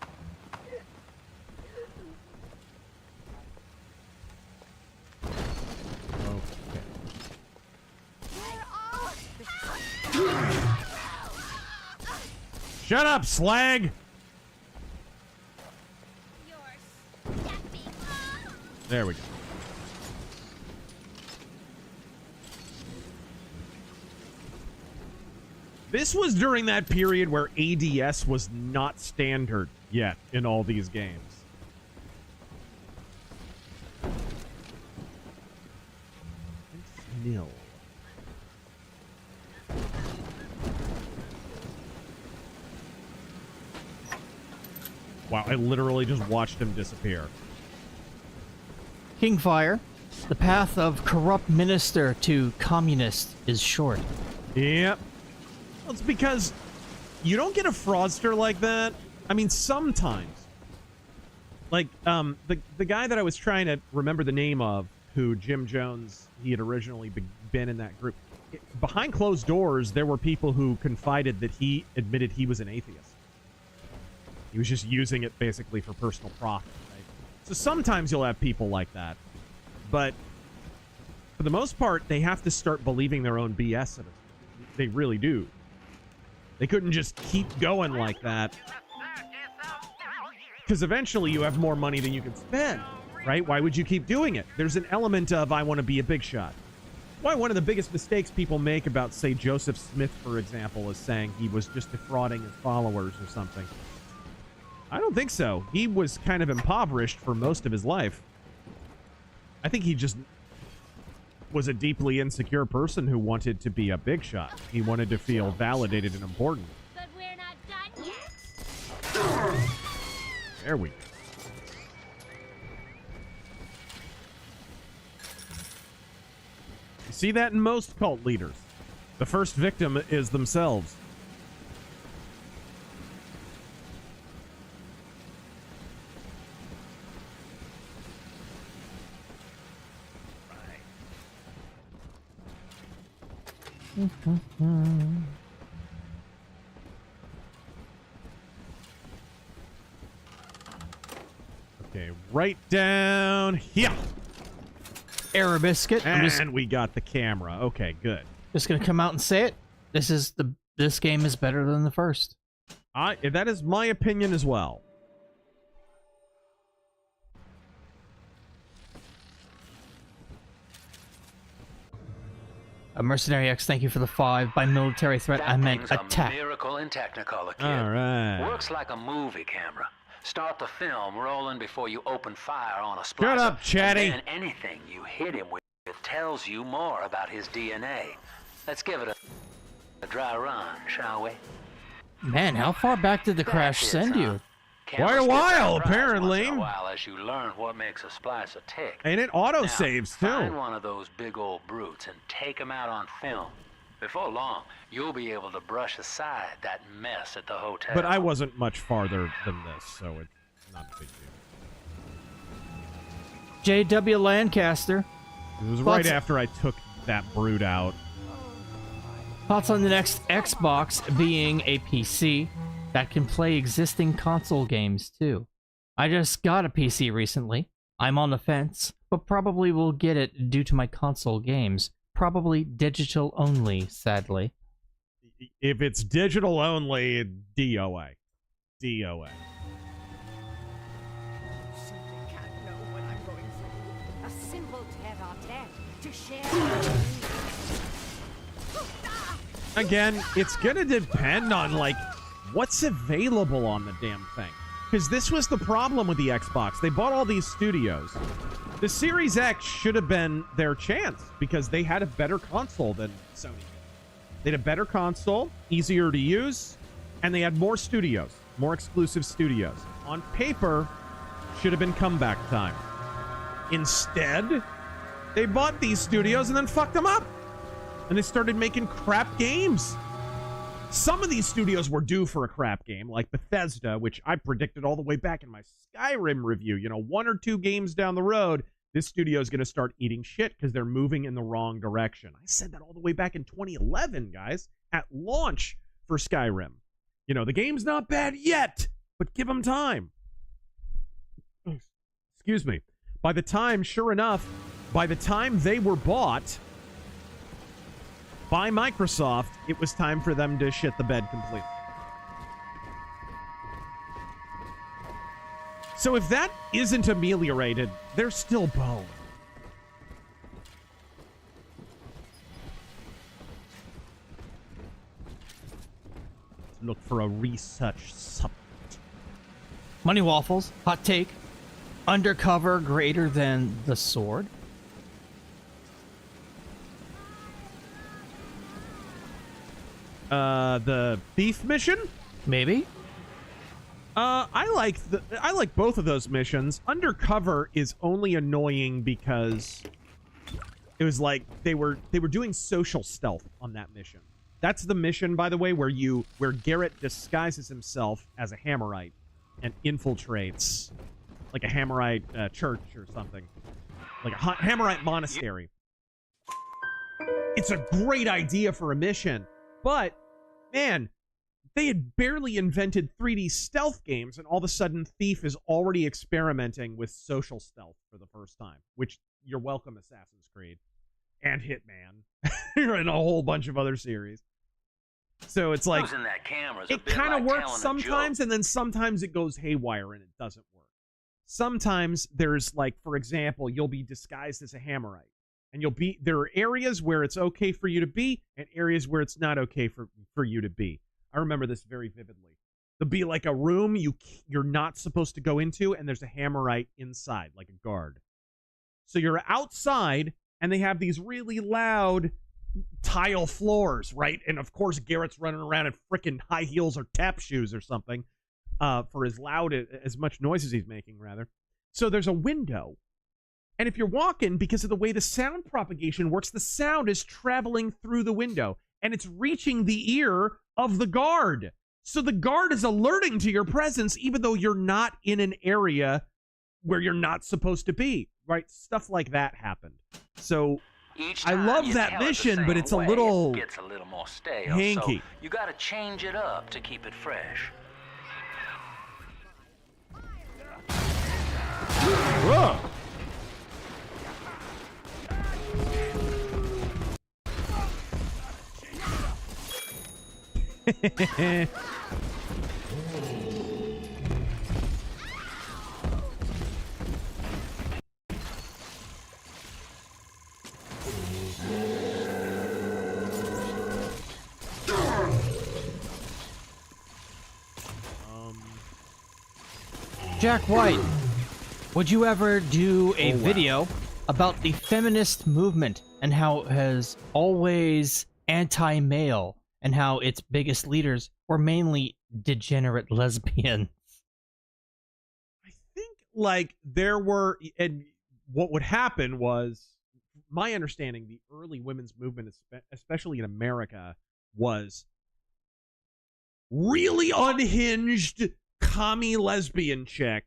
Shut up, slag! There we go. This was during that period where ADS was not standard yet in all these games. Nil. Wow, I literally just watched him disappear.
Kingfire. The path of corrupt minister to communist is short.
Yep. Well, it's because you don't get a fraudster like that. I mean, sometimes. Like, the guy that I was trying to remember the name of, who Jim Jones, he had originally been in that group. Behind closed doors, there were people who confided that he admitted he was an atheist. He was just using it basically for personal profit, right? So sometimes you'll have people like that. But for the most part, they have to start believing their own BS. They really do. They couldn't just keep going like that. Because eventually you have more money than you can spend, right? Why would you keep doing it? There's an element of, I want to be a big shot. Why one of the biggest mistakes people make about, say, Joseph Smith, for example, is saying he was just defrauding his followers or something. I don't think so. He was kind of impoverished for most of his life. I think he just was a deeply insecure person who wanted to be a big shot. He wanted to feel validated and important.
But we're not done yet.
There we go. You see that in most cult leaders. The first victim is themselves. Okay, right down here.
Arabiscuit.
And we got the camera. Okay, good.
Just gonna come out and say it. This game is better than the first.
That is my opinion as well.
A Mercenary X, thank you for the 5. By military threat, I meant
That thing's
attack.
a miracle in Technicolor, kid.
All right.
Works like a movie camera. Start the film rolling before you open fire on a splicer.
Shut up, Chatty.
And then anything you hit him with tells you more about his DNA. Let's give it a dry run, shall we?
Man, how far back did the crash send you?
Quite a while, apparently.
Once in a while as you learn what makes a splicer tick.
And it auto-saves, too.
Find one of those big old brutes and take him out on film. Before long, you'll be able to brush aside that mess at the hotel.
But I wasn't much farther than this, so it's not a big deal.
J.W. Lancaster.
It was right after I took that brute out.
Thoughts on the next Xbox being a PC that can play existing console games too. I just got a PC recently. I'm on the fence, but probably will get it due to my console games. Probably digital only, sadly.
If it's digital only, DOA. DOA.
Simply can't know what I'm going through. A simple tete-a-tete to share.
Again, it's gonna depend on, like, what's available on the damn thing. Because this was the problem with the Xbox. They bought all these studios. The Series X should have been their chance because they had a better console than Sony. They had a better console, easier to use, and they had more studios, more exclusive studios. On paper, should have been comeback time. Instead, they bought these studios and then fucked them up. And they started making crap games. Some of these studios were due for a crap game, like Bethesda, which I predicted all the way back in my Skyrim review. You know, 1 or 2 games down the road, this studio is going to start eating shit because they're moving in the wrong direction. I said that all the way back in 2011, guys, at launch for Skyrim. You know, the game's not bad yet, but give them time. Excuse me. By the time, sure enough, by the time they were bought by Microsoft, it was time for them to shit the bed completely. So if that isn't ameliorated, they're still boned. Look for a research supplement.
Money Waffles, hot take. Undercover greater than the sword?
The thief mission?
Maybe.
I like both of those missions. Undercover is only annoying because it was like they were doing social stealth on that mission. That's the mission, by the way, where Garrett disguises himself as a Hammerite and infiltrates like a Hammerite church or something, like a Hammerite monastery. It's a great idea for a mission. But, man, they had barely invented 3D stealth games, and all of a sudden Thief is already experimenting with social stealth for the first time, which you're welcome, Assassin's Creed, and Hitman, and a whole bunch of other series. So it's like,
Losing that camera's
it kind of works sometimes, and then sometimes it goes haywire and it doesn't work. Sometimes there's, like, for example, you'll be disguised as a Hammerite. And there are areas where it's okay for you to be, and areas where it's not okay for you to be. I remember this very vividly. There'll be like a room you're not supposed to go into, and there's a Hammerite inside, like a guard. So you're outside, and they have these really loud tile floors, right? And of course, Garrett's running around in frickin' high heels or tap shoes or something for as much noise as he's making, rather. So there's a window. And if you're walking, because of the way the sound propagation works, the sound is traveling through the window, and it's reaching the ear of the guard. So the guard is alerting to your presence, even though you're not in an area where you're not supposed to be, right? Stuff like that happened. So I love that mission, but it's a little
gets a little more stale,
hanky.
So you got to change it up to keep it fresh.
Whoa!
Jack White, would you ever do a video about the feminist movement and how it has always anti-male and how its biggest leaders were mainly degenerate lesbians?
I think like there were, and what would happen was, my understanding, the early women's movement, especially in America, was really unhinged commie lesbian chick,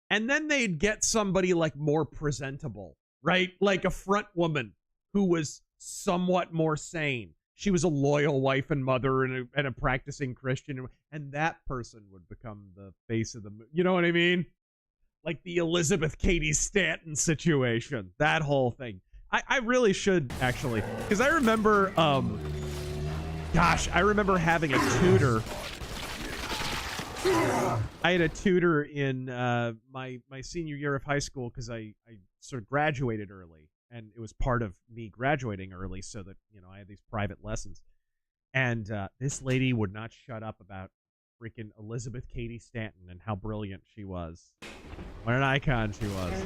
and then they'd get somebody like more presentable, right? Like a front woman who was somewhat more sane. She was a loyal wife and mother and a practicing Christian, and that person would become the face of the, you know what I mean? Like the Elizabeth Cady Stanton situation, that whole thing. I really should, actually, because I remember, I remember having a tutor. I had a tutor in my senior year of high school because I sort of graduated early, and it was part of me graduating early so that, you know, I had these private lessons. And this lady would not shut up about freaking Elizabeth Cady Stanton and how brilliant she was. What an icon she was.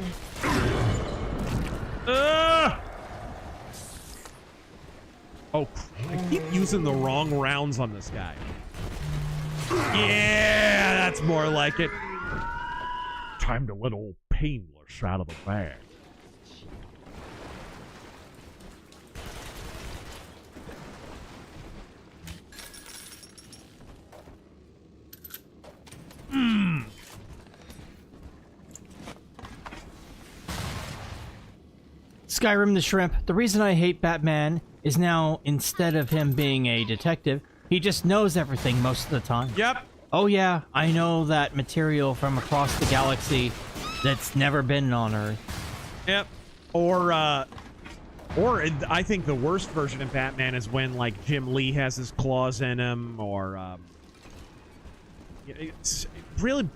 Oh, I keep using the wrong rounds on this guy. Yeah, that's more like it.
Time to let old Painless out of the bag.
Skyrim the Shrimp, the reason I hate Batman is now, instead of him being a detective, he just knows everything most of the time.
Yep.
Oh yeah, I know that material from across the galaxy that's never been on Earth.
Yep. Or I think the worst version of Batman is when, like, Jim Lee has his claws in him, or it's really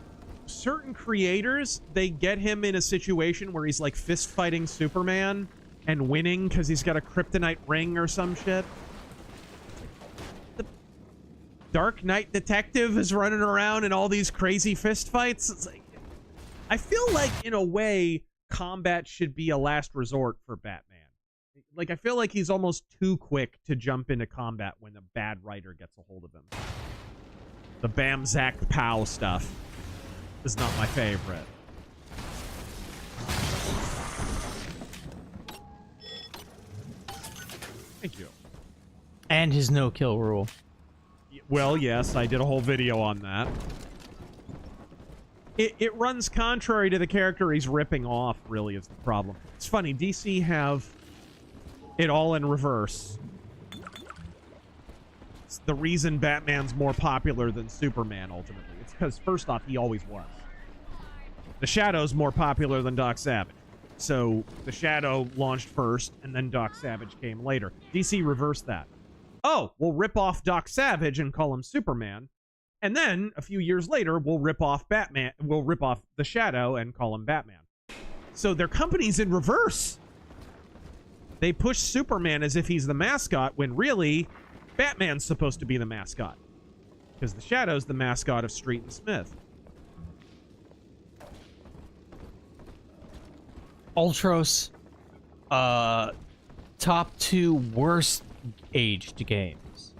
certain creators, they get him in a situation where he's like fist fighting Superman and winning because he's got a kryptonite ring or some shit. The Dark Knight detective is running around in all these crazy fist fights. It's like, I feel like, in a way, combat should be a last resort for Batman. Like, I feel like he's almost too quick to jump into combat when a bad writer gets a hold of him. The Bam Zack Pow stuff is not my favorite. Thank you.
And his no-kill rule.
Well, yes, I did a whole video on that. It runs contrary to the character he's ripping off, really, is the problem. It's funny, DC have it all in reverse. It's the reason Batman's more popular than Superman, ultimately. It's because, first off, he always was. The Shadow's more popular than Doc Savage. So, the Shadow launched first, and then Doc Savage came later. DC reversed that. Oh, we'll rip off Doc Savage and call him Superman. And then, a few years later, we'll rip off Batman. We'll rip off the Shadow and call him Batman. So their company's in reverse. They push Superman as if he's the mascot, when really, Batman's supposed to be the mascot. Because the Shadow's the mascot of Street and Smith.
Ultros, top 2 worst aged games.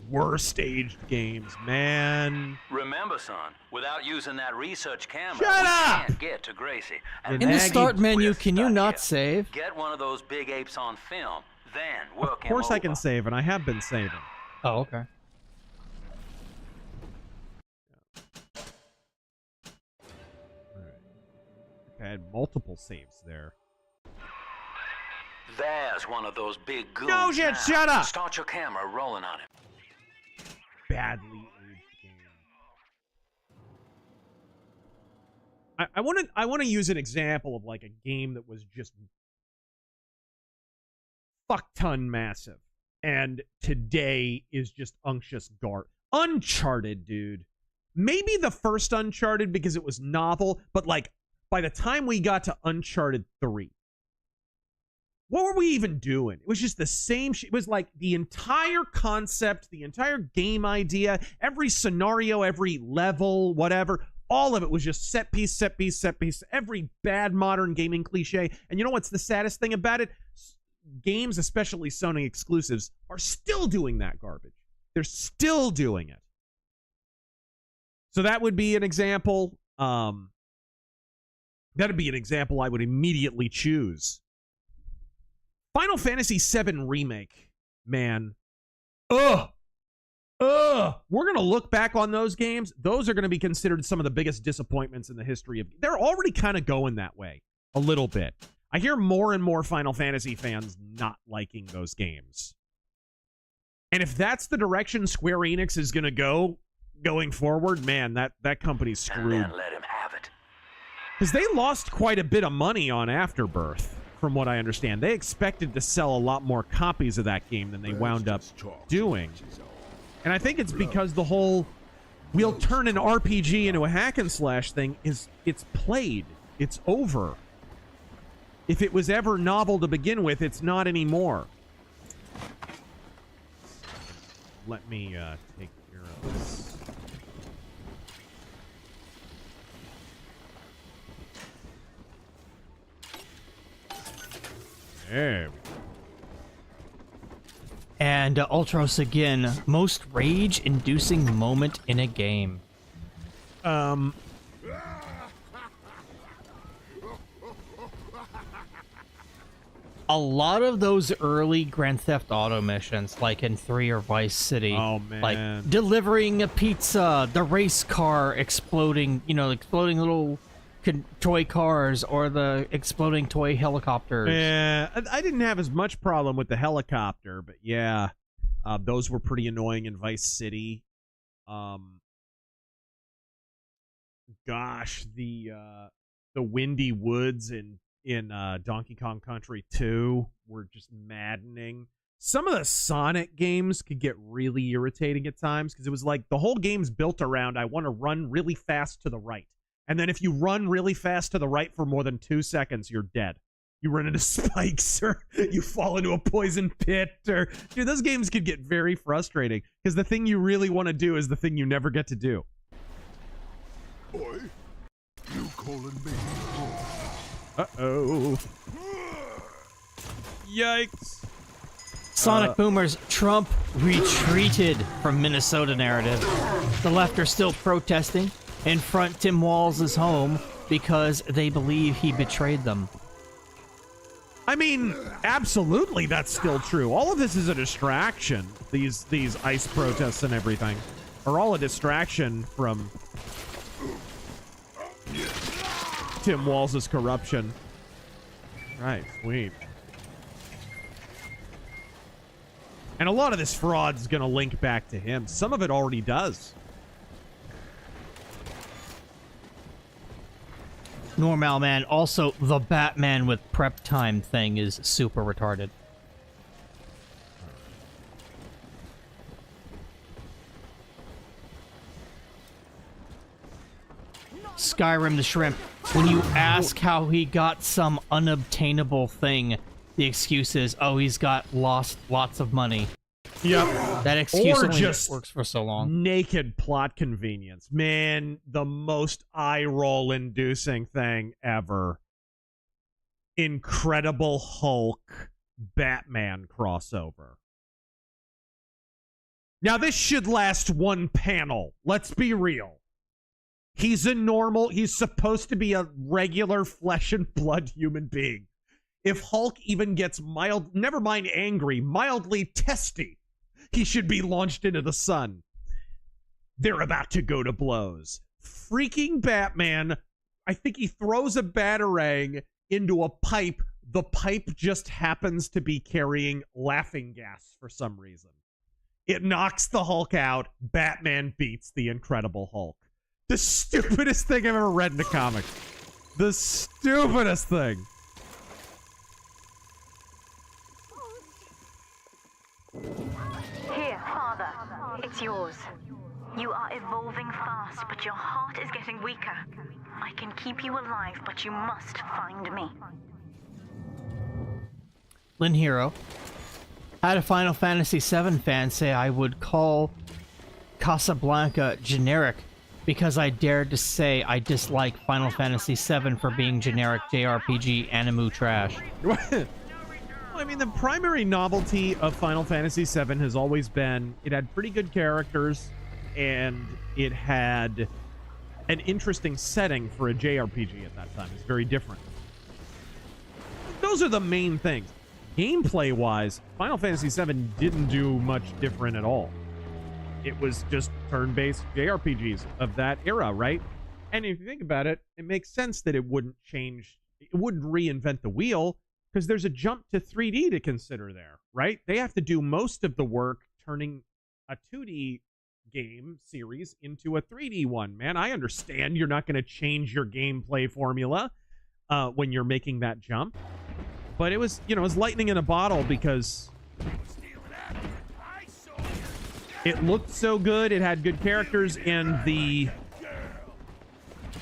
Worst aged games, man.
Remember, son, without using that research camera,
Shut up!
Can't get to Gracie. And
In the start menu, can you not save?
Get one of those big apes on film, then work
Of course I can save, and I have been saving.
Oh, okay.
I had multiple saves there.
There's one of those big goons.
No shit, shut up!
Start your camera rolling on him.
Badly aged game. I want to use an example of like a game that was just fuck ton massive, and today is just unctuous garbage. Uncharted, dude. Maybe the first Uncharted because it was novel, but like by the time we got to Uncharted 3, what were we even doing? It was just the same shit. It was like the entire concept, the entire game idea, every scenario, every level, whatever, all of it was just set piece, set piece, set piece. Every bad modern gaming cliche. And you know what's the saddest thing about it? Games, especially Sony exclusives, are still doing that garbage. They're still doing it. So that would be an example. That'd be an example I would immediately choose. Final Fantasy VII Remake, man. We're going to look back on those games. Those are going to be considered some of the biggest disappointments in the history of... They're already kind of going that way a little bit. I hear more and more Final Fantasy fans not liking those games. And if that's the direction Square Enix is going to go going forward, man, that company's screwed.
And then let him have it.
Because they lost quite a bit of money on Afterbirth, from what I understand. They expected to sell a lot more copies of that game than they wound up doing. And I think it's because the whole we'll turn an RPG into a hack and slash thing it's played. It's over. If it was ever novel to begin with, it's not anymore. Let me take care of this. There we go.
And Ultros again, most rage-inducing moment in a game. A lot of those early Grand Theft Auto missions, like in 3 or Vice City, like delivering a pizza, the race car exploding, exploding little toy cars, or the exploding toy helicopters.
Yeah, I didn't have as much problem with the helicopter, but yeah, those were pretty annoying in Vice City. Gosh, the windy woods in Donkey Kong Country 2 were just maddening. Some of the Sonic games could get really irritating at times because it was like the whole game's built around I want to run really fast to the right. And then if you run really fast to the right for more than 2 seconds, you're dead. You run into spikes or you fall into a poison pit. Or dude, those games could get very frustrating because the thing you really want to do is the thing you never get to do.
Boy, you calling me?
Uh-oh. Yikes.
Sonic Boomers, Trump retreated from Minnesota narrative. The left are still protesting in front Tim Walz' home because they believe he betrayed them.
I mean, absolutely, that's still true. All of this is a distraction. These ICE protests and everything are all a distraction from Tim Walz' corruption. Right, sweet. And a lot of this fraud is going to link back to him. Some of it already does.
Normal man. Also, the Batman with prep time thing is super retarded. Skyrim the Shrimp. When you ask how he got some unobtainable thing, the excuse is, oh, he's got lots of money.
Yep.
That excuse
or
only
just
works for so long.
Naked plot convenience. Man, the most eye-roll inducing thing ever. Incredible Hulk Batman crossover. Now, this should last one panel. Let's be real. He's supposed to be a regular flesh and blood human being. If Hulk even gets never mind angry, mildly testy, he should be launched into the sun. They're about to go to blows. Freaking Batman, I think he throws a batarang into a pipe. The pipe just happens to be carrying laughing gas for some reason. It knocks the Hulk out. Batman beats the Incredible Hulk. The stupidest thing I've ever read in a comic. The stupidest thing.
Here, Father. It's yours. You are evolving fast, but your heart is getting weaker. I can keep you alive, but you must find me.
Lynn Hero. Had a Final Fantasy VII fan say I would call Casablanca generic because I dared to say I dislike Final Fantasy VII for being generic JRPG animu trash.
I mean, the primary novelty of Final Fantasy VII has always been it had pretty good characters, and it had an interesting setting for a JRPG at that time. It's very different. Those are the main things. Gameplay-wise, Final Fantasy VII didn't do much different at all. It was just turn-based JRPGs of that era, right? And if you think about it, it makes sense that it wouldn't change, it wouldn't reinvent the wheel, because there's a jump to 3D to consider there, right? They have to do most of the work turning a 2D game series into a 3D one. Man, I understand you're not going to change your gameplay formula when you're making that jump. But it was, you know, it was lightning in a bottle because it looked so good, it had good characters, and the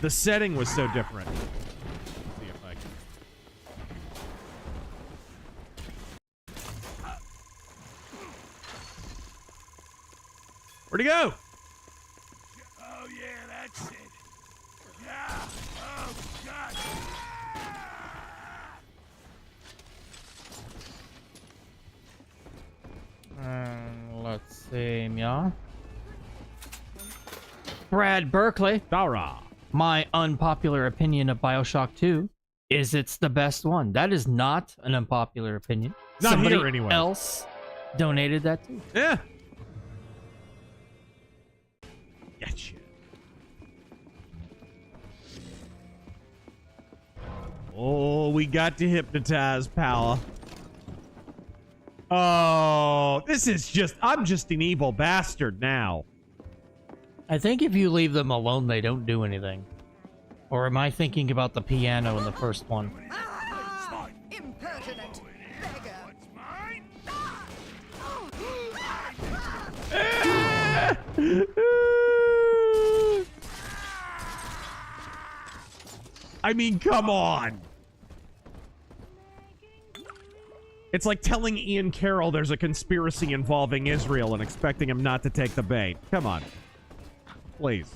setting was so different. Let's see if I can... Where'd he go?
Oh, yeah, that's it. Yeah. Oh, God.
Let's see, yeah. Brad Berkeley.
Dara.
My unpopular opinion of Bioshock 2 is it's the best one. That is not an unpopular opinion.
Not
Somebody
here anyway.
else donated that too.
Yeah. Gotcha. Oh, we got to hypnotize power. Oh, this is just, I'm just an evil bastard now.
I think if you leave them alone, they don't do anything. Or am I thinking about the piano in the first one?
Impertinent beggar.
I mean, come on. It's like telling Ian Carroll there's a conspiracy involving Israel and expecting him not to take the bait. Come on. Please.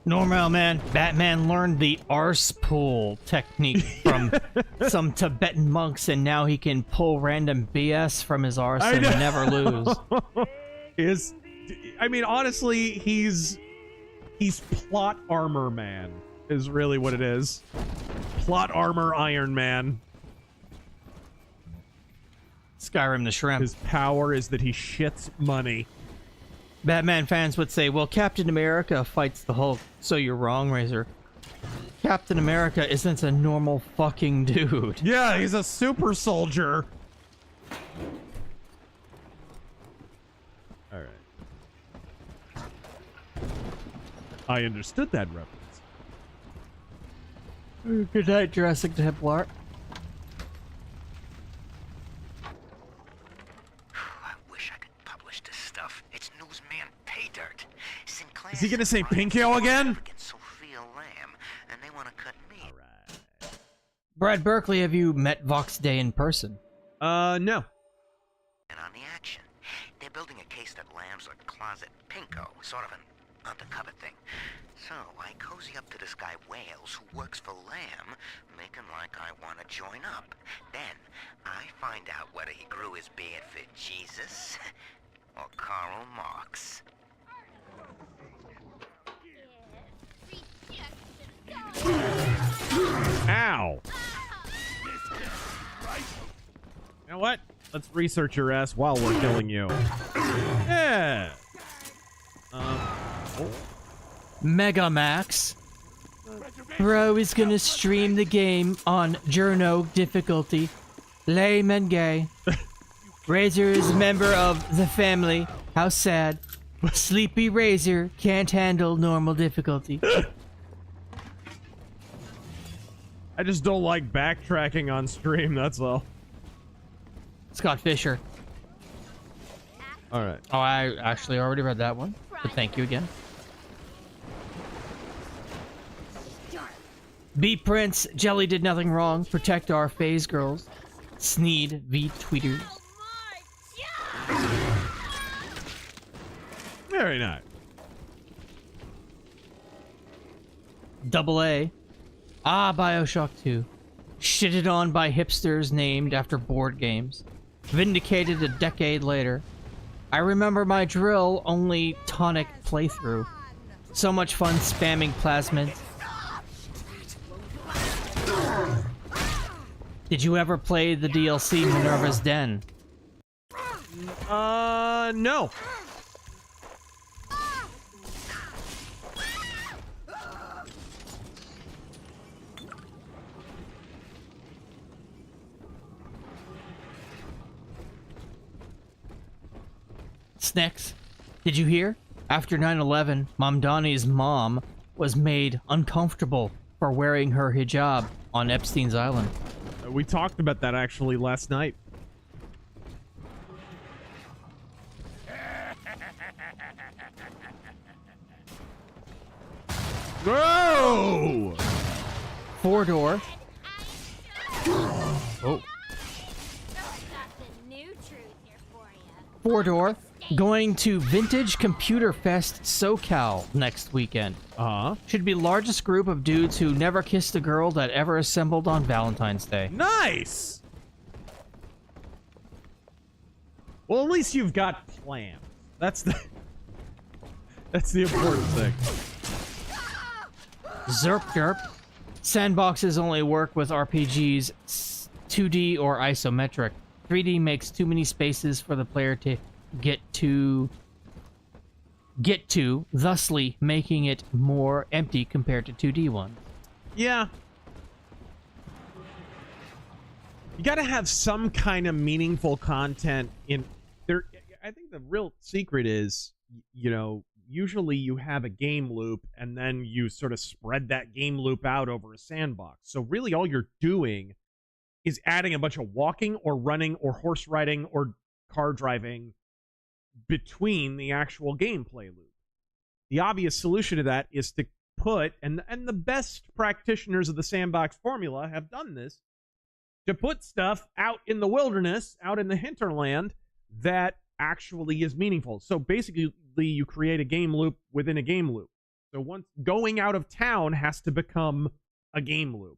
Normal, man. Batman learned the arse pull technique from some Tibetan monks, and now he can pull random BS from his arse and never lose.
I mean, honestly, he's plot armor man is really what it is. Plot armor Iron Man.
Skyrim the Shrimp.
His power is that he shits money.
Batman fans would say, well, Captain America fights the Hulk, so you're wrong, Razor. Captain America isn't a normal fucking dude.
Yeah, he's a super soldier. All right. I understood that reference.
Good night, Jurassic Templar.
Sinclair. Is he gonna say Pinkale again?
And they want to cut me.
All right.
Brad Berkeley, have you met Vox Day in person?
No.
And on the action, they're building a case that Lamb's a closet pinko, sort of an undercover thing. So I cozy up to this guy Wales who works for Lamb, making like I want to join up. Then I find out whether he grew his beard for Jesus or Karl Marx.
Ow. You know what? Let's research your ass while we're killing you. Yeah.
Mega Max. Bro is gonna stream the game on Journo difficulty. Lame and gay. Razor is a member of the family. How sad. Sleepy Razor can't handle normal difficulty.
I just don't like backtracking on stream, that's all.
Scott Fisher.
All right.
Oh, I actually already read that one, but thank you again. B Prince, Jelly did nothing wrong. Protect our phase girls. Sneed v tweeters.
Very nice.
Double A. Ah, Bioshock 2. Shitted on by hipsters named after board games. Vindicated a decade later. I remember my drill only tonic playthrough. So much fun spamming plasmid. Did you ever play the DLC Minerva's Den?
No.
Snacks, did you hear? After 9/11, Mamdani's mom was made uncomfortable for wearing her hijab on Epstein's Island.
We talked about that actually last night. Whoa!
4-door. Oh. 4-door. Going to Vintage Computer Fest SoCal next weekend. Should be largest group of dudes who never kissed a girl that ever assembled on Valentine's Day.
Nice! Well, at least you've got plans. That's the important thing.
Zerp derp. Sandboxes only work with RPGs 2D or isometric. 3D makes too many spaces for the player to get to, thusly making it more empty compared to 2D ones.
Yeah. You gotta have some kind of meaningful content in there. I think the real secret is, you know, usually you have a game loop and then you sort of spread that game loop out over a sandbox. So really all you're doing is adding a bunch of walking or running or horse riding or car driving between the actual gameplay loop. The obvious solution to that is to put, and the best practitioners of the sandbox formula have done this, to put stuff out in the wilderness, out in the hinterland, that actually is meaningful. So basically, you create a game loop within a game loop. So once going out of town has to become a game loop.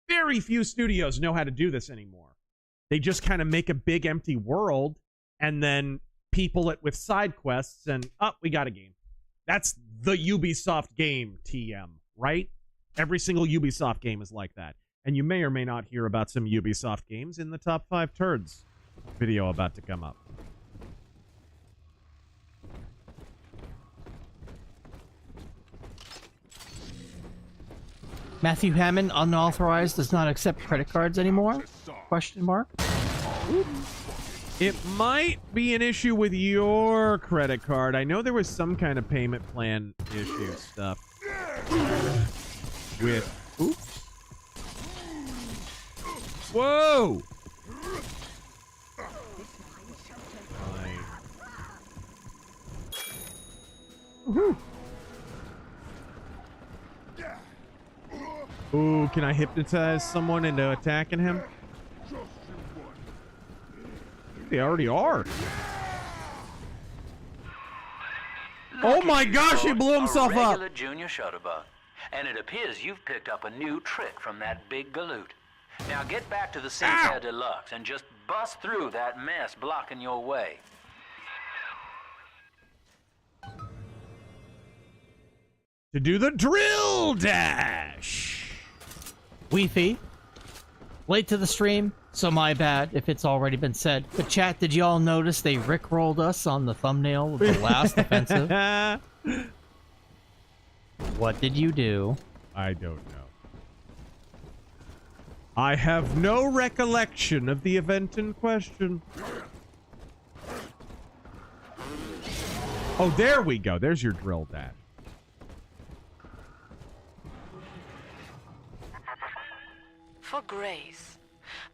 Very few studios know how to do this anymore. They just kind of make a big empty world and then people it with side quests and, oh, we got a game. That's the Ubisoft game, TM, right? Every single Ubisoft game is like that. And you may or may not hear about some Ubisoft games in the top 5 turds video about to come up.
Matthew Hammond, unauthorized, does not accept credit cards anymore? Question mark.
It might be an issue with your credit card. I know there was some kind of payment plan issue stuff with... Oops. Whoa! Woohoo! Ooh, can I hypnotize someone into attacking him? They already are. Oh my gosh, he blew himself up.
Regular junior shutterbug. And it appears you've picked up a new trick from that big galoot. Now get back to the Sinclair Deluxe and just bust through that mess blocking your way.
To do the drill dash.
Weefy. Late to the stream, so my bad if it's already been said. But chat, did y'all notice they rickrolled us on the thumbnail of the last offensive? What did you do?
I don't know. I have no recollection of the event in question. Oh, there we go. There's your drill dash.
For Grace,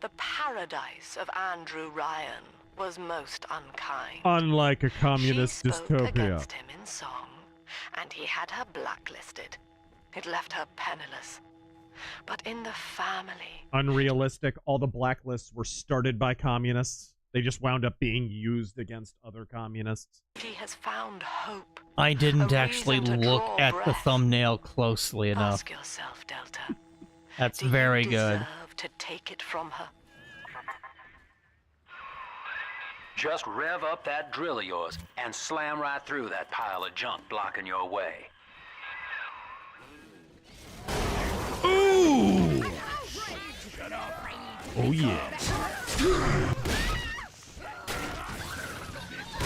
the paradise of Andrew Ryan was most unkind.
Unlike a communist
she spoke
dystopia.
against him in song, and he had her blacklisted. It left her penniless. But in the family...
Unrealistic. All the blacklists were started by communists. They just wound up being used against other communists.
He has found hope.
I didn't actually look at the thumbnail closely enough.
Ask yourself, Delta.
That's very good.
Deserve to take it from her.
Just rev up that drill of yours and slam right through that pile of junk blocking your way.
Ooh! Oh yeah.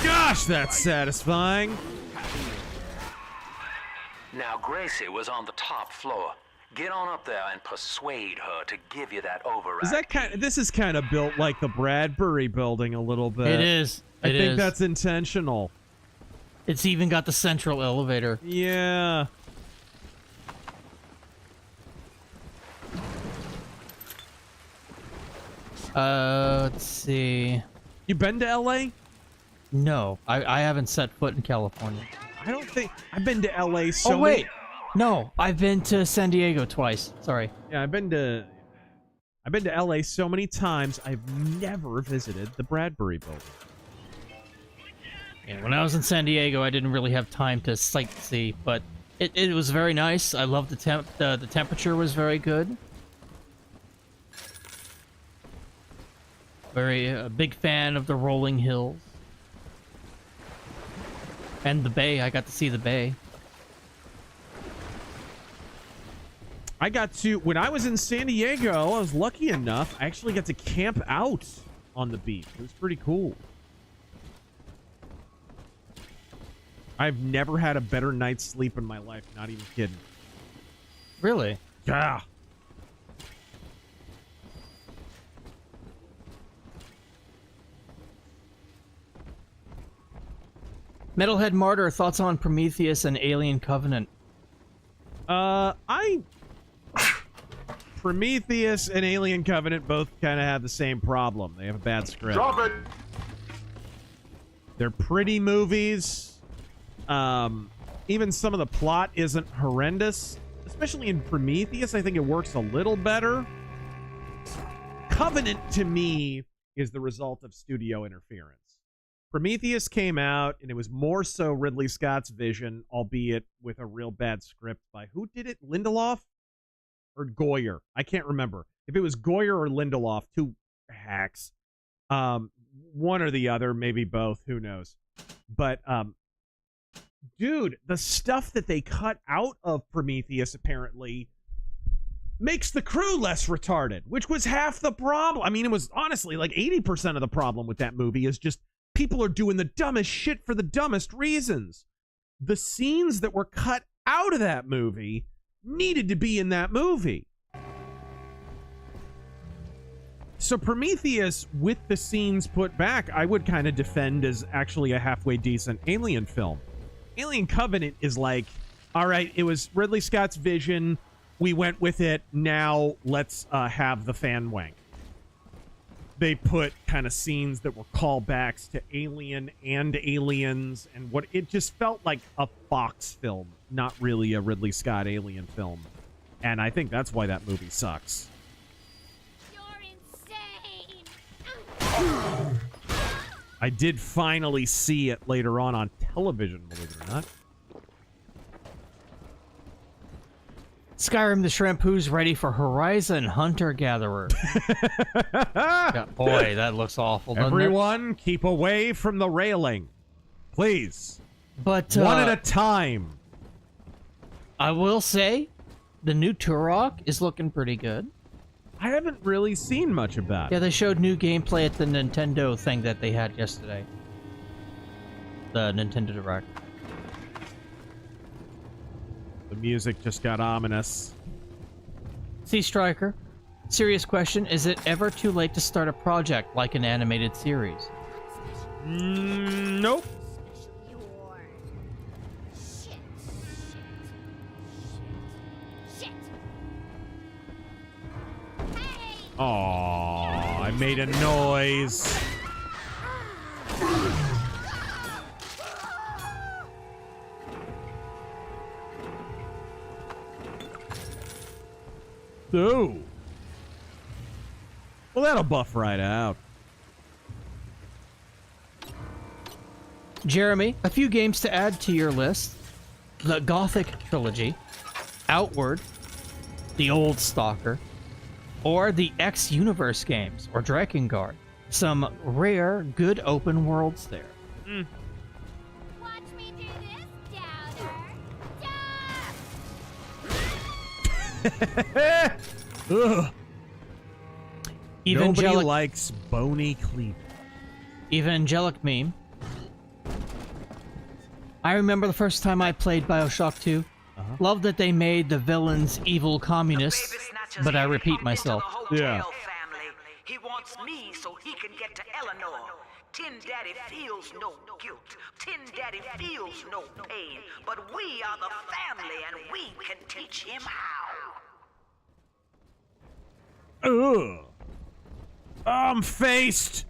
Gosh, that's satisfying.
Now, Gracie was on the top floor. Get on up there and persuade her to give you that override.
Is that this is kind of built like the Bradbury building a little bit.
It is.
I think that's intentional.
It's even got the central elevator.
Yeah.
Let's see.
You been to LA?
No, I haven't set foot in California.
I don't think I've been to LA so
Oh wait,
many...
no, I've been to San Diego twice. Sorry.
Yeah, I've been to LA so many times. I've never visited the Bradbury building.
Yeah, when I was in San Diego, I didn't really have time to sightsee, but it was very nice. I loved the temperature was very good. A big fan of the rolling hills. And the bay. I got to see the bay.
I got to, when I was in San Diego, I was lucky enough, I actually got to camp out on the beach. It was pretty cool. I've never had a better night's sleep in my life, not even kidding.
Really?
Yeah.
Metalhead Martyr, thoughts on Prometheus and Alien Covenant?
Prometheus and Alien Covenant both kind of have the same problem. They have a bad script.
Drop it!
They're pretty movies. Even some of the plot isn't horrendous. Especially in Prometheus, I think it works a little better. Covenant, to me, is the result of studio interference. Prometheus came out, and it was more so Ridley Scott's vision, albeit with a real bad script by... Who did it? Lindelof? Or Goyer? I can't remember. If it was Goyer or Lindelof, two hacks. One or the other, maybe both. Who knows? But, dude, the stuff that they cut out of Prometheus, apparently, makes the crew less retarded, which was half the problem. I mean, it was honestly like 80% of the problem with that movie is just people are doing the dumbest shit for the dumbest reasons. The scenes that were cut out of that movie needed to be in that movie. So Prometheus, with the scenes put back, I would kind of defend as actually a halfway decent Alien film. Alien Covenant is like, all right, it was Ridley Scott's vision. We went with it. Now let's have the fan wank. They put kind of scenes that were callbacks to Alien and Aliens, and what it just felt like a Fox film, not really a Ridley Scott Alien film. And I think that's why that movie sucks.
You're insane.
I did finally see it later on television, believe it or not.
Skyrim the Shrimp, who's ready for Horizon Hunter Gatherer? Yeah, boy, that looks awful.
Everyone, keep away from the railing, please.
But
one at a time.
I will say, the new Turok is looking pretty good.
I haven't really seen much about it.
Yeah, they showed new gameplay at the Nintendo thing that they had yesterday. The Nintendo Direct.
The music just got ominous.
Sea Striker, serious question: is it ever too late to start a project like an animated series?
Nope. Aww, I made a noise. Ooh. Well, that'll buff right out.
Jeremy, a few games to add to your list. The Gothic trilogy, Outward, The Old Stalker, or the X-Universe games, or Drakengard. Some rare, good open worlds there.
Watch me do this, doubter.
Ugh. Nobody
Evangelic
likes bony cleavage.
Evangelic meme. I remember the first time I played Bioshock 2. Love that they made the villains evil communists, but I repeat myself.
Yeah.
He wants me so he can get to Eleanor. Tin Daddy feels no guilt. Tin Daddy feels no pain. But we are the family and we can teach him how.
Ugh. I'm faced.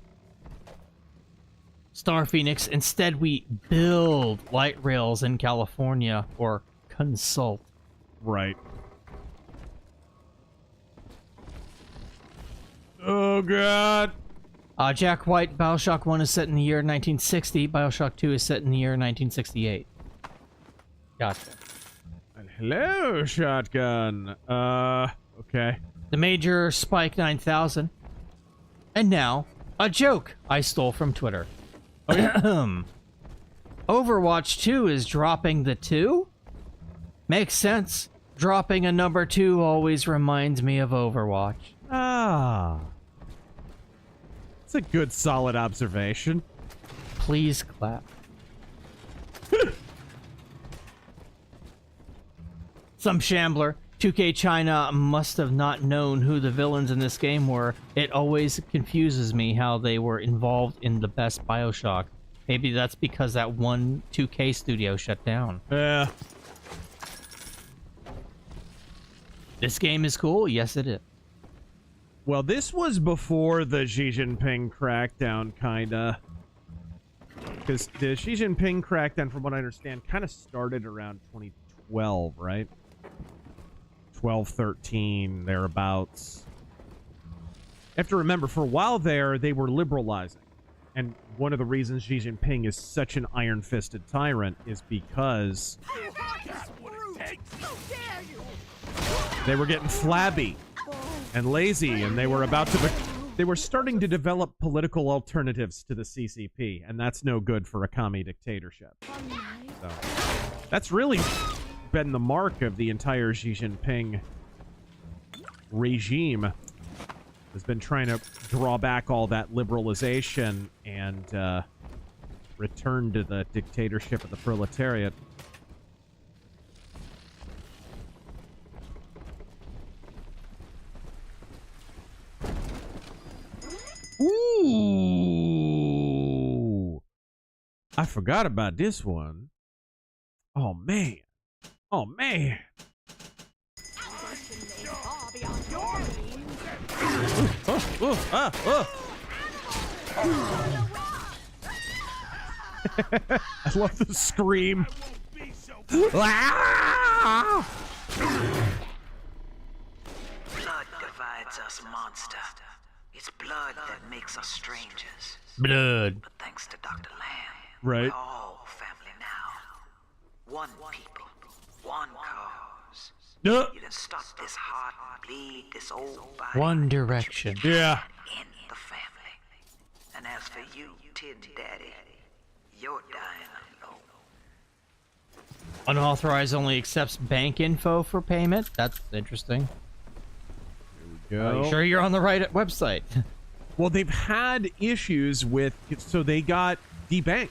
Star Phoenix, instead we build light rails in California, or consult.
Right. Oh, God.
Jack White, Bioshock 1 is set in the year 1960. Bioshock 2 is set in the year 1968. Gotcha.
Hello, shotgun. Okay.
The Major Spike 9000. And now, a joke I stole from Twitter. Overwatch 2 is dropping the 2? Makes sense. Dropping a number 2 always reminds me of Overwatch.
Ah. It's a good, solid observation.
Please clap. Some shambler. 2K China must have not known who the villains in this game were. It always confuses me how they were involved in the best Bioshock. Maybe that's because that one 2K studio shut down.
Yeah.
This game is cool? Yes, it is.
Well, this was before the Xi Jinping crackdown, kinda. Because the Xi Jinping crackdown, from what I understand, kind of started around 2012, right? 12, 13, thereabouts. You have to remember, for a while there, they were liberalizing. And one of the reasons Xi Jinping is such an iron-fisted tyrant is because they were getting flabby and lazy, and they were about to... They were starting to develop political alternatives to the CCP, and that's no good for a commie dictatorship. So, that's really been the mark of the entire Xi Jinping regime. Has been trying to draw back all that liberalization and return to the dictatorship of the proletariat. Ooh! I forgot about this one. Oh, man. Oh, man. I love the scream.
Blood divides us, monster. It's blood that makes us strangers.
Blood.
But thanks to Dr. Lamb,
right.
We're all family now. One people, one cause. You can stop this heart bleed, this old body.
One direction.
Yeah.
In the family. And as for you, Tin Daddy, you're dying alone.
Unauthorized only accepts bank info for payment? That's interesting.
Go.
Are you sure you're on the right website?
Well, they've had issues with... So they got debanked.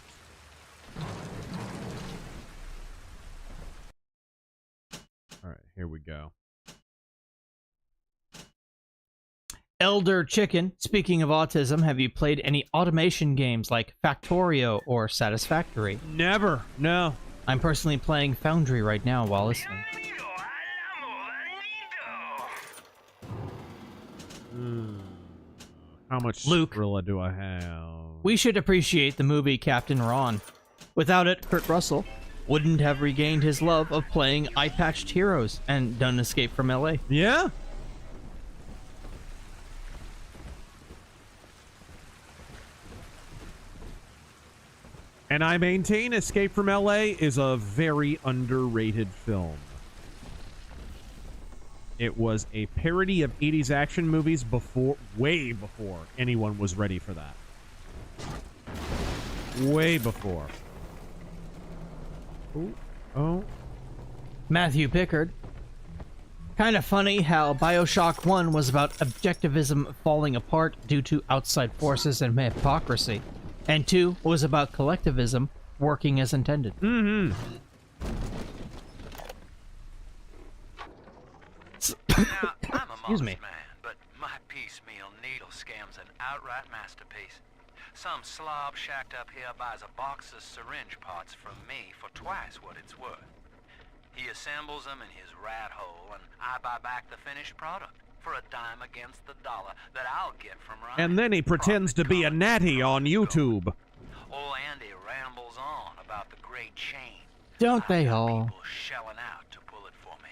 All right, here we go.
Elder Chicken, speaking of autism, have you played any automation games like Factorio or Satisfactory?
Never, no.
I'm personally playing Foundry right now while listening.
How much
Luke,
Skrilla do I have?
We should appreciate the movie Captain Ron. Without it, Kurt Russell wouldn't have regained his love of playing eye-patched heroes and done Escape from LA.
Yeah. And I maintain Escape from LA is a very underrated film. It was a parody of 80s action movies way before anyone was ready for that. Way before. Ooh. Oh.
Matthew Pickard. Kind of funny how Bioshock 1 was about objectivism falling apart due to outside forces and hypocrisy. And 2 was about collectivism working as intended.
Mm-hmm.
Now, I'm a
Excuse me.
modest man, but my piecemeal needle scam's an outright masterpiece. Some slob shacked up here buys a box of syringe parts from me for twice what it's worth. He assembles them in his rat hole, and I buy back the finished product for a dime against the dollar that I'll get from Ryan.
And then he pretends to be a natty on YouTube.
Old Andy rambles on about the great chain.
Don't they all?
People shelling out to pull it for me.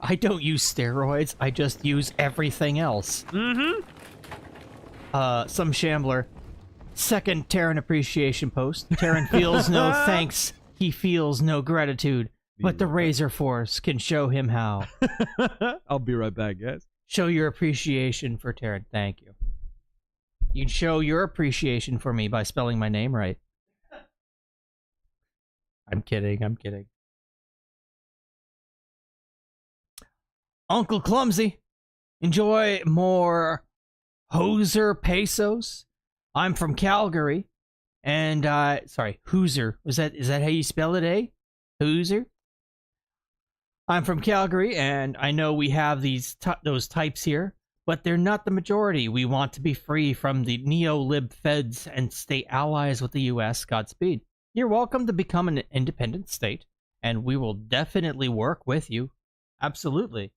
I don't use steroids, I just use everything else.
Mm-hmm.
Some shambler. Second Terran appreciation post. Terran feels no thanks. He feels no gratitude. But the Razor Force can show him how.
I'll be right back, guys.
Show your appreciation for Terran. Thank you. You'd show your appreciation for me by spelling my name right. I'm kidding, I'm kidding. Uncle Clumsy. Enjoy more Hoser pesos. I'm from Calgary. And, sorry, Hooser. Is that how you spell it, eh? Hooser? I'm from Calgary, and I know we have those types here, but they're not the majority. We want to be free from the neo-lib feds and stay allies with the U.S. Godspeed. You're welcome to become an independent state, and we will definitely work with you. Absolutely.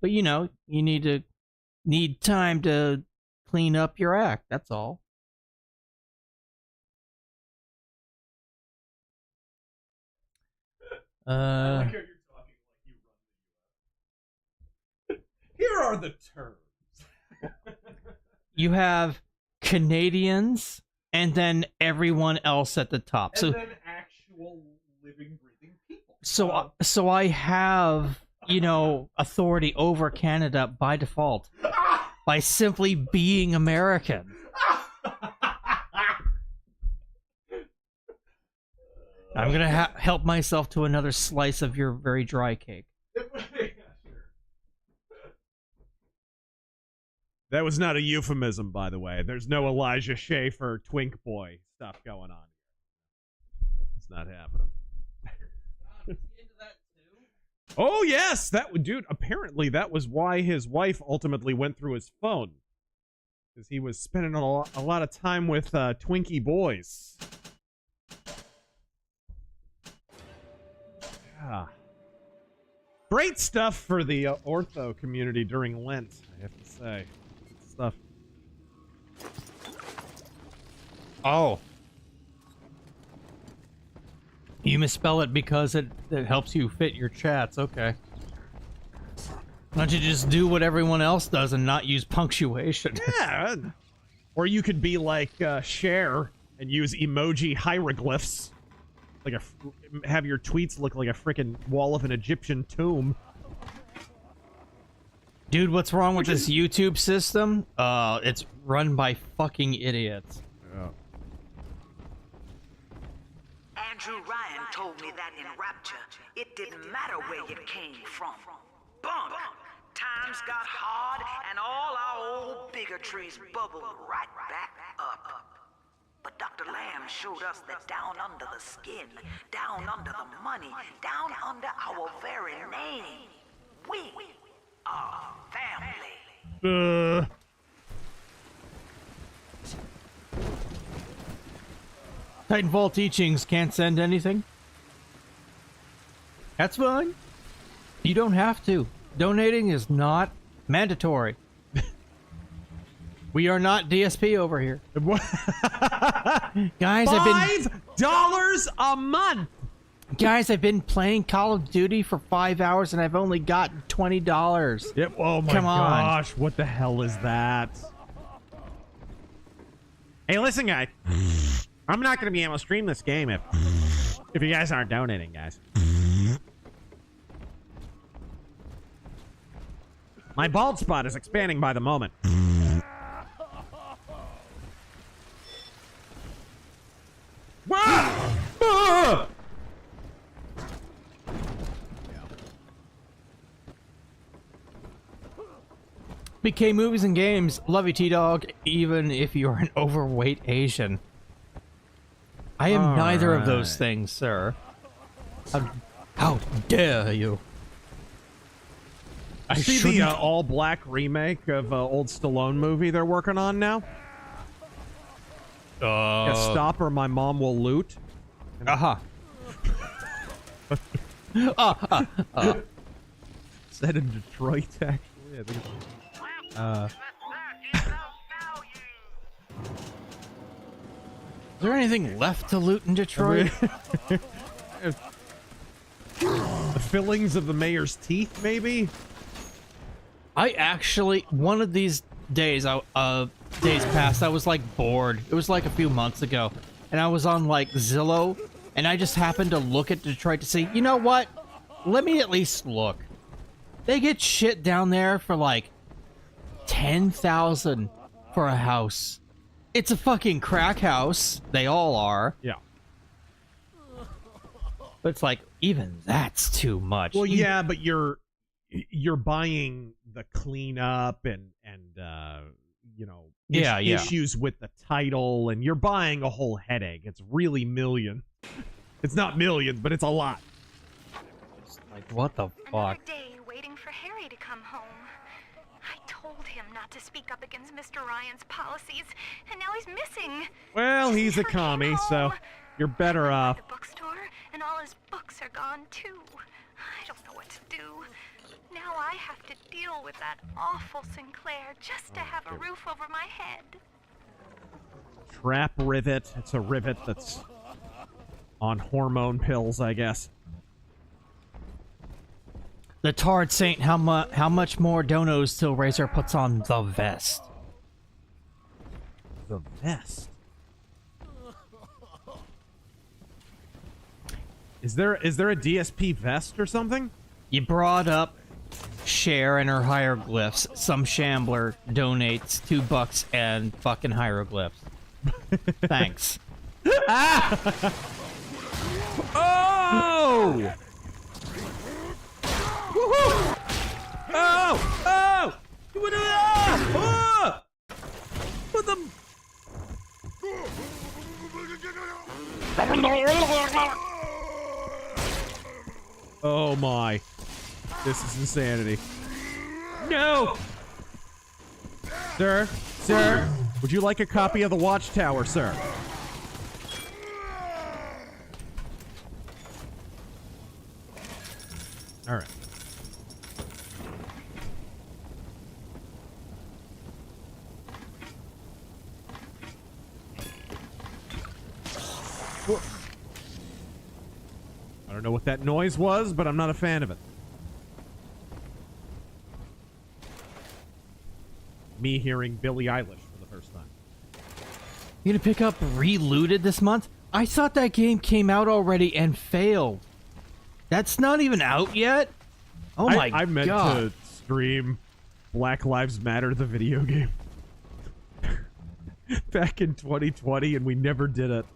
But, you know, you need time to clean up your act, that's all.
Here are the terms.
You have Canadians and then everyone else at the top.
And then actual living, breathing people.
So I have, you know, authority over Canada by default by simply being American. I'm gonna help myself to another slice of your very dry cake.
That was not a euphemism, by the way. There's no Elijah Schaefer twink boy stuff going on here. It's not happening. Oh yes, dude. Apparently, that was why his wife ultimately went through his phone, because he was spending a lot of time with Twinkie boys. Yeah. Great stuff for the ortho community during Lent, I have to say. Good stuff.
Oh. You misspell it because it helps you fit your chats. Okay. Why don't you just do what everyone else does and not use punctuation?
Yeah. Or you could be like Cher and use emoji hieroglyphs. Like have your tweets look like a freaking wall of an Egyptian tomb.
Dude, what's wrong with this YouTube system? It's run by fucking idiots.
Yeah.
Andrew Ryan told me that in Rapture, it didn't matter where you came from. Bump! Times got hard and all our old bigotries bubbled right back up. But Dr. Lamb showed us that down under the skin, down under the money, down under our very name, we are family.
Titanfall teachings can't send anything. That's fine. You don't have to. Donating is not mandatory. We are not DSP over here. Guys,
$5 a month.
Guys, I've been playing Call of Duty for 5 hours and I've only gotten $20.
Yep. Oh my
Come on.
gosh, what the hell is that? Hey, listen, guys. I'm not going to be able to stream this game if you guys aren't donating, guys. My bald spot is expanding by the moment.
BK Movies and Games. Love you, T-Dog, even if you're an overweight Asian. I am neither of those things, sir. How dare you?
I see the all-black remake of old Stallone movie they're working on now. Stop or my mom will loot. Set in Detroit, actually. I think
Is there anything left to loot in Detroit?
The fillings of the mayor's teeth, maybe?
I actually, one of these days, days past, I was like bored. It was like a few months ago. And I was on like Zillow, and I just happened to look at Detroit to see, you know what? Let me at least look. They get shit down there for like $10,000 for a house. It's a fucking crack house. They all are.
Yeah.
But it's like, even that's too much.
Well, yeah, but you're buying the cleanup and you know, issues with the title, and you're buying a whole headache. It's really million. It's not millions, but it's a lot.
It's like, what the fuck?
Another day waiting for Harry to come home. I told him not to speak up against Mr. Ryan's policies, and now he's missing.
Well, he's a commie, so you're better off.
The bookstore, and all his books are gone too. I don't know what to do. Now I have to deal with that awful Sinclair just to have a roof over my head.
Trap rivet. It's a rivet that's on hormone pills, I guess.
The Tard Saint, how much more donos till Razor puts on the vest?
The vest? Is there a DSP vest or something?
You brought up Cher and her hieroglyphs. Some shambler donates $2 and fucking hieroglyphs. Thanks.
Oh! Woohoo! Oh! Oh! Oh! What the? Oh my. This is insanity. No! Sir? Sir? Would you like a copy of the Watchtower, sir? Alright. I don't know what that noise was, but I'm not a fan of it. Me hearing Billie Eilish for the first time.
You gonna pick up Relooted this month? I thought that game came out already and failed. That's not even out yet? Oh my god.
I meant to stream Black Lives Matter, the video game. Back in 2020, and we never did it.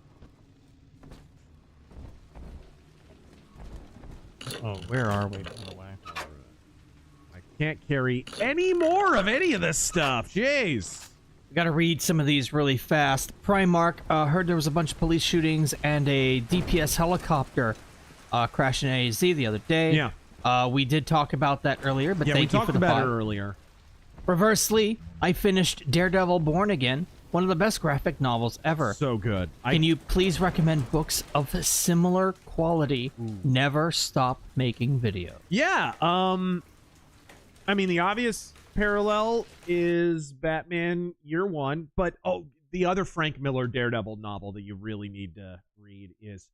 Oh, where are we, by the way? I can't carry any more of any of this stuff. Jeez.
Gotta read some of these really fast. Primark, heard there was a bunch of police shootings and a DPS helicopter crashed in AZ the other day.
Yeah.
We did talk about that earlier, but
Yeah,
thank you for the
we talked about
pod.
it earlier.
Reversely, I finished Daredevil Born Again, one of the best graphic novels ever.
So good.
Can you please recommend books of a similar quality? Never stop making videos.
Yeah, I mean, the obvious parallel is Batman Year One, but the other Frank Miller Daredevil novel that you really need to read is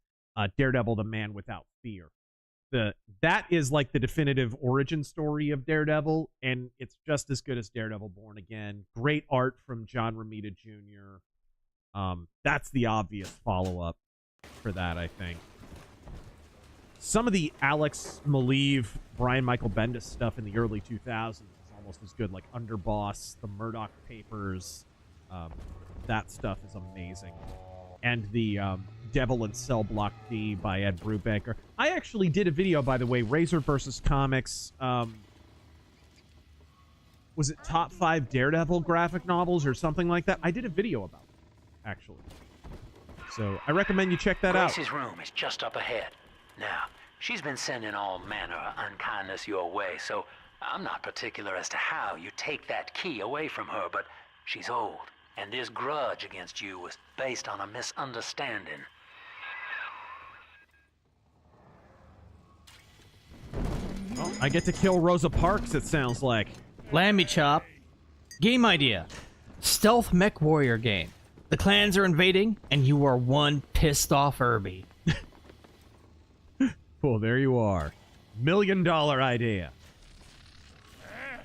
Daredevil the Man Without Fear. That is like the definitive origin story of Daredevil, and it's just as good as Daredevil Born Again. Great art from John Romita Jr. That's the obvious follow-up for that, I think. Some of the Alex Maleev, Brian Michael Bendis stuff in the early 2000s is almost as good, like Underboss, the Murdoch Papers. That stuff is amazing. And the Devil and Cell Block D by Ed Brubaker. I actually did a video, by the way, Razor vs. Comics. Was it top 5 Daredevil graphic novels or something like that? I did a video about it, actually. So I recommend you check that out.
Grace's room is just up ahead. Now, she's been sending all manner of unkindness your way, so I'm not particular as to how you take that key away from her, but she's old, and this grudge against you was based on a misunderstanding.
Well, I get to kill Rosa Parks, it sounds like.
Lammy Chop. Game idea. Stealth mech warrior game. The clans are invading, and you are one pissed off Irby.
Well, there you are. $1 million idea.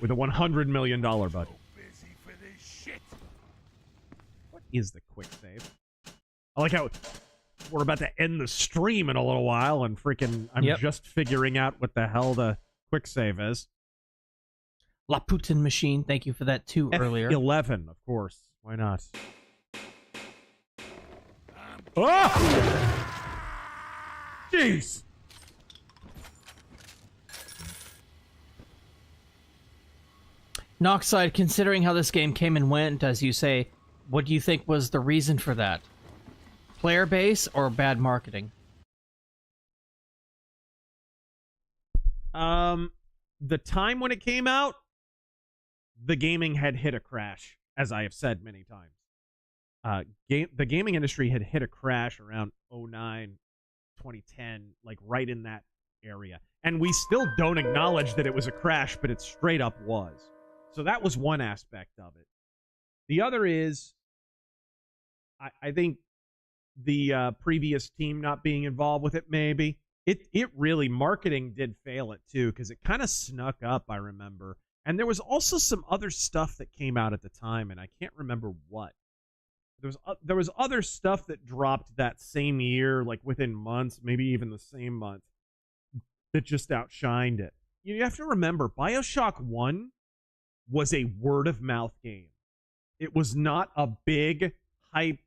With a $100 million budget. What is the quick save? I like how we're about to end the stream in a little while, and freaking I'm just figuring out what the hell the quick save is.
La Putin Machine, thank you for that too earlier.
11, of course. Why not? Oh! Jeez!
Noxide, considering how this game came and went, as you say, what do you think was the reason for that? Player base or bad marketing?
The time when it came out, the gaming had hit a crash, as I have said many times. The gaming industry had hit a crash around 2009, 2010, like right in that area. And we still don't acknowledge that it was a crash, but it straight up was. So that was one aspect of it. The other is, I think the previous team not being involved with it, maybe. It really, marketing did fail it too, because it kind of snuck up, I remember. And there was also some other stuff that came out at the time, and I can't remember what. There was other stuff that dropped that same year, like within months, maybe even the same month, that just outshined it. You have to remember, Bioshock 1 was a word-of-mouth game. It was not a big, hyped,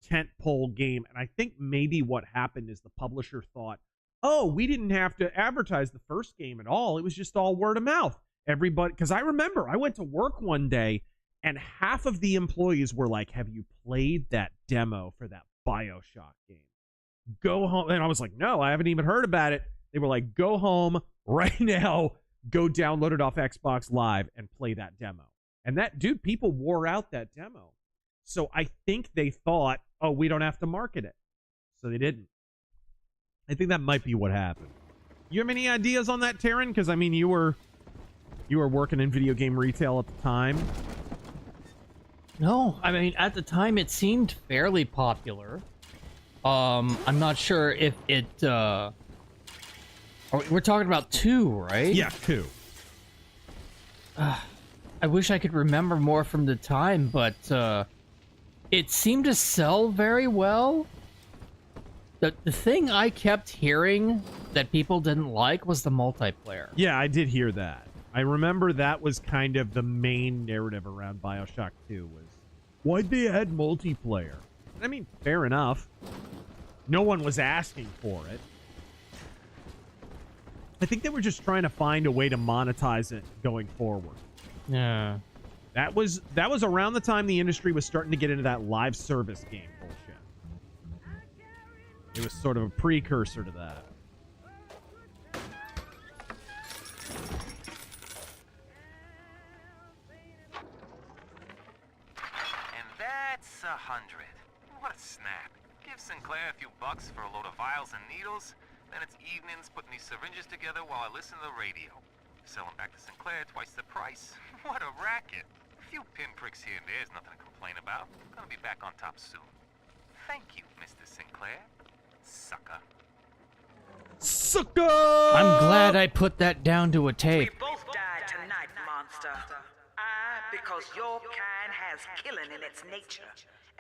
tentpole game. And I think maybe what happened is the publisher thought, oh, we didn't have to advertise the first game at all. It was just all word of mouth. Everybody, because I remember I went to work one day and half of the employees were like, have you played that demo for that Bioshock game? Go home. And I was like, no, I haven't even heard about it. They were like, go home right now, go download it off Xbox Live and play that demo. And that, dude, people wore out that demo. So I think they thought, oh, we don't have to market it. So they didn't. I think that might be what happened. You have any ideas on that, Taryn? Because, I mean, you were working in video game retail at the time.
No, I mean, at the time it seemed fairly popular. I'm not sure if it, we're talking about 2, right?
Yeah, 2.
I wish I could remember more from the time, but, it seemed to sell very well. The thing I kept hearing that people didn't like was the multiplayer.
Yeah, I did hear that. I remember that was kind of the main narrative around Bioshock 2 was, why'd they add multiplayer? I mean, fair enough. No one was asking for it. I think they were just trying to find a way to monetize it going forward.
Yeah.
That was around the time the industry was starting to get into that live service game bullshit. It was sort of a precursor to that.
And that's 100. What a snap. Give Sinclair a few bucks for a load of vials and needles, then it's evenings putting these syringes together while I listen to the radio. Sell them back to Sinclair twice the price. What a racket. A few pinpricks here and there is nothing to complain about. Gonna be back on top soon. Thank you, Mr. Sinclair. Sucker.
Sucker!
I'm glad I put that down to a tape.
We both died tonight, monster. I, because your kind has killing in its nature.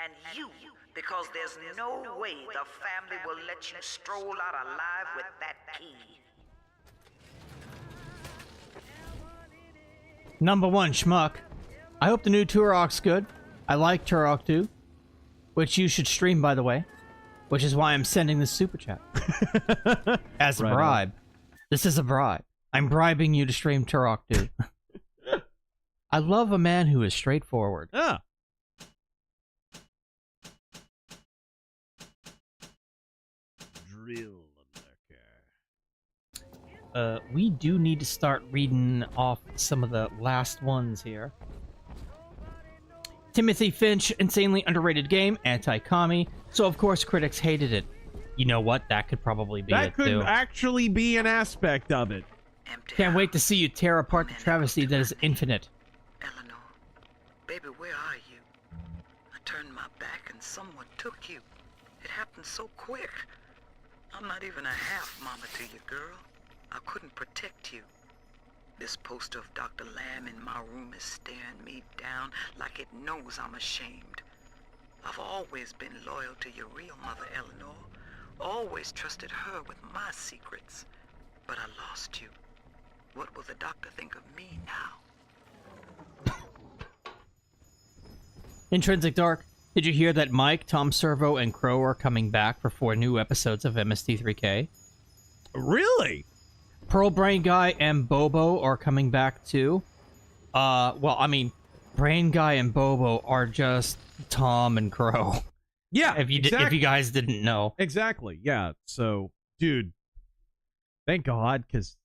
And you, because there's no way the family will let you stroll out alive with that key.
Number 1, Schmuck. I hope the new Turok's good. I like Turok 2, which you should stream, by the way, which is why I'm sending this super chat. As a
Right on.
bribe. This is a bribe. I'm bribing you to stream Turok 2. I love a man who is straightforward.
Ah. Drill
We do need to start reading off some of the last ones here. Timothy Finch, insanely underrated game, anti-commie, so of course critics hated it. You know what? That could probably be
That
it,
could
too.
actually be an aspect of it.
Can't wait to see you tear apart the travesty that is Infinite.
Baby, where are you? I turned my back and someone took you. It happened so quick. I'm not even a half mama to you, girl. I couldn't protect you. This poster of Dr. Lamb in my room is staring me down like it knows I'm ashamed. I've always been loyal to your real mother, Eleanor. Always trusted her with my secrets. But I lost you. What will the doctor think of me now?
Intrinsic Dark, did you hear that Mike, Tom Servo, and Crow are coming back for 4 new episodes of MST3K?
Really?
Pearl Brain Guy and Bobo are coming back too. Well, I mean, Brain Guy and Bobo are just Tom and Crow.
Yeah,
if you guys didn't know.
Exactly, yeah. So, dude, thank God, because,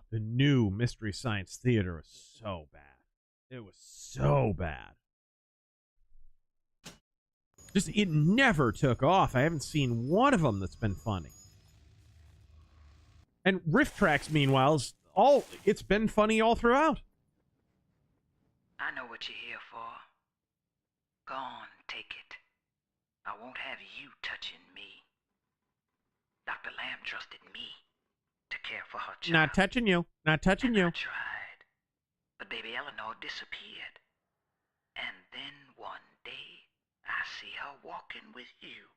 the new Mystery Science Theater was so bad. It was so bad. Just, it never took off. I haven't seen one of them that's been funny. And Riff Tracks, meanwhile, it's been funny all throughout.
I know what you're here for. Go on, take it. I won't have you touching me. Dr. Lamb trusted me to care for her child.
Not touching you. Not touching you.
I tried. But baby Eleanor disappeared. And then one day, I see her walking with you.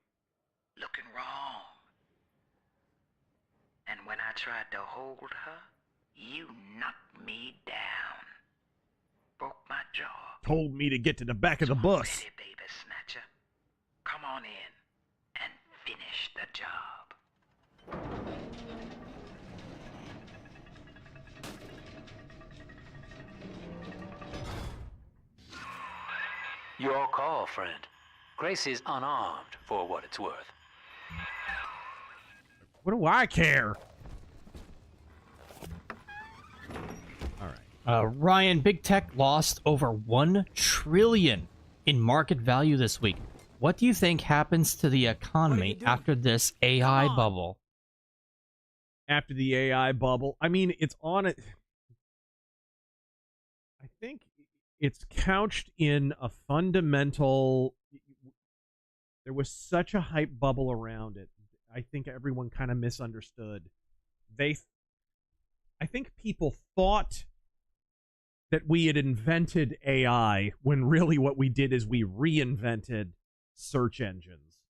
Looking wrong. And when I tried to hold her, you knocked me down. Broke my jaw.
Told me to get to the back of the bus.
Ready, baby snatcher. Come on in and finish the job.
Your call, friend. Grace is unarmed, for what it's worth.
What do I care? All right.
Ryan, Big Tech lost over $1 trillion in market value this week. What do you think happens to the economy after this AI bubble?
After the AI bubble, I mean, it's on it. I think it's couched in a fundamental. There was such a hype bubble around it. I think everyone kind of misunderstood. I think people thought that we had invented AI when really what we did is we reinvented search engines.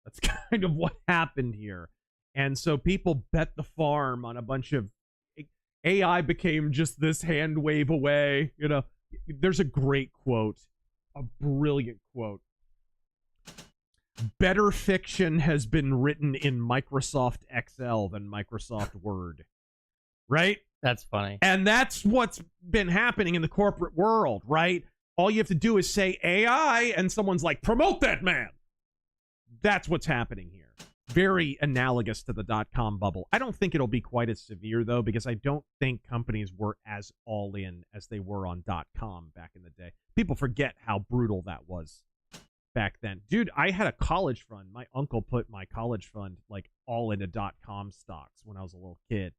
That's kind of what happened here. And so people bet the farm on a bunch of AI became just this hand wave away. You know, there's a great quote, a brilliant quote. Better fiction has been written in Microsoft Excel than Microsoft Word. Right?
That's funny.
And that's what's been happening in the corporate world, right? All you have to do is say AI, and someone's like, promote that man. That's what's happening here. Very analogous to the dot-com bubble. I don't think it'll be quite as severe, though, because I don't think companies were as all-in as they were on dot-com back in the day. People forget how brutal that was back then. Dude, I had a college fund. My uncle put my college fund, like, all into dot-com stocks when I was a little kid.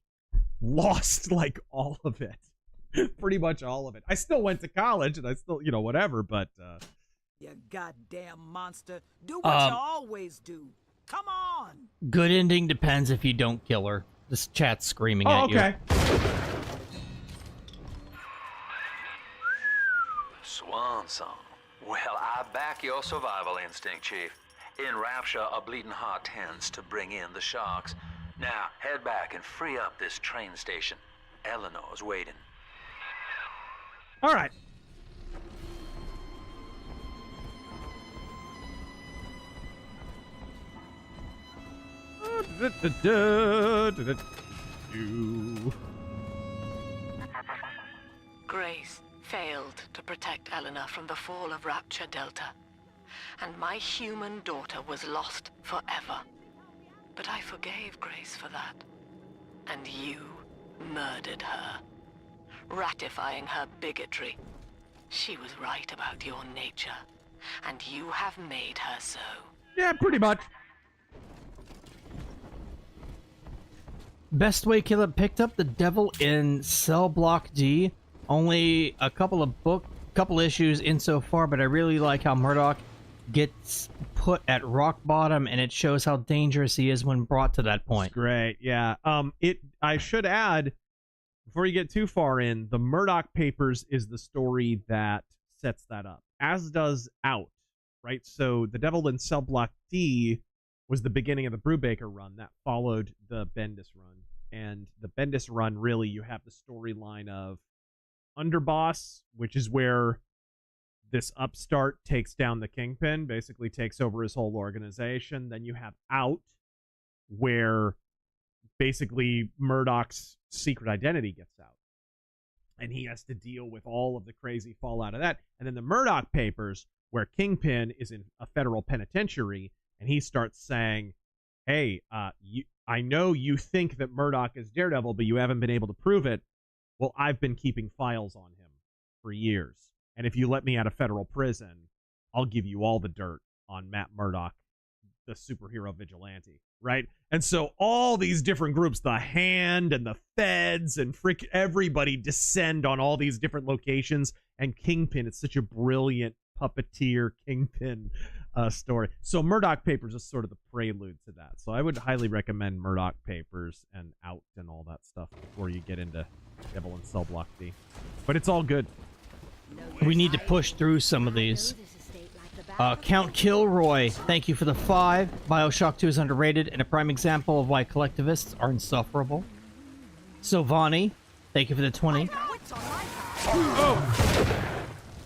Lost, like, all of it. Pretty much all of it. I still went to college, and I still, you know, whatever, but,
You goddamn monster. Do what you always do. Come on!
Good ending depends if you don't kill her. This chat's screaming at you.
Okay.
Swan song. Well, I back your survival instinct, Chief. In Rapture, a bleeding heart tends to bring in the sharks. Now, head back and free up this train station. Eleanor's waiting.
All right.
Grace failed to protect Eleanor from the fall of Rapture Delta, and my human daughter was lost forever. But I forgave Grace for that, and you murdered her, ratifying her bigotry. She was right about your nature, and you have made her so.
Yeah, pretty much.
Best Way Killer picked up the devil in Cell Block D. Only a couple issues insofar, but I really like how Murdoch gets put at rock bottom, and it shows how dangerous he is when brought to that point.
It's great, yeah. I should add, before you get too far in, the Murdoch Papers is the story that sets that up, as does Out, right? So the Devil in Cell Block D was the beginning of the Brubaker run that followed the Bendis run, and the Bendis run, really, you have the storyline of Underboss, which is where this upstart takes down the Kingpin, basically takes over his whole organization. Then you have Out, where basically Murdoch's secret identity gets out, and he has to deal with all of the crazy fallout of that. And then the Murdoch Papers, where Kingpin is in a federal penitentiary, and he starts saying, hey, I know you think that Murdoch is Daredevil, but you haven't been able to prove it. Well, I've been keeping files on him for years. And if you let me out of federal prison, I'll give you all the dirt on Matt Murdock, the superhero vigilante, right? And so all these different groups, the Hand and the Feds and everybody descend on all these different locations. And Kingpin, it's such a brilliant puppeteer Kingpin story. So Murdoch Papers is sort of the prelude to that. So I would highly recommend Murdoch Papers and Out and all that stuff before you get into Devil in Cell Block D. But it's all good.
We need to push through some of these. Count Kilroy, thank you for the 5. Bioshock 2 is underrated and a prime example of why collectivists are insufferable. Sylvani, thank you for the 20.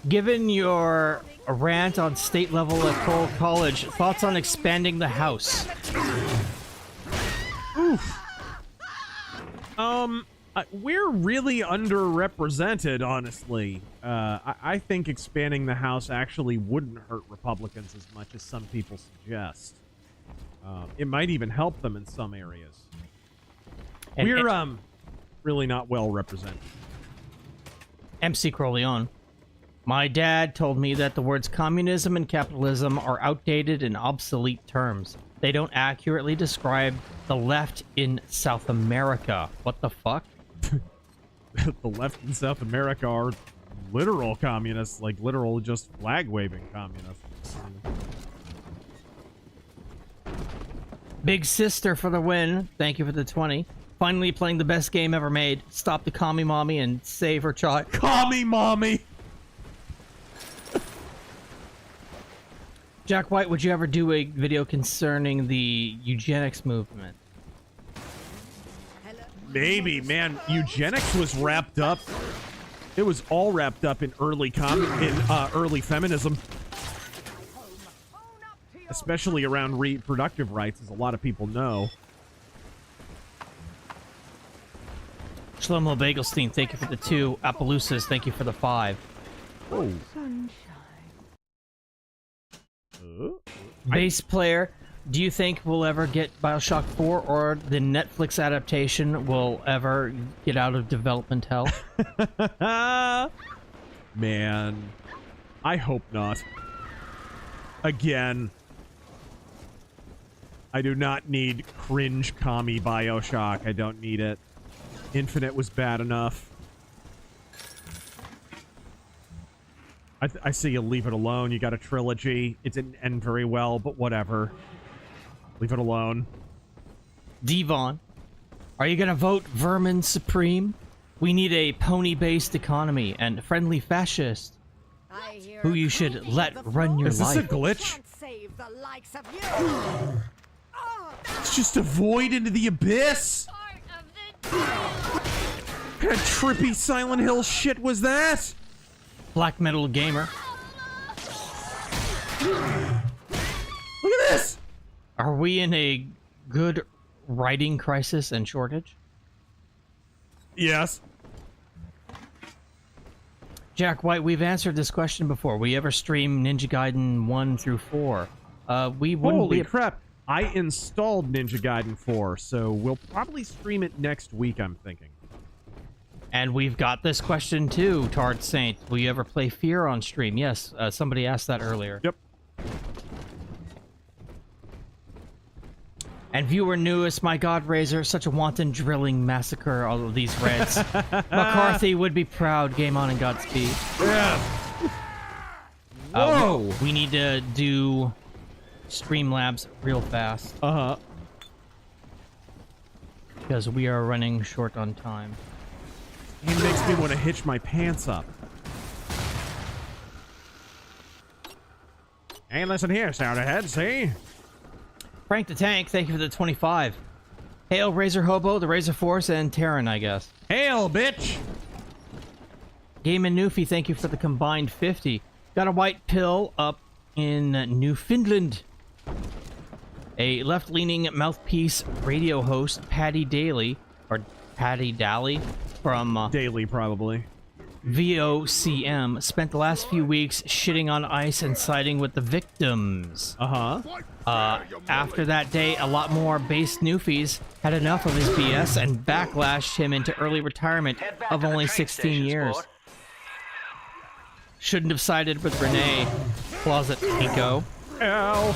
Given your rant on state level at Cole College, thoughts on expanding the house?
Oof. We're really underrepresented, honestly. I think expanding the House actually wouldn't hurt Republicans as much as some people suggest. It might even help them in some areas. We're really not well represented.
MC Corleone. My dad told me that the words communism and capitalism are outdated and obsolete terms. They don't accurately describe the left in South America. What the fuck?
The left in South America are literal communists, like literal just flag-waving communists.
Big Sister for the win. Thank you for the 20. Finally playing the best game ever made. Stop the commie mommy and save her child.
Commie mommy!
Jack White, would you ever do a video concerning the eugenics movement?
Maybe, man. Eugenics was wrapped up. It was all wrapped up in early feminism, especially around reproductive rights, as a lot of people know.
Shlomo Bagelstein, thank you for the 2. Appaloosas, thank you for the 5.
Oh.
Bass player, do you think we'll ever get Bioshock 4 or the Netflix adaptation will ever get out of development hell?
Man, I hope not. Again, I do not need cringe commie Bioshock. I don't need it. Infinite was bad enough. I say you leave it alone. You got a trilogy. It didn't end very well, but whatever. Leave it alone.
Devon, are you gonna vote Vermin Supreme? We need a pony-based economy and friendly fascist. who you should let run your
Is this
life.
a glitch?
Save the likes of you.
It's just a void into the abyss. What kind of trippy Silent Hill shit was that?
Black Metal Gamer.
Look at this.
Are we in a good writing crisis and shortage?
Yes.
Jack White, we've answered this question before. We ever stream Ninja Gaiden 1 through 4? We wouldn't
Holy
be...
crap. I installed Ninja Gaiden 4, so we'll probably stream it next week, I'm thinking.
And we've got this question too, Tard Saint. Will you ever play Fear on stream? Yes, somebody asked that earlier.
Yep.
And viewer newest, my god, Razor, such a wanton drilling massacre, all of these Reds. McCarthy would be proud. Game on and Godspeed.
Yeah. Whoa!
We need to do Streamlabs real fast.
Uh-huh.
Because we are running short on time.
It makes me want to hitch my pants up. Hey, listen here, sound ahead, see?
Frank the Tank, thank you for the 25. Hail, Razor Hobo, the Razor Force, and Terran, I guess.
Hail, bitch!
Game and Newfie, thank you for the combined 50. Got a white pill up in Newfoundland. A left-leaning mouthpiece radio host, Patty Daly, or Patty Daly, from...
Daly, probably.
VOCM, spent the last few weeks shitting on ice and siding with the victims. After that day, a lot more base Newfies had enough of his BS and backlashed him into early retirement of only 16 years. Shouldn't have sided with Renee. Closet Pico.
Ow.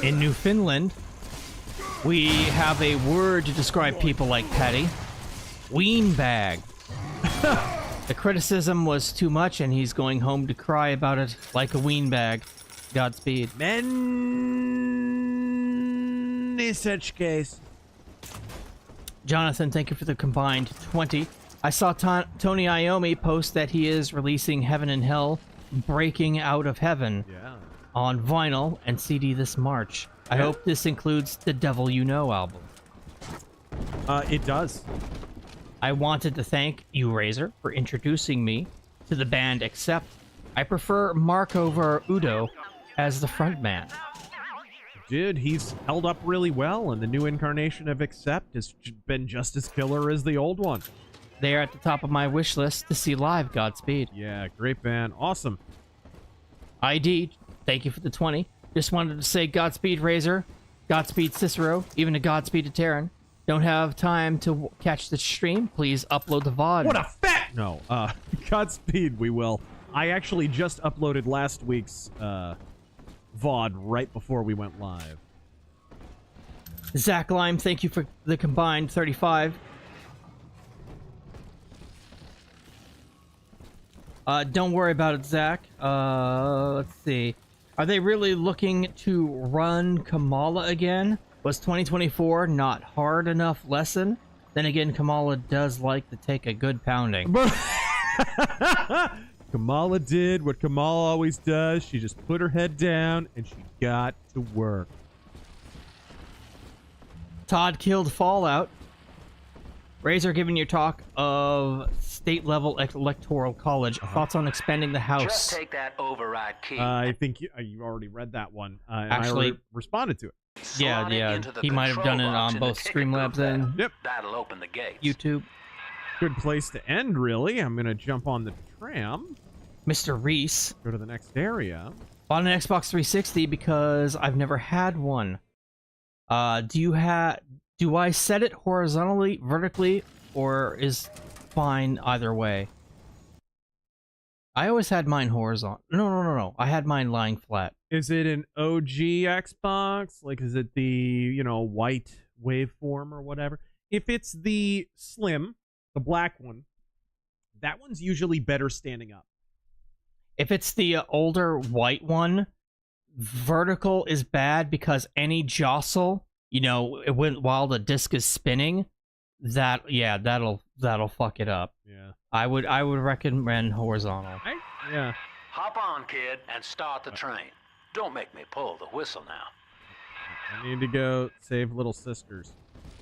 In Newfoundland, we have a word to describe people like Patty. Weenbag. The criticism was too much, and he's going home to cry about it like a weenbag. Godspeed.
Many such case.
Jonathan, thank you for the combined 20. I saw Tony Iommi post that he is releasing Heaven and Hell, Breaking Out of Heaven on vinyl and CD this March. I hope this includes the Devil You Know album.
It does.
I wanted to thank you, Razor, for introducing me to the band Accept. I prefer Mark over Udo as the frontman.
Dude, he's held up really well, and the new incarnation of Accept has been just as killer as the old one.
They are at the top of my wish list to see live. Godspeed.
Yeah, great band. Awesome.
ID, thank you for the 20. Just wanted to say Godspeed, Razor. Godspeed, Cicero. Even a Godspeed to Terran. Don't have time to catch the stream. Please upload the VOD.
What a fat... No, Godspeed, we will. I actually just uploaded last week's, VOD right before we went live.
Zach Lime, thank you for the combined 35. Don't worry about it, Zach. Let's see. Are they really looking to run Kamala again? Was 2024 not hard enough lesson? Then again, Kamala does like to take a good pounding.
Kamala did what Kamala always does. She just put her head down and she got to work.
Todd killed Fallout. Razor, given your talk of state-level electoral college, thoughts on expanding the House?
Just take that override key.
I think you already read that one.
Actually,
I responded to it.
Yeah. He might have done it on both Streamlabs and
That'll open the gates.
YouTube.
Good place to end, really. I'm going to jump on the tram.
Mr. Reese.
Go to the next area.
Bought an Xbox 360 because I've never had one. Do I set it horizontally, vertically, or is fine either way? I always had mine horizontal. No. I had mine lying flat.
Is it an OG Xbox? Like, is it the, white waveform or whatever? If it's the slim, the black one, that one's usually better standing up.
If it's the older white one, vertical is bad because any jostle, while the disc is spinning, that'll fuck it up.
Yeah.
I would recommend horizontal.
Hop on, kid, and start the train. Don't make me pull the whistle now.
I need to go save little sisters.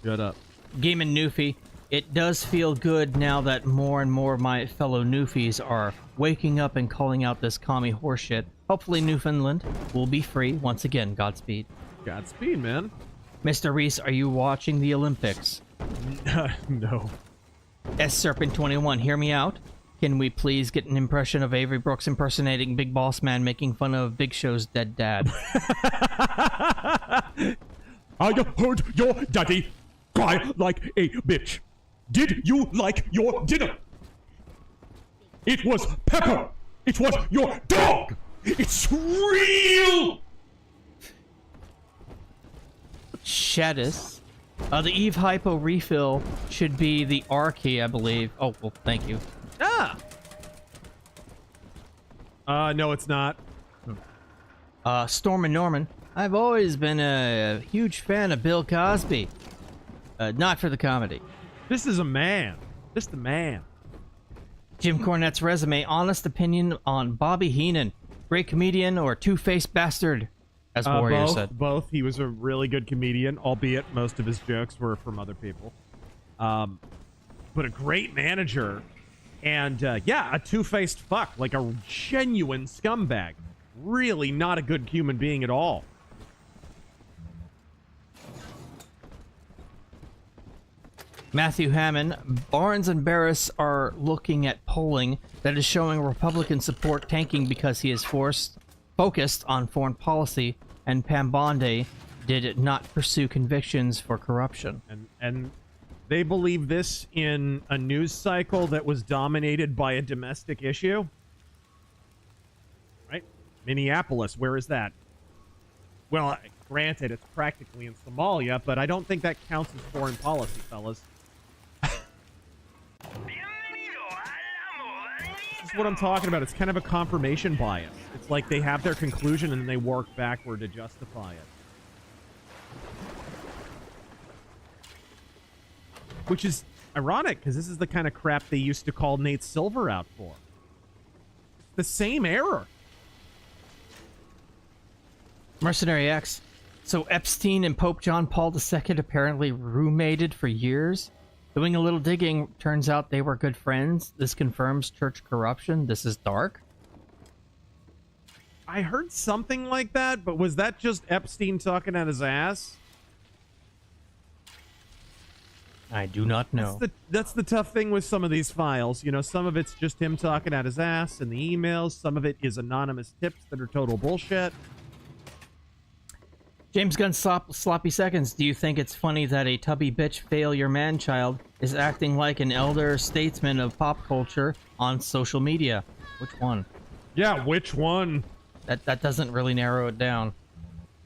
Shut up.
Game and Newfie, it does feel good now that more and more of my fellow Newfies are waking up and calling out this commie horseshit. Hopefully Newfoundland will be free once again. Godspeed.
Godspeed, man.
Mr. Reese, are you watching the Olympics?
No.
Serpent21, hear me out. Can we please get an impression of Avery Brooks impersonating Big Boss Man making fun of Big Show's dead dad?
I heard your daddy cry like a bitch. Did you like your dinner? It was Pepper. It was your dog. It's real.
Shaddis. The Eve Hypo refill should be the R key, I believe. Oh, well, thank you.
No, it's not.
Storm and Norman. I've always been a huge fan of Bill Cosby. Not for the comedy.
This is a man. Just a man.
Jim Cornette's resume. Honest opinion on Bobby Heenan. Great comedian or two-faced bastard, as Warrior said.
Both. He was a really good comedian, albeit most of his jokes were from other people. But a great manager. And, yeah, a two-faced fuck. Like a genuine scumbag. Really not a good human being at all.
Matthew Hammond, Barnes and Barris are looking at polling that is showing Republican support tanking because he is focused on foreign policy, and Pam Bondi did not pursue convictions for corruption.
And they believe this in a news cycle that was dominated by a domestic issue? Right? Minneapolis, where is that? Well, granted, it's practically in Somalia, but I don't think that counts as foreign policy, fellas. This is what I'm talking about. It's kind of a confirmation bias. It's like they have their conclusion and then they work backward to justify it. Which is ironic, because this is the kind of crap they used to call Nate Silver out for. The same error.
Mercenary X. So Epstein and Pope John Paul II apparently roommated for years? Doing a little digging, turns out they were good friends. This confirms church corruption. This is dark.
I heard something like that, but was that just Epstein talking out his ass?
I do not know.
That's the tough thing with some of these files. You know, some of it's just him talking out his ass in the emails. Some of it is anonymous tips that are total bullshit.
James Gunn Sloppy Seconds, do you think it's funny that a tubby bitch failure man-child is acting like an elder statesman of pop culture on social media? Which one?
Yeah, which one?
That doesn't really narrow it down.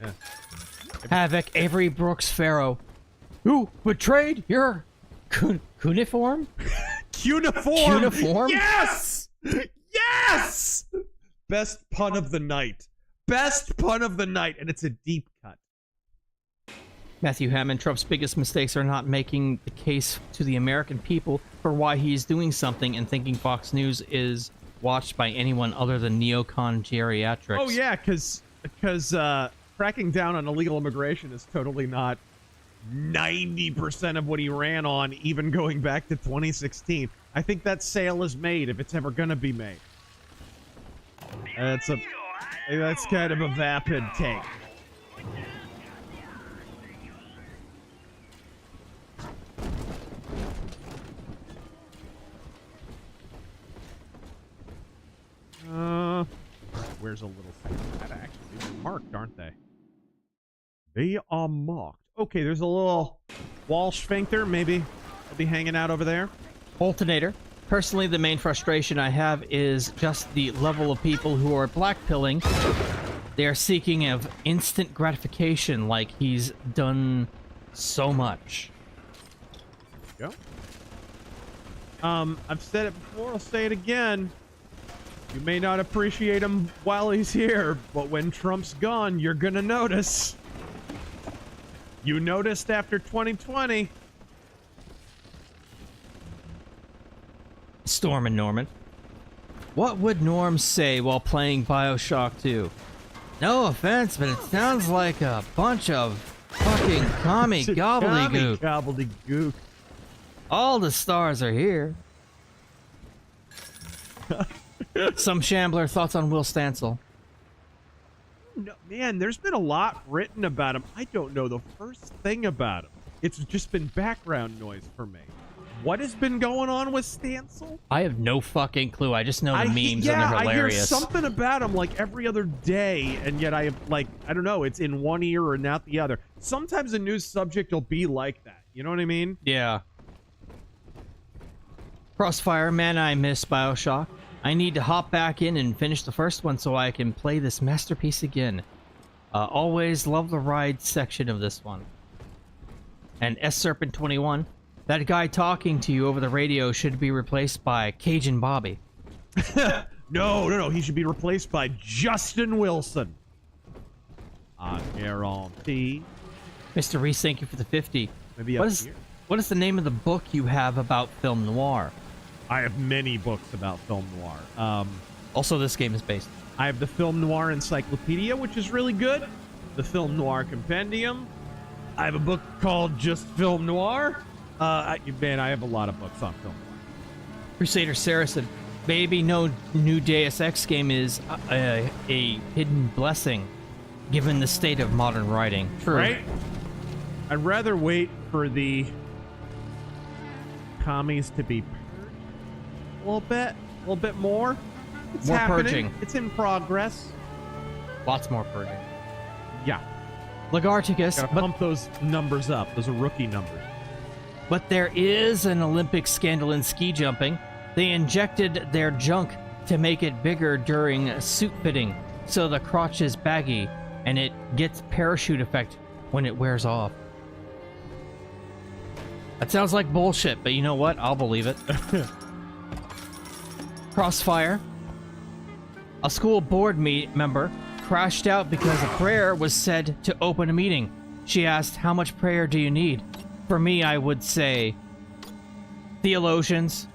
Yeah.
Havoc, Avery Brooks Farrow. Who betrayed your cuneiform?
Cuneiform!
Cuneiform?
Yes! Yes! Best pun of the night. Best pun of the night, and it's a deep cut.
Matthew Hammond, Trump's biggest mistakes are not making the case to the American people for why he's doing something and thinking Fox News is watched by anyone other than neocon geriatrics.
Oh yeah, because cracking down on illegal immigration is totally not 90% of what he ran on, even going back to 2016. I think that sale is made if it's ever going to be made. That's kind of a vapid take. Where's a little thing? Actually, they're marked, aren't they? They are marked. Okay, there's a little wall sphincter. Maybe I'll be hanging out over there.
Alternator. Personally, the main frustration I have is just the level of people who are blackpilling. They are seeking of instant gratification, like he's done so much.
Go. I've said it before, I'll say it again. You may not appreciate him while he's here, but when Trump's gone, you're gonna notice. You noticed after 2020.
Storm and Norman. What would Norm say while playing Bioshock 2? No offense, but it sounds like a bunch of fucking commie gobbledygook.
Gobbledygook.
All the stars are here. Some Shambler thoughts on Will Stansel.
No, man, there's been a lot written about him. I don't know the first thing about him. It's just been background noise for me. What has been going on with Stansel?
I have no fucking clue. I just know the memes and they're hilarious.
I hear something about him like every other day, and yet I have like, I don't know, it's in one ear or not the other. Sometimes a news subject will be like that. You know what I mean?
Yeah. Crossfire, man, I miss Bioshock. I need to hop back in and finish the first one so I can play this masterpiece again. Always love the ride section of this one. And S-Serpent21. That guy talking to you over the radio should be replaced by Cajun Bobby.
No. He should be replaced by Justin Wilson. I guarantee.
Mr. Reese, thank you for the 50.
Maybe
what is the name of the book you have about film noir?
I have many books about film noir.
Also, this game is based.
I have the Film Noir Encyclopedia, which is really good. The Film Noir Compendium. I have a book called Just Film Noir. I have a lot of books on film noir.
Crusader Saracen. Baby, no new Deus Ex game is a hidden blessing, given the state of modern writing. True.
Right? I'd rather wait for the commies to be purged a little bit more. It's
more
happening.
purging.
It's in progress.
Lots more purging.
Yeah.
Lagarticus.
Gotta pump those numbers up. Those are rookie numbers.
But there is an Olympic scandal in ski jumping. They injected their junk to make it bigger during suit fitting, so the crotch is baggy, and it gets parachute effect when it wears off. That sounds like bullshit, but you know what? I'll believe it. Crossfire. A school board member crashed out because a prayer was said to open a meeting. She asked, "How much prayer do you need?" For me, I would say Theologians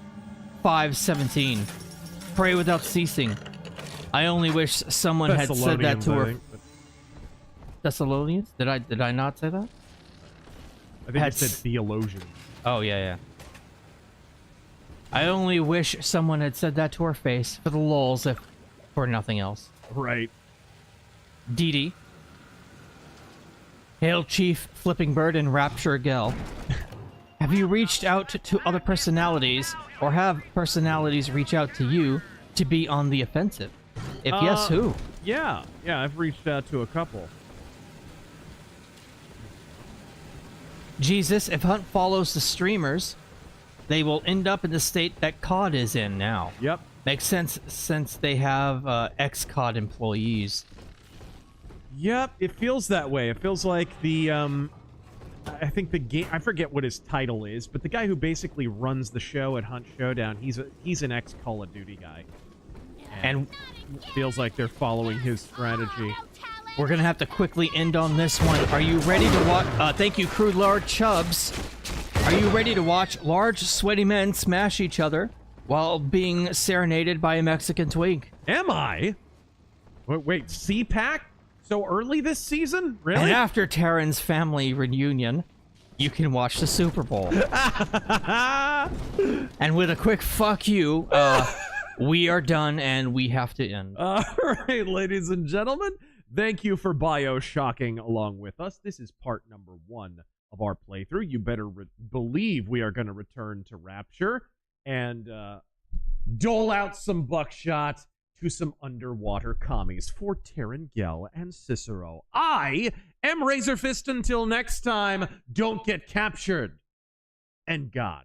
5:17. Pray without ceasing. I only wish someone had said that to her. Thessalonians? Did I not say that?
I think it said theologians.
Oh, yeah. I only wish someone had said that to her face for the lulz, if for nothing else.
Right.
Dee Dee. Hail Chief Flipping Bird and Rapture Gel. Have you reached out to other personalities, or have personalities reach out to you to be on the offensive? If yes, who?
Yeah, I've reached out to a couple.
Jesus, if Hunt follows the streamers, they will end up in the state that COD is in now.
Yep.
Makes sense since they have ex-COD employees.
Yep, it feels that way. It feels like the, I think the game, I forget what his title is, but the guy who basically runs the show at Hunt Showdown, he's an ex-Call of Duty guy. And feels like they're following his strategy.
We're gonna have to quickly end on this one. Are you ready to watch? Thank you, Crude Lord Chubbs. Are you ready to watch large, sweaty men smash each other while being serenaded by a Mexican twink?
Am I? Wait, CPAC? So early this season? Really?
And after Taryn's family reunion, you can watch the Super Bowl. And with a quick fuck you, we are done and we have to end.
All right, ladies and gentlemen, thank you for Bioshocking along with us. This is part number 1 of our playthrough. You better believe we are going to return to Rapture and dole out some buckshot to some underwater commies for Terran Gell and Cicero. I am RazörFist. Until next time, don't get captured. And God